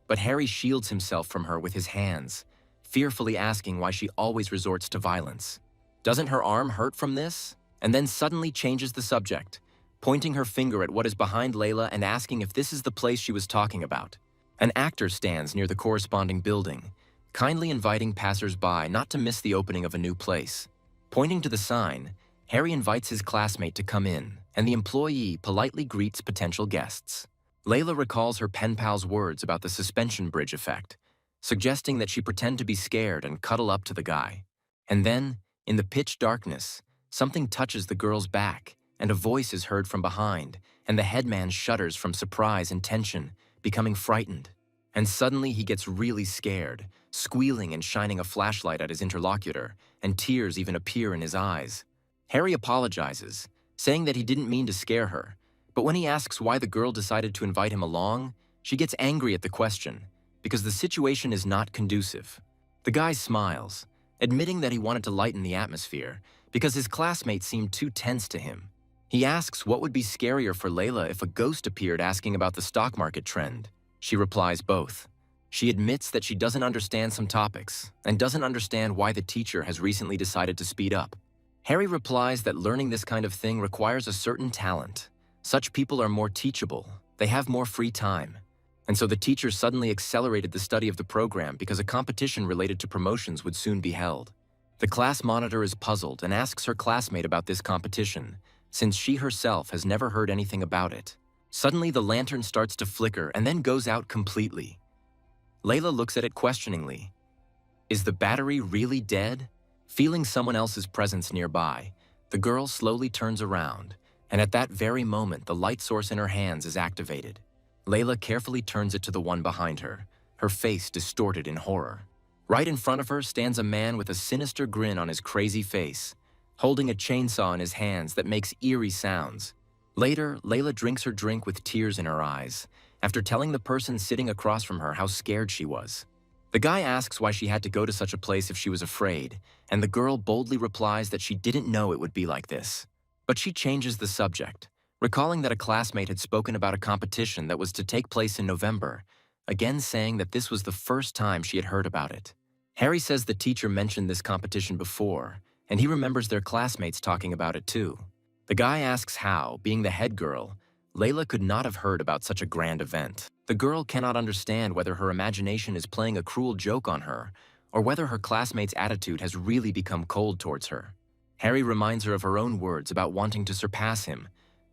but Harry shields himself from her with his hands, fearfully asking why she always resorts to violence. Doesn't her arm hurt from this? And then suddenly changes the subject, pointing her finger at what is behind Layla and asking if this is the place she was talking about. An actor stands near the corresponding building, kindly inviting passers-by not to miss the opening of a new place. Pointing to the sign, Harry invites his classmate to come in, and the employee politely greets potential guests. Layla recalls her pen pal's words about the suspension bridge effect, suggesting that she pretend to be scared and cuddle up to the guy. And then, in the pitch darkness, something touches the girl's back, and a voice is heard from behind, and the headman shudders from surprise and tension, becoming frightened. And suddenly he gets really scared, squealing and shining a flashlight at his interlocutor, and tears even appear in his eyes. Harry apologizes, saying that he didn't mean to scare her, but when he asks why the girl decided to invite him along, she gets angry at the question, because the situation is not conducive. The guy smiles, admitting that he wanted to lighten the atmosphere, because his classmate seemed too tense to him. He asks what would be scarier for Layla if a ghost appeared asking about the stock market trend. She replies both. She admits that she doesn't understand some topics, and doesn't understand why the teacher has recently decided to speed up. Harry replies that learning this kind of thing requires a certain talent. Such people are more teachable, they have more free time. And so the teacher suddenly accelerated the study of the program because a competition related to promotions would soon be held. The class monitor is puzzled and asks her classmate about this competition, since she herself has never heard anything about it. Suddenly the lantern starts to flicker and then goes out completely. Layla looks at it questioningly. Is the battery really dead? Feeling someone else's presence nearby, the girl slowly turns around, and at that very moment the light source in her hands is activated. Layla carefully turns it to the one behind her, her face distorted in horror. Right in front of her stands a man with a sinister grin on his crazy face, holding a chainsaw in his hands that makes eerie sounds. Later, Layla drinks her drink with tears in her eyes, after telling the person sitting across from her how scared she was. The guy asks why she had to go to such a place if she was afraid, and the girl boldly replies that she didn't know it would be like this. But she changes the subject, recalling that a classmate had spoken about a competition that was to take place in November, again saying that this was the first time she had heard about it. Harry says the teacher mentioned this competition before, and he remembers their classmates talking about it too. The guy asks how, being the head girl, Layla could not have heard about such a grand event. The girl cannot understand whether her imagination is playing a cruel joke on her, or whether her classmate's attitude has really become cold towards her. Harry reminds her of her own words about wanting to surpass him,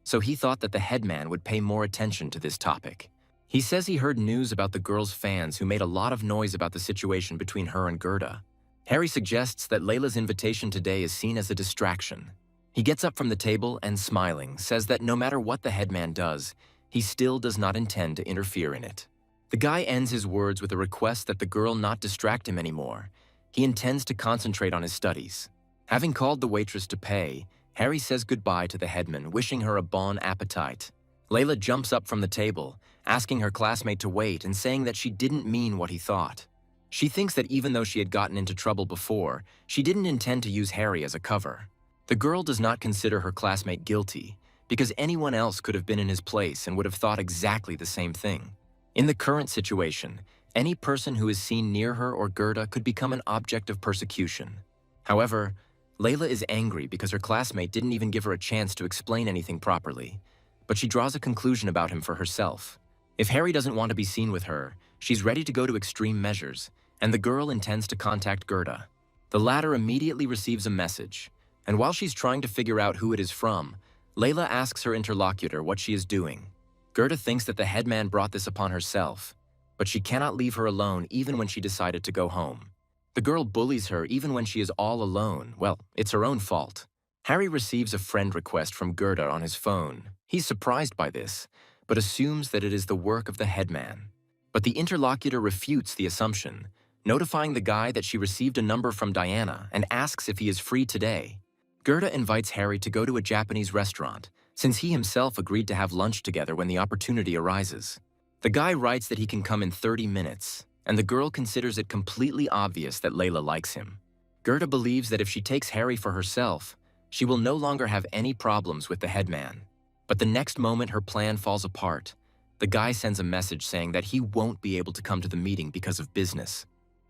so he thought that the headman would pay more attention to this topic. He says he heard news about the girl's fans who made a lot of noise about the situation between her and Gerda. Harry suggests that Layla's invitation today is seen as a distraction. He gets up from the table and, smiling, says that no matter what the headman does, he still does not intend to interfere in it. The guy ends his words with a request that the girl not distract him anymore. He intends to concentrate on his studies. Having called the waitress to pay, Harry says goodbye to the headman, wishing her a bon appetit. Layla jumps up from the table, asking her classmate to wait and saying that she didn't mean what he thought. She thinks that even though she had gotten into trouble before, she didn't intend to use Harry as a cover. The girl does not consider her classmate guilty, because anyone else could have been in his place and would have thought exactly the same thing. In the current situation, any person who is seen near her or Gerda could become an object of persecution. However, Layla is angry because her classmate didn't even give her a chance to explain anything properly, but she draws a conclusion about him for herself. If Harry doesn't want to be seen with her, she's ready to go to extreme measures, and the girl intends to contact Gerda. The latter immediately receives a message, and while she's trying to figure out who it is from, Layla asks her interlocutor what she is doing. Gerda thinks that the headman brought this upon herself, but she cannot leave her alone even when she decided to go home. The girl bullies her even when she is all alone. Well, it's her own fault. Harry receives a friend request from Gerda on his phone. He's surprised by this, but assumes that it is the work of the headman. But the interlocutor refutes the assumption, notifying the guy that she received a number from Diana and asks if he is free today. Gerda invites Harry to go to a Japanese restaurant, since he himself agreed to have lunch together when the opportunity arises. The guy writes that he can come in 30 minutes, and the girl considers it completely obvious that Layla likes him. Gerda believes that if she takes Harry for herself, she will no longer have any problems with the headman. But the next moment her plan falls apart. The guy sends a message saying that he won't be able to come to the meeting because of business.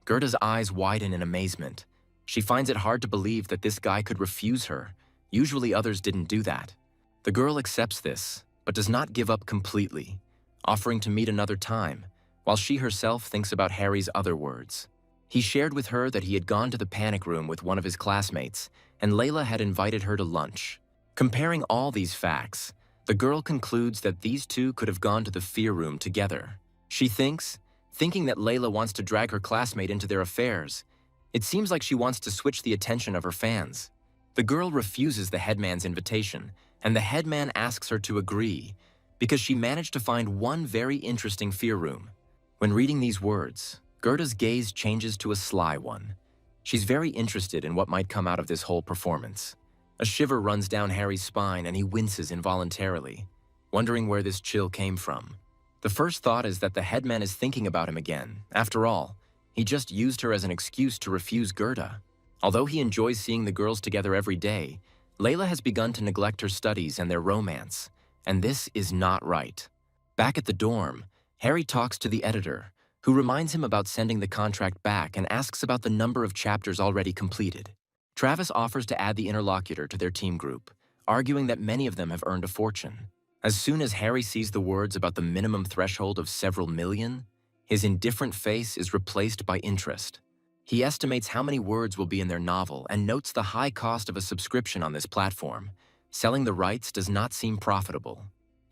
Gerda's eyes widen in amazement. She finds it hard to believe that this guy could refuse her. Usually others didn't do that. The girl accepts this, but does not give up completely, offering to meet another time, while she herself thinks about Harry's other words. He shared with her that he had gone to the panic room with one of his classmates, and Layla had invited her to lunch. Comparing all these facts, the girl concludes that these two could have gone to the fear room together. She thinking that Layla wants to drag her classmate into their affairs. It seems like she wants to switch the attention of her fans. The girl refuses the headman's invitation, and the headman asks her to agree, because she managed to find one very interesting fear room. When reading these words, Gerda's gaze changes to a sly one. She's very interested in what might come out of this whole performance. A shiver runs down Harry's spine and he winces involuntarily, wondering where this chill came from. The first thought is that the headman is thinking about him again. After all, he just used her as an excuse to refuse Gerda. Although he enjoys seeing the girls together every day, Layla has begun to neglect her studies and their romance, and this is not right. Back at the dorm, Harry talks to the editor, who reminds him about sending the contract back and asks about the number of chapters already completed. Travis offers to add the interlocutor to their team group, arguing that many of them have earned a fortune. As soon as Harry sees the words about the minimum threshold of several million, his indifferent face is replaced by interest. He estimates how many words will be in their novel and notes the high cost of a subscription on this platform. Selling the rights does not seem profitable.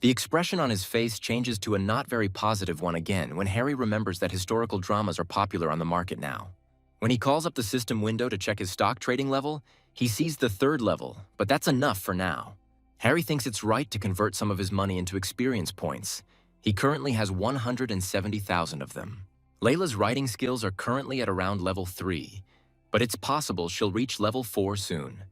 The expression on his face changes to a not very positive one again when Harry remembers that historical dramas are popular on the market now. When he calls up the system window to check his stock trading level, he sees the 3rd level, but that's enough for now. Harry thinks it's right to convert some of his money into experience points. He currently has 170,000 of them. Layla's writing skills are currently at around level 3, but it's possible she'll reach level 4 soon.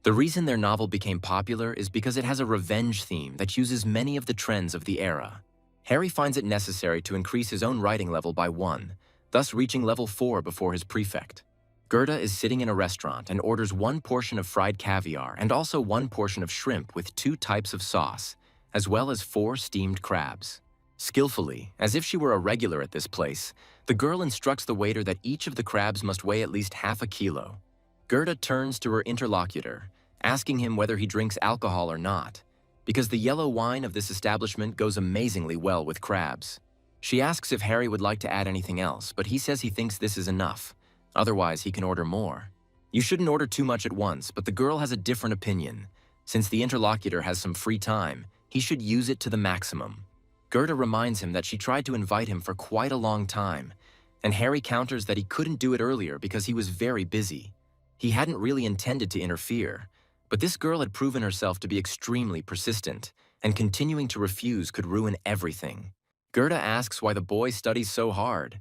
The reason their novel became popular is because it has a revenge theme that uses many of the trends of the era. Harry finds it necessary to increase his own writing level by 1, thus reaching level 4 before his prefect. Gerda is sitting in a restaurant and orders 1 portion of fried caviar and also 1 portion of shrimp with 2 types of sauce, as well as 4 steamed crabs. Skillfully, as if she were a regular at this place, the girl instructs the waiter that each of the crabs must weigh at least half a kilo. Gerda turns to her interlocutor, asking him whether he drinks alcohol or not, because the yellow wine of this establishment goes amazingly well with crabs. She asks if Harry would like to add anything else, but he says he thinks this is enough. Otherwise, he can order more. You shouldn't order too much at once, but the girl has a different opinion. Since the interlocutor has some free time, he should use it to the maximum. Gerda reminds him that she tried to invite him for quite a long time, and Harry counters that he couldn't do it earlier because he was very busy. He hadn't really intended to interfere, but this girl had proven herself to be extremely persistent, and continuing to refuse could ruin everything. Gerda asks why the boy studies so hard.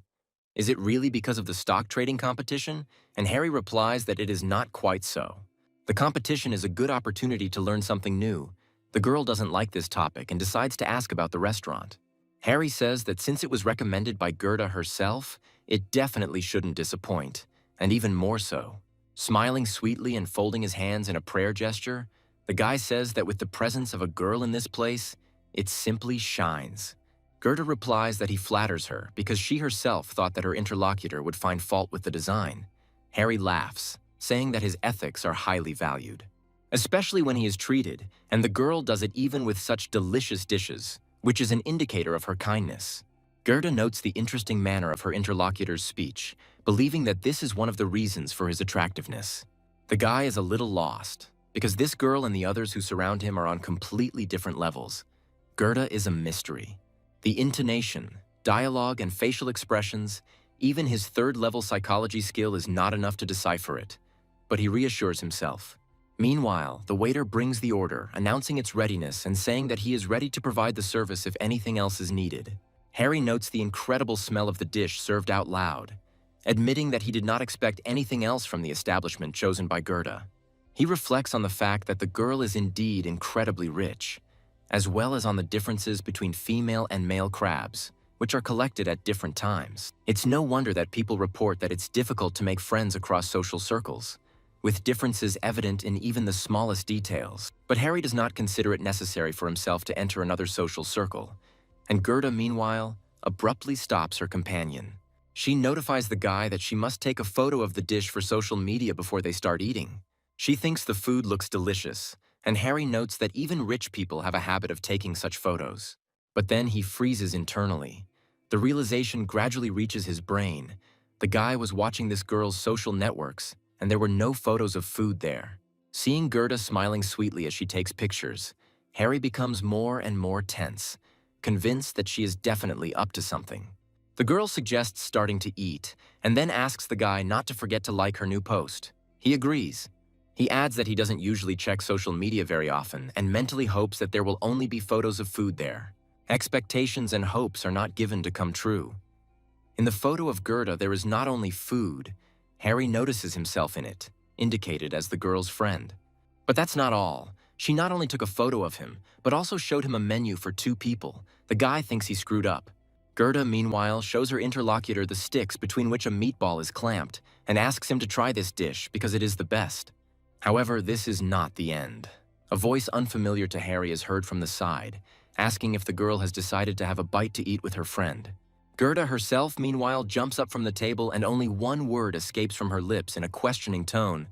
Is it really because of the stock trading competition? And Harry replies that it is not quite so. The competition is a good opportunity to learn something new. The girl doesn't like this topic and decides to ask about the restaurant. Harry says that since it was recommended by Gerda herself, it definitely shouldn't disappoint, and even more so. Smiling sweetly and folding his hands in a prayer gesture, the guy says that with the presence of a girl in this place, it simply shines. Gerda replies that he flatters her because she herself thought that her interlocutor would find fault with the design. Harry laughs. saying that his ethics are highly valued. Especially when he is treated, and the girl does it even with such delicious dishes, which is an indicator of her kindness. Gerda notes the interesting manner of her interlocutor's speech, believing that this is one of the reasons for his attractiveness. The guy is a little lost, because this girl and the others who surround him are on completely different levels. Gerda is a mystery. The intonation, dialogue, and facial expressions, even his third-level psychology skill is not enough to decipher it. But he reassures himself. Meanwhile, the waiter brings the order, announcing its readiness and saying that he is ready to provide the service if anything else is needed. Harry notes the incredible smell of the dish served out loud, admitting that he did not expect anything else from the establishment chosen by Gerda. He reflects on the fact that the girl is indeed incredibly rich, as well as on the differences between female and male crabs, which are collected at different times. It's no wonder that people report that it's difficult to make friends across social circles, with differences evident in even the smallest details. But Harry does not consider it necessary for himself to enter another social circle, and Gerda, meanwhile, abruptly stops her companion. She notifies the guy that she must take a photo of the dish for social media before they start eating. She thinks the food looks delicious, and Harry notes that even rich people have a habit of taking such photos. But then he freezes internally. The realization gradually reaches his brain. The guy was watching this girl's social networks, and there were no photos of food there. Seeing Gerda smiling sweetly as she takes pictures, Harry becomes more and more tense, convinced that she is definitely up to something. The girl suggests starting to eat, and then asks the guy not to forget to like her new post. He agrees. He adds that he doesn't usually check social media very often and mentally hopes that there will only be photos of food there. Expectations and hopes are not given to come true. In the photo of Gerda, there is not only food. Harry notices himself in it, indicated as the girl's friend. But that's not all. She not only took a photo of him, but also showed him a menu for 2 people. The guy thinks he screwed up. Gerda, meanwhile, shows her interlocutor the sticks between which a meatball is clamped and asks him to try this dish because it is the best. However, this is not the end. A voice unfamiliar to Harry is heard from the side, asking if the girl has decided to have a bite to eat with her friend. Gerda herself, meanwhile, jumps up from the table and only one word escapes from her lips in a questioning tone.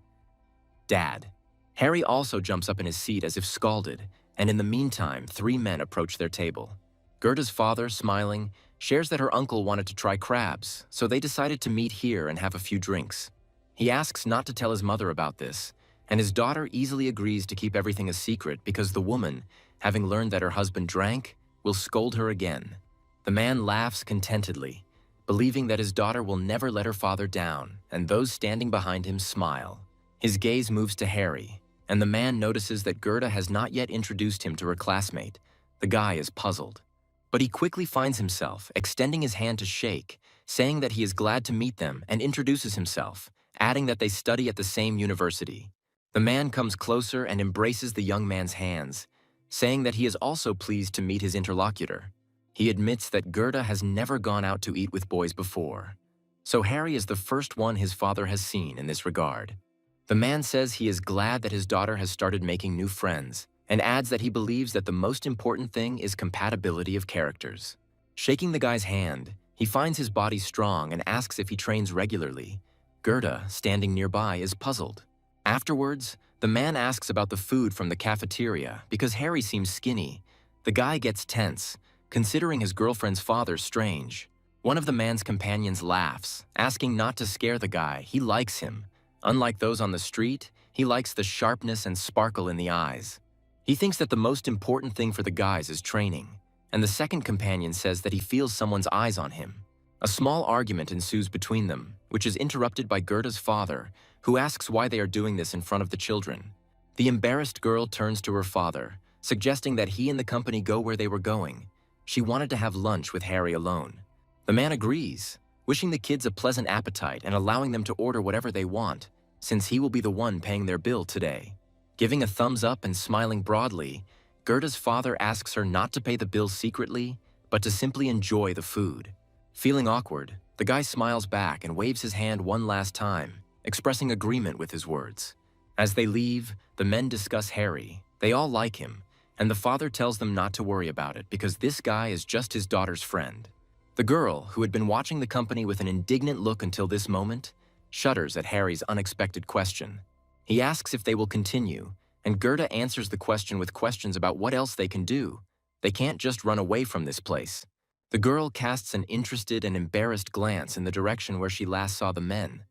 Dad. Harry also jumps up in his seat as if scalded, and in the meantime, 3 men approach their table. Gerda's father, smiling, shares that her uncle wanted to try crabs, so they decided to meet here and have a few drinks. He asks not to tell his mother about this, and his daughter easily agrees to keep everything a secret because the woman, having learned that her husband drank, will scold her again. The man laughs contentedly, believing that his daughter will never let her father down, and those standing behind him smile. His gaze moves to Harry, and the man notices that Gerda has not yet introduced him to her classmate. The guy is puzzled. But he quickly finds himself, extending his hand to shake, saying that he is glad to meet them and introduces himself, adding that they study at the same university. The man comes closer and embraces the young man's hands, saying that he is also pleased to meet his interlocutor. He admits that Gerda has never gone out to eat with boys before, so Harry is the first one his father has seen in this regard. The man says he is glad that his daughter has started making new friends, and adds that he believes that the most important thing is compatibility of characters. Shaking the guy's hand, he finds his body strong and asks if he trains regularly. Gerda, standing nearby, is puzzled. Afterwards, the man asks about the food from the cafeteria because Harry seems skinny. The guy gets tense, considering his girlfriend's father strange. One of the man's companions laughs, asking not to scare the guy. He likes him. Unlike those on the street, he likes the sharpness and sparkle in the eyes. He thinks that the most important thing for the guys is training, and the second companion says that he feels someone's eyes on him. A small argument ensues between them, which is interrupted by Gerda's father, who asks why they are doing this in front of the children. The embarrassed girl turns to her father, suggesting that he and the company go where they were going. She wanted to have lunch with Harry alone. The man agrees, wishing the kids a pleasant appetite and allowing them to order whatever they want, since he will be the one paying their bill today. Giving a thumbs up and smiling broadly, Gerda's father asks her not to pay the bill secretly, but to simply enjoy the food. Feeling awkward, the guy smiles back and waves his hand one last time, expressing agreement with his words. As they leave, the men discuss Harry. They all like him, and the father tells them not to worry about it because this guy is just his daughter's friend. The girl, who had been watching the company with an indignant look until this moment, shudders at Harry's unexpected question. He asks if they will continue, and Gerda answers the question with questions about what else they can do. They can't just run away from this place. The girl casts an interested and embarrassed glance in the direction where she last saw the men,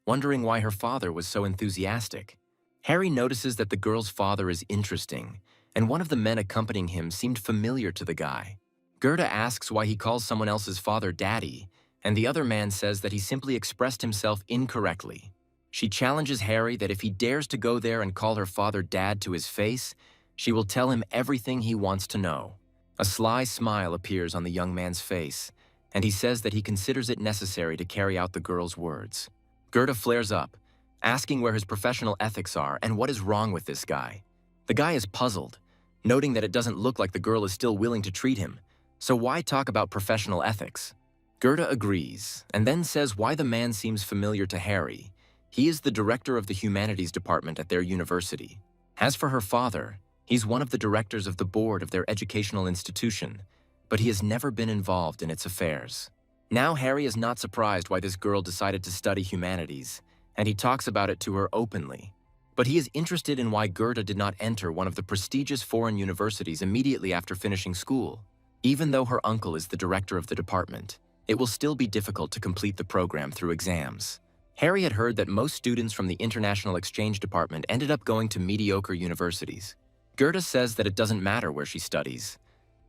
wondering why her father was so enthusiastic. Harry notices that the girl's father is interesting, and one of the men accompanying him seemed familiar to the guy. Gerda asks why he calls someone else's father daddy, and the other man says that he simply expressed himself incorrectly. She challenges Harry that if he dares to go there and call her father dad to his face, she will tell him everything he wants to know. A sly smile appears on the young man's face, and he says that he considers it necessary to carry out the girl's words. Gerda flares up, asking where his professional ethics are and what is wrong with this guy. The guy is puzzled, noting that it doesn't look like the girl is still willing to treat him, so why talk about professional ethics? Gerda agrees, and then says why the man seems familiar to Harry. He is the director of the humanities department at their university. As for her father, he's one of the directors of the board of their educational institution, but he has never been involved in its affairs. Now Harry is not surprised why this girl decided to study humanities, and he talks about it to her openly. But he is interested in why Gerda did not enter one of the prestigious foreign universities immediately after finishing school. Even though her uncle is the director of the department, it will still be difficult to complete the program through exams. Harry had heard that most students from the International Exchange Department ended up going to mediocre universities. Gerda says that it doesn't matter where she studies.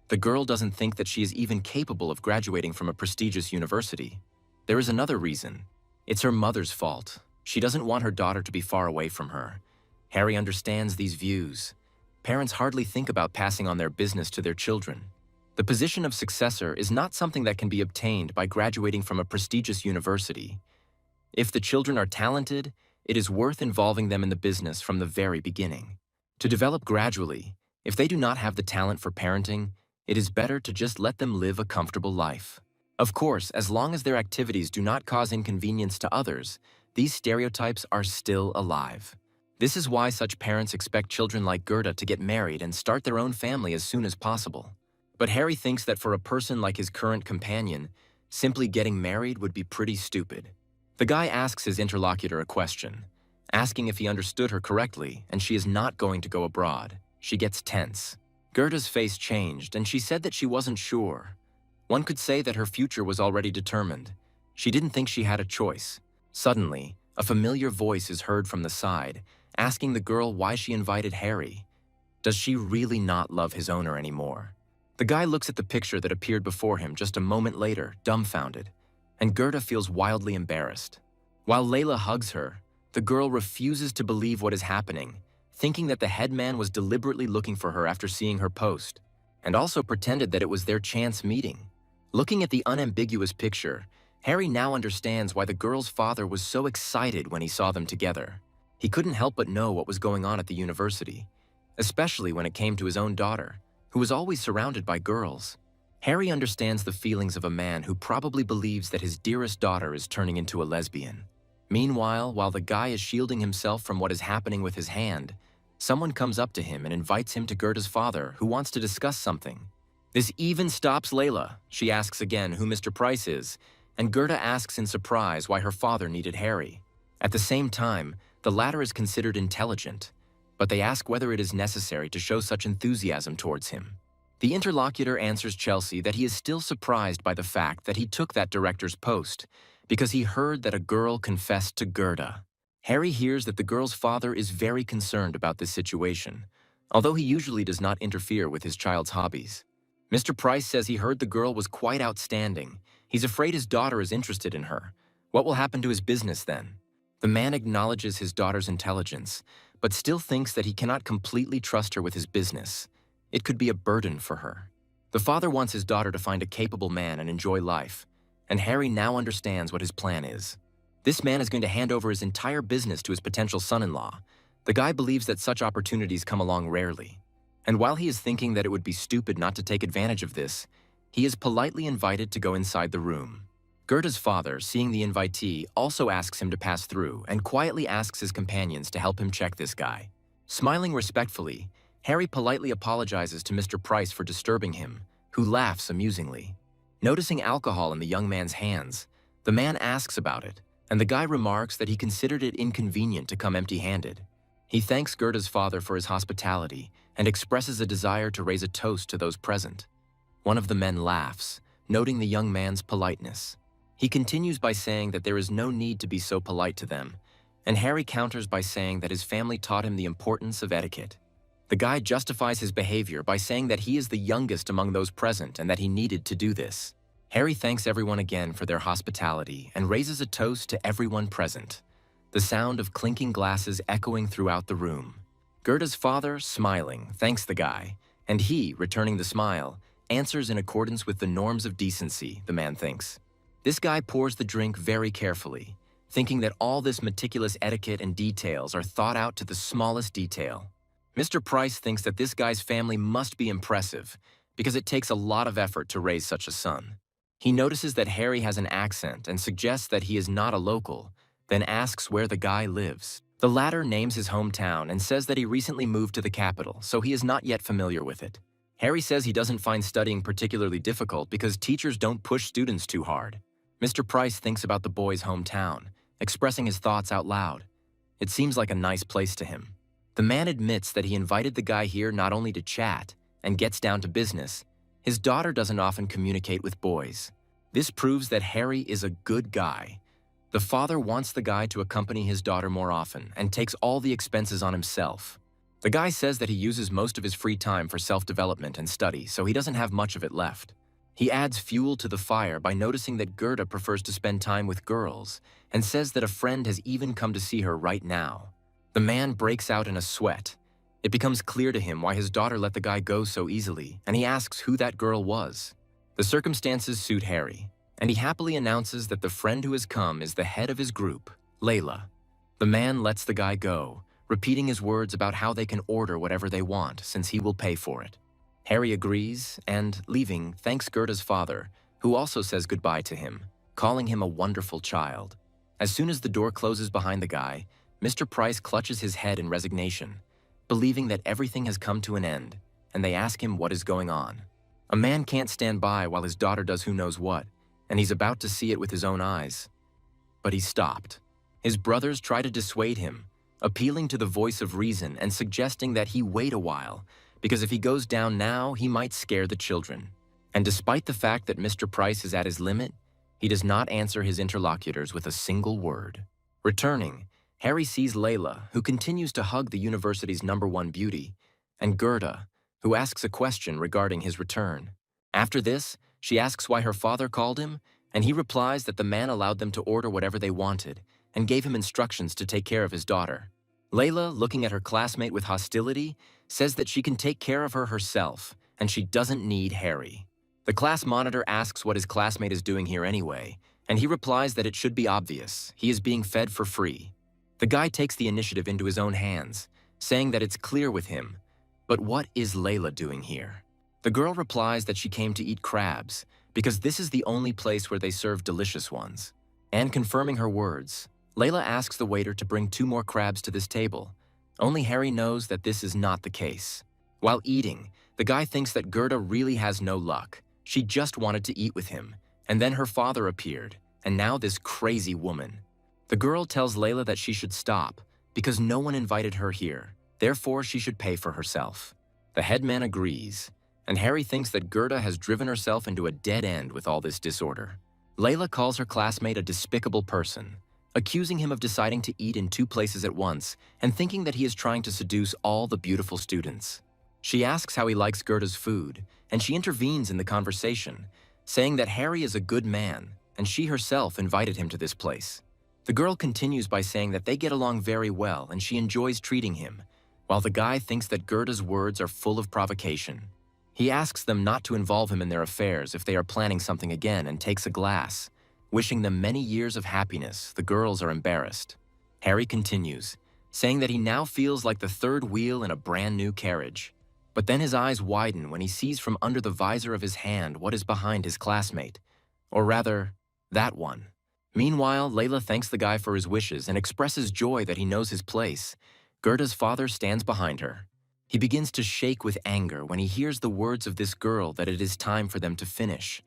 The girl doesn't think that she is even capable of graduating from a prestigious university. There is another reason. It's her mother's fault. She doesn't want her daughter to be far away from her. Harry understands these views. Parents hardly think about passing on their business to their children. The position of successor is not something that can be obtained by graduating from a prestigious university. If the children are talented, it is worth involving them in the business from the very beginning. To develop gradually, if they do not have the talent for parenting, it is better to just let them live a comfortable life. Of course, as long as their activities do not cause inconvenience to others, these stereotypes are still alive. This is why such parents expect children like Gerda to get married and start their own family as soon as possible. But Harry thinks that for a person like his current companion, simply getting married would be pretty stupid. The guy asks his interlocutor a question, asking if he understood her correctly, and she is not going to go abroad. She gets tense. Gerda's face changed, and she said that she wasn't sure. One could say that her future was already determined. She didn't think she had a choice. Suddenly, a familiar voice is heard from the side, asking the girl why she invited Harry. Does she really not love his owner anymore? The guy looks at the picture that appeared before him just a moment later, dumbfounded, and Gerda feels wildly embarrassed. While Layla hugs her, the girl refuses to believe what is happening, thinking that the headman was deliberately looking for her after seeing her post, and also pretended that it was their chance meeting. Looking at the unambiguous picture, Harry now understands why the girl's father was so excited when he saw them together. He couldn't help but know what was going on at the university, especially when it came to his own daughter, who was always surrounded by girls. Harry understands the feelings of a man who probably believes that his dearest daughter is turning into a lesbian. Meanwhile, while the guy is shielding himself from what is happening with his hand, someone comes up to him and invites him to Gerda's father, who wants to discuss something. This even stops Layla. She asks again who Mr. Price is, and Gerda asks in surprise why her father needed Harry. At the same time, the latter is considered intelligent, but they ask whether it is necessary to show such enthusiasm towards him. The interlocutor answers Chelsea that he is still surprised by the fact that he took that director's post, because he heard that a girl confessed to Gerda. Harry hears that the girl's father is very concerned about this situation, although he usually does not interfere with his child's hobbies. Mr. Price says he heard the girl was quite outstanding. He's afraid his daughter is interested in her. What will happen to his business then? The man acknowledges his daughter's intelligence, but still thinks that he cannot completely trust her with his business. It could be a burden for her. The father wants his daughter to find a capable man and enjoy life, and Harry now understands what his plan is. This man is going to hand over his entire business to his potential son-in-law. The guy believes that such opportunities come along rarely. And while he is thinking that it would be stupid not to take advantage of this, he is politely invited to go inside the room. Gerda's father, seeing the invitee, also asks him to pass through and quietly asks his companions to help him check this guy. Smiling respectfully, Harry politely apologizes to Mr. Price for disturbing him, who laughs amusingly. Noticing alcohol in the young man's hands, the man asks about it, and the guy remarks that he considered it inconvenient to come empty-handed. He thanks Gerda's father for his hospitality and expresses a desire to raise a toast to those present. One of the men laughs, noting the young man's politeness. He continues by saying that there is no need to be so polite to them, and Harry counters by saying that his family taught him the importance of etiquette. The guy justifies his behavior by saying that he is the youngest among those present and that he needed to do this. Harry thanks everyone again for their hospitality and raises a toast to everyone present, the sound of clinking glasses echoing throughout the room. Gerda's father, smiling, thanks the guy, and he, returning the smile, answers in accordance with the norms of decency, the man thinks. This guy pours the drink very carefully, thinking that all this meticulous etiquette and details are thought out to the smallest detail. Mr. Price thinks that this guy's family must be impressive because it takes a lot of effort to raise such a son. He notices that Harry has an accent and suggests that he is not a local, then asks where the guy lives. The latter names his hometown and says that he recently moved to the capital, so he is not yet familiar with it. Harry says he doesn't find studying particularly difficult because teachers don't push students too hard. Mr. Price thinks about the boy's hometown, expressing his thoughts out loud. It seems like a nice place to him. The man admits that he invited the guy here not only to chat and gets down to business. His daughter doesn't often communicate with boys. This proves that Harry is a good guy. The father wants the guy to accompany his daughter more often and takes all the expenses on himself. The guy says that he uses most of his free time for self-development and study, so he doesn't have much of it left. He adds fuel to the fire by noticing that Gerda prefers to spend time with girls and says that a friend has even come to see her right now. The man breaks out in a sweat. It becomes clear to him why his daughter let the guy go so easily, and he asks who that girl was. The circumstances suit Harry, and he happily announces that the friend who has come is the head of his group, Layla. The man lets the guy go, repeating his words about how they can order whatever they want since he will pay for it. Harry agrees and, leaving, thanks Gerda's father, who also says goodbye to him, calling him a wonderful child. As soon as the door closes behind the guy, Mr. Price clutches his head in resignation, believing that everything has come to an end, and they ask him what is going on. A man can't stand by while his daughter does who knows what, and he's about to see it with his own eyes. But he's stopped. His brothers try to dissuade him, appealing to the voice of reason and suggesting that he wait a while, because if he goes down now, he might scare the children. And despite the fact that Mr. Price is at his limit, he does not answer his interlocutors with a single word. Returning, Harry sees Layla, who continues to hug the university's #1 beauty, and Gerda, who asks a question regarding his return. After this, she asks why her father called him, and he replies that the man allowed them to order whatever they wanted and gave him instructions to take care of his daughter. Layla, looking at her classmate with hostility, says that she can take care of her herself and she doesn't need Harry. The class monitor asks what his classmate is doing here anyway, and he replies that it should be obvious. He is being fed for free. The guy takes the initiative into his own hands, saying that it's clear with him. But what is Layla doing here? The girl replies that she came to eat crabs, because this is the only place where they serve delicious ones. And confirming her words, Layla asks the waiter to bring 2 more crabs to this table. Only Harry knows that this is not the case. While eating, the guy thinks that Gerda really has no luck. She just wanted to eat with him, and then her father appeared, and now this crazy woman. The girl tells Layla that she should stop, because no one invited her here, therefore she should pay for herself. The headman agrees, and Harry thinks that Gerda has driven herself into a dead end with all this disorder. Layla calls her classmate a despicable person, accusing him of deciding to eat in 2 places at once and thinking that he is trying to seduce all the beautiful students. She asks how he likes Gerda's food, and she intervenes in the conversation, saying that Harry is a good man, and she herself invited him to this place. The girl continues by saying that they get along very well and she enjoys treating him, while the guy thinks that Gerda's words are full of provocation. He asks them not to involve him in their affairs if they are planning something again and takes a glass. Wishing them many years of happiness, the girls are embarrassed. Harry continues, saying that he now feels like the 3rd wheel in a brand new carriage. But then his eyes widen when he sees from under the visor of his hand what is behind his classmate, or rather, that one. Meanwhile, Layla thanks the guy for his wishes and expresses joy that he knows his place. Gerda's father stands behind her. He begins to shake with anger when he hears the words of this girl that it is time for them to finish,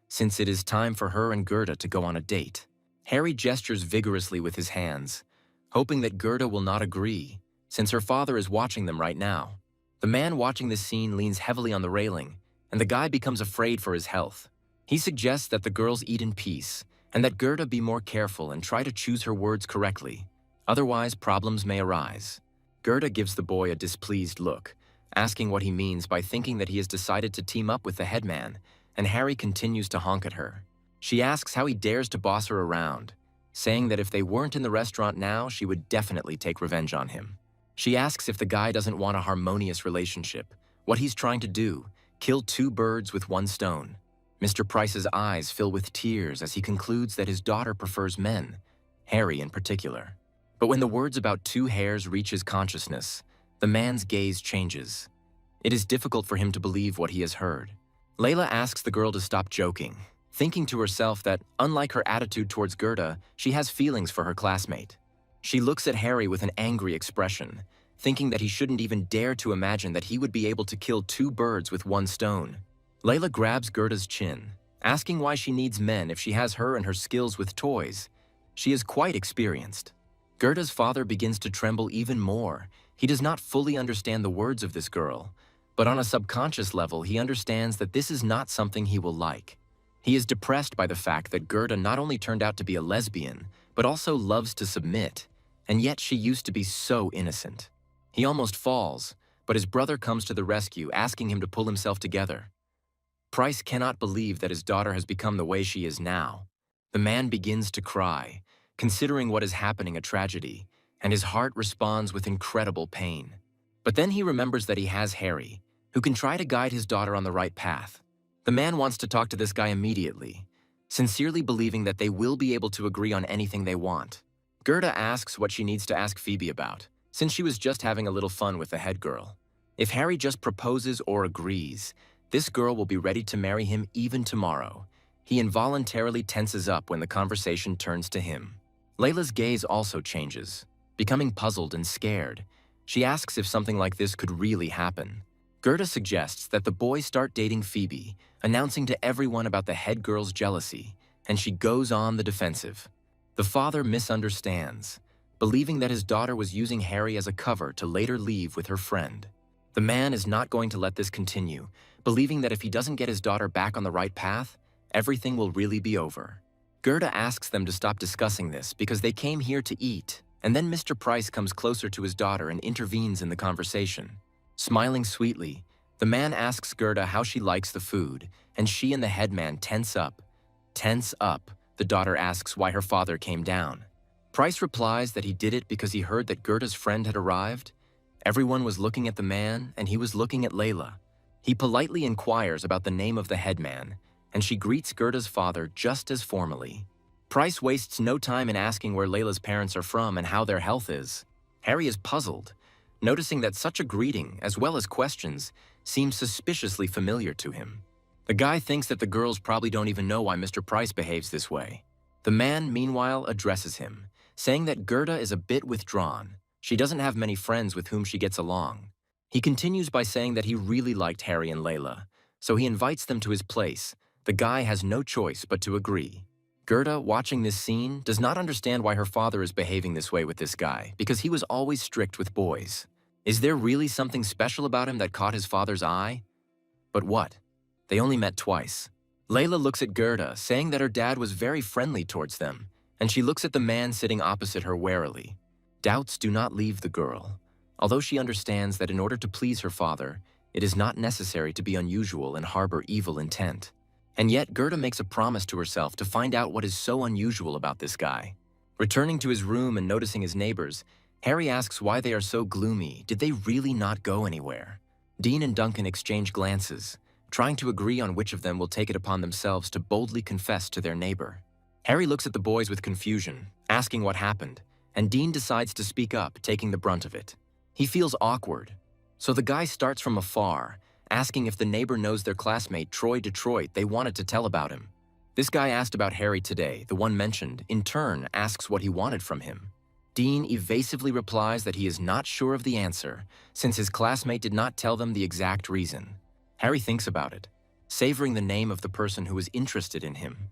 since it is time for her and Gerda to go on a date. Harry gestures vigorously with his hands, hoping that Gerda will not agree, since her father is watching them right now. The man watching this scene leans heavily on the railing, and the guy becomes afraid for his health. He suggests that the girls eat in peace, and that Gerda be more careful and try to choose her words correctly. Otherwise, problems may arise. Gerda gives the boy a displeased look, asking what he means by thinking that he has decided to team up with the headman, and Harry continues to honk at her. She asks how he dares to boss her around, saying that if they weren't in the restaurant now, she would definitely take revenge on him. She asks if the guy doesn't want a harmonious relationship, what he's trying to do, kill two birds with one stone. Mr. Price's eyes fill with tears as he concludes that his daughter prefers men, Harry in particular. But when the words about two hares reach his consciousness, the man's gaze changes. It is difficult for him to believe what he has heard. Layla asks the girl to stop joking, thinking to herself that, unlike her attitude towards Gerda, she has feelings for her classmate. She looks at Harry with an angry expression, thinking that he shouldn't even dare to imagine that he would be able to kill two birds with one stone. Layla grabs Gerda's chin, asking why she needs men if she has her and her skills with toys. She is quite experienced. Gerda's father begins to tremble even more. He does not fully understand the words of this girl, but on a subconscious level, he understands that this is not something he will like. He is depressed by the fact that Gerda not only turned out to be a lesbian, but also loves to submit, and yet she used to be so innocent. He almost falls, but his brother comes to the rescue, asking him to pull himself together. Price cannot believe that his daughter has become the way she is now. The man begins to cry, considering what is happening a tragedy, and his heart responds with incredible pain. But then he remembers that he has Harry, who can try to guide his daughter on the right path. The man wants to talk to this guy immediately, sincerely believing that they will be able to agree on anything they want. Gerda asks what she needs to ask Phoebe about, since she was just having a little fun with the head girl. If Harry just proposes or agrees, this girl will be ready to marry him even tomorrow. He involuntarily tenses up when the conversation turns to him. Layla's gaze also changes, becoming puzzled and scared. She asks if something like this could really happen. Gerda suggests that the boys start dating Phoebe, announcing to everyone about the head girl's jealousy, and she goes on the defensive. The father misunderstands, believing that his daughter was using Harry as a cover to later leave with her friend. The man is not going to let this continue, believing that if he doesn't get his daughter back on the right path, everything will really be over. Gerda asks them to stop discussing this because they came here to eat, and then Mr. Price comes closer to his daughter and intervenes in the conversation. Smiling sweetly, the man asks Gerda how she likes the food, and she and the headman tense up. Tense up, the daughter asks why her father came down. Price replies that he did it because he heard that Gerda's friend had arrived. Everyone was looking at the man, and he was looking at Layla. He politely inquires about the name of the headman, and she greets Gerda's father just as formally. Price wastes no time in asking where Layla's parents are from and how their health is. Harry is puzzled, noticing that such a greeting, as well as questions, seems suspiciously familiar to him. The guy thinks that the girls probably don't even know why Mr. Price behaves this way. The man, meanwhile, addresses him, saying that Gerda is a bit withdrawn. She doesn't have many friends with whom she gets along. He continues by saying that he really liked Harry and Layla, so he invites them to his place. The guy has no choice but to agree. Gerda, watching this scene, does not understand why her father is behaving this way with this guy, because he was always strict with boys. Is there really something special about him that caught his father's eye? But what? They only met twice. Layla looks at Gerda, saying that her dad was very friendly towards them, and she looks at the man sitting opposite her warily. Doubts do not leave the girl, although she understands that in order to please her father, it is not necessary to be unusual and harbor evil intent. And yet, Gerda makes a promise to herself to find out what is so unusual about this guy. Returning to his room and noticing his neighbors, Harry asks why they are so gloomy. Did they really not go anywhere? Dean and Duncan exchange glances, trying to agree on which of them will take it upon themselves to boldly confess to their neighbor. Harry looks at the boys with confusion, asking what happened, and Dean decides to speak up, taking the brunt of it. He feels awkward, so the guy starts from afar, asking if the neighbor knows their classmate, Troy Detroit. They wanted to tell about him. This guy asked about Harry today, the one mentioned, in turn asks what he wanted from him. Dean evasively replies that he is not sure of the answer, since his classmate did not tell them the exact reason. Harry thinks about it, savoring the name of the person who was interested in him.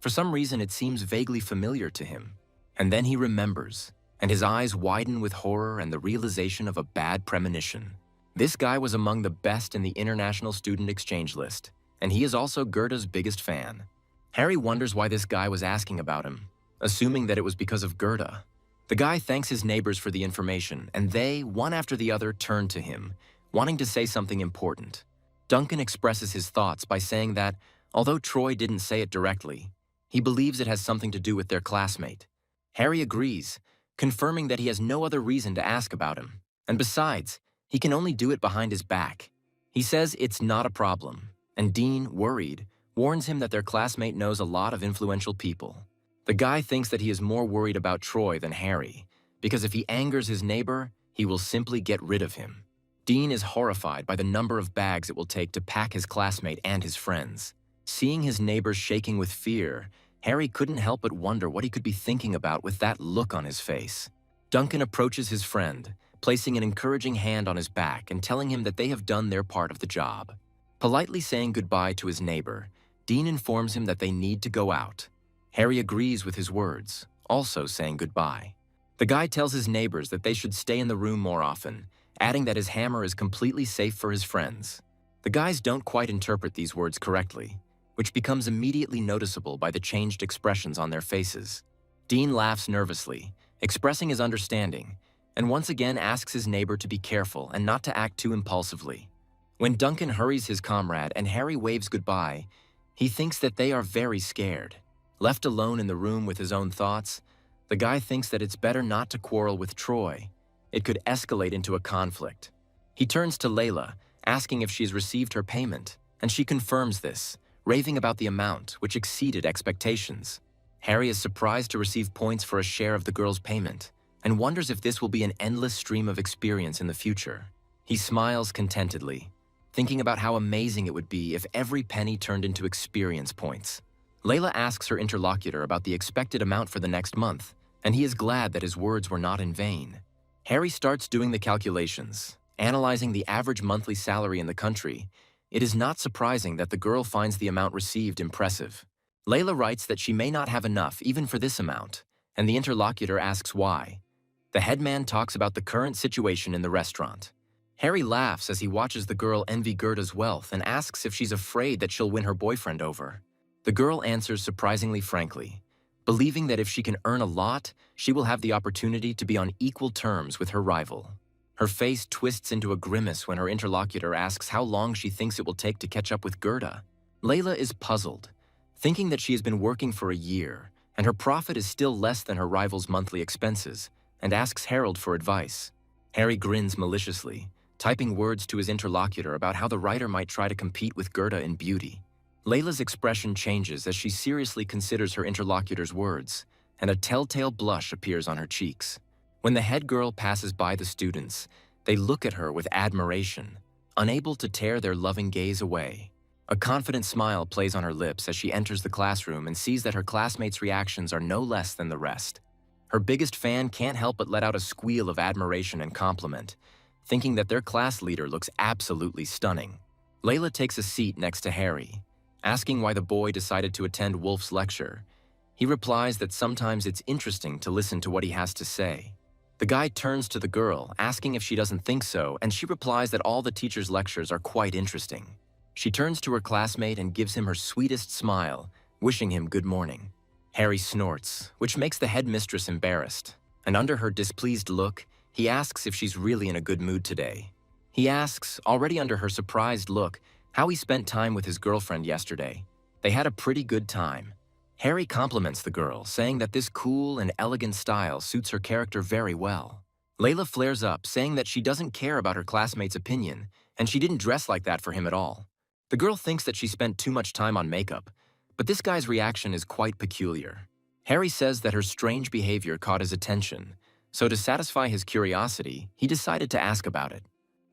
For some reason, it seems vaguely familiar to him. And then he remembers, and his eyes widen with horror and the realization of a bad premonition. This guy was among the best in the International Student Exchange list, and he is also Gerda's biggest fan. Harry wonders why this guy was asking about him, assuming that it was because of Gerda. The guy thanks his neighbors for the information, and they, one after the other, turn to him, wanting to say something important. Duncan expresses his thoughts by saying that, although Troy didn't say it directly, he believes it has something to do with their classmate. Harry agrees, confirming that he has no other reason to ask about him. And besides, he can only do it behind his back. He says it's not a problem, and Dean, worried, warns him that their classmate knows a lot of influential people. The guy thinks that he is more worried about Troy than Harry, because if he angers his neighbor, he will simply get rid of him. Dean is horrified by the number of bags it will take to pack his classmate and his friends. Seeing his neighbors shaking with fear, Harry couldn't help but wonder what he could be thinking about with that look on his face. Duncan approaches his friend, placing an encouraging hand on his back and telling him that they have done their part of the job. Politely saying goodbye to his neighbor, Dean informs him that they need to go out. Harry agrees with his words, also saying goodbye. The guy tells his neighbors that they should stay in the room more often, adding that his hammer is completely safe for his friends. The guys don't quite interpret these words correctly, which becomes immediately noticeable by the changed expressions on their faces. Dean laughs nervously, expressing his understanding, and once again asks his neighbor to be careful and not to act too impulsively. When Duncan hurries his comrade and Harry waves goodbye, he thinks that they are very scared. Left alone in the room with his own thoughts, the guy thinks that it's better not to quarrel with Troy. It could escalate into a conflict. He turns to Layla, asking if she's received her payment, and she confirms this, raving about the amount, which exceeded expectations. Harry is surprised to receive points for a share of the girl's payment, and wonders if this will be an endless stream of experience in the future. He smiles contentedly, thinking about how amazing it would be if every penny turned into experience points. Layla asks her interlocutor about the expected amount for the next month, and he is glad that his words were not in vain. Harry starts doing the calculations, analyzing the average monthly salary in the country. It is not surprising that the girl finds the amount received impressive. Layla writes that she may not have enough even for this amount, and the interlocutor asks why. The headman talks about the current situation in the restaurant. Harry laughs as he watches the girl envy Gerda's wealth and asks if she's afraid that she'll win her boyfriend over. The girl answers surprisingly frankly, believing that if she can earn a lot, she will have the opportunity to be on equal terms with her rival. Her face twists into a grimace when her interlocutor asks how long she thinks it will take to catch up with Gerda. Layla is puzzled, thinking that she has been working for a year, and her profit is still less than her rival's monthly expenses, and asks Harold for advice. Harry grins maliciously, typing words to his interlocutor about how the writer might try to compete with Gerda in beauty. Layla's expression changes as she seriously considers her interlocutor's words, and a telltale blush appears on her cheeks. When the head girl passes by the students, they look at her with admiration, unable to tear their loving gaze away. A confident smile plays on her lips as she enters the classroom and sees that her classmates' reactions are no less than the rest. Her biggest fan can't help but let out a squeal of admiration and compliment, thinking that their class leader looks absolutely stunning. Layla takes a seat next to Harry, asking why the boy decided to attend Wolf's lecture. He replies that sometimes it's interesting to listen to what he has to say. The guy turns to the girl, asking if she doesn't think so, and she replies that all the teacher's lectures are quite interesting. She turns to her classmate and gives him her sweetest smile, wishing him good morning. Harry snorts, which makes the headmistress embarrassed, and under her displeased look, he asks if she's really in a good mood today. He asks, already under her surprised look, how he spent time with his girlfriend yesterday. They had a pretty good time. Harry compliments the girl, saying that this cool and elegant style suits her character very well. Layla flares up, saying that she doesn't care about her classmate's opinion, and she didn't dress like that for him at all. The girl thinks that she spent too much time on makeup, but this guy's reaction is quite peculiar. Harry says that her strange behavior caught his attention, so to satisfy his curiosity, he decided to ask about it.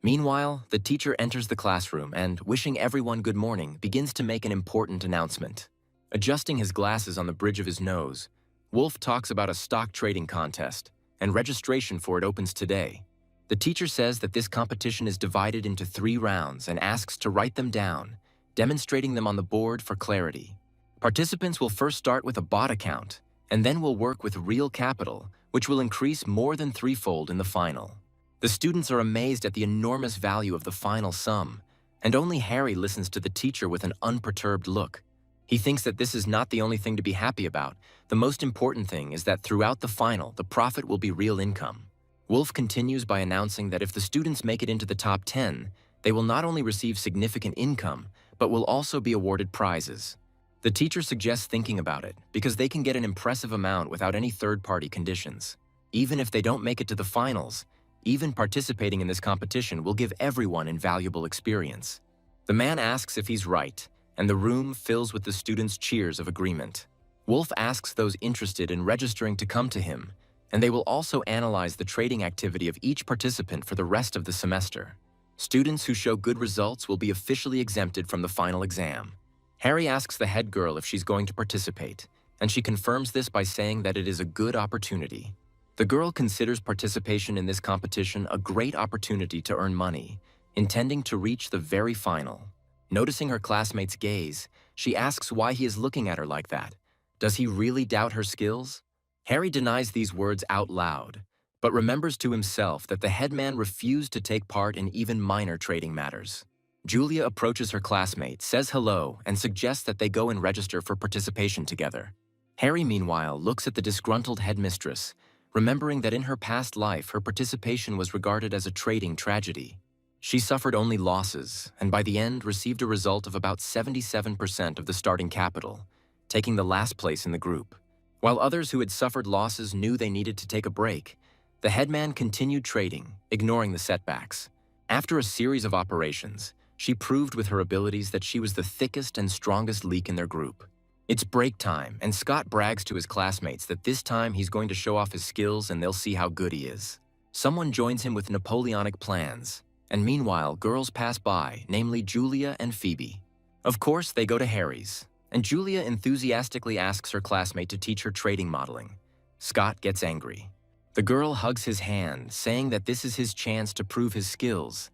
Meanwhile, the teacher enters the classroom and, wishing everyone good morning, begins to make an important announcement. Adjusting his glasses on the bridge of his nose, Wolf talks about a stock trading contest, and registration for it opens today. The teacher says that this competition is divided into 3 rounds and asks to write them down, demonstrating them on the board for clarity. Participants will first start with a bot account, and then will work with real capital, which will increase more than threefold in the final. The students are amazed at the enormous value of the final sum, and only Harry listens to the teacher with an unperturbed look. He thinks that this is not the only thing to be happy about. The most important thing is that throughout the final, the profit will be real income. Wolf continues by announcing that if the students make it into the top 10, they will not only receive significant income, but will also be awarded prizes. The teacher suggests thinking about it, because they can get an impressive amount without any third-party conditions. Even if they don't make it to the finals, even participating in this competition will give everyone invaluable experience. The man asks if he's right, and the room fills with the students' cheers of agreement. Wolf asks those interested in registering to come to him, and they will also analyze the trading activity of each participant for the rest of the semester. Students who show good results will be officially exempted from the final exam. Harry asks the head girl if she's going to participate, and she confirms this by saying that it is a good opportunity. The girl considers participation in this competition a great opportunity to earn money, intending to reach the very final. Noticing her classmate's gaze, she asks why he is looking at her like that. Does he really doubt her skills? Harry denies these words out loud, but remembers to himself that the headman refused to take part in even minor trading matters. Julia approaches her classmate, says hello, and suggests that they go and register for participation together. Harry, meanwhile, looks at the disgruntled headmistress, remembering that in her past life, her participation was regarded as a trading tragedy. She suffered only losses, and by the end received a result of about 77% of the starting capital, taking the last place in the group. While others who had suffered losses knew they needed to take a break, the headman continued trading, ignoring the setbacks. After a series of operations, she proved with her abilities that she was the thickest and strongest leak in their group. It's break time, and Scott brags to his classmates that this time he's going to show off his skills and they'll see how good he is. Someone joins him with Napoleonic plans, and meanwhile, girls pass by, namely Julia and Phoebe. Of course, they go to Harry's, and Julia enthusiastically asks her classmate to teach her trading modeling. Scott gets angry. The girl hugs his hand, saying that this is his chance to prove his skills.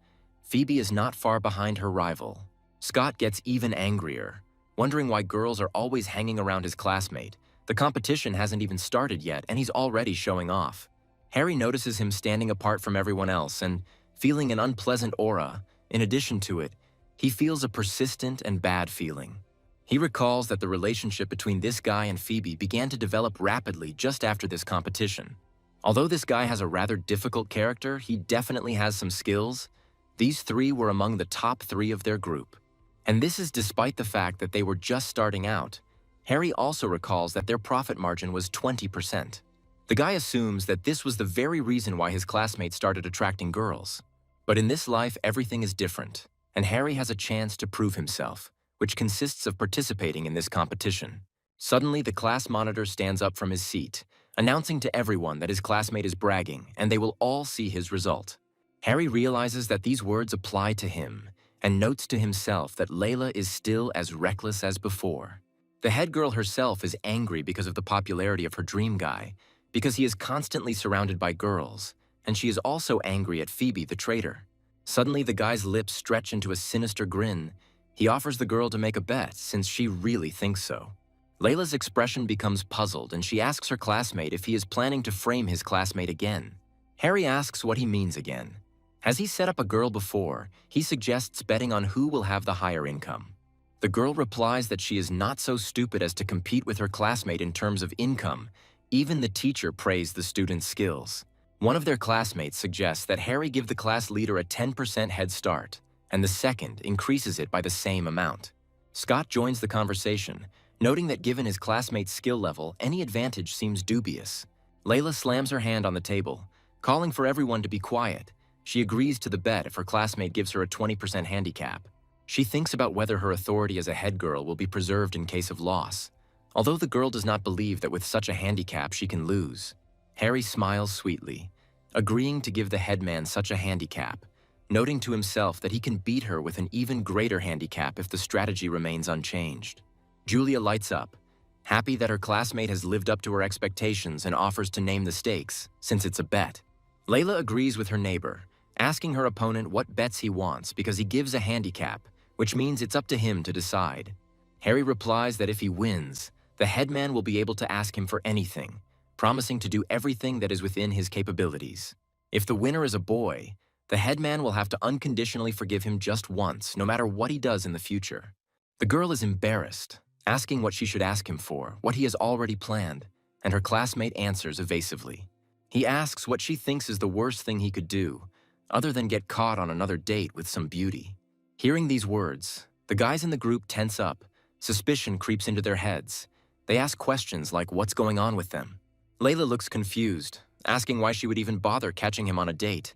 Phoebe is not far behind her rival. Scott gets even angrier, wondering why girls are always hanging around his classmate. The competition hasn't even started yet, and he's already showing off. Harry notices him standing apart from everyone else and feeling an unpleasant aura. In addition to it, he feels a persistent and bad feeling. He recalls that the relationship between this guy and Phoebe began to develop rapidly just after this competition. Although this guy has a rather difficult character, he definitely has some skills. These three were among the top 3 of their group. And this is despite the fact that they were just starting out. Harry also recalls that their profit margin was 20%. The guy assumes that this was the very reason why his classmates started attracting girls. But in this life, everything is different, and Harry has a chance to prove himself, which consists of participating in this competition. Suddenly, the class monitor stands up from his seat, announcing to everyone that his classmate is bragging, and they will all see his result. Harry realizes that these words apply to him, and notes to himself that Layla is still as reckless as before. The head girl herself is angry because of the popularity of her dream guy, because he is constantly surrounded by girls, and she is also angry at Phoebe, the traitor. Suddenly, the guy's lips stretch into a sinister grin. He offers the girl to make a bet, since she really thinks so. Layla's expression becomes puzzled, and she asks her classmate if he is planning to frame his classmate again. Harry asks what he means again. Has he set up a girl before? He suggests betting on who will have the higher income. The girl replies that she is not so stupid as to compete with her classmate in terms of income. Even the teacher praised the student's skills. One of their classmates suggests that Harry give the class leader a 10% head start, and the second increases it by the same amount. Scott joins the conversation, noting that given his classmate's skill level, any advantage seems dubious. Layla slams her hand on the table, calling for everyone to be quiet. She agrees to the bet if her classmate gives her a 20% handicap. She thinks about whether her authority as a head girl will be preserved in case of loss, although the girl does not believe that with such a handicap she can lose. Harry smiles sweetly, agreeing to give the headman such a handicap, noting to himself that he can beat her with an even greater handicap if the strategy remains unchanged. Julia lights up, happy that her classmate has lived up to her expectations and offers to name the stakes, since it's a bet. Layla agrees with her neighbor, asking her opponent what bets he wants because he gives a handicap, which means it's up to him to decide. Harry replies that if he wins, the headman will be able to ask him for anything, promising to do everything that is within his capabilities. If the winner is a boy, the headman will have to unconditionally forgive him just once, no matter what he does in the future. The girl is embarrassed, asking what she should ask him for, what he has already planned, and her classmate answers evasively. He asks what she thinks is the worst thing he could do, other than get caught on another date with some beauty. Hearing these words, the guys in the group tense up. Suspicion creeps into their heads. They ask questions like what's going on with them. Layla looks confused, asking why she would even bother catching him on a date.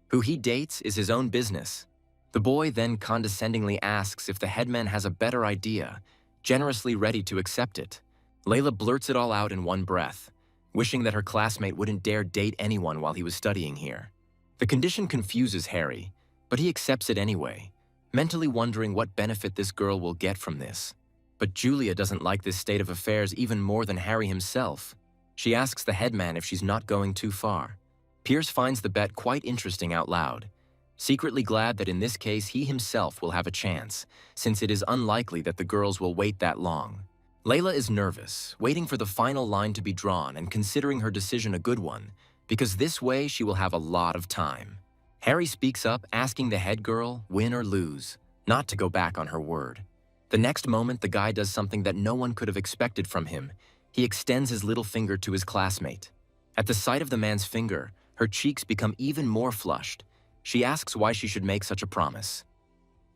Who he dates is his own business. The boy then condescendingly asks if the headman has a better idea, generously ready to accept it. Layla blurts it all out in one breath, wishing that her classmate wouldn't dare date anyone while he was studying here. The condition confuses Harry, but he accepts it anyway, mentally wondering what benefit this girl will get from this. But Julia doesn't like this state of affairs even more than Harry himself. She asks the headman if she's not going too far. Pierce finds the bet quite interesting out loud, secretly glad that in this case he himself will have a chance, since it is unlikely that the girls will wait that long. Layla is nervous, waiting for the final line to be drawn and considering her decision a good one, because this way she will have a lot of time. Harry speaks up, asking the head girl, win or lose, not to go back on her word. The next moment, the guy does something that no one could have expected from him. He extends his little finger to his classmate. At the sight of the man's finger, her cheeks become even more flushed. She asks why she should make such a promise.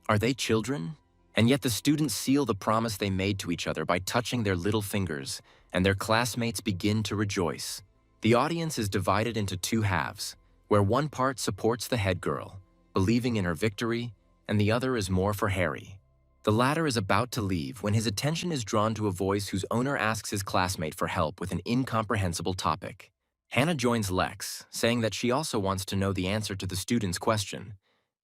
Are they children? And yet the students seal the promise they made to each other by touching their little fingers, and their classmates begin to rejoice. The audience is divided into two halves, where one part supports the head girl, believing in her victory, and the other is more for Harry. The latter is about to leave when his attention is drawn to a voice whose owner asks his classmate for help with an incomprehensible topic. Hannah joins Lex, saying that she also wants to know the answer to the student's question.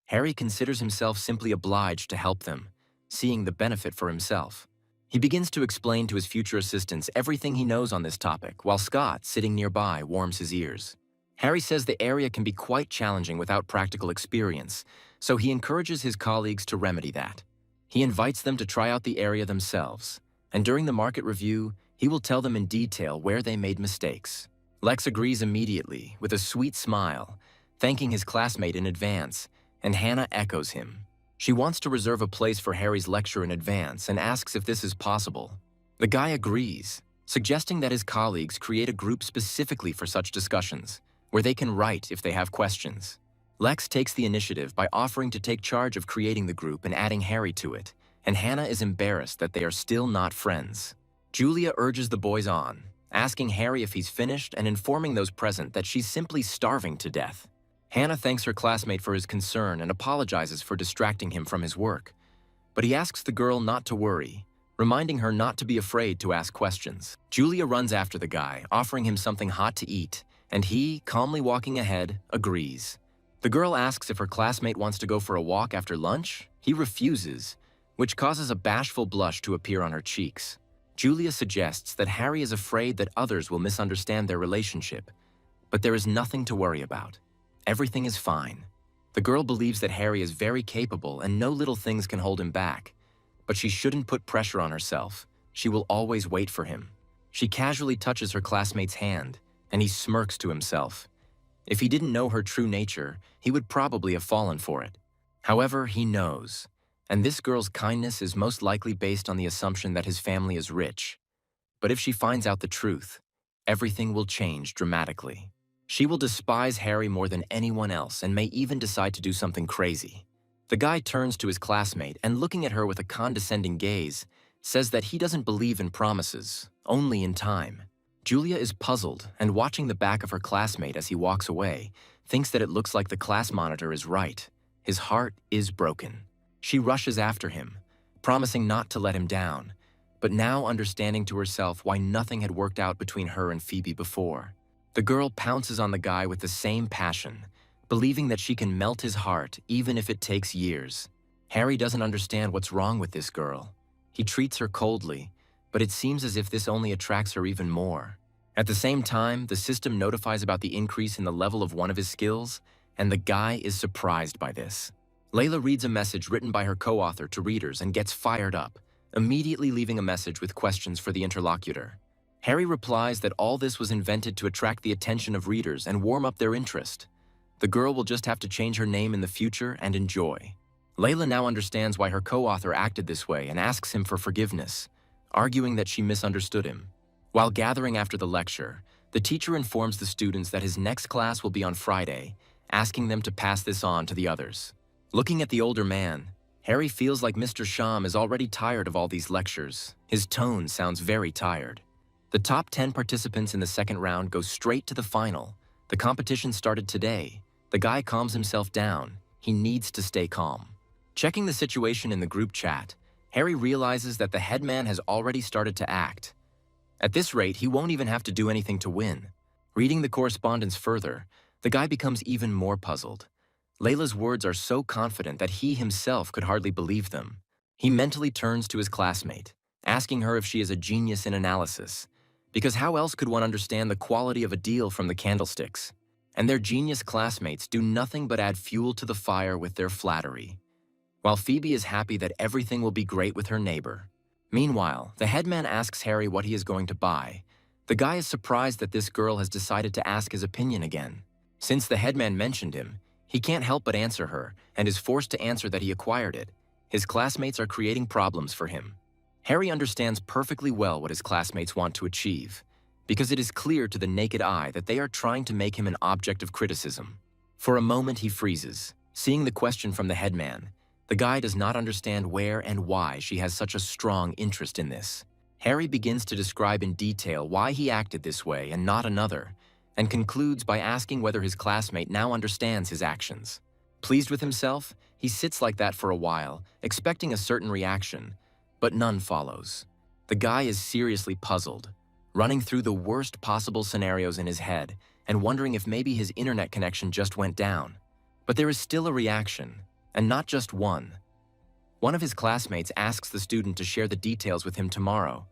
Harry considers himself simply obliged to help them, seeing the benefit for himself. He begins to explain to his future assistants everything he knows on this topic, while Scott, sitting nearby, warms his ears. Harry says the area can be quite challenging without practical experience, so he encourages his colleagues to remedy that. He invites them to try out the area themselves, and during the market review, he will tell them in detail where they made mistakes. Lex agrees immediately, with a sweet smile, thanking his classmate in advance, and Hannah echoes him. She wants to reserve a place for Harry's lecture in advance and asks if this is possible. The guy agrees, suggesting that his colleagues create a group specifically for such discussions, where they can write if they have questions. Lex takes the initiative by offering to take charge of creating the group and adding Harry to it, and Hannah is embarrassed that they are still not friends. Julia urges the boys on, asking Harry if he's finished and informing those present that she's simply starving to death. Hannah thanks her classmate for his concern and apologizes for distracting him from his work, but he asks the girl not to worry, reminding her not to be afraid to ask questions. Julia runs after the guy, offering him something hot to eat, and he, calmly walking ahead, agrees. The girl asks if her classmate wants to go for a walk after lunch. He refuses, which causes a bashful blush to appear on her cheeks. Julia suggests that Harry is afraid that others will misunderstand their relationship, but there is nothing to worry about. Everything is fine. The girl believes that Harry is very capable and no little things can hold him back, but she shouldn't put pressure on herself. She will always wait for him. She casually touches her classmate's hand, and he smirks to himself. If he didn't know her true nature, he would probably have fallen for it. However, he knows, and this girl's kindness is most likely based on the assumption that his family is rich. But if she finds out the truth, everything will change dramatically. She will despise Harry more than anyone else and may even decide to do something crazy. The guy turns to his classmate and, looking at her with a condescending gaze, says that he doesn't believe in promises, only in time. Julia is puzzled and, watching the back of her classmate as he walks away, thinks that it looks like the class monitor is right. His heart is broken. She rushes after him, promising not to let him down, but now understanding to herself why nothing had worked out between her and Phoebe before. The girl pounces on the guy with the same passion, believing that she can melt his heart even if it takes years. Harry doesn't understand what's wrong with this girl. He treats her coldly, but it seems as if this only attracts her even more. At the same time, the system notifies about the increase in the level of one of his skills, and the guy is surprised by this. Layla reads a message written by her co-author to readers and gets fired up, immediately leaving a message with questions for the interlocutor. Harry replies that all this was invented to attract the attention of readers and warm up their interest. The girl will just have to change her name in the future and enjoy. Layla now understands why her co-author acted this way and asks him for forgiveness, arguing that she misunderstood him. While gathering after the lecture, the teacher informs the students that his next class will be on Friday, asking them to pass this on to the others. Looking at the older man, Harry feels like Mr. Sham is already tired of all these lectures. His tone sounds very tired. The top 10 participants in the second round go straight to the final. The competition started today. The guy calms himself down. He needs to stay calm. Checking the situation in the group chat, Harry realizes that the headman has already started to act. At this rate, he won't even have to do anything to win. Reading the correspondence further, the guy becomes even more puzzled. Layla's words are so confident that he himself could hardly believe them. He mentally turns to his classmate, asking her if she is a genius in analysis, because how else could one understand the quality of a deal from the candlesticks? And their genius classmates do nothing but add fuel to the fire with their flattery. While Phoebe is happy that everything will be great with her neighbor. Meanwhile, the headman asks Harry what he is going to buy. The guy is surprised that this girl has decided to ask his opinion again. Since the headman mentioned him, he can't help but answer her and is forced to answer that he acquired it. His classmates are creating problems for him. Harry understands perfectly well what his classmates want to achieve, because it is clear to the naked eye that they are trying to make him an object of criticism. For a moment he freezes, seeing the question from the headman. The guy does not understand where and why she has such a strong interest in this. Harry begins to describe in detail why he acted this way and not another, and concludes by asking whether his classmate now understands his actions. Pleased with himself, he sits like that for a while, expecting a certain reaction, but none follows. The guy is seriously puzzled, running through the worst possible scenarios in his head and wondering if maybe his internet connection just went down. But there is still a reaction, and not just one. One of his classmates asks the student to share the details with him tomorrow,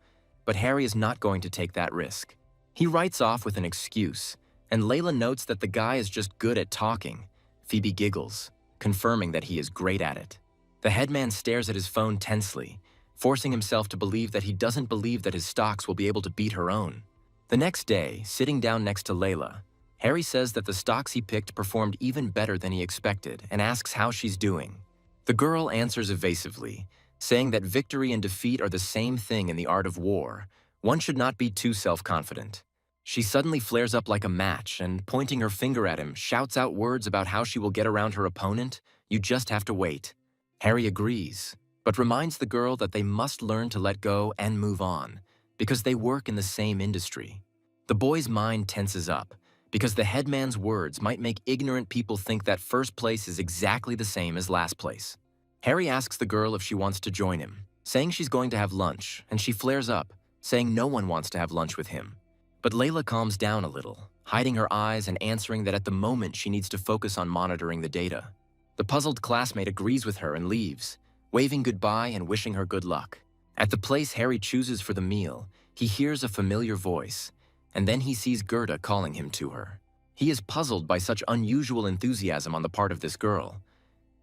but Harry is not going to take that risk. He writes off with an excuse, and Layla notes that the guy is just good at talking. Phoebe giggles, confirming that he is great at it. The headman stares at his phone tensely, forcing himself to believe that he doesn't believe that his stocks will be able to beat her own. The next day, sitting down next to Layla, Harry says that the stocks he picked performed even better than he expected and asks how she's doing. The girl answers evasively, saying that victory and defeat are the same thing in the art of war. One should not be too self-confident. She suddenly flares up like a match and, pointing her finger at him, shouts out words about how she will get around her opponent. You just have to wait. Harry agrees, but reminds the girl that they must learn to let go and move on, because they work in the same industry. The boy's mind tenses up, because the headman's words might make ignorant people think that first place is exactly the same as last place. Harry asks the girl if she wants to join him, saying she's going to have lunch, and she flares up, saying no one wants to have lunch with him. But Layla calms down a little, hiding her eyes and answering that at the moment she needs to focus on monitoring the data. The puzzled classmate agrees with her and leaves, waving goodbye and wishing her good luck. At the place Harry chooses for the meal, he hears a familiar voice, and then he sees Gerda calling him to her. He is puzzled by such unusual enthusiasm on the part of this girl.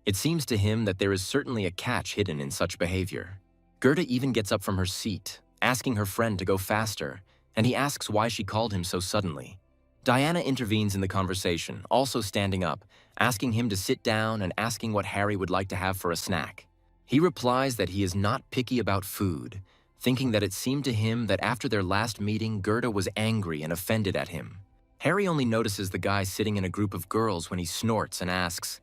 It seems to him that there is certainly a catch hidden in such behavior. Gerda even gets up from her seat, asking her friend to go faster, and he asks why she called him so suddenly. Diana intervenes in the conversation, also standing up, asking him to sit down and asking what Harry would like to have for a snack. He replies that he is not picky about food, thinking that it seemed to him that after their last meeting, Gerda was angry and offended at him. Harry only notices the guy sitting in a group of girls when he snorts and asks,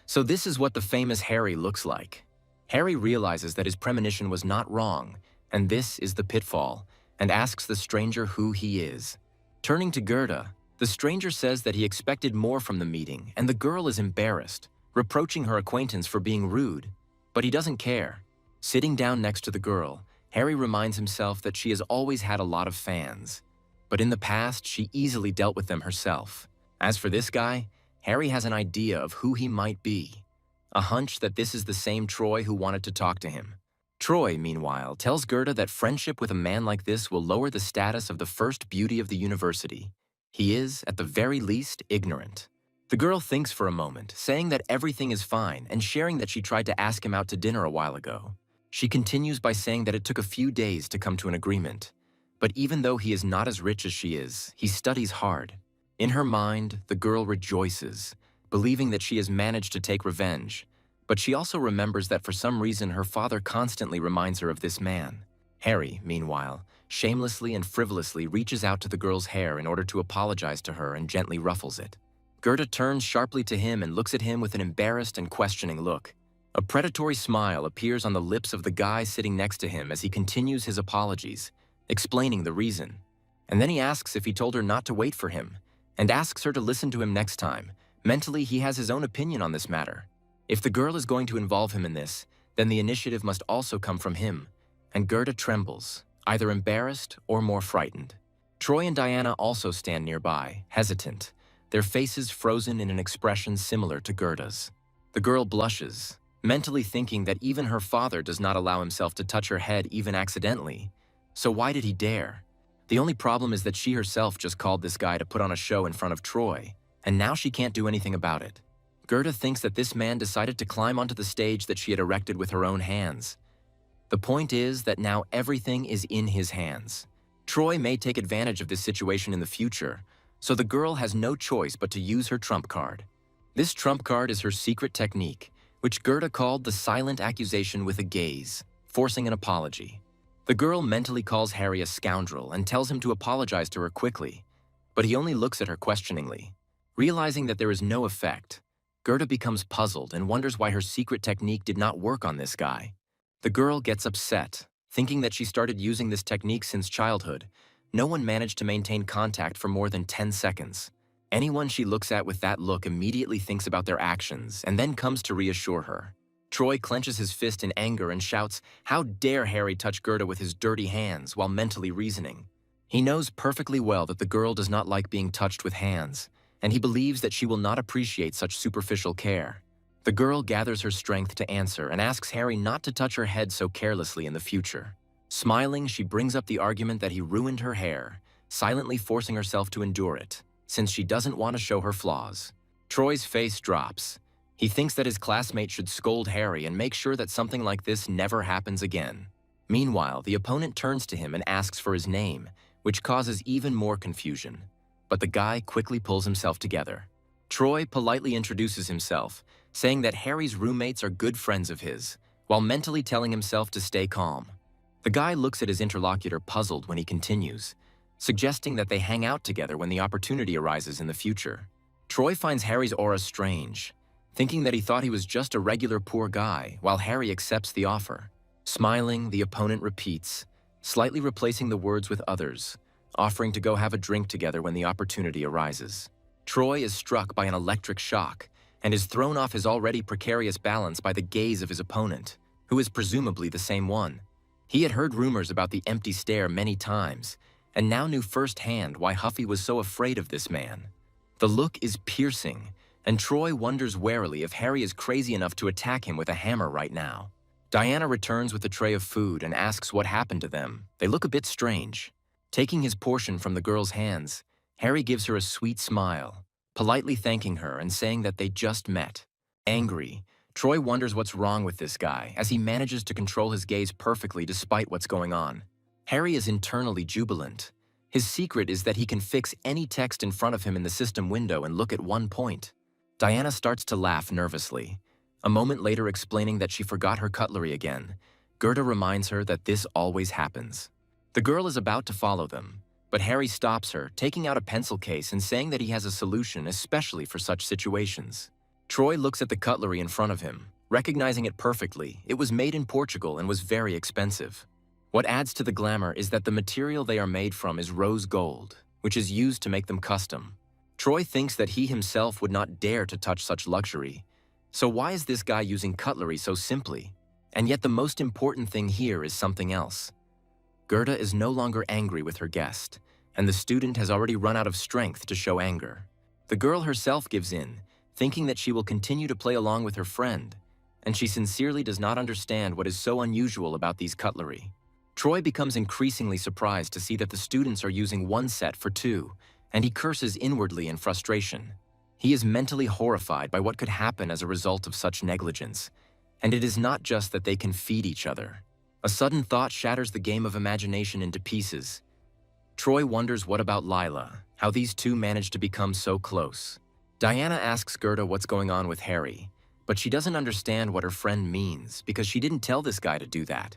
"So this is what the famous Harry looks like." Harry realizes that his premonition was not wrong, and this is the pitfall, and asks the stranger who he is. Turning to Gerda, the stranger says that he expected more from the meeting, and the girl is embarrassed, reproaching her acquaintance for being rude. But he doesn't care. Sitting down next to the girl, Harry reminds himself that she has always had a lot of fans. But in the past, she easily dealt with them herself. As for this guy, Harry has an idea of who he might be. A hunch that this is the same Troy who wanted to talk to him. Troy, meanwhile, tells Gerda that friendship with a man like this will lower the status of the first beauty of the university. He is, at the very least, ignorant. The girl thinks for a moment, saying that everything is fine and sharing that she tried to ask him out to dinner a while ago. She continues by saying that it took a few days to come to an agreement. But even though he is not as rich as she is, he studies hard. In her mind, the girl rejoices, believing that she has managed to take revenge. But she also remembers that for some reason her father constantly reminds her of this man. Harry, meanwhile, shamelessly and frivolously reaches out to the girl's hair in order to apologize to her and gently ruffles it. Gerda turns sharply to him and looks at him with an embarrassed and questioning look. A predatory smile appears on the lips of the guy sitting next to him as he continues his apologies, explaining the reason. And then he asks if he told her not to wait for him, and asks her to listen to him next time. Mentally, he has his own opinion on this matter. If the girl is going to involve him in this, then the initiative must also come from him, and Gerda trembles, either embarrassed or more frightened. Troy and Diana also stand nearby, hesitant, their faces frozen in an expression similar to Gerda's. The girl blushes, mentally thinking that even her father does not allow himself to touch her head even accidentally. So why did he dare? The only problem is that she herself just called this guy to put on a show in front of Troy, and now she can't do anything about it. Gerda thinks that this man decided to climb onto the stage that she had erected with her own hands. The point is that now everything is in his hands. Troy may take advantage of this situation in the future, so the girl has no choice but to use her trump card. This trump card is her secret technique, which Gerda called the silent accusation with a gaze, forcing an apology. The girl mentally calls Harry a scoundrel and tells him to apologize to her quickly, but he only looks at her questioningly. Realizing that there is no effect, Gerda becomes puzzled and wonders why her secret technique did not work on this guy. The girl gets upset, thinking that she started using this technique since childhood. No one managed to maintain contact for more than 10 seconds. Anyone she looks at with that look immediately thinks about their actions and then comes to reassure her. Troy clenches his fist in anger and shouts, "How dare Harry touch Gerda with his dirty hands," while mentally reasoning. He knows perfectly well that the girl does not like being touched with hands, and he believes that she will not appreciate such superficial care. The girl gathers her strength to answer and asks Harry not to touch her head so carelessly in the future. Smiling, she brings up the argument that he ruined her hair, silently forcing herself to endure it, since she doesn't want to show her flaws. Troy's face drops. He thinks that his classmate should scold Harry and make sure that something like this never happens again. Meanwhile, the opponent turns to him and asks for his name, which causes even more confusion. But the guy quickly pulls himself together. Troy politely introduces himself, saying that Harry's roommates are good friends of his, while mentally telling himself to stay calm. The guy looks at his interlocutor puzzled when he continues, suggesting that they hang out together when the opportunity arises in the future. Troy finds Harry's aura strange, thinking that he thought he was just a regular poor guy, while Harry accepts the offer. Smiling, the opponent repeats, slightly replacing the words with others, offering to go have a drink together when the opportunity arises. Troy is struck by an electric shock and is thrown off his already precarious balance by the gaze of his opponent, who is presumably the same one. He had heard rumors about the empty stare many times, and now knew firsthand why Huffy was so afraid of this man. The look is piercing, and Troy wonders warily if Harry is crazy enough to attack him with a hammer right now. Diana returns with a tray of food and asks what happened to them. They look a bit strange. Taking his portion from the girl's hands, Harry gives her a sweet smile, politely thanking her and saying that they just met. Angry, Troy wonders what's wrong with this guy as he manages to control his gaze perfectly despite what's going on. Harry is internally jubilant. His secret is that he can fix any text in front of him in the system window and look at one point. Diana starts to laugh nervously, a moment later explaining that she forgot her cutlery again. Gerda reminds her that this always happens. The girl is about to follow them, but Harry stops her, taking out a pencil case and saying that he has a solution especially for such situations. Troy looks at the cutlery in front of him, recognizing it perfectly. It was made in Portugal and was very expensive. What adds to the glamour is that the material they are made from is rose gold, which is used to make them custom. Troy thinks that he himself would not dare to touch such luxury. So why is this guy using cutlery so simply? And yet the most important thing here is something else. Gerda is no longer angry with her guest, and the student has already run out of strength to show anger. The girl herself gives in, thinking that she will continue to play along with her friend, and she sincerely does not understand what is so unusual about these cutlery. Troy becomes increasingly surprised to see that the students are using one set for two, and he curses inwardly in frustration. He is mentally horrified by what could happen as a result of such negligence, And it is not just that they can feed each other. A sudden thought shatters the game of imagination into pieces. Troy wonders what about Lila, how these two managed to become so close. Diana asks Gerda what's going on with Harry, but she doesn't understand what her friend means because she didn't tell this guy to do that.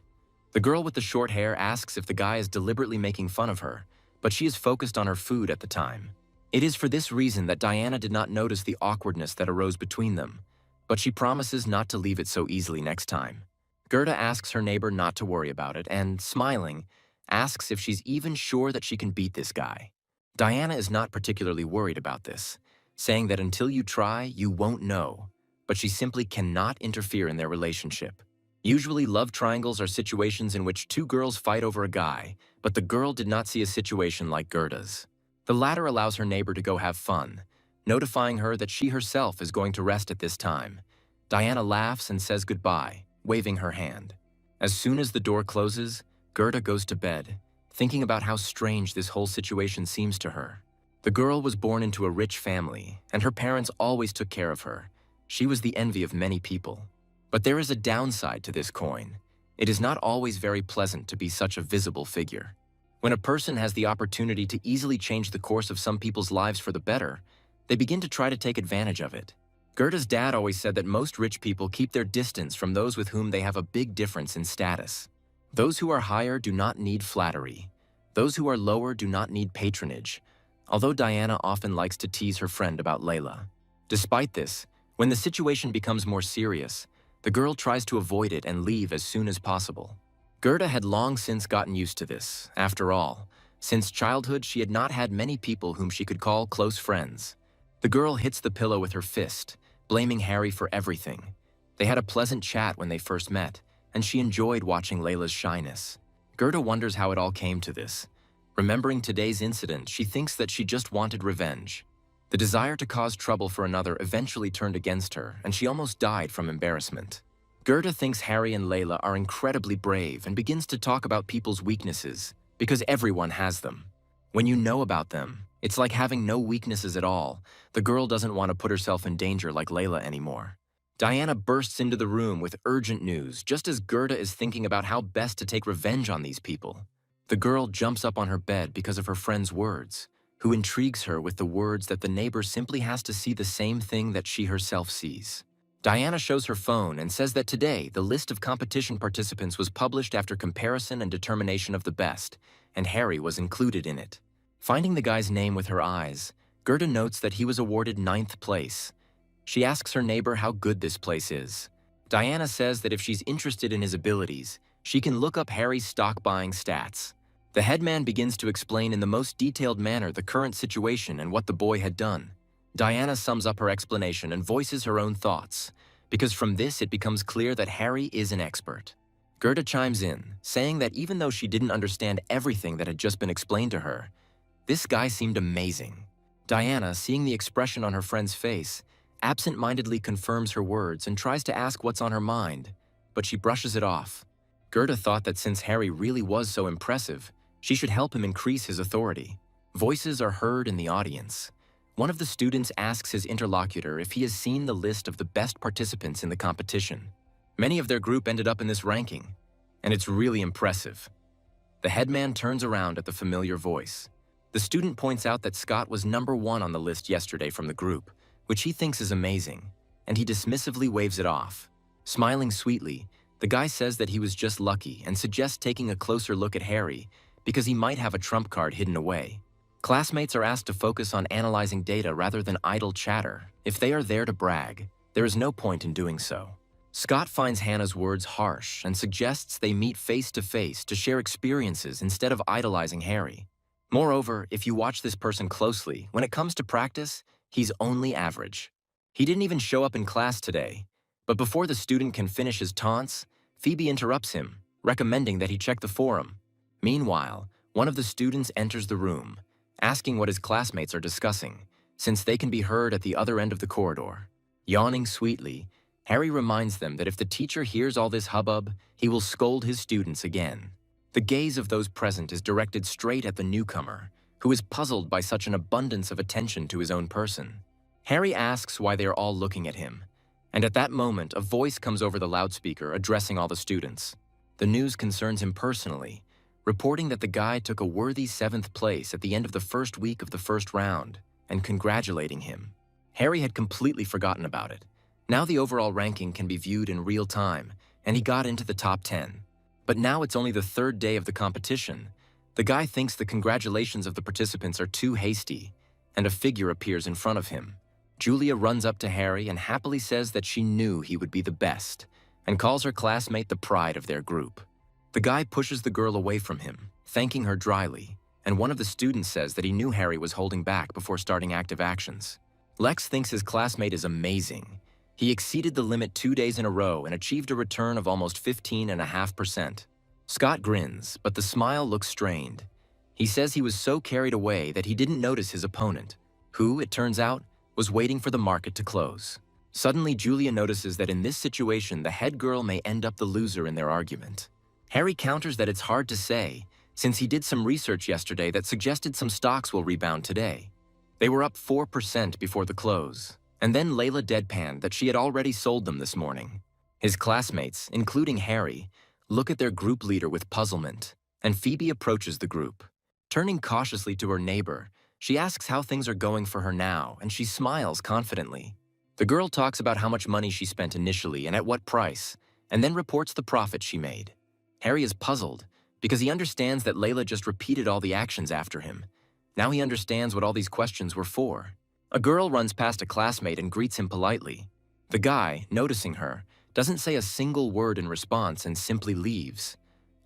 The girl with the short hair asks if the guy is deliberately making fun of her, but she is focused on her food at the time. It is for this reason that Diana did not notice the awkwardness that arose between them, but she promises not to leave it so easily next time. Gerda asks her neighbor not to worry about it and, smiling, asks if she's even sure that she can beat this guy. Diana is not particularly worried about this, saying that until you try, you won't know, but she simply cannot interfere in their relationship. Usually, love triangles are situations in which two girls fight over a guy, but the girl did not see a situation like Gerda's. The latter allows her neighbor to go have fun, notifying her that she herself is going to rest at this time. Diana laughs and says goodbye, waving her hand. As soon as the door closes, Gerda goes to bed, thinking about how strange this whole situation seems to her. The girl was born into a rich family, and her parents always took care of her. She was the envy of many people. But there is a downside to this coin. It is not always very pleasant to be such a visible figure. When a person has the opportunity to easily change the course of some people's lives for the better, they begin to try to take advantage of it. Gerda's dad always said that most rich people keep their distance from those with whom they have a big difference in status. Those who are higher do not need flattery. Those who are lower do not need patronage, although Diana often likes to tease her friend about Layla. Despite this, when the situation becomes more serious, the girl tries to avoid it and leave as soon as possible. Gerda had long since gotten used to this. After all, since childhood she had not had many people whom she could call close friends. The girl hits the pillow with her fist, blaming Harry for everything. They had a pleasant chat when they first met, and she enjoyed watching Layla's shyness. Gerda wonders how it all came to this. Remembering today's incident, she thinks that she just wanted revenge. The desire to cause trouble for another eventually turned against her, and she almost died from embarrassment. Gerda thinks Harry and Layla are incredibly brave and begins to talk about people's weaknesses, because everyone has them. When you know about them, it's like having no weaknesses at all. The girl doesn't want to put herself in danger like Layla anymore. Diana bursts into the room with urgent news, just as Gerda is thinking about how best to take revenge on these people. The girl jumps up on her bed because of her friend's words, who intrigues her with the words that the neighbor simply has to see the same thing that she herself sees. Diana shows her phone and says that today the list of competition participants was published after comparison and determination of the best, and Harry was included in it. Finding the guy's name with her eyes, Gerda notes that he was awarded 9th place. She asks her neighbor how good this place is. Diana says that if she's interested in his abilities, she can look up Harry's stock buying stats. The headman begins to explain in the most detailed manner the current situation and what the boy had done. Diana sums up her explanation and voices her own thoughts, because from this it becomes clear that Harry is an expert. Gerda chimes in, saying that even though she didn't understand everything that had just been explained to her, this guy seemed amazing. Diana, seeing the expression on her friend's face, absent-mindedly confirms her words and tries to ask what's on her mind, but she brushes it off. Gerda thought that since Harry really was so impressive, she should help him increase his authority. Voices are heard in the audience. One of the students asks his interlocutor if he has seen the list of the best participants in the competition. Many of their group ended up in this ranking, and it's really impressive. The headman turns around at the familiar voice. The student points out that Scott was number 1 on the list yesterday from the group, which he thinks is amazing, and he dismissively waves it off. Smiling sweetly, the guy says that he was just lucky and suggests taking a closer look at Harry because he might have a trump card hidden away. Classmates are asked to focus on analyzing data rather than idle chatter. If they are there to brag, there is no point in doing so. Scott finds Hannah's words harsh and suggests they meet face to face to share experiences instead of idolizing Harry. Moreover, if you watch this person closely, when it comes to practice, he's only average. He didn't even show up in class today, but before the student can finish his taunts, Phoebe interrupts him, recommending that he check the forum. Meanwhile, one of the students enters the room, asking what his classmates are discussing, since they can be heard at the other end of the corridor. Yawning sweetly, Harry reminds them that if the teacher hears all this hubbub, he will scold his students again. The gaze of those present is directed straight at the newcomer, who is puzzled by such an abundance of attention to his own person. Harry asks why they are all looking at him, And at that moment, a voice comes over the loudspeaker addressing all the students. The news concerns him personally, reporting that the guy took a worthy 7th place at the end of the first week of the first round, and congratulating him. Harry had completely forgotten about it. Now the overall ranking can be viewed in real time, and he got into the top 10. But now it's only the 3rd day of the competition. The guy thinks the congratulations of the participants are too hasty, and a figure appears in front of him. Julia runs up to Harry and happily says that she knew he would be the best, and calls her classmate the pride of their group. The guy pushes the girl away from him, thanking her dryly, and one of the students says that he knew Harry was holding back before starting active actions. Lex thinks his classmate is amazing. He exceeded the limit 2 days in a row and achieved a return of almost 15.5%. Scott grins, but the smile looks strained. He says he was so carried away that he didn't notice his opponent, who, it turns out, was waiting for the market to close. Suddenly, Julia notices that in this situation, the head girl may end up the loser in their argument. Harry counters that it's hard to say, since he did some research yesterday that suggested some stocks will rebound today. They were up 4% before the close, and then Layla deadpanned that she had already sold them this morning. His classmates, including Harry, look at their group leader with puzzlement, and Phoebe approaches the group. Turning cautiously to her neighbor, she asks how things are going for her now, and she smiles confidently. The girl talks about how much money she spent initially and at what price, and then reports the profit she made. Harry is puzzled, because he understands that Layla just repeated all the actions after him. Now he understands what all these questions were for. A girl runs past a classmate and greets him politely. The guy, noticing her, doesn't say a single word in response and simply leaves.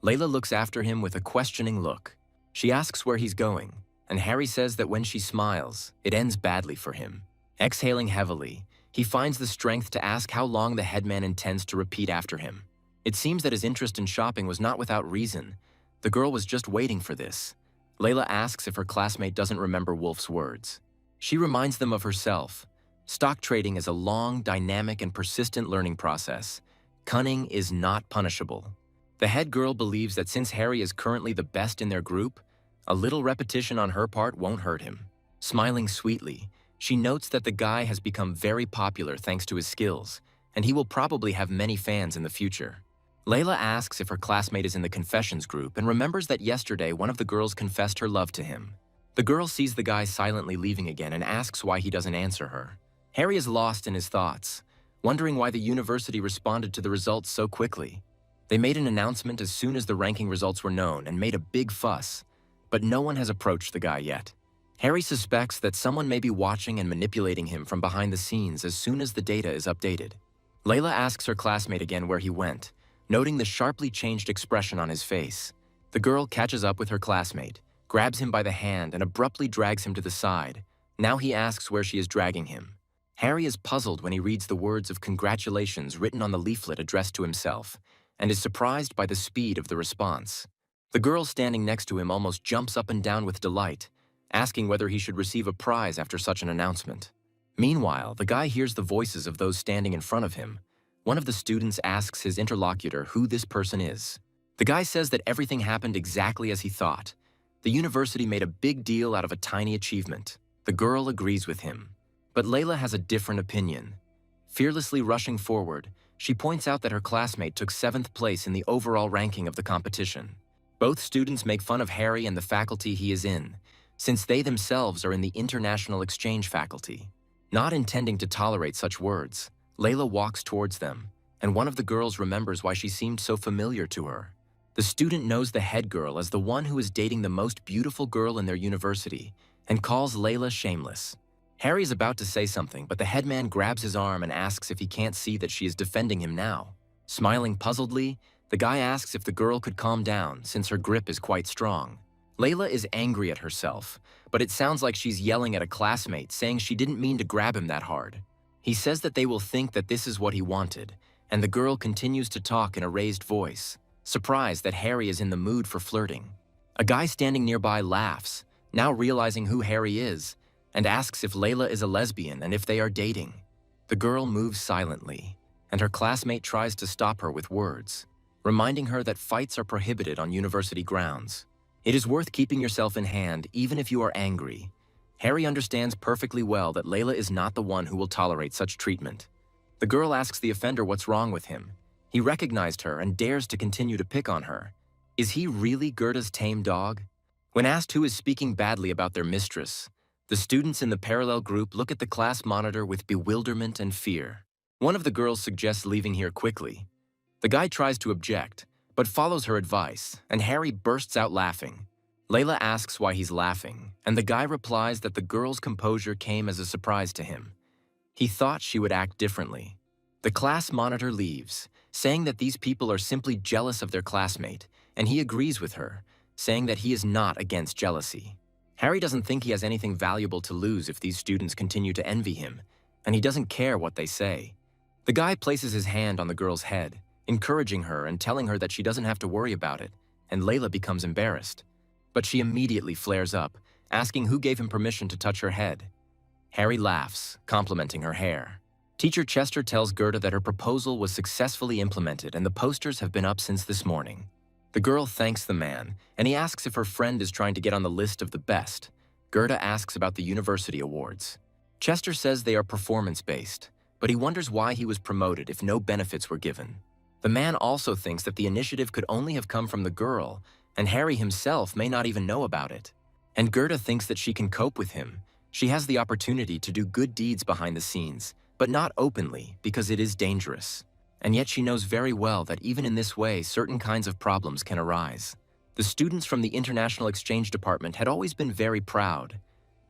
Layla looks after him with a questioning look. She asks where he's going, and Harry says that when she smiles, it ends badly for him. Exhaling heavily, he finds the strength to ask how long the headman intends to repeat after him. It seems that his interest in shopping was not without reason. The girl was just waiting for this. Layla asks if her classmate doesn't remember Wolf's words. She reminds them of herself. Stock trading is a long, dynamic, and persistent learning process. Cunning is not punishable. The head girl believes that since Harry is currently the best in their group, a little repetition on her part won't hurt him. Smiling sweetly, she notes that the guy has become very popular thanks to his skills, and he will probably have many fans in the future. Layla asks if her classmate is in the confessions group and remembers that yesterday one of the girls confessed her love to him. The girl sees the guy silently leaving again and asks why he doesn't answer her. Harry is lost in his thoughts, wondering why the university responded to the results so quickly. They made an announcement as soon as the ranking results were known and made a big fuss, but no one has approached the guy yet. Harry suspects that someone may be watching and manipulating him from behind the scenes as soon as the data is updated. Layla asks her classmate again where he went, noting the sharply changed expression on his face. The girl catches up with her classmate, grabs him by the hand, and abruptly drags him to the side. Now he asks where she is dragging him. Harry is puzzled when he reads the words of congratulations written on the leaflet addressed to himself, and is surprised by the speed of the response. The girl standing next to him almost jumps up and down with delight, asking whether he should receive a prize after such an announcement. Meanwhile, the guy hears the voices of those standing in front of him. One of the students asks his interlocutor who this person is. The guy says that everything happened exactly as he thought. The university made a big deal out of a tiny achievement. The girl agrees with him. But Layla has a different opinion. Fearlessly rushing forward, she points out that her classmate took 7th place in the overall ranking of the competition. Both students make fun of Harry and the faculty he is in, since they themselves are in the international exchange faculty. Not intending to tolerate such words, Layla walks towards them, and one of the girls remembers why she seemed so familiar to her. The student knows the head girl as the one who is dating the most beautiful girl in their university, and calls Layla shameless. Harry is about to say something, but the headman grabs his arm and asks if he can't see that she is defending him now. Smiling puzzledly, the guy asks if the girl could calm down, since her grip is quite strong. Layla is angry at herself, but it sounds like she's yelling at a classmate, saying she didn't mean to grab him that hard. He says that they will think that this is what he wanted, and the girl continues to talk in a raised voice, surprised that Harry is in the mood for flirting. A guy standing nearby laughs, now realizing who Harry is, and asks if Layla is a lesbian and if they are dating. The girl moves silently, and her classmate tries to stop her with words, reminding her that fights are prohibited on university grounds. It is worth keeping yourself in hand even if you are angry. Harry understands perfectly well that Layla is not the one who will tolerate such treatment. The girl asks the offender what's wrong with him. He recognized her and dares to continue to pick on her. Is he really Gerda's tame dog? When asked who is speaking badly about their mistress, the students in the parallel group look at the class monitor with bewilderment and fear. One of the girls suggests leaving here quickly. The guy tries to object, but follows her advice, and Harry bursts out laughing. Layla asks why he's laughing, and the guy replies that the girl's composure came as a surprise to him. He thought she would act differently. The class monitor leaves, saying that these people are simply jealous of their classmate, and he agrees with her, saying that he is not against jealousy. Harry doesn't think he has anything valuable to lose if these students continue to envy him, and he doesn't care what they say. The guy places his hand on the girl's head, encouraging her and telling her that she doesn't have to worry about it, and Layla becomes embarrassed. But she immediately flares up, asking who gave him permission to touch her head. Harry laughs, complimenting her hair. Teacher Chester tells Gerda that her proposal was successfully implemented and the posters have been up since this morning. The girl thanks the man, and he asks if her friend is trying to get on the list of the best. Gerda asks about the university awards. Chester says they are performance-based, but he wonders why he was promoted if no benefits were given. The man also thinks that the initiative could only have come from the girl, and Harry himself may not even know about it. And Gerda thinks that she can cope with him. She has the opportunity to do good deeds behind the scenes, but not openly because it is dangerous. And yet she knows very well that even in this way, certain kinds of problems can arise. The students from the International Exchange Department had always been very proud,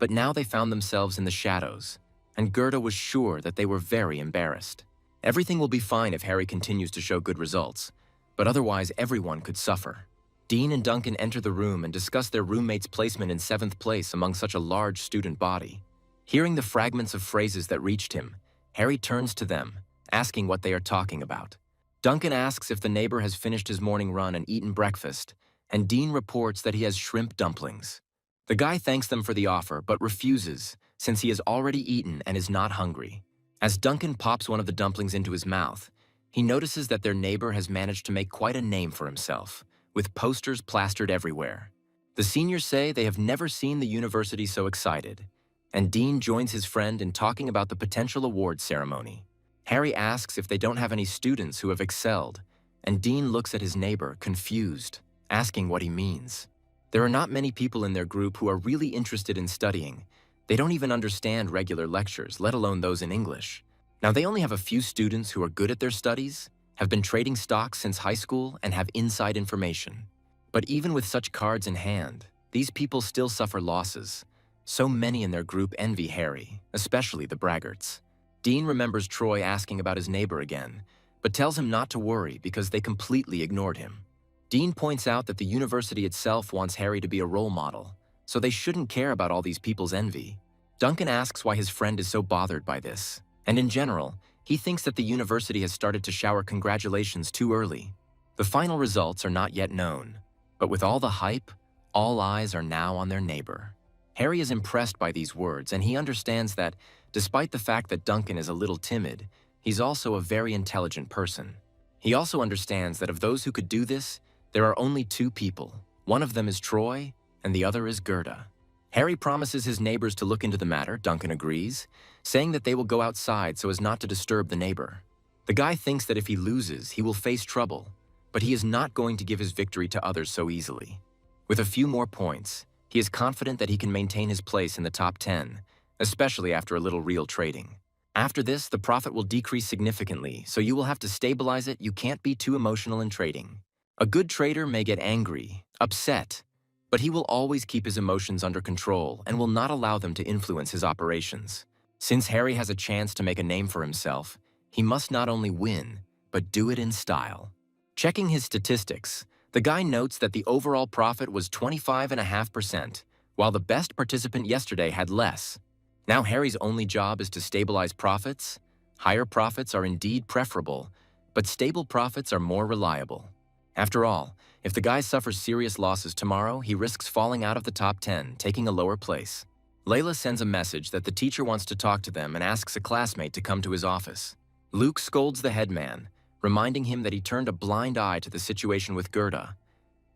but now they found themselves in the shadows, and Gerda was sure that they were very embarrassed. Everything will be fine if Harry continues to show good results, but otherwise everyone could suffer. Dean and Duncan enter the room and discuss their roommate's placement in 7th place among such a large student body. Hearing the fragments of phrases that reached him, Harry turns to them, asking what they are talking about. Duncan asks if the neighbor has finished his morning run and eaten breakfast, and Dean reports that he has shrimp dumplings. The guy thanks them for the offer, but refuses, since he has already eaten and is not hungry. As Duncan pops one of the dumplings into his mouth, he notices that their neighbor has managed to make quite a name for himself, with posters plastered everywhere. The seniors say they have never seen the university so excited, and Dean joins his friend in talking about the potential awards ceremony. Harry asks if they don't have any students who have excelled, and Dean looks at his neighbor, confused, asking what he means. There are not many people in their group who are really interested in studying. They don't even understand regular lectures, let alone those in English. Now, they only have a few students who are good at their studies, have been trading stocks since high school, and have inside information. But even with such cards in hand, these people still suffer losses. So many in their group envy Harry, especially the braggarts. Dean remembers Troy asking about his neighbor again, but tells him not to worry because they completely ignored him. Dean points out that the university itself wants Harry to be a role model, so they shouldn't care about all these people's envy. Duncan asks why his friend is so bothered by this, and in general, he thinks that the university has started to shower congratulations too early. The final results are not yet known, but with all the hype, all eyes are now on their neighbor. Harry is impressed by these words, and he understands that, despite the fact that Duncan is a little timid, he's also a very intelligent person. He also understands that of those who could do this, there are only two people. One of them is Troy, and the other is Gerda. Harry promises his neighbors to look into the matter. Duncan agrees, saying that they will go outside so as not to disturb the neighbor. The guy thinks that if he loses, he will face trouble, but he is not going to give his victory to others so easily. With a few more points, he is confident that he can maintain his place in the top 10, especially after a little real trading. After this, the profit will decrease significantly, so you will have to stabilize it. You can't be too emotional in trading. A good trader may get angry, upset, but he will always keep his emotions under control and will not allow them to influence his operations. Since Harry has a chance to make a name for himself, he must not only win, but do it in style. Checking his statistics, the guy notes that the overall profit was 25.5%, while the best participant yesterday had less. Now Harry's only job is to stabilize profits. Higher profits are indeed preferable, but stable profits are more reliable. After all, if the guy suffers serious losses tomorrow, he risks falling out of the top 10, taking a lower place. Layla sends a message that the teacher wants to talk to them and asks a classmate to come to his office. Luke scolds the headman, reminding him that he turned a blind eye to the situation with Gerda.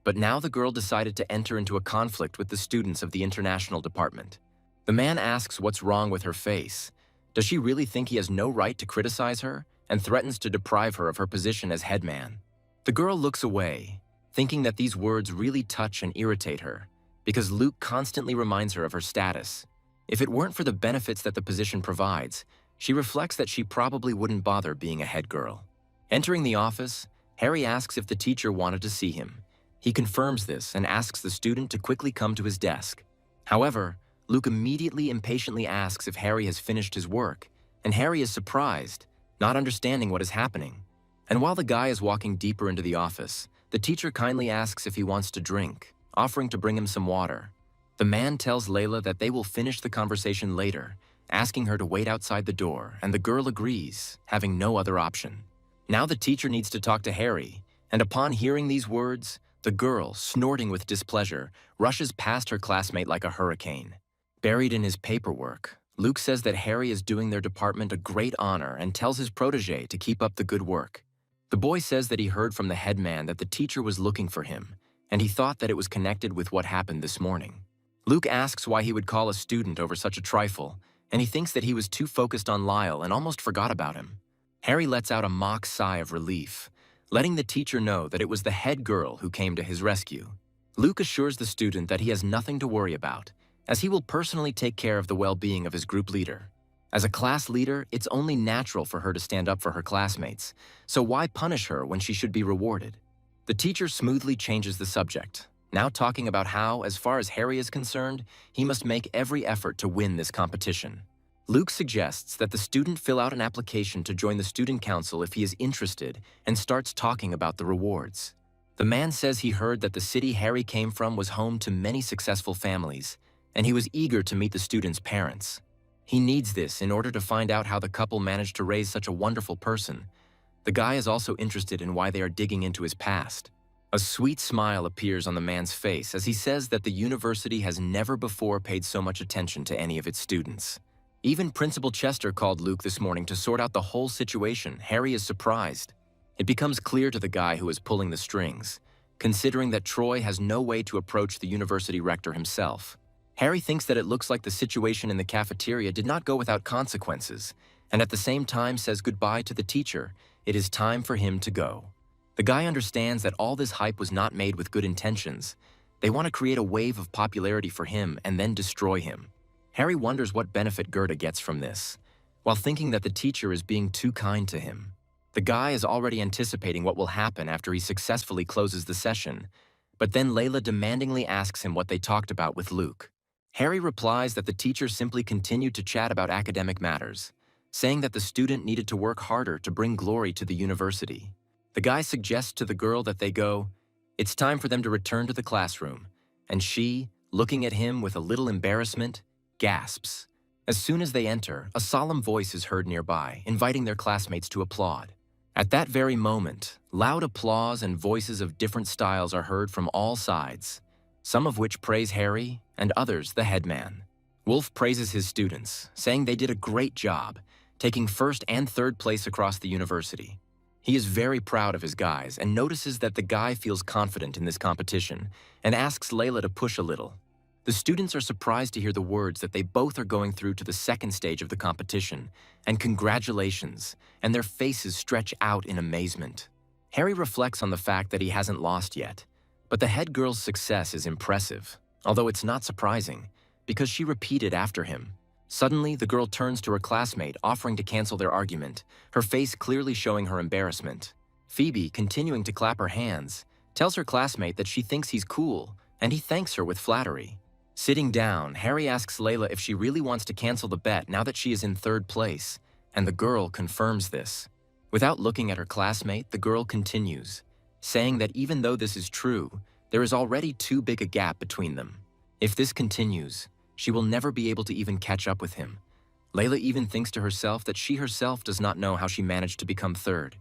But now the girl decided to enter into a conflict with the students of the international department. The man asks what's wrong with her face, Does she really think he has no right to criticize her and threatens to deprive her of her position as headman? The girl looks away, thinking that these words really touch and irritate her, because Luke constantly reminds her of her status. If it weren't for the benefits that the position provides, she reflects that she probably wouldn't bother being a head girl. Entering the office, Harry asks if the teacher wanted to see him. He confirms this and asks the student to quickly come to his desk. However, Luke immediately impatiently asks if Harry has finished his work, and Harry is surprised, not understanding what is happening. And while the guy is walking deeper into the office, the teacher kindly asks if he wants to drink, offering to bring him some water. The man tells Layla that they will finish the conversation later, asking her to wait outside the door, and the girl agrees, having no other option. Now the teacher needs to talk to Harry, and upon hearing these words, the girl, snorting with displeasure, rushes past her classmate like a hurricane. Buried in his paperwork, Luke says that Harry is doing their department a great honor and tells his protege to keep up the good work. The boy says that he heard from the headman that the teacher was looking for him, and he thought that it was connected with what happened this morning. Luke asks why he would call a student over such a trifle, and he thinks that he was too focused on Lyle and almost forgot about him. Harry lets out a mock sigh of relief, letting the teacher know that it was the head girl who came to his rescue. Luke assures the student that he has nothing to worry about, as he will personally take care of the well-being of his group leader. As a class leader, it's only natural for her to stand up for her classmates, so why punish her when she should be rewarded? The teacher smoothly changes the subject, now talking about how, as far as Harry is concerned, he must make every effort to win this competition. Luke suggests that the student fill out an application to join the student council if he is interested and starts talking about the rewards. The man says he heard that the city Harry came from was home to many successful families, and he was eager to meet the student's parents. He needs this in order to find out how the couple managed to raise such a wonderful person. The guy is also interested in why they are digging into his past. A sweet smile appears on the man's face as he says that the university has never before paid so much attention to any of its students. Even Principal Chester called Luke this morning to sort out the whole situation. Harry is surprised. It becomes clear to the guy who is pulling the strings, considering that Troy has no way to approach the university rector himself. Harry thinks that it looks like the situation in the cafeteria did not go without consequences, and at the same time says goodbye to the teacher. It is time for him to go. The guy understands that all this hype was not made with good intentions. They want to create a wave of popularity for him and then destroy him. Harry wonders what benefit Gerda gets from this, while thinking that the teacher is being too kind to him. The guy is already anticipating what will happen after he successfully closes the session, but then Layla demandingly asks him what they talked about with Luke. Harry replies that the teacher simply continued to chat about academic matters, saying that the student needed to work harder to bring glory to the university. The guy suggests to the girl that they go. It's time for them to return to the classroom, and she, looking at him with a little embarrassment, gasps. As soon as they enter, a solemn voice is heard nearby, inviting their classmates to applaud. At that very moment, loud applause and voices of different styles are heard from all sides, some of which praise Harry and others the headman. Wolf praises his students, saying they did a great job, taking first and third place across the university. He is very proud of his guys and notices that the guy feels confident in this competition and asks Layla to push a little. The students are surprised to hear the words that they both are going through to the second stage of the competition, and congratulations, and their faces stretch out in amazement. Harry reflects on the fact that he hasn't lost yet, but the head girl's success is impressive, although it's not surprising, because she repeated after him. Suddenly, the girl turns to her classmate, offering to cancel their argument, her face clearly showing her embarrassment. Phoebe, continuing to clap her hands, tells her classmate that she thinks he's cool, and he thanks her with flattery. Sitting down, Harry asks Layla if she really wants to cancel the bet now that she is in third place, and the girl confirms this. Without looking at her classmate, the girl continues, saying that even though this is true, there is already too big a gap between them. If this continues, she will never be able to even catch up with him. Layla even thinks to herself that she herself does not know how she managed to become third.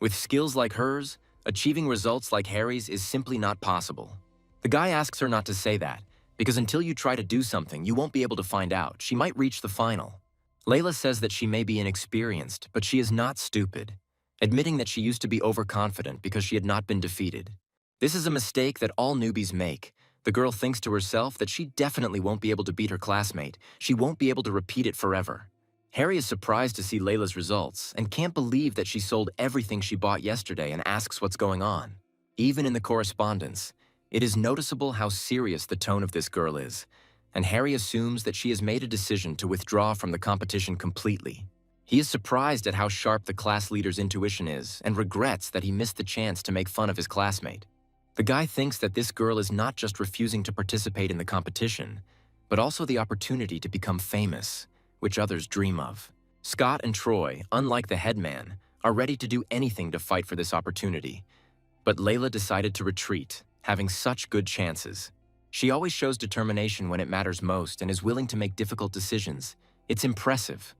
With skills like hers, achieving results like Harry's is simply not possible. The guy asks her not to say that, because until you try to do something, you won't be able to find out. She might reach the final. Layla says that she may be inexperienced, but she is not stupid, admitting that she used to be overconfident because she had not been defeated. This is a mistake that all newbies make. The girl thinks to herself that she definitely won't be able to beat her classmate. She won't be able to repeat it forever. Harry is surprised to see Layla's results and can't believe that she sold everything she bought yesterday and asks what's going on. Even in the correspondence, it is noticeable how serious the tone of this girl is, and Harry assumes that she has made a decision to withdraw from the competition completely. He is surprised at how sharp the class leader's intuition is and regrets that he missed the chance to make fun of his classmate. The guy thinks that this girl is not just refusing to participate in the competition, but also the opportunity to become famous, which others dream of. Scott and Troy, unlike the headman, are ready to do anything to fight for this opportunity. But Layla decided to retreat, having such good chances. She always shows determination when it matters most and is willing to make difficult decisions. It's impressive.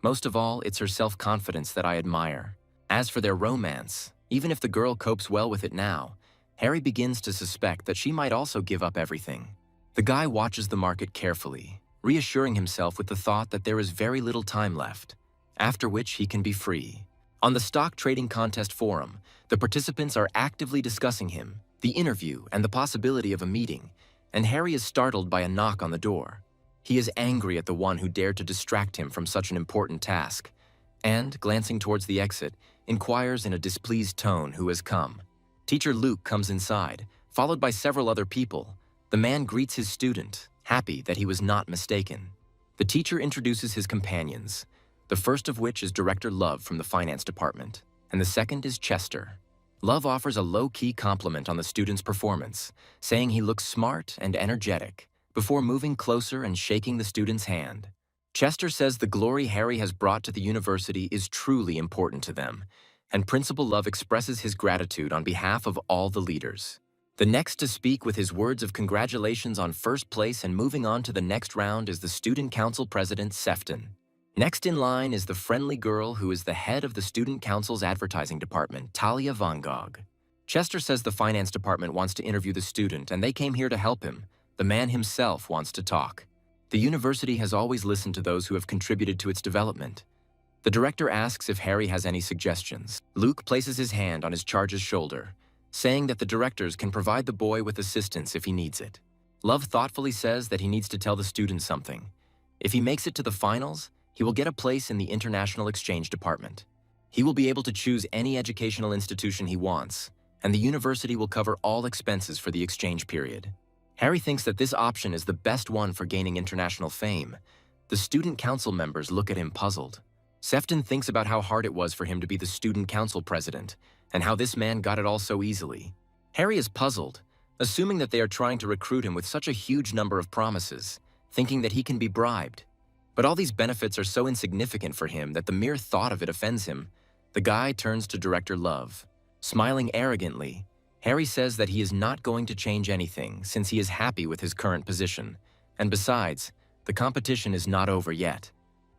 Most of all, it's her self-confidence that I admire. As for their romance, even if the girl copes well with it now, Harry begins to suspect that she might also give up everything. The guy watches the market carefully, reassuring himself with the thought that there is very little time left, after which he can be free. On the stock trading contest forum, the participants are actively discussing him, the interview, and the possibility of a meeting, and Harry is startled by a knock on the door. He is angry at the one who dared to distract him from such an important task, and, glancing towards the exit, inquires in a displeased tone who has come. Teacher Luke comes inside, followed by several other people. The man greets his student, happy that he was not mistaken. The teacher introduces his companions, the first of which is Director Love from the finance department, and the second is Chester. Love offers a low-key compliment on the student's performance, saying he looks smart and energetic, before moving closer and shaking the student's hand. Chester says the glory Harry has brought to the university is truly important to them, and Principal Love expresses his gratitude on behalf of all the leaders. The next to speak with his words of congratulations on first place and moving on to the next round is the Student Council President, Sefton. Next in line is the friendly girl who is the head of the Student Council's advertising department, Talia Van Gogh. Chester says the finance department wants to interview the student and they came here to help him. The man himself wants to talk. The university has always listened to those who have contributed to its development. The director asks if Harry has any suggestions. Luke places his hand on his charge's shoulder, saying that the directors can provide the boy with assistance if he needs it. Love thoughtfully says that he needs to tell the student something. If he makes it to the finals, he will get a place in the International Exchange Department. He will be able to choose any educational institution he wants, and the university will cover all expenses for the exchange period. Harry thinks that this option is the best one for gaining international fame. The student council members look at him puzzled. Sefton thinks about how hard it was for him to be the student council president, and how this man got it all so easily. Harry is puzzled, assuming that they are trying to recruit him with such a huge number of promises, thinking that he can be bribed. But all these benefits are so insignificant for him that the mere thought of it offends him. The guy turns to Director Love. Smiling arrogantly, Harry says that he is not going to change anything since he is happy with his current position, and besides, the competition is not over yet.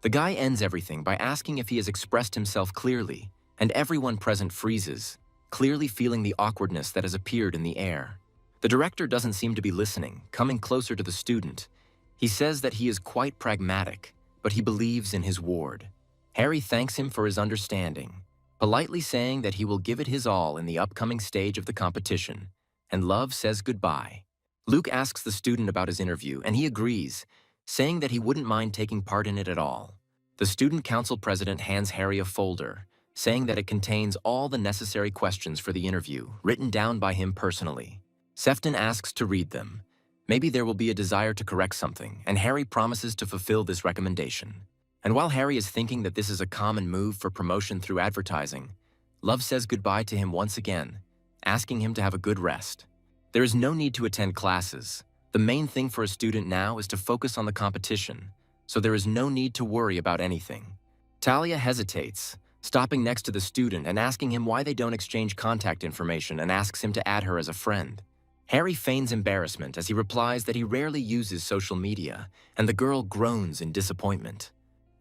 The guy ends everything by asking if he has expressed himself clearly, and everyone present freezes, clearly feeling the awkwardness that has appeared in the air. The director doesn't seem to be listening, coming closer to the student. He says that he is quite pragmatic, but he believes in his ward. Harry thanks him for his understanding, politely saying that he will give it his all in the upcoming stage of the competition, and Love says goodbye. Luke asks the student about his interview, and he agrees, saying that he wouldn't mind taking part in it at all. The student council president hands Harry a folder, saying that it contains all the necessary questions for the interview, written down by him personally. Sefton asks to read them. Maybe there will be a desire to correct something, and Harry promises to fulfill this recommendation. And while Harry is thinking that this is a common move for promotion through advertising, Love says goodbye to him once again, asking him to have a good rest. There is no need to attend classes. The main thing for a student now is to focus on the competition, so there is no need to worry about anything. Talia hesitates, stopping next to the student and asking him why they don't exchange contact information and asks him to add her as a friend. Harry feigns embarrassment as he replies that he rarely uses social media, and the girl groans in disappointment.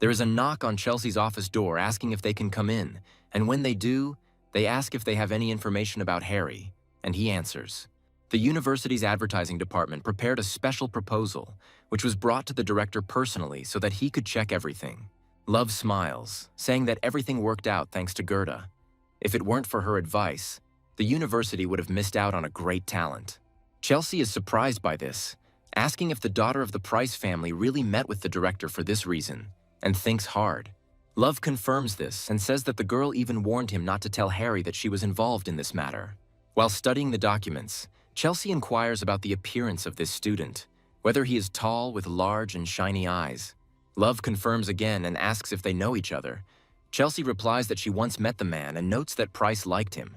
There is a knock on Chelsea's office door asking if they can come in, and when they do, they ask if they have any information about Harry, and he answers. The university's advertising department prepared a special proposal, which was brought to the director personally so that he could check everything. Love smiles, saying that everything worked out thanks to Gerda. If it weren't for her advice, the university would have missed out on a great talent. Chelsea is surprised by this, asking if the daughter of the Price family really met with the director for this reason. and thinks hard. Love confirms this and says that the girl even warned him not to tell Harry that she was involved in this matter. While studying the documents, Chelsea inquires about the appearance of this student, whether he is tall with large and shiny eyes. Love confirms again and asks if they know each other. Chelsea replies that she once met the man and notes that Price liked him.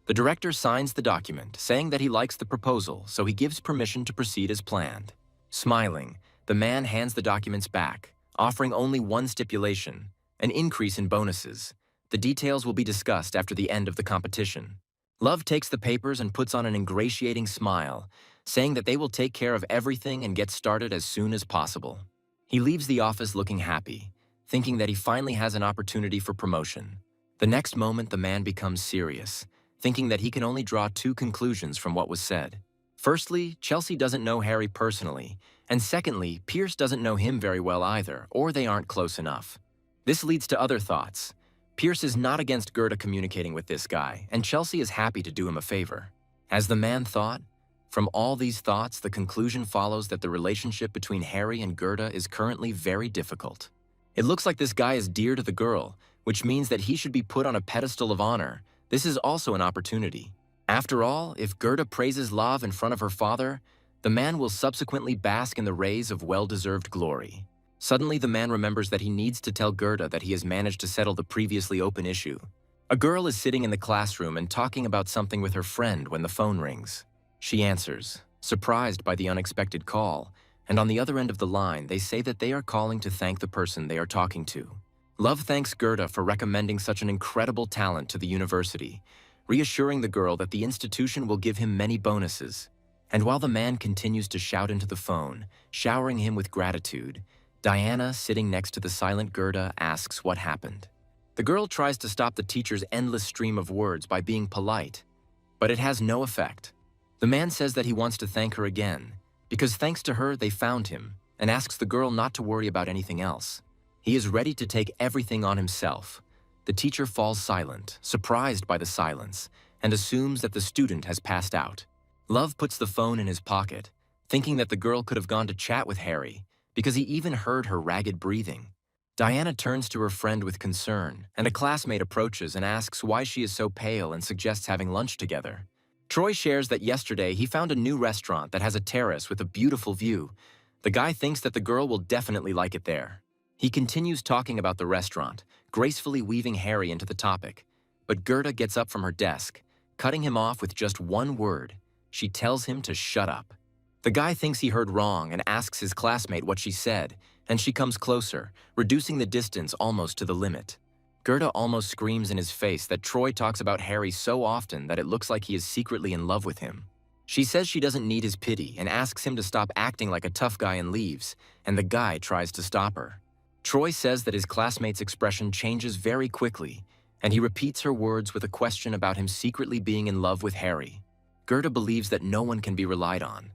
The director signs the document, saying that he likes the proposal, so he gives permission to proceed as planned. Smiling, the man hands the documents back, offering only one stipulation: an increase in bonuses. The details will be discussed after the end of the competition. Love takes the papers and puts on an ingratiating smile, saying that they will take care of everything and get started as soon as possible. He leaves the office looking happy, thinking that he finally has an opportunity for promotion. The next moment, the man becomes serious, thinking that he can only draw two conclusions from what was said. Firstly, Chelsea doesn't know Harry personally, and secondly, Pierce doesn't know him very well either, or they aren't close enough. This leads to other thoughts. Pierce is not against Gerda communicating with this guy, and Chelsea is happy to do him a favor. As the man thought, from all these thoughts, the conclusion follows that the relationship between Harry and Gerda is currently very difficult. It looks like this guy is dear to the girl, which means that he should be put on a pedestal of honor. This is also an opportunity. After all, if Gerda praises love in front of her father, the man will subsequently bask in the rays of well-deserved glory. Suddenly, the man remembers that he needs to tell Gerda that he has managed to settle the previously open issue. A girl is sitting in the classroom and talking about something with her friend when the phone rings. She answers, surprised by the unexpected call, and on the other end of the line, they say that they are calling to thank the person they are talking to. Love thanks Gerda for recommending such an incredible talent to the university, reassuring the girl that the institution will give him many bonuses. And while the man continues to shout into the phone, showering him with gratitude, Diana, sitting next to the silent Gerda, asks what happened. The girl tries to stop the teacher's endless stream of words by being polite, but it has no effect. The man says that he wants to thank her again, because thanks to her they found him, and asks the girl not to worry about anything else. He is ready to take everything on himself. The teacher falls silent, surprised by the silence, and assumes that the student has passed out. Love puts the phone in his pocket, thinking that the girl could have gone to chat with Harry, because he even heard her ragged breathing. Diana turns to her friend with concern, and a classmate approaches and asks why she is so pale and suggests having lunch together. Troy shares that yesterday he found a new restaurant that has a terrace with a beautiful view. The guy thinks that the girl will definitely like it there. He continues talking about the restaurant, gracefully weaving Harry into the topic. But Gerda gets up from her desk, cutting him off with just one word. She tells him to shut up. The guy thinks he heard wrong and asks his classmate what she said, and she comes closer, reducing the distance almost to the limit. Gerda almost screams in his face that Troy talks about Harry so often that it looks like he is secretly in love with him. She says she doesn't need his pity and asks him to stop acting like a tough guy and leaves, and the guy tries to stop her. Troy says that his classmate's expression changes very quickly, and he repeats her words with a question about him secretly being in love with Harry. Gerda believes that no one can be relied on.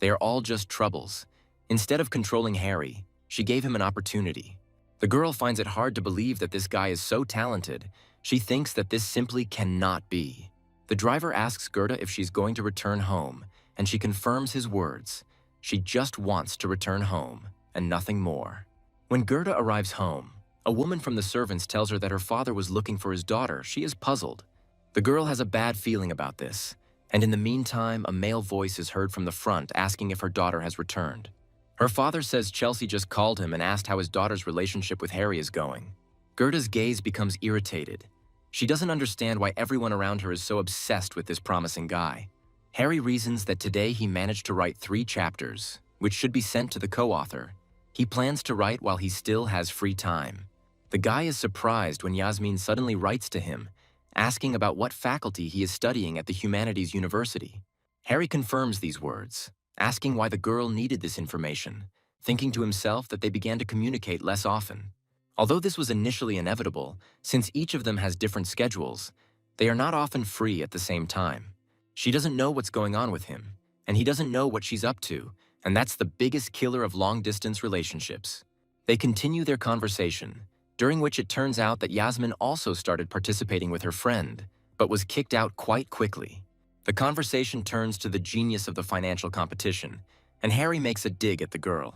They are all just troubles. Instead of controlling Harry, she gave him an opportunity. The girl finds it hard to believe that this guy is so talented. She thinks that this simply cannot be. The driver asks Gerda if she's going to return home, and she confirms his words. She just wants to return home, and nothing more. When Gerda arrives home, a woman from the servants tells her that her father was looking for his daughter. She is puzzled. The girl has a bad feeling about this, and in the meantime, a male voice is heard from the front asking if her daughter has returned. Her father says Chelsea just called him and asked how his daughter's relationship with Harry is going. Gerda's gaze becomes irritated. She doesn't understand why everyone around her is so obsessed with this promising guy. Harry reasons that today he managed to write 3 chapters, which should be sent to the co-author. He plans to write while he still has free time. The guy is surprised when Yasmin suddenly writes to him, asking about what faculty he is studying at the Humanities University. Harry confirms these words, asking why the girl needed this information, thinking to himself that they began to communicate less often. Although this was initially inevitable, since each of them has different schedules, they are not often free at the same time. She doesn't know what's going on with him, and he doesn't know what she's up to, and that's the biggest killer of long-distance relationships. They continue their conversation, during which it turns out that Yasmin also started participating with her friend, but was kicked out quite quickly. The conversation turns to the genius of the financial competition, and Harry makes a dig at the girl.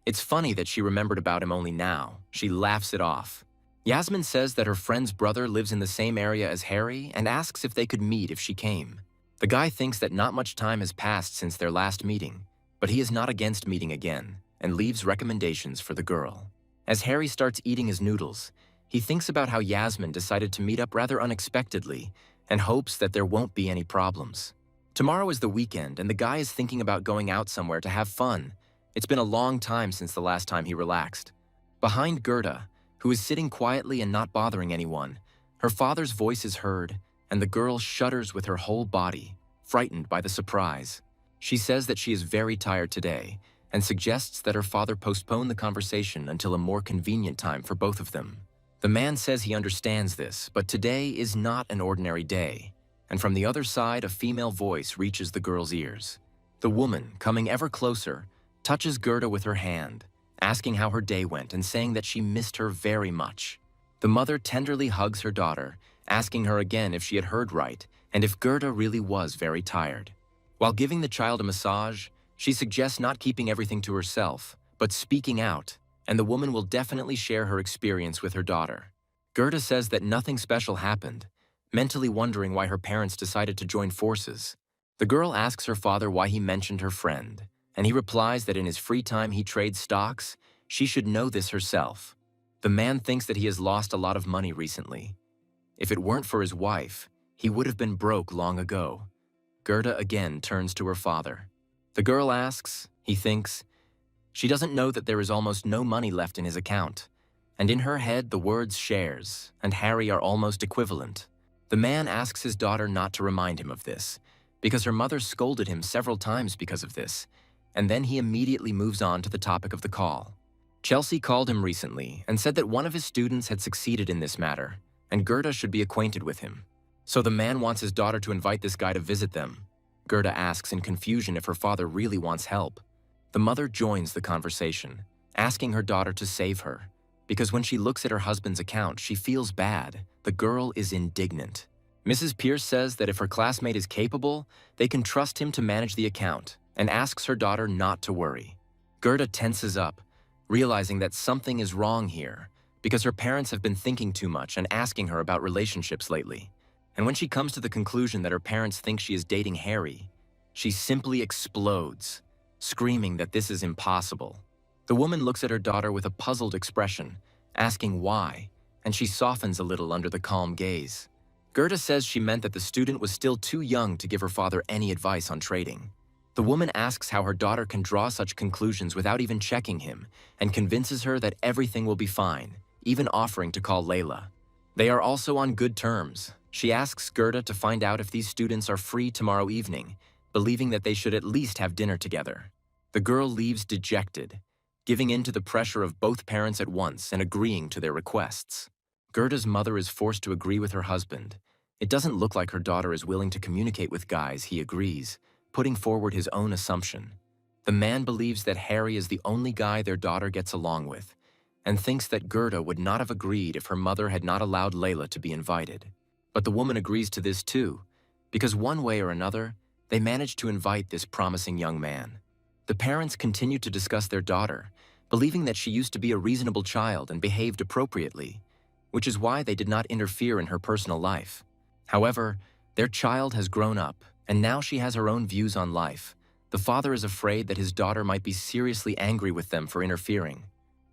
It's funny that she remembered about him only now. She laughs it off. Yasmin says that her friend's brother lives in the same area as Harry and asks if they could meet if she came. The guy thinks that not much time has passed since their last meeting, but he is not against meeting again and leaves recommendations for the girl. As Harry starts eating his noodles, he thinks about how Yasmin decided to meet up rather unexpectedly and hopes that there won't be any problems. Tomorrow is the weekend and the guy is thinking about going out somewhere to have fun. It's been a long time since the last time he relaxed. Behind Gerda, who is sitting quietly and not bothering anyone, her father's voice is heard, and the girl shudders with her whole body, frightened by the surprise. She says that she is very tired today, and suggests that her father postpone the conversation until a more convenient time for both of them. The man says he understands this, but today is not an ordinary day, and from the other side a female voice reaches the girl's ears. The woman, coming ever closer, touches Gerda with her hand, asking how her day went and saying that she missed her very much. The mother tenderly hugs her daughter, asking her again if she had heard right and if Gerda really was very tired. While giving the child a massage, she suggests not keeping everything to herself, but speaking out, and the woman will definitely share her experience with her daughter. Gerda says that nothing special happened, mentally wondering why her parents decided to join forces. The girl asks her father why he mentioned her friend, and he replies that in his free time he trades stocks. She should know this herself. The man thinks that he has lost a lot of money recently. If it weren't for his wife, he would have been broke long ago. Gerda again turns to her father. The girl asks, he thinks, she doesn't know that there is almost no money left in his account, and in her head the words shares and Harry are almost equivalent. The man asks his daughter not to remind him of this, because her mother scolded him several times because of this, and then he immediately moves on to the topic of the call. Chelsea called him recently and said that one of his students had succeeded in this matter, and Gerda should be acquainted with him. So the man wants his daughter to invite this guy to visit them. Gerda asks in confusion if her father really wants help. The mother joins the conversation, asking her daughter to save her, because when she looks at her husband's account, she feels bad. The girl is indignant. Mrs. Pierce says that if her classmate is capable, they can trust him to manage the account, and asks her daughter not to worry. Gerda tenses up, realizing that something is wrong here, because her parents have been thinking too much and asking her about relationships lately. And when she comes to the conclusion that her parents think she is dating Harry, she simply explodes, screaming that this is impossible. The woman looks at her daughter with a puzzled expression, asking why, and she softens a little under the calm gaze. Gerda says she meant that the student was still too young to give her father any advice on trading. The woman asks how her daughter can draw such conclusions without even checking him, and convinces her that everything will be fine, even offering to call Layla. They are also on good terms. She asks Gerda to find out if these students are free tomorrow evening, believing that they should at least have dinner together. The girl leaves dejected, giving in to the pressure of both parents at once and agreeing to their requests. Gerda's mother is forced to agree with her husband. It doesn't look like her daughter is willing to communicate with guys, he agrees, putting forward his own assumption. The man believes that Harry is the only guy their daughter gets along with, and thinks that Gerda would not have agreed if her mother had not allowed Layla to be invited. But the woman agrees to this too, because one way or another, they manage to invite this promising young man. The parents continue to discuss their daughter, believing that she used to be a reasonable child and behaved appropriately, which is why they did not interfere in her personal life. However, their child has grown up, and now she has her own views on life. The father is afraid that his daughter might be seriously angry with them for interfering.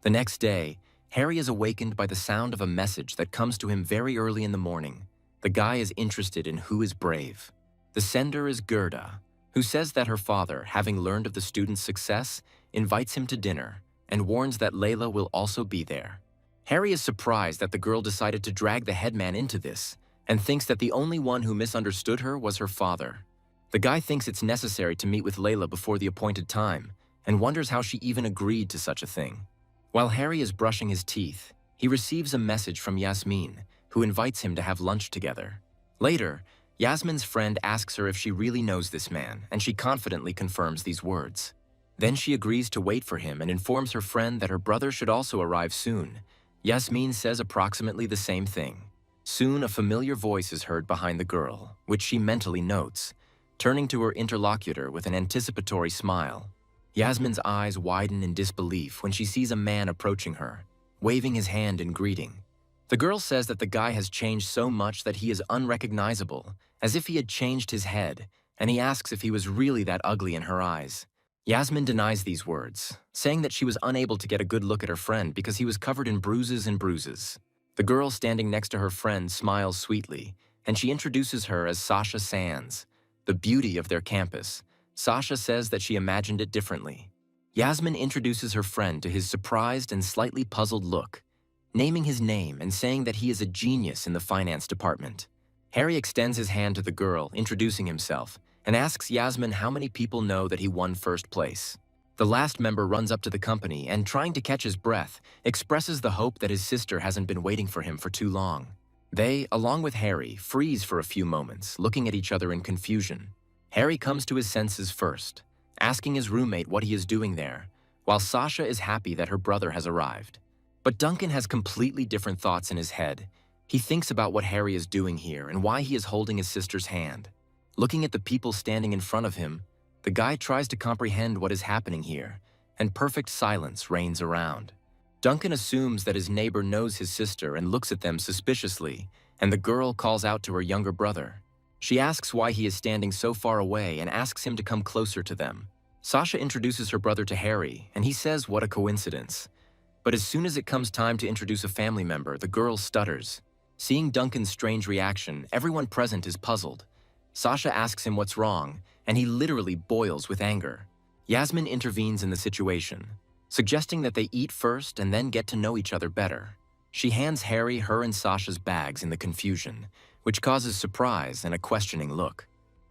The next day, Harry is awakened by the sound of a message that comes to him very early in the morning. The guy is interested in who is brave. The sender is Gerda, who says that her father, having learned of the student's success, invites him to dinner and warns that Layla will also be there. Harry is surprised that the girl decided to drag the headman into this and thinks that the only one who misunderstood her was her father. The guy thinks it's necessary to meet with Layla before the appointed time and wonders how she even agreed to such a thing. While Harry is brushing his teeth, he receives a message from Yasmin, who invites him to have lunch together. Later, Yasmin's friend asks her if she really knows this man, and she confidently confirms these words. Then she agrees to wait for him and informs her friend that her brother should also arrive soon. Yasmin says approximately the same thing. Soon, a familiar voice is heard behind the girl, which she mentally notes, turning to her interlocutor with an anticipatory smile. Yasmin's eyes widen in disbelief when she sees a man approaching her, waving his hand in greeting. The girl says that the guy has changed so much that he is unrecognizable, as if he had changed his head, and he asks if he was really that ugly in her eyes. Yasmin denies these words, saying that she was unable to get a good look at her friend because he was covered in bruises and bruises. The girl standing next to her friend smiles sweetly, and she introduces her as Sasha Sands, the beauty of their campus. Sasha says that she imagined it differently. Yasmin introduces her friend to his surprised and slightly puzzled look, naming his name and saying that he is a genius in the finance department. Harry extends his hand to the girl, introducing himself, and asks Yasmin how many people know that he won first place. The last member runs up to the company and, trying to catch his breath, expresses the hope that his sister hasn't been waiting for him for too long. They, along with Harry, freeze for a few moments, looking at each other in confusion. Harry comes to his senses first, asking his roommate what he is doing there, while Sasha is happy that her brother has arrived. But Duncan has completely different thoughts in his head. He thinks about what Harry is doing here and why he is holding his sister's hand. Looking at the people standing in front of him, the guy tries to comprehend what is happening here, and perfect silence reigns around. Duncan assumes that his neighbor knows his sister and looks at them suspiciously, and the girl calls out to her younger brother. She asks why he is standing so far away and asks him to come closer to them. Sasha introduces her brother to Harry, and he says what a coincidence. But as soon as it comes time to introduce a family member, the girl stutters. Seeing Duncan's strange reaction, everyone present is puzzled. Sasha asks him what's wrong, and he literally boils with anger. Yasmin intervenes in the situation, suggesting that they eat first and then get to know each other better. She hands Harry her and Sasha's bags in the confusion, which causes surprise and a questioning look.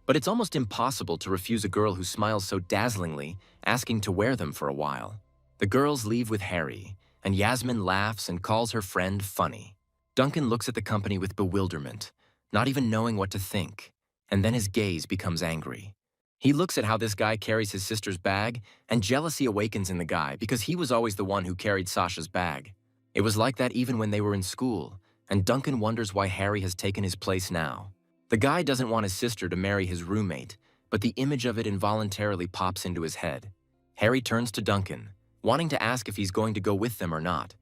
But it's almost impossible to refuse a girl who smiles so dazzlingly, asking to wear them for a while. The girls leave with Harry, and Yasmin laughs and calls her friend funny. Duncan looks at the company with bewilderment, not even knowing what to think, and then his gaze becomes angry. He looks at how this guy carries his sister's bag, and jealousy awakens in the guy because he was always the one who carried Sasha's bag. It was like that even when they were in school, and Duncan wonders why Harry has taken his place now. The guy doesn't want his sister to marry his roommate, but the image of it involuntarily pops into his head. Harry turns to Duncan, wanting to ask if he's going to go with them or not.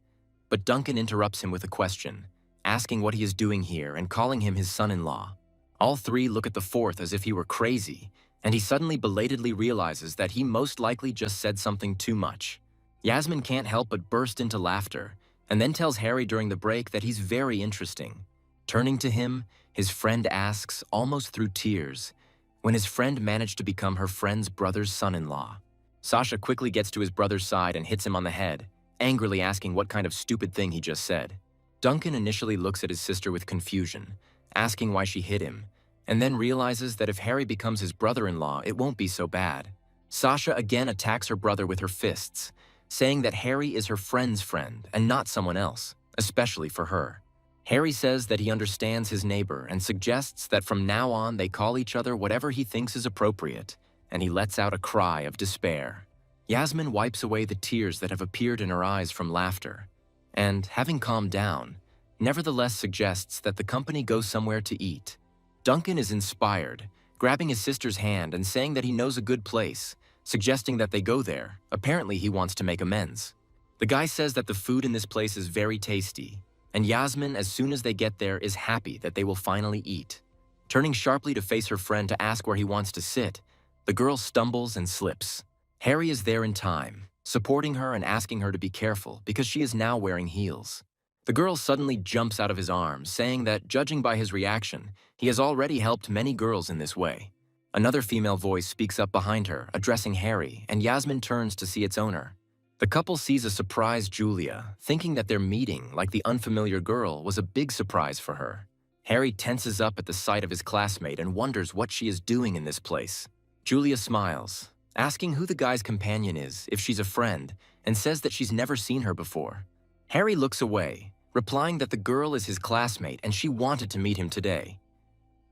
But Duncan interrupts him with a question, asking what he is doing here and calling him his son-in-law. All three look at the fourth as if he were crazy, and he suddenly belatedly realizes that he most likely just said something too much. Yasmin can't help but burst into laughter, and then tells Harry during the break that he's very interesting. Turning to him, his friend asks, almost through tears, when his friend managed to become her friend's brother's son-in-law. Sasha quickly gets to his brother's side and hits him on the head, angrily asking what kind of stupid thing he just said. Duncan initially looks at his sister with confusion, asking why she hit him, and then realizes that if Harry becomes his brother-in-law, it won't be so bad. Sasha again attacks her brother with her fists, saying that Harry is her friend's friend and not someone else, especially for her. Harry says that he understands his neighbor and suggests that from now on they call each other whatever he thinks is appropriate, and he lets out a cry of despair. Yasmin wipes away the tears that have appeared in her eyes from laughter, and, having calmed down, nevertheless suggests that the company go somewhere to eat. Duncan is inspired, grabbing his sister's hand and saying that he knows a good place, suggesting that they go there. Apparently he wants to make amends. The guy says that the food in this place is very tasty, and Yasmin, as soon as they get there, is happy that they will finally eat. Turning sharply to face her friend to ask where he wants to sit, the girl stumbles and slips. Harry is there in time, supporting her and asking her to be careful because she is now wearing heels. The girl suddenly jumps out of his arms, saying that, judging by his reaction, he has already helped many girls in this way. Another female voice speaks up behind her, addressing Harry, and Yasmin turns to see its owner. The couple sees a surprised Julia, thinking that their meeting, like the unfamiliar girl, was a big surprise for her. Harry tenses up at the sight of his classmate and wonders what she is doing in this place. Julia smiles, asking who the guy's companion is, if she's a friend, and says that she's never seen her before. Harry looks away, replying that the girl is his classmate and she wanted to meet him today.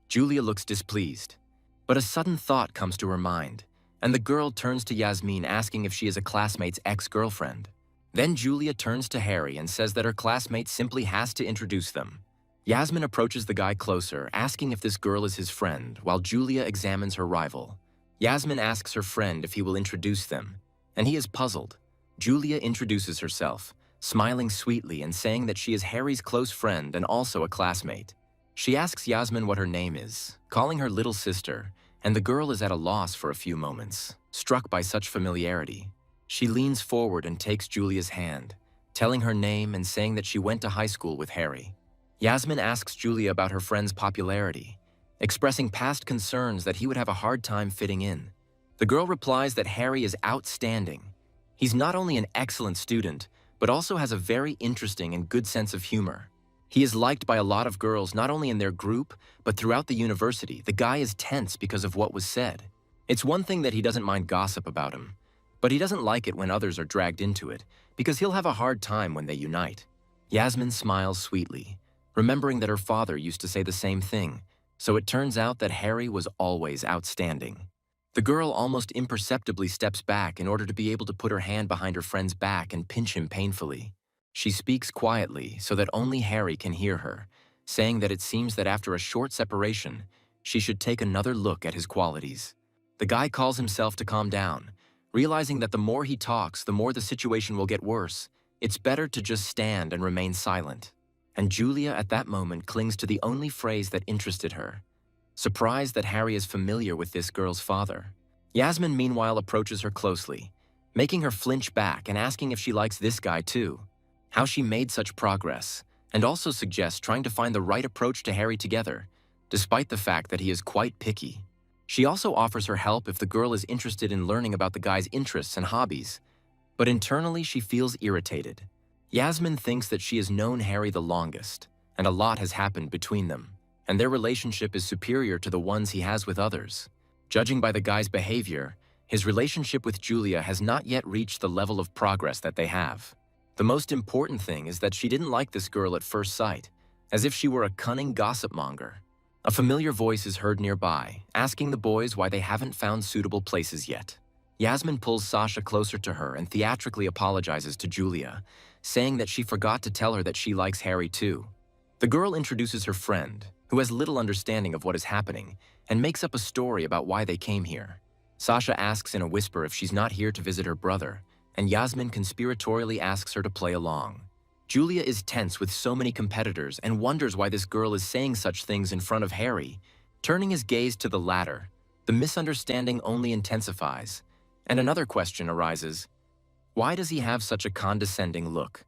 Julia looks displeased, but a sudden thought comes to her mind, and the girl turns to Yasmin asking if she is a classmate's ex-girlfriend. Then Julia turns to Harry and says that her classmate simply has to introduce them. Yasmin approaches the guy closer, asking if this girl is his friend, while Julia examines her rival. Yasmin asks her friend if he will introduce them, and he is puzzled. Julia introduces herself, smiling sweetly and saying that she is Harry's close friend and also a classmate. She asks Yasmin what her name is, calling her little sister, and the girl is at a loss for a few moments, struck by such familiarity. She leans forward and takes Julia's hand, telling her name and saying that she went to high school with Harry. Yasmin asks Julia about her friend's popularity, expressing past concerns that he would have a hard time fitting in. The girl replies that Harry is outstanding. He's not only an excellent student, but also has a very interesting and good sense of humor. He is liked by a lot of girls not only in their group, but throughout the university. The guy is tense because of what was said. It's one thing that he doesn't mind gossip about him, but he doesn't like it when others are dragged into it, because he'll have a hard time when they unite. Yasmin smiles sweetly, remembering that her father used to say the same thing, so it turns out that Harry was always outstanding. The girl almost imperceptibly steps back in order to be able to put her hand behind her friend's back and pinch him painfully. She speaks quietly so that only Harry can hear her, saying that it seems that after a short separation, she should take another look at his qualities. The guy calls himself to calm down, realizing that the more he talks, the more the situation will get worse. It's better to just stand and remain silent. And Julia at that moment clings to the only phrase that interested her, surprised that Harry is familiar with this girl's father. Yasmin meanwhile approaches her closely, making her flinch back and asking if she likes this guy too, how she made such progress, and also suggests trying to find the right approach to Harry together, despite the fact that he is quite picky. She also offers her help if the girl is interested in learning about the guy's interests and hobbies, but internally she feels irritated. Yasmin thinks that she has known Harry the longest, and a lot has happened between them, and their relationship is superior to the ones he has with others. Judging by the guy's behavior, his relationship with Julia has not yet reached the level of progress that they have. The most important thing is that she didn't like this girl at first sight, as if she were a cunning gossip monger. A familiar voice is heard nearby, asking the boys why they haven't found suitable places yet. Yasmin pulls Sasha closer to her and theatrically apologizes to Julia, saying that she forgot to tell her that she likes Harry too. The girl introduces her friend, who has little understanding of what is happening, and makes up a story about why they came here. Sasha asks in a whisper if she's not here to visit her brother, and Yasmin conspiratorially asks her to play along. Julia is tense with so many competitors and wonders why this girl is saying such things in front of Harry. Turning his gaze to the latter, the misunderstanding only intensifies, and another question arises. Why does he have such a condescending look?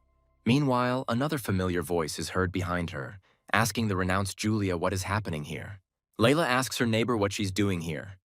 Meanwhile, another familiar voice is heard behind her, asking the renounced Julia what is happening here. Layla asks her neighbor what she's doing here.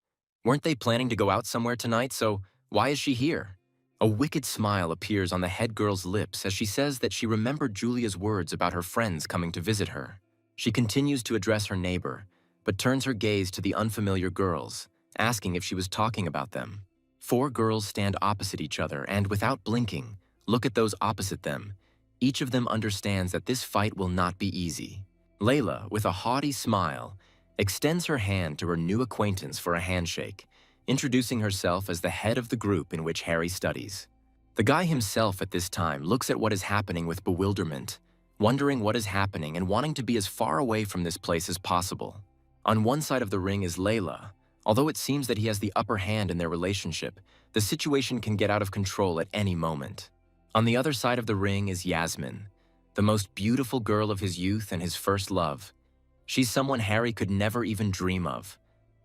Weren't they planning to go out somewhere tonight, so why is she here? A wicked smile appears on the head girl's lips as she says that she remembered Julia's words about her friends coming to visit her. She continues to address her neighbor, but turns her gaze to the unfamiliar girls, asking if she was talking about them. 4 girls stand opposite each other and, without blinking, look at those opposite them. Each of them understands that this fight will not be easy. Layla, with a haughty smile, extends her hand to her new acquaintance for a handshake, introducing herself as the head of the group in which Harry studies. The guy himself at this time looks at what is happening with bewilderment, wondering what is happening and wanting to be as far away from this place as possible. On one side of the ring is Layla. Although it seems that he has the upper hand in their relationship, the situation can get out of control at any moment. On the other side of the ring is Yasmin, the most beautiful girl of his youth and his first love. She's someone Harry could never even dream of,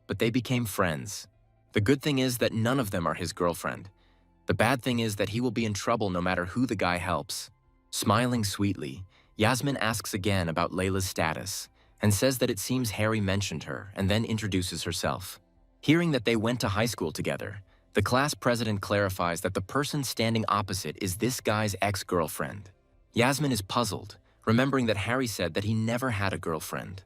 but they became friends. The good thing is that none of them are his girlfriend. The bad thing is that he will be in trouble no matter who the guy helps. Smiling sweetly, Yasmin asks again about Layla's status and says that it seems Harry mentioned her and then introduces herself. Hearing that they went to high school together, the class president clarifies that the person standing opposite is this guy's ex-girlfriend. Yasmin is puzzled, remembering that Harry said that he never had a girlfriend.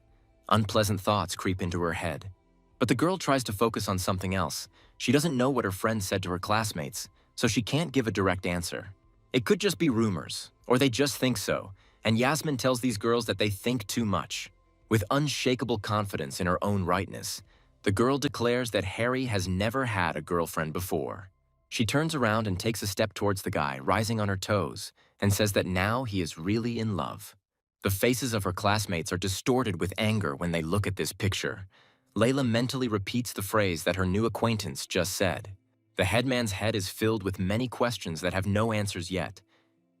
Unpleasant thoughts creep into her head. But the girl tries to focus on something else. She doesn't know what her friend said to her classmates, so she can't give a direct answer. It could just be rumors, or they just think so, and Yasmin tells these girls that they think too much. With unshakable confidence in her own rightness, the girl declares that Harry has never had a girlfriend before. She turns around and takes a step towards the guy, rising on her toes, and says that now he is really in love. The faces of her classmates are distorted with anger when they look at this picture. Layla mentally repeats the phrase that her new acquaintance just said. The headman's head is filled with many questions that have no answers yet.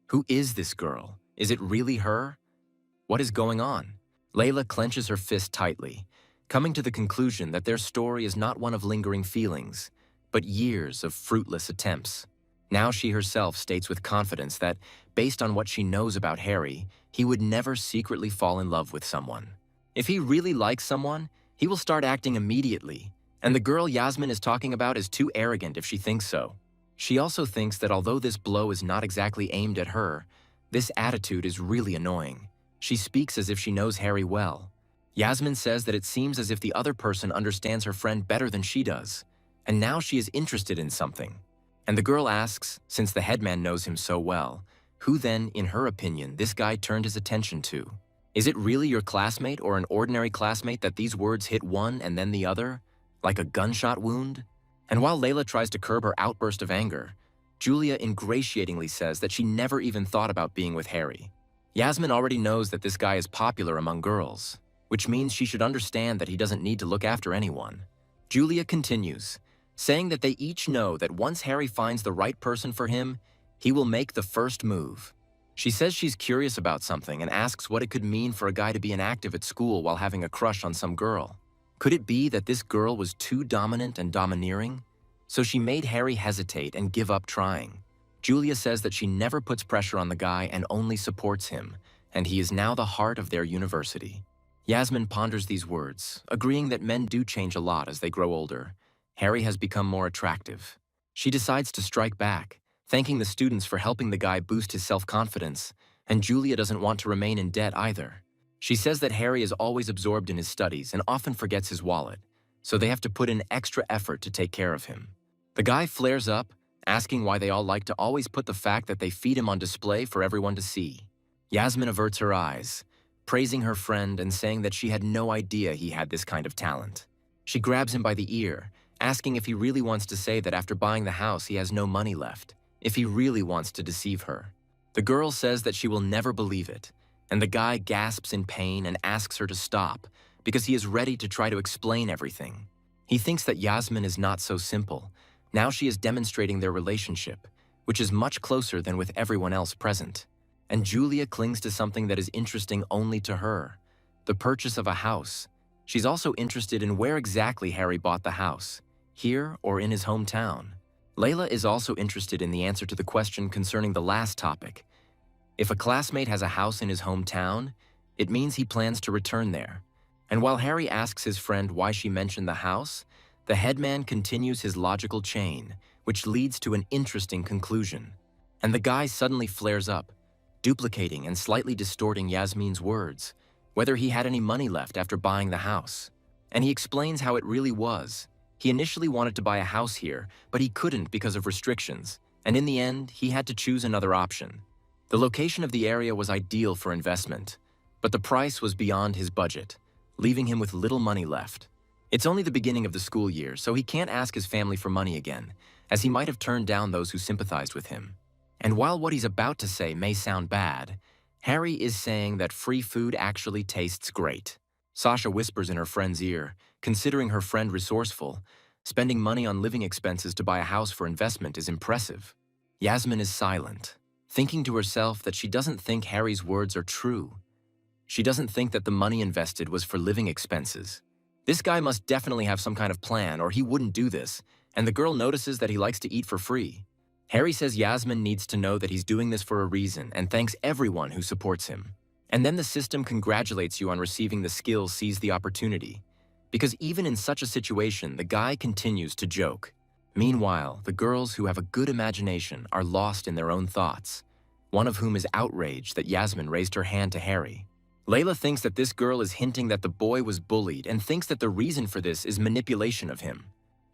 Who is this girl? Is it really her? What is going on? Layla clenches her fist tightly, coming to the conclusion that their story is not one of lingering feelings, but years of fruitless attempts. Now she herself states with confidence that, based on what she knows about Harry, he would never secretly fall in love with someone. If he really likes someone, he will start acting immediately, and the girl Yasmin is talking about is too arrogant if she thinks so. She also thinks that although this blow is not exactly aimed at her, this attitude is really annoying. She speaks as if she knows Harry well. Yasmin says that it seems as if the other person understands her friend better than she does, and now she is interested in something. And the girl asks, since the headman knows him so well, who then, in her opinion, this guy turned his attention to. Is it really your classmate or an ordinary classmate that these words hit one and then the other, like a gunshot wound? And while Layla tries to curb her outburst of anger, Julia ingratiatingly says that she never even thought about being with Harry. Yasmin already knows that this guy is popular among girls, which means she should understand that he doesn't need to look after anyone. Julia continues, saying that they each know that once Harry finds the right person for him, he will make the first move. She says she's curious about something and asks what it could mean for a guy to be inactive at school while having a crush on some girl. Could it be that this girl was too dominant and domineering? So she made Harry hesitate and give up trying. Julia says that she never puts pressure on the guy and only supports him, and he is now the heart of their university. Yasmin ponders these words, agreeing that men do change a lot as they grow older. Harry has become more attractive. She decides to strike back, thanking the students for helping the guy boost his self-confidence, and Julia doesn't want to remain in debt either. She says that Harry is always absorbed in his studies and often forgets his wallet, so they have to put in extra effort to take care of him. The guy flares up, asking why they all like to always put the fact that they feed him on display for everyone to see. Yasmin averts her eyes, praising her friend and saying that she had no idea he had this kind of talent. She grabs him by the ear, asking if he really wants to say that after buying the house he has no money left, if he really wants to deceive her. The girl says that she will never believe it, and the guy gasps in pain and asks her to stop because he is ready to try to explain everything. He thinks that Yasmin is not so simple. Now she is demonstrating their relationship, which is much closer than with everyone else present. And Julia clings to something that is interesting only to her, the purchase of a house. She's also interested in where exactly Harry bought the house, here or in his hometown. Layla is also interested in the answer to the question concerning the last topic. If a classmate has a house in his hometown, it means he plans to return there. And while Harry asks his friend why she mentioned the house, the headman continues his logical chain, which leads to an interesting conclusion. And the guy suddenly flares up, duplicating and slightly distorting Yasmin's words, whether he had any money left after buying the house. And he explains how it really was. He initially wanted to buy a house here, but he couldn't because of restrictions, and in the end, he had to choose another option. The location of the area was ideal for investment, but the price was beyond his budget, leaving him with little money left. It's only the beginning of the school year, so he can't ask his family for money again, as he might have turned down those who sympathized with him. And while what he's about to say may sound bad, Harry is saying that free food actually tastes great. Sasha whispers in her friend's ear, considering her friend resourceful. Spending money on living expenses to buy a house for investment is impressive. Yasmin is silent, thinking to herself that she doesn't think Harry's words are true. She doesn't think that the money invested was for living expenses. This guy must definitely have some kind of plan or he wouldn't do this, and the girl notices that he likes to eat for free. Harry says Yasmin needs to know that he's doing this for a reason and thanks everyone who supports him. And then the system congratulates you on receiving the skill seize the opportunity. Because even in such a situation, the guy continues to joke. Meanwhile, the girls who have a good imagination are lost in their own thoughts, one of whom is outraged that Yasmin raised her hand to Harry. Layla thinks that this girl is hinting that the boy was bullied and thinks that the reason for this is manipulation of him.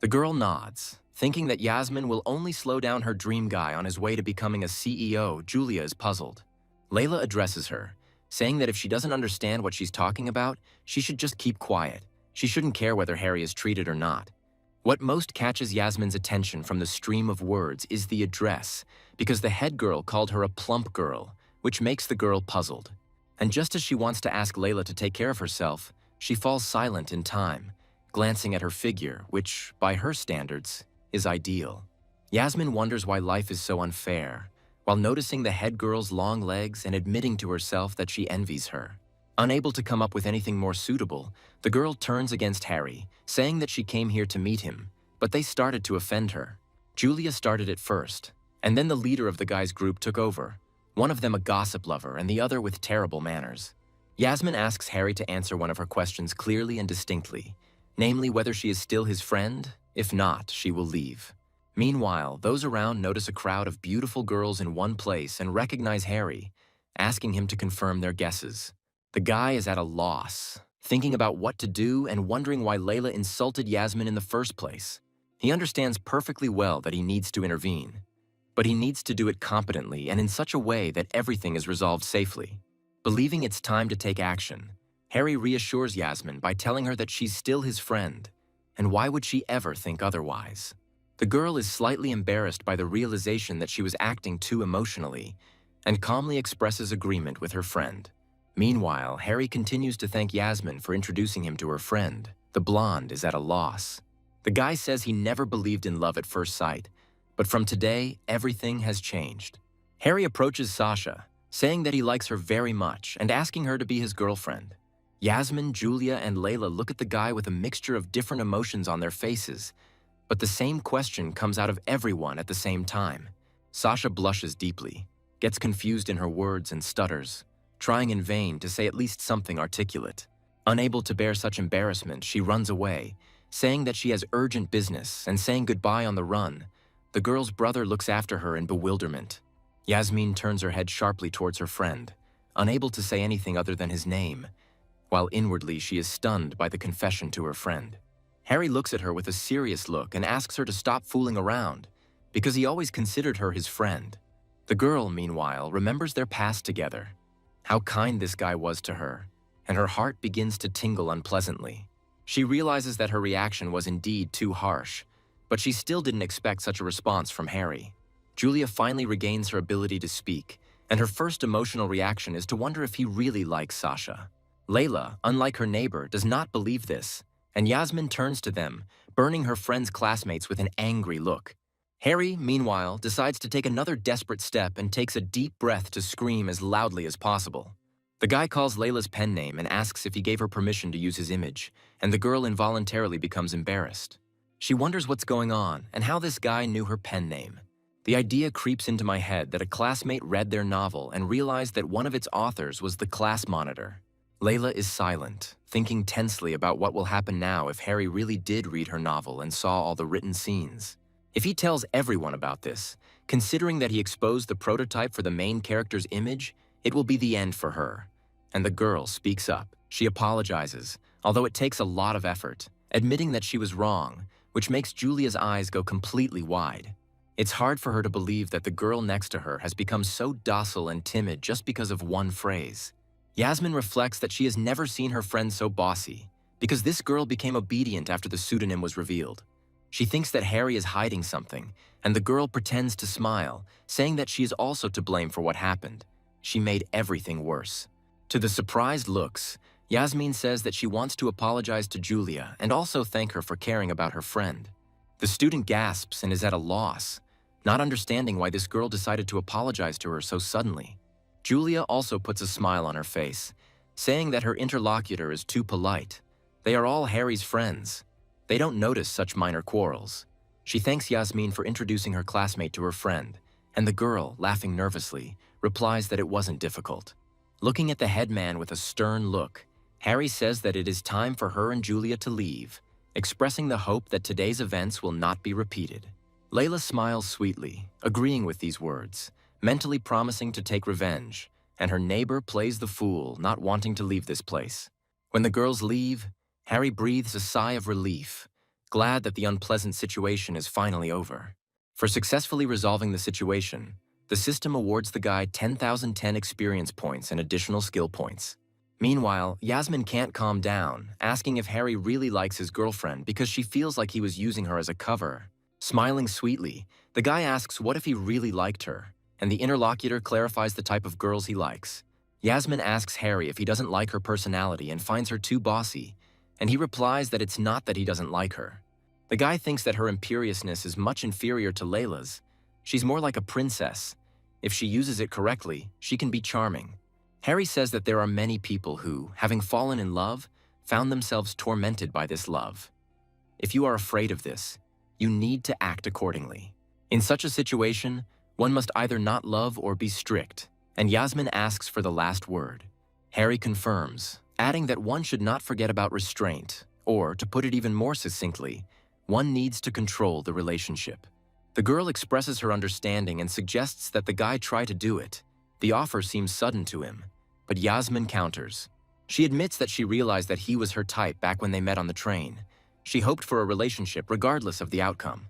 The girl nods, thinking that Yasmin will only slow down her dream guy on his way to becoming a CEO. Julia is puzzled. Layla addresses her, saying that if she doesn't understand what she's talking about, she should just keep quiet. She shouldn't care whether Harry is treated or not. What most catches Yasmin's attention from the stream of words is the address, because the head girl called her a plump girl, which makes the girl puzzled. And just as she wants to ask Layla to take care of herself, she falls silent in time, glancing at her figure, which, by her standards, is ideal. Yasmin wonders why life is so unfair, while noticing the head girl's long legs and admitting to herself that she envies her. Unable to come up with anything more suitable, the girl turns against Harry, saying that she came here to meet him, but they started to offend her. Julia started it first, and then the leader of the guys' group took over, one of them a gossip lover and the other with terrible manners. Yasmin asks Harry to answer one of her questions clearly and distinctly, namely whether she is still his friend. If not, she will leave. Meanwhile, those around notice a crowd of beautiful girls in one place and recognize Harry, asking him to confirm their guesses. The guy is at a loss, thinking about what to do and wondering why Layla insulted Yasmin in the first place. He understands perfectly well that he needs to intervene, but he needs to do it competently and in such a way that everything is resolved safely. Believing it's time to take action, Harry reassures Yasmin by telling her that she's still his friend, and why would she ever think otherwise? The girl is slightly embarrassed by the realization that she was acting too emotionally, and calmly expresses agreement with her friend. Meanwhile, Harry continues to thank Yasmin for introducing him to her friend. The blonde is at a loss. The guy says he never believed in love at first sight, but from today, everything has changed. Harry approaches Sasha, saying that he likes her very much and asking her to be his girlfriend. Yasmin, Julia, and Layla look at the guy with a mixture of different emotions on their faces, but the same question comes out of everyone at the same time. Sasha blushes deeply, gets confused in her words and stutters, trying in vain to say at least something articulate. Unable to bear such embarrassment, she runs away, saying that she has urgent business and saying goodbye on the run. The girl's brother looks after her in bewilderment. Yasmin turns her head sharply towards her friend, unable to say anything other than his name, while inwardly she is stunned by the confession to her friend. Harry looks at her with a serious look and asks her to stop fooling around, because he always considered her his friend. The girl, meanwhile, remembers their past together, how kind this guy was to her, and her heart begins to tingle unpleasantly. She realizes that her reaction was indeed too harsh, but she still didn't expect such a response from Harry. Julia finally regains her ability to speak, and her first emotional reaction is to wonder if he really likes Sasha. Layla, unlike her neighbor, does not believe this, and Yasmin turns to them, burning her friend's classmates with an angry look. Harry, meanwhile, decides to take another desperate step and takes a deep breath to scream as loudly as possible. The guy calls Layla's pen name and asks if he gave her permission to use his image, and the girl involuntarily becomes embarrassed. She wonders what's going on and how this guy knew her pen name. The idea creeps into my head that a classmate read their novel and realized that one of its authors was the class monitor. Layla is silent, thinking tensely about what will happen now if Harry really did read her novel and saw all the written scenes. If he tells everyone about this, considering that he exposed the prototype for the main character's image, it will be the end for her. And the girl speaks up. She apologizes, although it takes a lot of effort, admitting that she was wrong, which makes Julia's eyes go completely wide. It's hard for her to believe that the girl next to her has become so docile and timid just because of one phrase. Yasmin reflects that she has never seen her friend so bossy, because this girl became obedient after the pseudonym was revealed. She thinks that Harry is hiding something, and the girl pretends to smile, saying that she is also to blame for what happened. She made everything worse. To the surprised looks, Yasmin says that she wants to apologize to Julia and also thank her for caring about her friend. The student gasps and is at a loss, not understanding why this girl decided to apologize to her so suddenly. Julia also puts a smile on her face, saying that her interlocutor is too polite. They are all Harry's friends. They don't notice such minor quarrels. She thanks Yasmin for introducing her classmate to her friend, and the girl, laughing nervously, replies that it wasn't difficult. Looking at the headman with a stern look, Harry says that it is time for her and Julia to leave, expressing the hope that today's events will not be repeated. Layla smiles sweetly, agreeing with these words, mentally promising to take revenge, and her neighbor plays the fool, not wanting to leave this place. When the girls leave, Harry breathes a sigh of relief, glad that the unpleasant situation is finally over. For successfully resolving the situation, the system awards the guy 10,010 experience points and additional skill points. Meanwhile, Yasmin can't calm down, asking if Harry really likes his girlfriend because she feels like he was using her as a cover. Smiling sweetly, the guy asks what if he really liked her, and the interlocutor clarifies the type of girls he likes. Yasmin asks Harry if he doesn't like her personality and finds her too bossy, and he replies that it's not that he doesn't like her. The guy thinks that her imperiousness is much inferior to Layla's. She's more like a princess. If she uses it correctly, she can be charming. Harry says that there are many people who, having fallen in love, found themselves tormented by this love. If you are afraid of this, you need to act accordingly. In such a situation, one must either not love or be strict, and Yasmin asks for the last word. Harry confirms, adding that one should not forget about restraint, or, to put it even more succinctly, one needs to control the relationship. The girl expresses her understanding and suggests that the guy try to do it. The offer seems sudden to him, but Yasmin counters. She admits that she realized that he was her type back when they met on the train. She hoped for a relationship regardless of the outcome.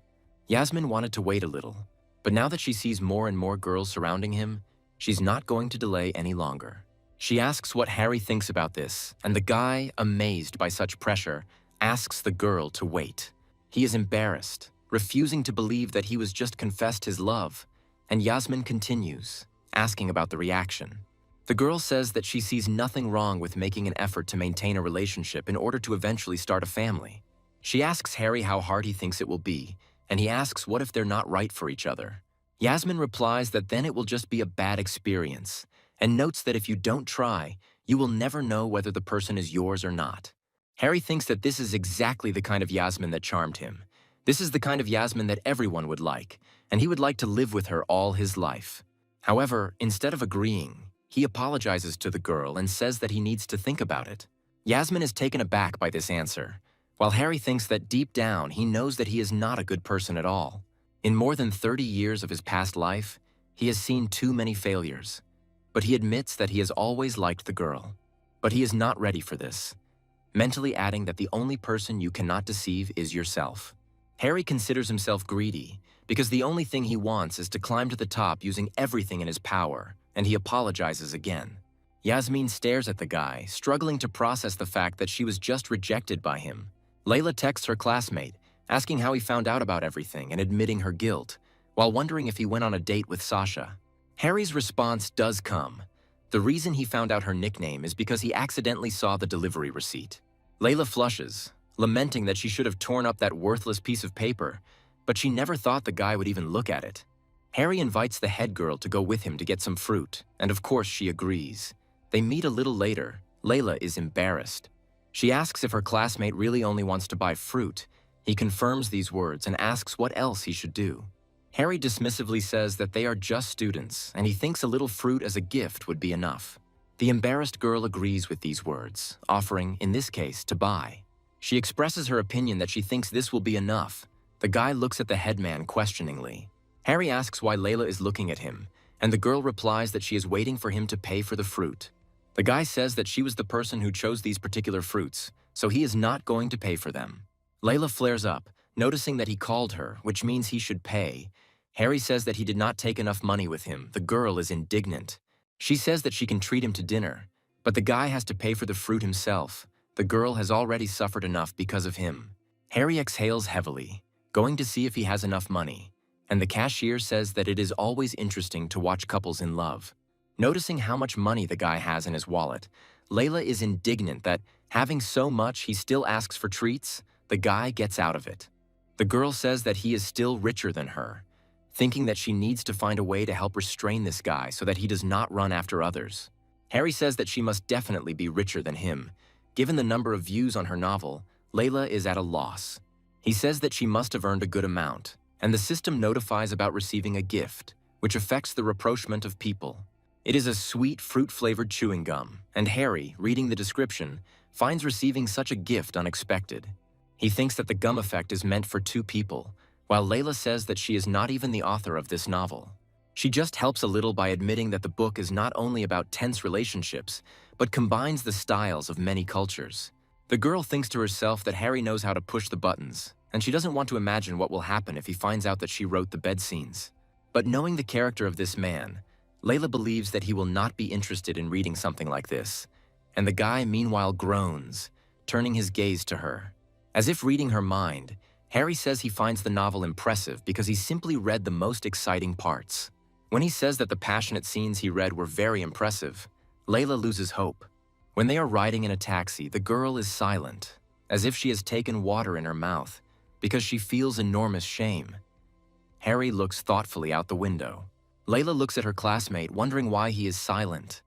Yasmin wanted to wait a little, but now that she sees more and more girls surrounding him, she's not going to delay any longer. She asks what Harry thinks about this, and the guy, amazed by such pressure, asks the girl to wait. He is embarrassed, refusing to believe that he was just confessed his love, and Yasmin continues, asking about the reaction. The girl says that she sees nothing wrong with making an effort to maintain a relationship in order to eventually start a family. She asks Harry how hard he thinks it will be, and he asks what if they're not right for each other. Yasmin replies that then it will just be a bad experience, and notes that if you don't try, you will never know whether the person is yours or not. Harry thinks that this is exactly the kind of Yasmin that charmed him. This is the kind of Yasmin that everyone would like, and he would like to live with her all his life. However, instead of agreeing, he apologizes to the girl and says that he needs to think about it. Yasmin is taken aback by this answer, while Harry thinks that deep down he knows that he is not a good person at all. In more than 30 years of his past life, he has seen too many failures. But he admits that he has always liked the girl. But he is not ready for this, mentally adding that the only person you cannot deceive is yourself. Harry considers himself greedy because the only thing he wants is to climb to the top using everything in his power, and he apologizes again. Yasmin stares at the guy, struggling to process the fact that she was just rejected by him. Layla texts her classmate, asking how he found out about everything and admitting her guilt, while wondering if he went on a date with Sasha. Harry's response does come. The reason he found out her nickname is because he accidentally saw the delivery receipt. Layla flushes, lamenting that she should have torn up that worthless piece of paper, but she never thought the guy would even look at it. Harry invites the head girl to go with him to get some fruit, and of course she agrees. They meet a little later. Layla is embarrassed. She asks if her classmate really only wants to buy fruit. He confirms these words and asks what else he should do. Harry dismissively says that they are just students, and he thinks a little fruit as a gift would be enough. The embarrassed girl agrees with these words, offering, in this case, to buy. She expresses her opinion that she thinks this will be enough. The guy looks at the headman questioningly. Harry asks why Layla is looking at him, and the girl replies that she is waiting for him to pay for the fruit. The guy says that she was the person who chose these particular fruits, so he is not going to pay for them. Layla flares up, noticing that he called her, which means he should pay. Harry says that he did not take enough money with him. The girl is indignant. She says that she can treat him to dinner, but the guy has to pay for the fruit himself. The girl has already suffered enough because of him. Harry exhales heavily, going to see if he has enough money, and the cashier says that it is always interesting to watch couples in love. Noticing how much money the guy has in his wallet, Layla is indignant that, having so much he still asks for treats. The guy gets out of it. The girl says that he is still richer than her, thinking that she needs to find a way to help restrain this guy so that he does not run after others. Harry says that she must definitely be richer than him. Given the number of views on her novel, Layla is at a loss. He says that she must have earned a good amount, and the system notifies about receiving a gift, which affects the rapprochement of people. It is a sweet, fruit-flavored chewing gum, and Harry, reading the description, finds receiving such a gift unexpected. He thinks that the gum effect is meant for two people, while Layla says that she is not even the author of this novel. She just helps a little by admitting that the book is not only about tense relationships, but combines the styles of many cultures. The girl thinks to herself that Harry knows how to push the buttons, and she doesn't want to imagine what will happen if he finds out that she wrote the bed scenes. But knowing the character of this man, Layla believes that he will not be interested in reading something like this, and the guy meanwhile groans, turning his gaze to her. As if reading her mind, Harry says he finds the novel impressive because he simply read the most exciting parts. When he says that the passionate scenes he read were very impressive, Layla loses hope. When they are riding in a taxi, the girl is silent, as if she has taken water in her mouth. because she feels enormous shame. Harry looks thoughtfully out the window. Layla looks at her classmate, wondering why he is silent.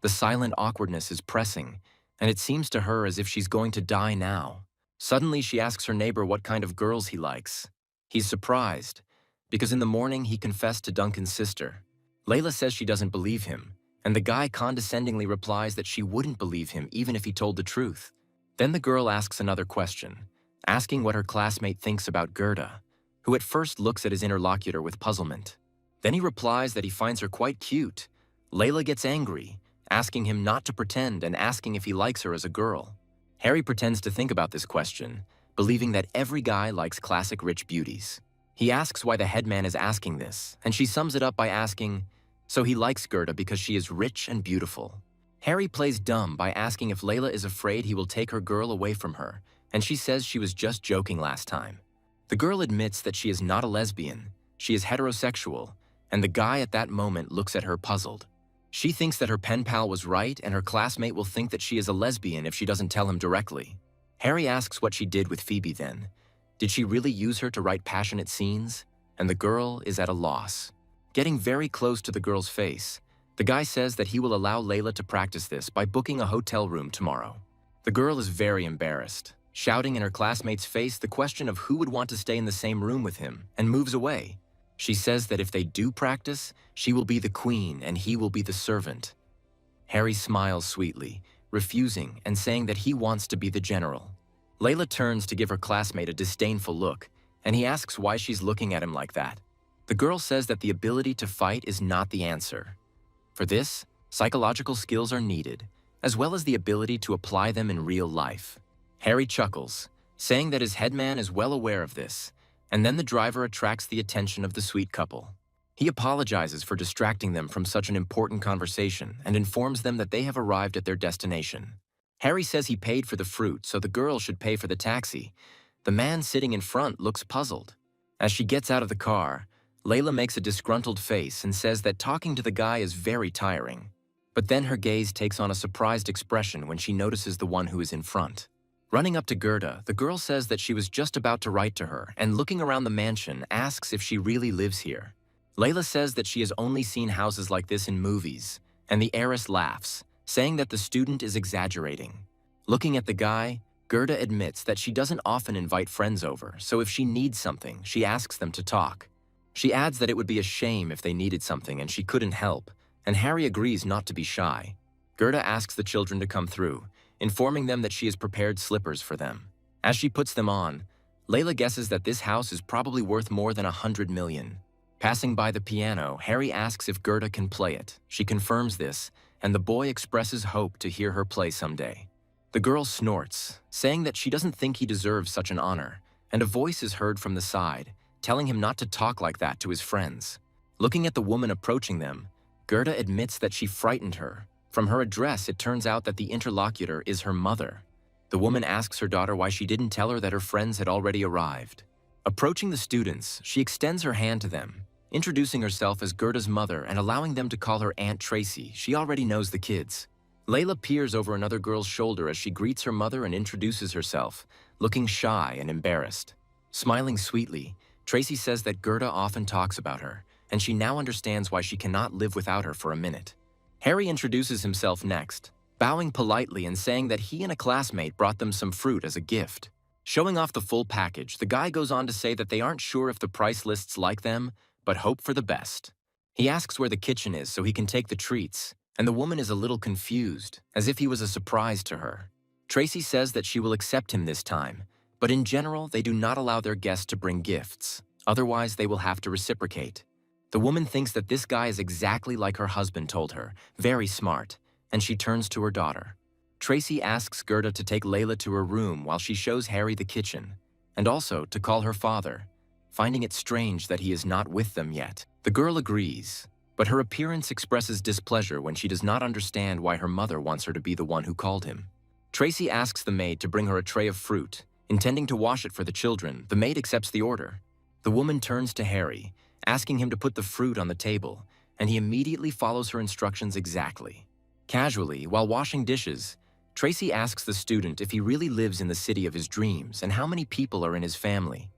The silent awkwardness is pressing, and it seems to her as if she's going to die now. Suddenly, she asks her neighbor what kind of girls he likes. He's surprised, because in the morning he confessed to Duncan's sister. Layla says she doesn't believe him, and the guy condescendingly replies that she wouldn't believe him even if he told the truth. Then the girl asks another question, asking what her classmate thinks about Gerda, who at first looks at his interlocutor with puzzlement. Then he replies that he finds her quite cute. Layla gets angry, asking him not to pretend and asking if he likes her as a girl. Harry pretends to think about this question, believing that every guy likes classic rich beauties. He asks why the headman is asking this, and she sums it up by asking, so he likes Gerda because she is rich and beautiful. Harry plays dumb by asking if Layla is afraid he will take her girl away from her, and she says she was just joking last time. The girl admits that she is not a lesbian, she is heterosexual, and the guy at that moment looks at her puzzled. She thinks that her pen pal was right and her classmate will think that she is a lesbian if she doesn't tell him directly. Harry asks what she did with Phoebe then. Did she really use her to write passionate scenes? And the girl is at a loss. Getting very close to the girl's face, the guy says that he will allow Layla to practice this by booking a hotel room tomorrow. The girl is very embarrassed, shouting in her classmate's face the question of who would want to stay in the same room with him, and moves away. She says that if they do practice, she will be the queen and he will be the servant. Harry smiles sweetly, refusing and saying that he wants to be the general. Layla turns to give her classmate a disdainful look, and he asks why she's looking at him like that. The girl says that the ability to fight is not the answer. For this, psychological skills are needed, as well as the ability to apply them in real life. Harry chuckles, saying that his headman is well aware of this, and then the driver attracts the attention of the sweet couple. He apologizes for distracting them from such an important conversation and informs them that they have arrived at their destination. Harry says he paid for the fruit, so the girl should pay for the taxi. The man sitting in front looks puzzled. As she gets out of the car, Layla makes a disgruntled face and says that talking to the guy is very tiring. But then her gaze takes on a surprised expression when she notices the one who is in front. Running up to Gerda, the girl says that she was just about to write to her, and looking around the mansion, asks if she really lives here. Layla says that she has only seen houses like this in movies, and the heiress laughs, saying that the student is exaggerating. Looking at the guy, Gerda admits that she doesn't often invite friends over, so if she needs something, she asks them to talk. She adds that it would be a shame if they needed something and she couldn't help, and Harry agrees not to be shy. Gerda asks the children to come through, informing them that she has prepared slippers for them. As she puts them on, Layla guesses that this house is probably worth more than 100 million. Passing by the piano, Harry asks if Gerda can play it. She confirms this, and the boy expresses hope to hear her play someday. The girl snorts, saying that she doesn't think he deserves such an honor, and a voice is heard from the side, telling him not to talk like that to his friends. Looking at the woman approaching them, Gerda admits that she frightened her. From her address, it turns out that the interlocutor is her mother. The woman asks her daughter why she didn't tell her that her friends had already arrived. Approaching the students, she extends her hand to them, introducing herself as Gerda's mother and allowing them to call her Aunt Tracy. She already knows the kids. Layla peers over another girl's shoulder as she greets her mother and introduces herself, looking shy and embarrassed. Smiling sweetly, Tracy says that Gerda often talks about her, and she now understands why she cannot live without her for a minute. Harry introduces himself next, bowing politely and saying that he and a classmate brought them some fruit as a gift. Showing off the full package, the guy goes on to say that they aren't sure if the price lists like them, but hope for the best. He asks where the kitchen is so he can take the treats, and the woman is a little confused, as if he was a surprise to her. Tracy says that she will accept him this time, but in general, they do not allow their guests to bring gifts. Otherwise, they will have to reciprocate. The woman thinks that this guy is exactly like her husband told her, very smart, and she turns to her daughter. Tracy asks Gerda to take Layla to her room while she shows Harry the kitchen, and also to call her father, finding it strange that he is not with them yet. The girl agrees, but her appearance expresses displeasure when she does not understand why her mother wants her to be the one who called him. Tracy asks the maid to bring her a tray of fruit, intending to wash it for the children. The maid accepts the order. The woman turns to Harry, asking him to put the fruit on the table, and he immediately follows her instructions exactly. Casually, while washing dishes, Tracy asks the student if he really lives in the city of his dreams and how many people are in his family.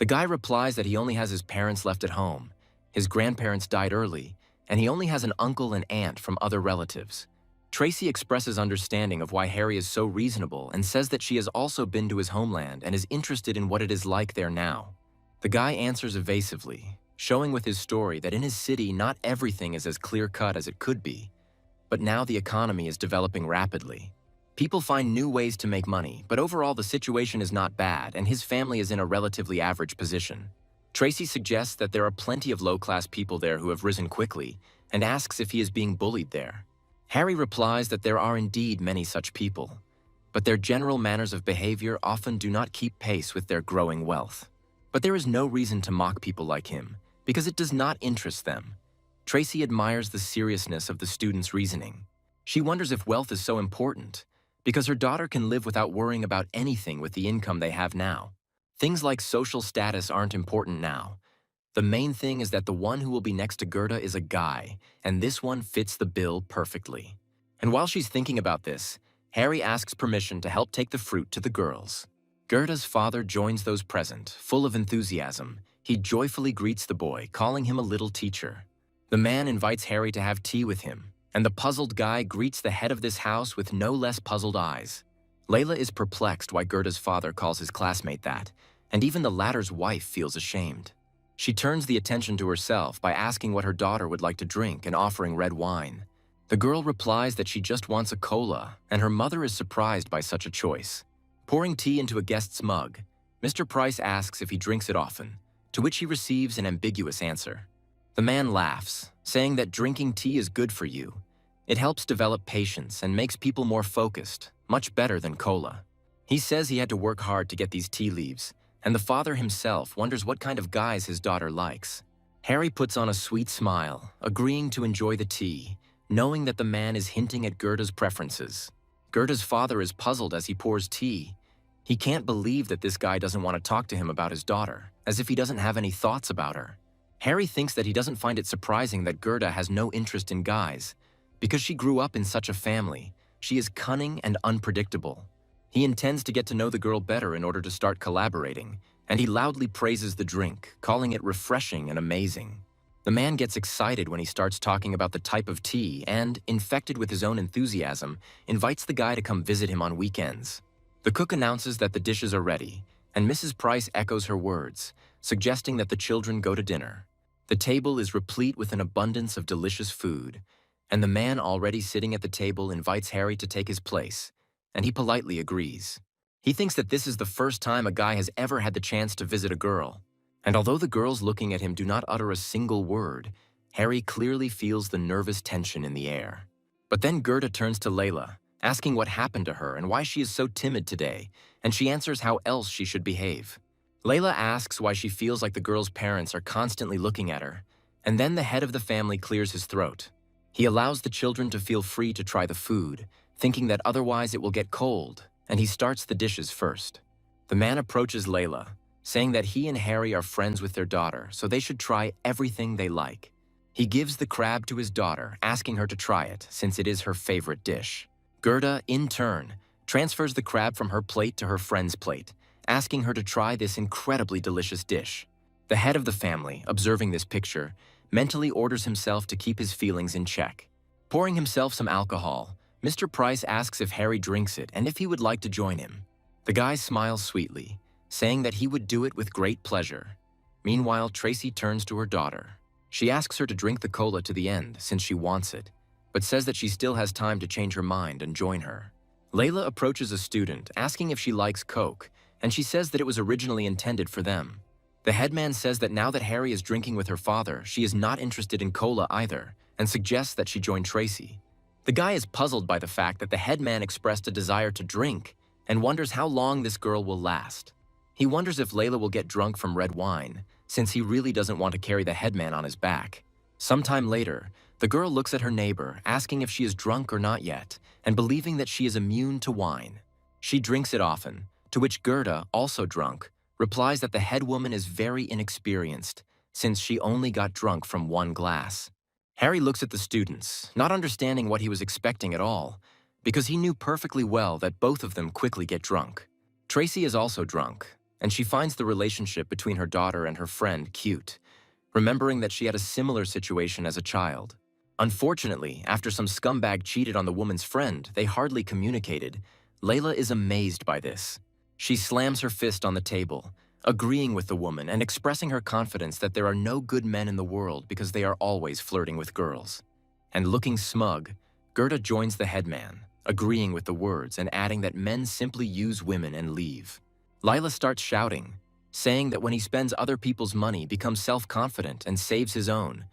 The guy replies that he only has his parents left at home. His grandparents died early, and he only has an uncle and aunt from other relatives. Tracy expresses understanding of why Harry is so reasonable and says that she has also been to his homeland and is interested in what it is like there now. The guy answers evasively, showing with his story that in his city not everything is as clear-cut as it could be. But now the economy is developing rapidly. People find new ways to make money, but overall the situation is not bad and his family is in a relatively average position. Tracy suggests that there are plenty of low-class people there who have risen quickly and asks if he is being bullied there. Harry replies that there are indeed many such people, but their general manners of behavior often do not keep pace with their growing wealth. But there is no reason to mock people like him, because it does not interest them. Tracy admires the seriousness of the student's reasoning. She wonders if wealth is so important, because her daughter can live without worrying about anything with the income they have now. Things like social status aren't important now. The main thing is that the one who will be next to Gerda is a guy, and this one fits the bill perfectly. And while she's thinking about this, Harry asks permission to help take the fruit to the girls. Gerda's father joins those present, full of enthusiasm. He joyfully greets the boy, calling him a little teacher. The man invites Harry to have tea with him, and the puzzled guy greets the head of this house with no less puzzled eyes. Layla is perplexed why Gerda's father calls his classmate that, and even the latter's wife feels ashamed. She turns the attention to herself by asking what her daughter would like to drink and offering red wine. The girl replies that she just wants a cola, and her mother is surprised by such a choice. Pouring tea into a guest's mug, Mr. Price asks if he drinks it often, to which he receives an ambiguous answer. The man laughs, saying that drinking tea is good for you. It helps develop patience and makes people more focused, much better than cola. He says he had to work hard to get these tea leaves, and the father himself wonders what kind of guys his daughter likes. Harry puts on a sweet smile, agreeing to enjoy the tea, knowing that the man is hinting at Gerda's preferences. Gerda's father is puzzled as he pours tea. He can't believe that this guy doesn't want to talk to him about his daughter, as if he doesn't have any thoughts about her. Harry thinks that he doesn't find it surprising that Gerda has no interest in guys. Because she grew up in such a family, she is cunning and unpredictable. He intends to get to know the girl better in order to start collaborating, and he loudly praises the drink, calling it refreshing and amazing. The man gets excited when he starts talking about the type of tea and, infected with his own enthusiasm, invites the guy to come visit him on weekends. The cook announces that the dishes are ready, and Mrs. Price echoes her words, suggesting that the children go to dinner. The table is replete with an abundance of delicious food, and the man already sitting at the table invites Harry to take his place, and he politely agrees. He thinks that this is the first time a guy has ever had the chance to visit a girl, and although the girls looking at him do not utter a single word, Harry clearly feels the nervous tension in the air. But then Gerda turns to Layla, asking what happened to her and why she is so timid today, and she answers how else she should behave. Layla asks why she feels like the girl's parents are constantly looking at her, and then the head of the family clears his throat. He allows the children to feel free to try the food, thinking that otherwise it will get cold, and he starts the dishes first. The man approaches Layla, saying that he and Harry are friends with their daughter, so they should try everything they like. He gives the crab to his daughter, asking her to try it, since it is her favorite dish. Gerda, in turn, transfers the crab from her plate to her friend's plate, asking her to try this incredibly delicious dish. The head of the family, observing this picture, mentally orders himself to keep his feelings in check. Pouring himself some alcohol, Mr. Price asks if Harry drinks it and if he would like to join him. The guy smiles sweetly, saying that he would do it with great pleasure. Meanwhile, Tracy turns to her daughter. She asks her to drink the cola to the end since she wants it, but says that she still has time to change her mind and join her. Layla approaches a student, asking if she likes Coke, and she says that it was originally intended for them. The headman says that now that Harry is drinking with her father, she is not interested in cola either, and suggests that she join Tracy. The guy is puzzled by the fact that the headman expressed a desire to drink and wonders how long this girl will last. He wonders if Layla will get drunk from red wine, since he really doesn't want to carry the headman on his back. Sometime later, the girl looks at her neighbor, asking if she is drunk or not yet, and believing that she is immune to wine. She drinks it often, to which Gerda, also drunk, replies that the head woman is very inexperienced, since she only got drunk from one glass. Harry looks at the students, not understanding what he was expecting at all, because he knew perfectly well that both of them quickly get drunk. Tracy is also drunk, and she finds the relationship between her daughter and her friend cute, remembering that she had a similar situation as a child. Unfortunately, after some scumbag cheated on the woman's friend they hardly communicated, Layla is amazed by this. She slams her fist on the table, agreeing with the woman and expressing her confidence that there are no good men in the world because they are always flirting with girls. And looking smug, Gerda joins the headman, agreeing with the words and adding that men simply use women and leave. Lila starts shouting, saying that when he spends other people's money, becomes self-confident and saves his own.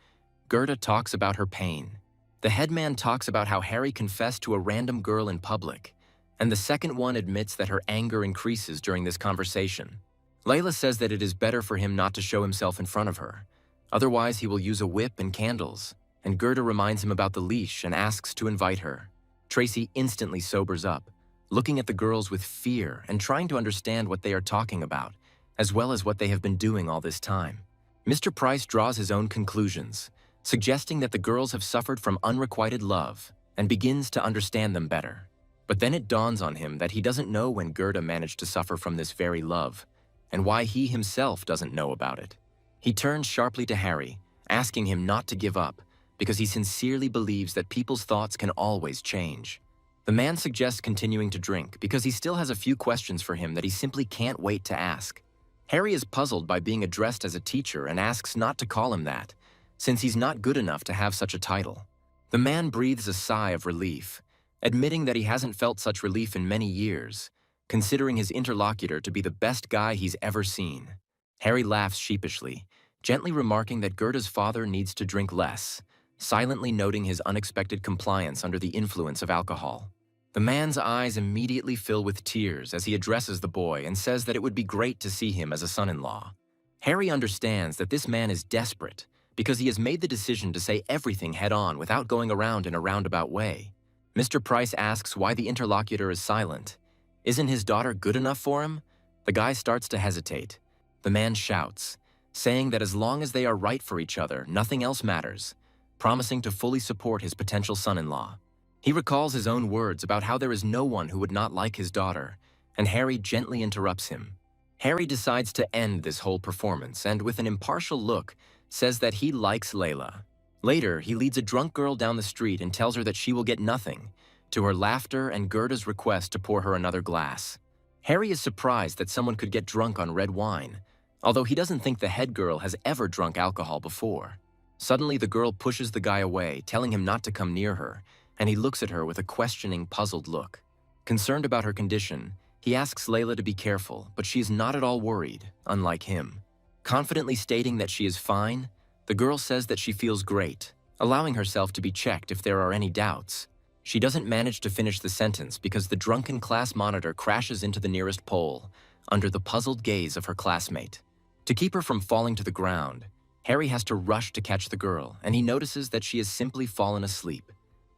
Gerda talks about her pain. The headman talks about how Harry confessed to a random girl in public, and the second one admits that her anger increases during this conversation. Layla says that it is better for him not to show himself in front of her, otherwise he will use a whip and candles, and Gerda reminds him about the leash and asks to invite her. Tracy instantly sobers up, looking at the girls with fear and trying to understand what they are talking about, as well as what they have been doing all this time. Mr. Price draws his own conclusions, suggesting that the girls have suffered from unrequited love and begins to understand them better. But then it dawns on him that he doesn't know when Gerda managed to suffer from this very love, and why he himself doesn't know about it. He turns sharply to Harry, asking him not to give up, because he sincerely believes that people's thoughts can always change. The man suggests continuing to drink because he still has a few questions for him that he simply can't wait to ask. Harry is puzzled by being addressed as a teacher and asks not to call him that, since he's not good enough to have such a title. The man breathes a sigh of relief, admitting that he hasn't felt such relief in many years, considering his interlocutor to be the best guy he's ever seen. Harry laughs sheepishly, gently remarking that Gerda's father needs to drink less, silently noting his unexpected compliance under the influence of alcohol. The man's eyes immediately fill with tears as he addresses the boy and says that it would be great to see him as a son-in-law. Harry understands that this man is desperate because he has made the decision to say everything head-on without going around in a roundabout way. Mr. Price asks why the interlocutor is silent. Isn't his daughter good enough for him? The guy starts to hesitate. The man shouts, saying that as long as they are right for each other, nothing else matters, promising to fully support his potential son-in-law. He recalls his own words about how there is no one who would not like his daughter, and Harry gently interrupts him. Harry decides to end this whole performance and, with an impartial look, says that he likes Layla. Later, he leads a drunk girl down the street and tells her that she will get nothing, to her laughter and Gerda's request to pour her another glass. Harry is surprised that someone could get drunk on red wine, although he doesn't think the head girl has ever drunk alcohol before. Suddenly, the girl pushes the guy away, telling him not to come near her, and he looks at her with a questioning, puzzled look. Concerned about her condition, he asks Layla to be careful, but she is not at all worried, unlike him. Confidently stating that she is fine, the girl says that she feels great, allowing herself to be checked if there are any doubts. She doesn't manage to finish the sentence because the drunken class monitor crashes into the nearest pole, under the puzzled gaze of her classmate. To keep her from falling to the ground, Harry has to rush to catch the girl, and he notices that she has simply fallen asleep.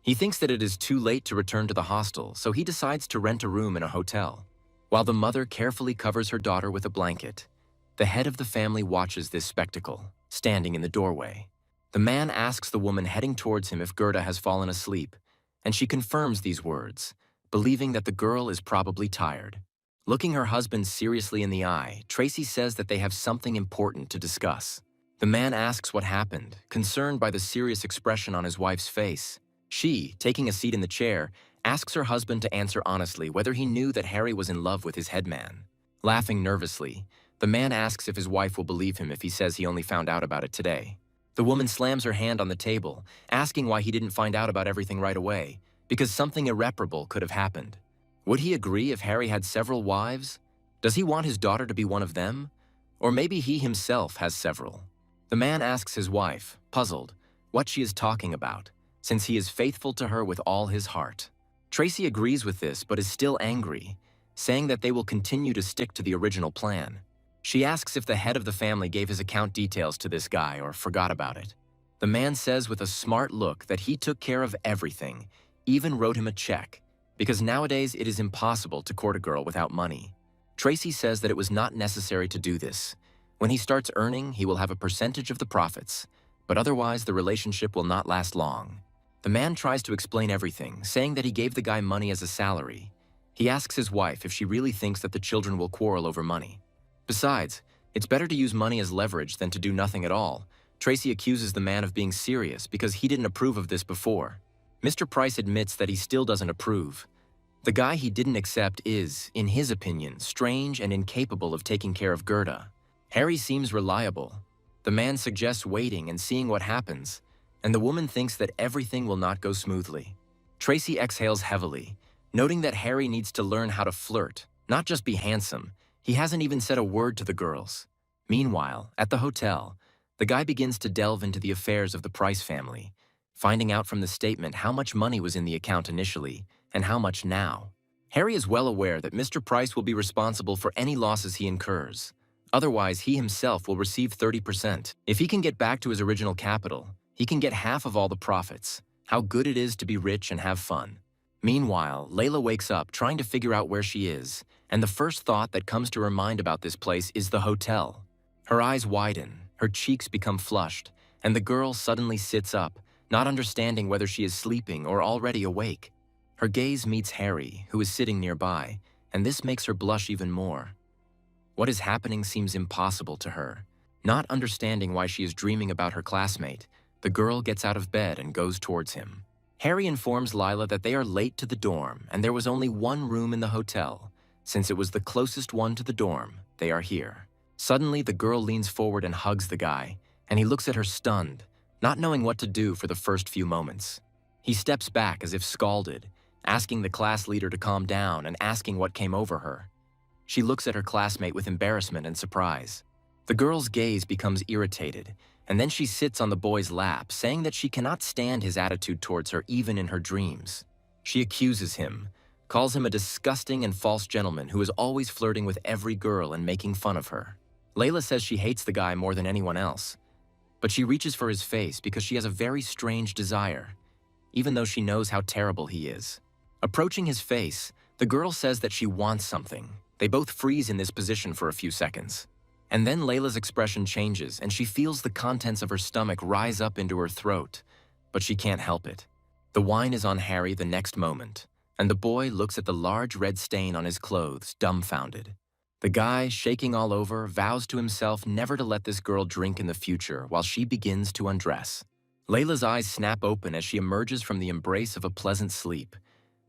He thinks that it is too late to return to the hostel, so he decides to rent a room in a hotel. While the mother carefully covers her daughter with a blanket, the head of the family watches this spectacle, standing in the doorway. The man asks the woman heading towards him if Gerda has fallen asleep, and she confirms these words, believing that the girl is probably tired. Looking her husband seriously in the eye, Tracy says that they have something important to discuss. The man asks what happened, concerned by the serious expression on his wife's face. She, taking a seat in the chair, asks her husband to answer honestly whether he knew that Harry was in love with his headman. Laughing nervously, the man asks if his wife will believe him if he says he only found out about it today. The woman slams her hand on the table, asking why he didn't find out about everything right away, because something irreparable could have happened. Would he agree if Harry had several wives? Does he want his daughter to be one of them? Or maybe he himself has several. The man asks his wife, puzzled, what she is talking about, since he is faithful to her with all his heart. Tracy agrees with this but is still angry, saying that they will continue to stick to the original plan. She asks if the head of the family gave his account details to this guy or forgot about it. The man says with a smart look that he took care of everything, even wrote him a check, because nowadays it is impossible to court a girl without money. Tracy says that it was not necessary to do this. When he starts earning, he will have a percentage of the profits, but otherwise the relationship will not last long. The man tries to explain everything, saying that he gave the guy money as a salary. He asks his wife if she really thinks that the children will quarrel over money. Besides, it's better to use money as leverage than to do nothing at all. Tracy accuses the man of being serious because he didn't approve of this before. Mr. Price admits that he still doesn't approve. The guy he didn't accept is, in his opinion, strange and incapable of taking care of Gerda. Harry seems reliable. The man suggests waiting and seeing what happens, and the woman thinks that everything will not go smoothly. Tracy exhales heavily, noting that Harry needs to learn how to flirt, not just be handsome. He hasn't even said a word to the girls. Meanwhile, at the hotel, the guy begins to delve into the affairs of the Price family, finding out from the statement how much money was in the account initially and how much now. Harry is well aware that Mr. Price will be responsible for any losses he incurs. Otherwise, he himself will receive 30%. If he can get back to his original capital, he can get half of all the profits. How good it is to be rich and have fun. Meanwhile, Layla wakes up trying to figure out where she is, and the first thought that comes to her mind about this place is the hotel. Her eyes widen, her cheeks become flushed, and the girl suddenly sits up, not understanding whether she is sleeping or already awake. Her gaze meets Harry, who is sitting nearby, and this makes her blush even more. What is happening seems impossible to her. Not understanding why she is dreaming about her classmate, the girl gets out of bed and goes towards him. Harry informs Lila that they are late to the dorm and there was only one room in the hotel. Since it was the closest one to the dorm, they are here. Suddenly, the girl leans forward and hugs the guy, and he looks at her stunned, not knowing what to do for the first few moments. He steps back as if scalded, asking the class leader to calm down and asking what came over her. She looks at her classmate with embarrassment and surprise. The girl's gaze becomes irritated, and then she sits on the boy's lap, saying that she cannot stand his attitude towards her even in her dreams. She accuses him, calls him a disgusting and false gentleman who is always flirting with every girl and making fun of her. Layla says she hates the guy more than anyone else, but she reaches for his face because she has a very strange desire, even though she knows how terrible he is. Approaching his face, the girl says that she wants something. They both freeze in this position for a few seconds. And then Layla's expression changes and she feels the contents of her stomach rise up into her throat, but she can't help it. The wine is on Harry the next moment, and the boy looks at the large red stain on his clothes, dumbfounded. The guy, shaking all over, vows to himself never to let this girl drink in the future while she begins to undress. Layla's eyes snap open as she emerges from the embrace of a pleasant sleep,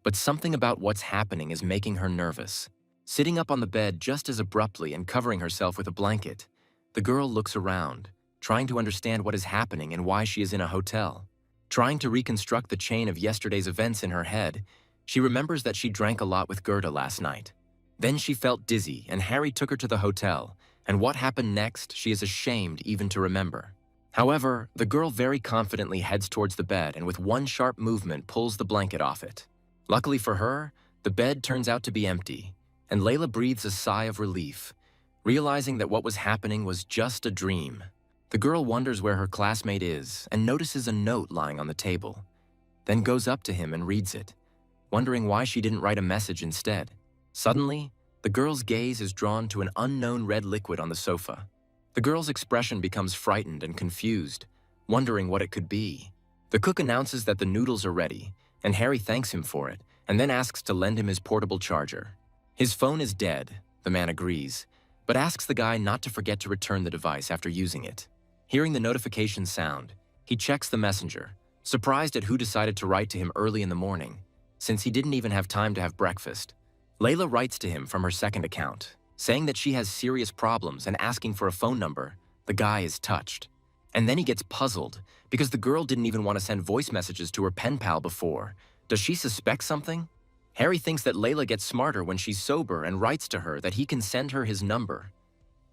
but something about what's happening is making her nervous. Sitting up on the bed just as abruptly and covering herself with a blanket, the girl looks around, trying to understand what is happening and why she is in a hotel. Trying to reconstruct the chain of yesterday's events in her head, she remembers that she drank a lot with Gerda last night. Then she felt dizzy and Harry took her to the hotel, and what happened next she is ashamed even to remember. However, the girl very confidently heads towards the bed and with one sharp movement pulls the blanket off it. Luckily for her, the bed turns out to be empty, and Layla breathes a sigh of relief, realizing that what was happening was just a dream. The girl wonders where her classmate is and notices a note lying on the table, then goes up to him and reads it, wondering why she didn't write a message instead. Suddenly, the girl's gaze is drawn to an unknown red liquid on the sofa. The girl's expression becomes frightened and confused, wondering what it could be. The cook announces that the noodles are ready, and Harry thanks him for it, and then asks to lend him his portable charger. His phone is dead, the man agrees, but asks the guy not to forget to return the device after using it. Hearing the notification sound, he checks the messenger, surprised at who decided to write to him early in the morning, since he didn't even have time to have breakfast. Layla writes to him from her second account, saying that she has serious problems and asking for a phone number. The guy is touched. And then he gets puzzled, because the girl didn't even want to send voice messages to her pen pal before. Does she suspect something? Harry thinks that Layla gets smarter when she's sober and writes to her that he can send her his number.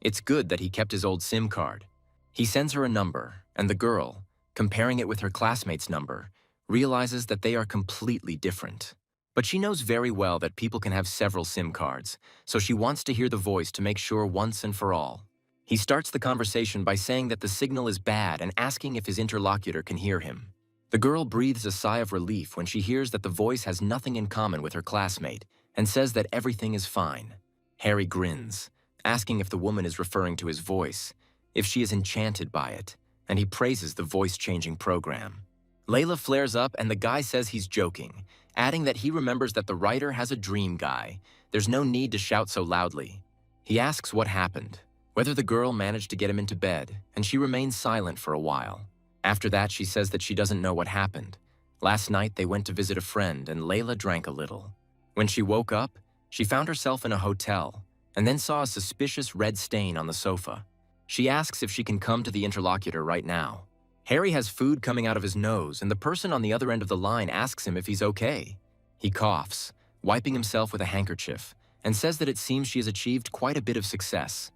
It's good that he kept his old SIM card. He sends her a number, and the girl, comparing it with her classmate's number, realizes that they are completely different. But she knows very well that people can have several SIM cards, so she wants to hear the voice to make sure once and for all. He starts the conversation by saying that the signal is bad and asking if his interlocutor can hear him. The girl breathes a sigh of relief when she hears that the voice has nothing in common with her classmate and says that everything is fine. Harry grins, asking if the woman is referring to his voice, if she is enchanted by it, and he praises the voice-changing program. Layla flares up and the guy says he's joking, adding that he remembers that the writer has a dream guy. There's no need to shout so loudly. He asks what happened, whether the girl managed to get him into bed, and she remains silent for a while. After that, she says that she doesn't know what happened. Last night, they went to visit a friend, and Layla drank a little. When she woke up, she found herself in a hotel, and then saw a suspicious red stain on the sofa. She asks if she can come to the interlocutor right now. Harry has food coming out of his nose, and the person on the other end of the line asks him if he's okay. He coughs, wiping himself with a handkerchief, and says that it seems she has achieved quite a bit of success.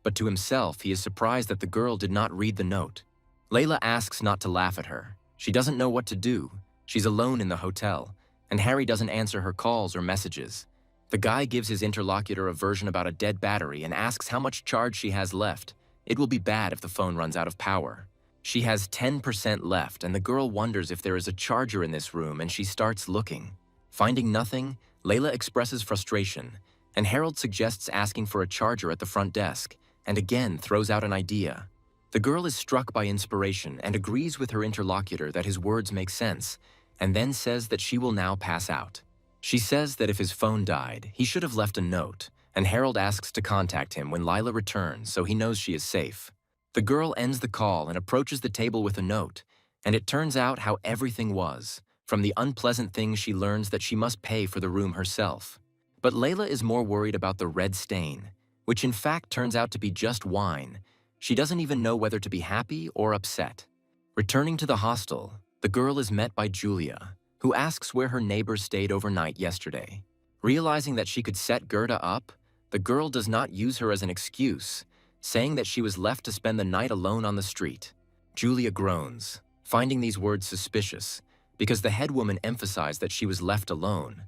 But to himself, he is surprised that the girl did not read the note. Layla asks not to laugh at her. She doesn't know what to do. She's alone in the hotel, and Harry doesn't answer her calls or messages. The guy gives his interlocutor a version about a dead battery and asks how much charge she has left. It will be bad if the phone runs out of power. She has 10% left, and the girl wonders if there is a charger in this room, and she starts looking. Finding nothing, Layla expresses frustration, and Harold suggests asking for a charger at the front desk, and again throws out an idea. The girl is struck by inspiration and agrees with her interlocutor that his words make sense, and then says that she will now pass out. She says that if his phone died, he should have left a note, and Harold asks to contact him when Lila returns so he knows she is safe. The girl ends the call and approaches the table with a note, and it turns out how everything was. From the unpleasant things, she learns that she must pay for the room herself. But Layla is more worried about the red stain, which in fact turns out to be just wine. She doesn't even know whether to be happy or upset. Returning to the hostel, the girl is met by Julia, who asks where her neighbor stayed overnight yesterday. Realizing that she could set Gerda up, the girl does not use her as an excuse, saying that she was left to spend the night alone on the street. Julia groans, finding these words suspicious, because the head woman emphasized that she was left alone,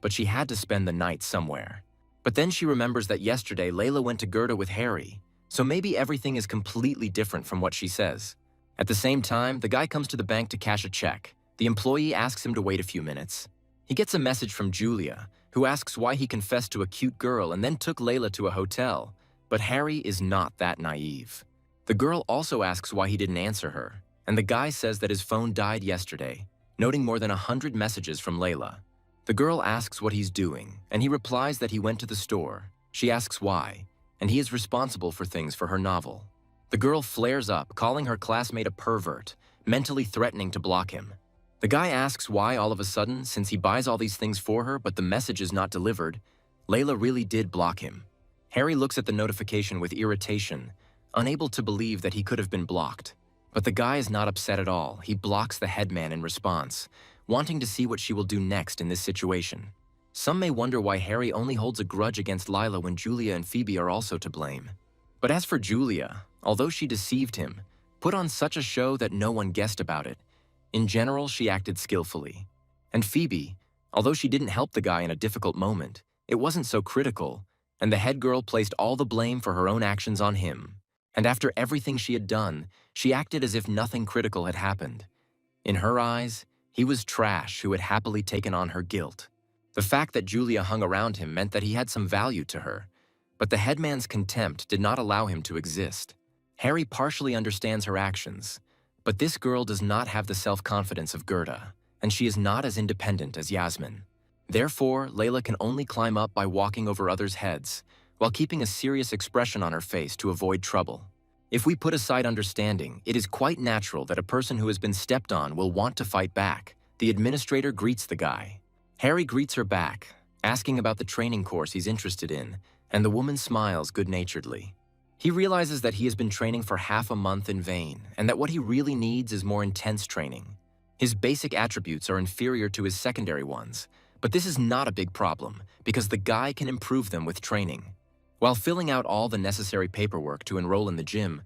but she had to spend the night somewhere. But then she remembers that yesterday Layla went to Gerda with Harry, so maybe everything is completely different from what she says. At the same time, the guy comes to the bank to cash a check. The employee asks him to wait a few minutes. He gets a message from Julia, who asks why he confessed to a cute girl and then took Layla to a hotel, but Harry is not that naive. The girl also asks why he didn't answer her, and the guy says that his phone died yesterday, noting more than 100 messages from Layla. The girl asks what he's doing, and he replies that he went to the store. She asks why, and he is responsible for things for her novel. The girl flares up, calling her classmate a pervert, mentally threatening to block him. The guy asks why all of a sudden, since he buys all these things for her but the message is not delivered, Layla really did block him. Harry looks at the notification with irritation, unable to believe that he could have been blocked. But the guy is not upset at all. He blocks the headman in response, wanting to see what she will do next in this situation. Some may wonder why Harry only holds a grudge against Lila when Julia and Phoebe are also to blame. But as for Julia, although she deceived him, put on such a show that no one guessed about it, in general, she acted skillfully. And Phoebe, although she didn't help the guy in a difficult moment, it wasn't so critical, and the head girl placed all the blame for her own actions on him. And after everything she had done, she acted as if nothing critical had happened. In her eyes, he was trash who had happily taken on her guilt. The fact that Julia hung around him meant that he had some value to her, but the headman's contempt did not allow him to exist. Harry partially understands her actions, but this girl does not have the self-confidence of Gerda, and she is not as independent as Yasmin. Therefore, Layla can only climb up by walking over others' heads, while keeping a serious expression on her face to avoid trouble. If we put aside understanding, it is quite natural that a person who has been stepped on will want to fight back. The administrator greets the guy. Harry greets her back, asking about the training course he's interested in, and the woman smiles good-naturedly. He realizes that he has been training for half a month in vain, and that what he really needs is more intense training. His basic attributes are inferior to his secondary ones, but this is not a big problem, because the guy can improve them with training. While filling out all the necessary paperwork to enroll in the gym,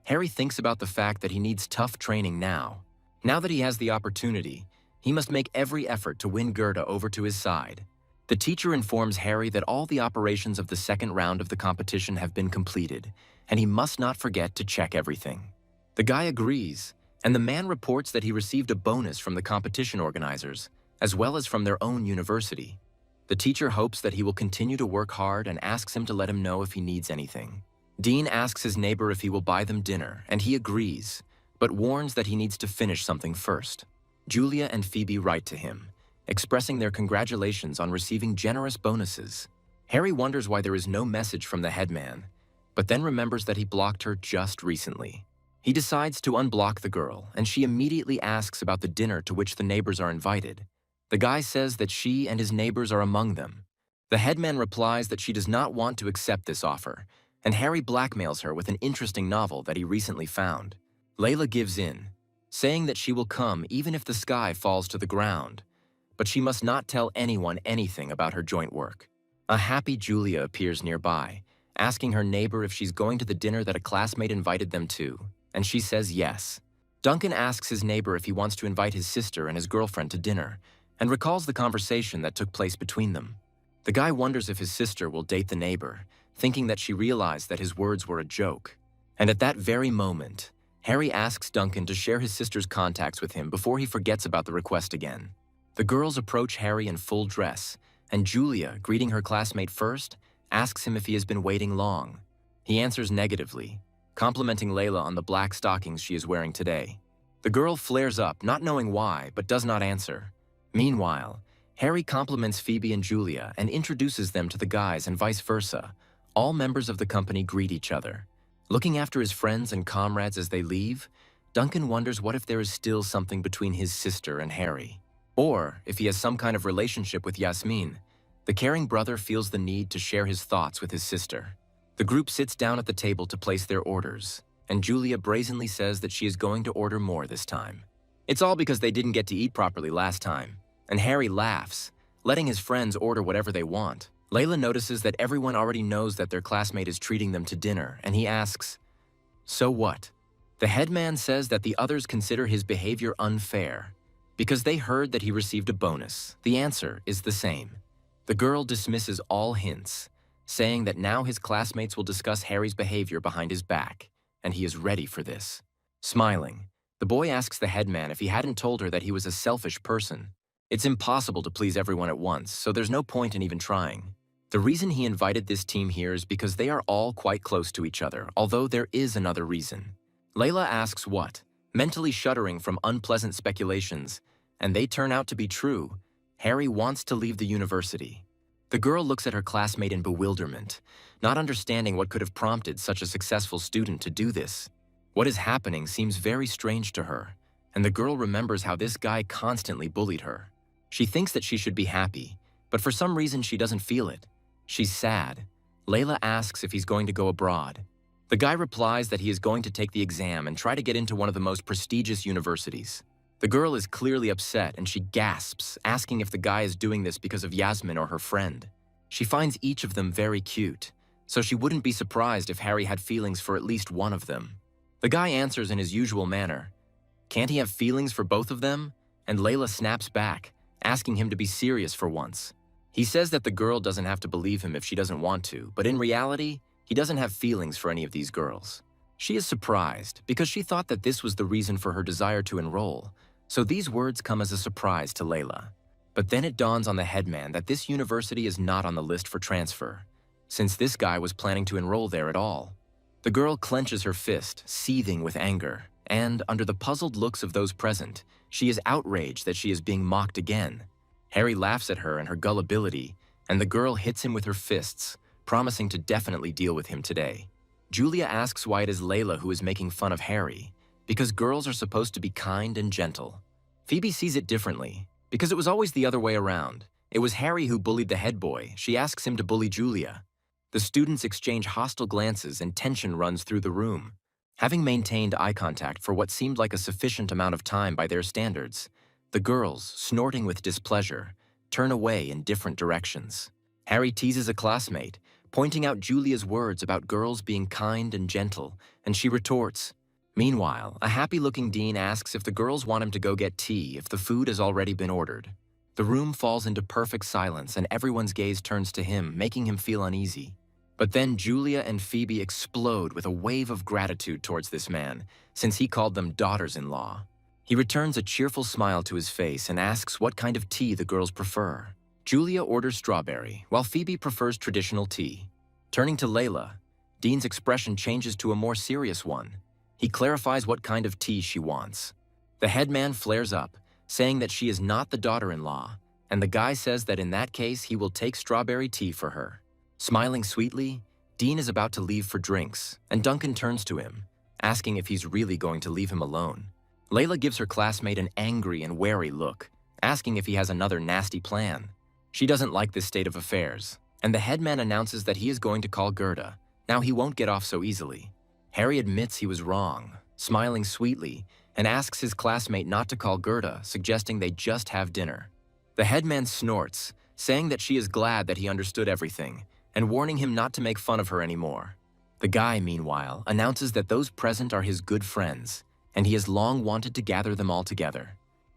Harry thinks about the fact that he needs tough training now. Now that he has the opportunity, he must make every effort to win Gerda over to his side. The teacher informs Harry that all the operations of the second round of the competition have been completed, and he must not forget to check everything. The guy agrees, and the man reports that he received a bonus from the competition organizers, as well as from their own university. The teacher hopes that he will continue to work hard and asks him to let him know if he needs anything. Dean asks his neighbor if he will buy them dinner, and he agrees, but warns that he needs to finish something first. Julia and Phoebe write to him, expressing their congratulations on receiving generous bonuses. Harry wonders why there is no message from the headman, but then remembers that he blocked her just recently. He decides to unblock the girl, and she immediately asks about the dinner to which the neighbors are invited. The guy says that she and his neighbors are among them. The headman replies that she does not want to accept this offer, and Harry blackmails her with an interesting novel that he recently found. Layla gives in, saying that she will come even if the sky falls to the ground, but she must not tell anyone anything about her joint work. A happy Julia appears nearby, asking her neighbor if she's going to the dinner that a classmate invited them to, and she says yes. Duncan asks his neighbor if he wants to invite his sister and his girlfriend to dinner, and recalls the conversation that took place between them. The guy wonders if his sister will date the neighbor, thinking that she realized that his words were a joke. And at that very moment, Harry asks Duncan to share his sister's contacts with him before he forgets about the request again. The girls approach Harry in full dress, and Julia, greeting her classmate first, asks him if he has been waiting long. He answers negatively, complimenting Layla on the black stockings she is wearing today. The girl flares up, not knowing why, but does not answer. Meanwhile, Harry compliments Phoebe and Julia and introduces them to the guys and vice versa. All members of the company greet each other. Looking after his friends and comrades as they leave, Duncan wonders what if there is still something between his sister and Harry. Or if he has some kind of relationship with Yasmin. The caring brother feels the need to share his thoughts with his sister. The group sits down at the table to place their orders, and Julia brazenly says that she is going to order more this time. It's all because they didn't get to eat properly last time, and Harry laughs, letting his friends order whatever they want. Layla notices that everyone already knows that their classmate is treating them to dinner, and he asks, "So what?" The headman says that the others consider his behavior unfair, because they heard that he received a bonus. The answer is the same. The girl dismisses all hints, saying that now his classmates will discuss Harry's behavior behind his back, and he is ready for this. Smiling, the boy asks the headman if he hadn't told her that he was a selfish person. It's impossible to please everyone at once, so there's no point in even trying. The reason he invited this team here is because they are all quite close to each other, although there is another reason. Layla asks what, mentally shuddering from unpleasant speculations, and they turn out to be true. Harry wants to leave the university. The girl looks at her classmate in bewilderment, not understanding what could have prompted such a successful student to do this. What is happening seems very strange to her, and the girl remembers how this guy constantly bullied her. She thinks that she should be happy, but for some reason she doesn't feel it. She's sad. Layla asks if he's going to go abroad. The guy replies that he is going to take the exam and try to get into one of the most prestigious universities. The girl is clearly upset and she gasps, asking if the guy is doing this because of Yasmin or her friend. She finds each of them very cute, so she wouldn't be surprised if Harry had feelings for at least one of them. The guy answers in his usual manner. Can't he have feelings for both of them? And Layla snaps back, asking him to be serious for once. He says that the girl doesn't have to believe him if she doesn't want to, but in reality, he doesn't have feelings for any of these girls. She is surprised because she thought that this was the reason for her desire to enroll, so these words come as a surprise to Layla. But then it dawns on the headman that this university is not on the list for transfer, since this guy was planning to enroll there at all. The girl clenches her fist, seething with anger, and, under the puzzled looks of those present, she is outraged that she is being mocked again. Harry laughs at her and her gullibility, and the girl hits him with her fists, promising to definitely deal with him today. Julia asks why it is Layla who is making fun of Harry, because girls are supposed to be kind and gentle. Phoebe sees it differently, because it was always the other way around. It was Harry who bullied the head boy. She asks him to bully Julia. The students exchange hostile glances and tension runs through the room. Having maintained eye contact for what seemed like a sufficient amount of time by their standards, the girls, snorting with displeasure, turn away in different directions. Harry teases a classmate, pointing out Julia's words about girls being kind and gentle, and she retorts. Meanwhile, a happy-looking dean asks if the girls want him to go get tea if the food has already been ordered. The room falls into perfect silence and everyone's gaze turns to him, making him feel uneasy. But then Julia and Phoebe explode with a wave of gratitude towards this man, since he called them daughters-in-law. He returns a cheerful smile to his face and asks what kind of tea the girls prefer. Julia orders strawberry, while Phoebe prefers traditional tea. Turning to Layla, Dean's expression changes to a more serious one. He clarifies what kind of tea she wants. The headman flares up, saying that she is not the daughter-in-law, and the guy says that in that case he will take strawberry tea for her. Smiling sweetly, Dean is about to leave for drinks, and Duncan turns to him, asking if he's really going to leave him alone. Layla gives her classmate an angry and wary look, asking if he has another nasty plan. She doesn't like this state of affairs, and the headman announces that he is going to call Gerda. Now he won't get off so easily. Harry admits he was wrong, smiling sweetly, and asks his classmate not to call Gerda, suggesting they just have dinner. The headman snorts, saying that she is glad that he understood everything, and warning him not to make fun of her anymore. The guy, meanwhile, announces that those present are his good friends, and he has long wanted to gather them all together.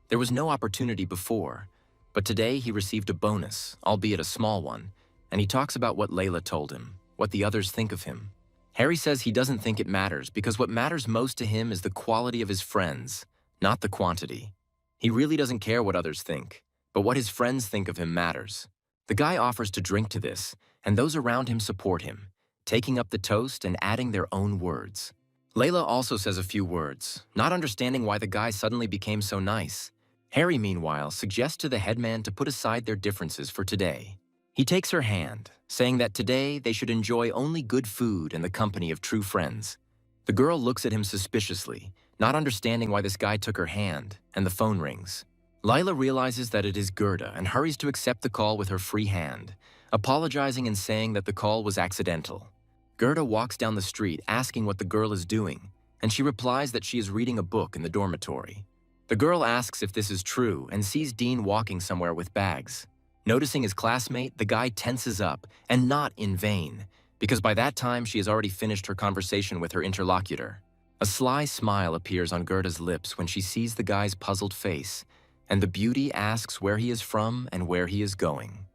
There was no opportunity before, but today he received a bonus, albeit a small one, and he talks about what Layla told him, what the others think of him. Harry says he doesn't think it matters because what matters most to him is the quality of his friends, not the quantity. He really doesn't care what others think, but what his friends think of him matters. The guy offers to drink to this, and those around him support him, taking up the toast and adding their own words. Layla also says a few words, not understanding why the guy suddenly became so nice. Harry, meanwhile, suggests to the headman to put aside their differences for today. He takes her hand, saying that today they should enjoy only good food and the company of true friends. The girl looks at him suspiciously, not understanding why this guy took her hand, and the phone rings. Layla realizes that it is Gerda and hurries to accept the call with her free hand, apologizing and saying that the call was accidental. Gerda walks down the street asking what the girl is doing, and she replies that she is reading a book in the dormitory. The girl asks if this is true and sees Dean walking somewhere with bags. Noticing his classmate, the guy tenses up, and not in vain, because by that time she has already finished her conversation with her interlocutor. A sly smile appears on Gerda's lips when she sees the guy's puzzled face, and the beauty asks where he is from and where he is going.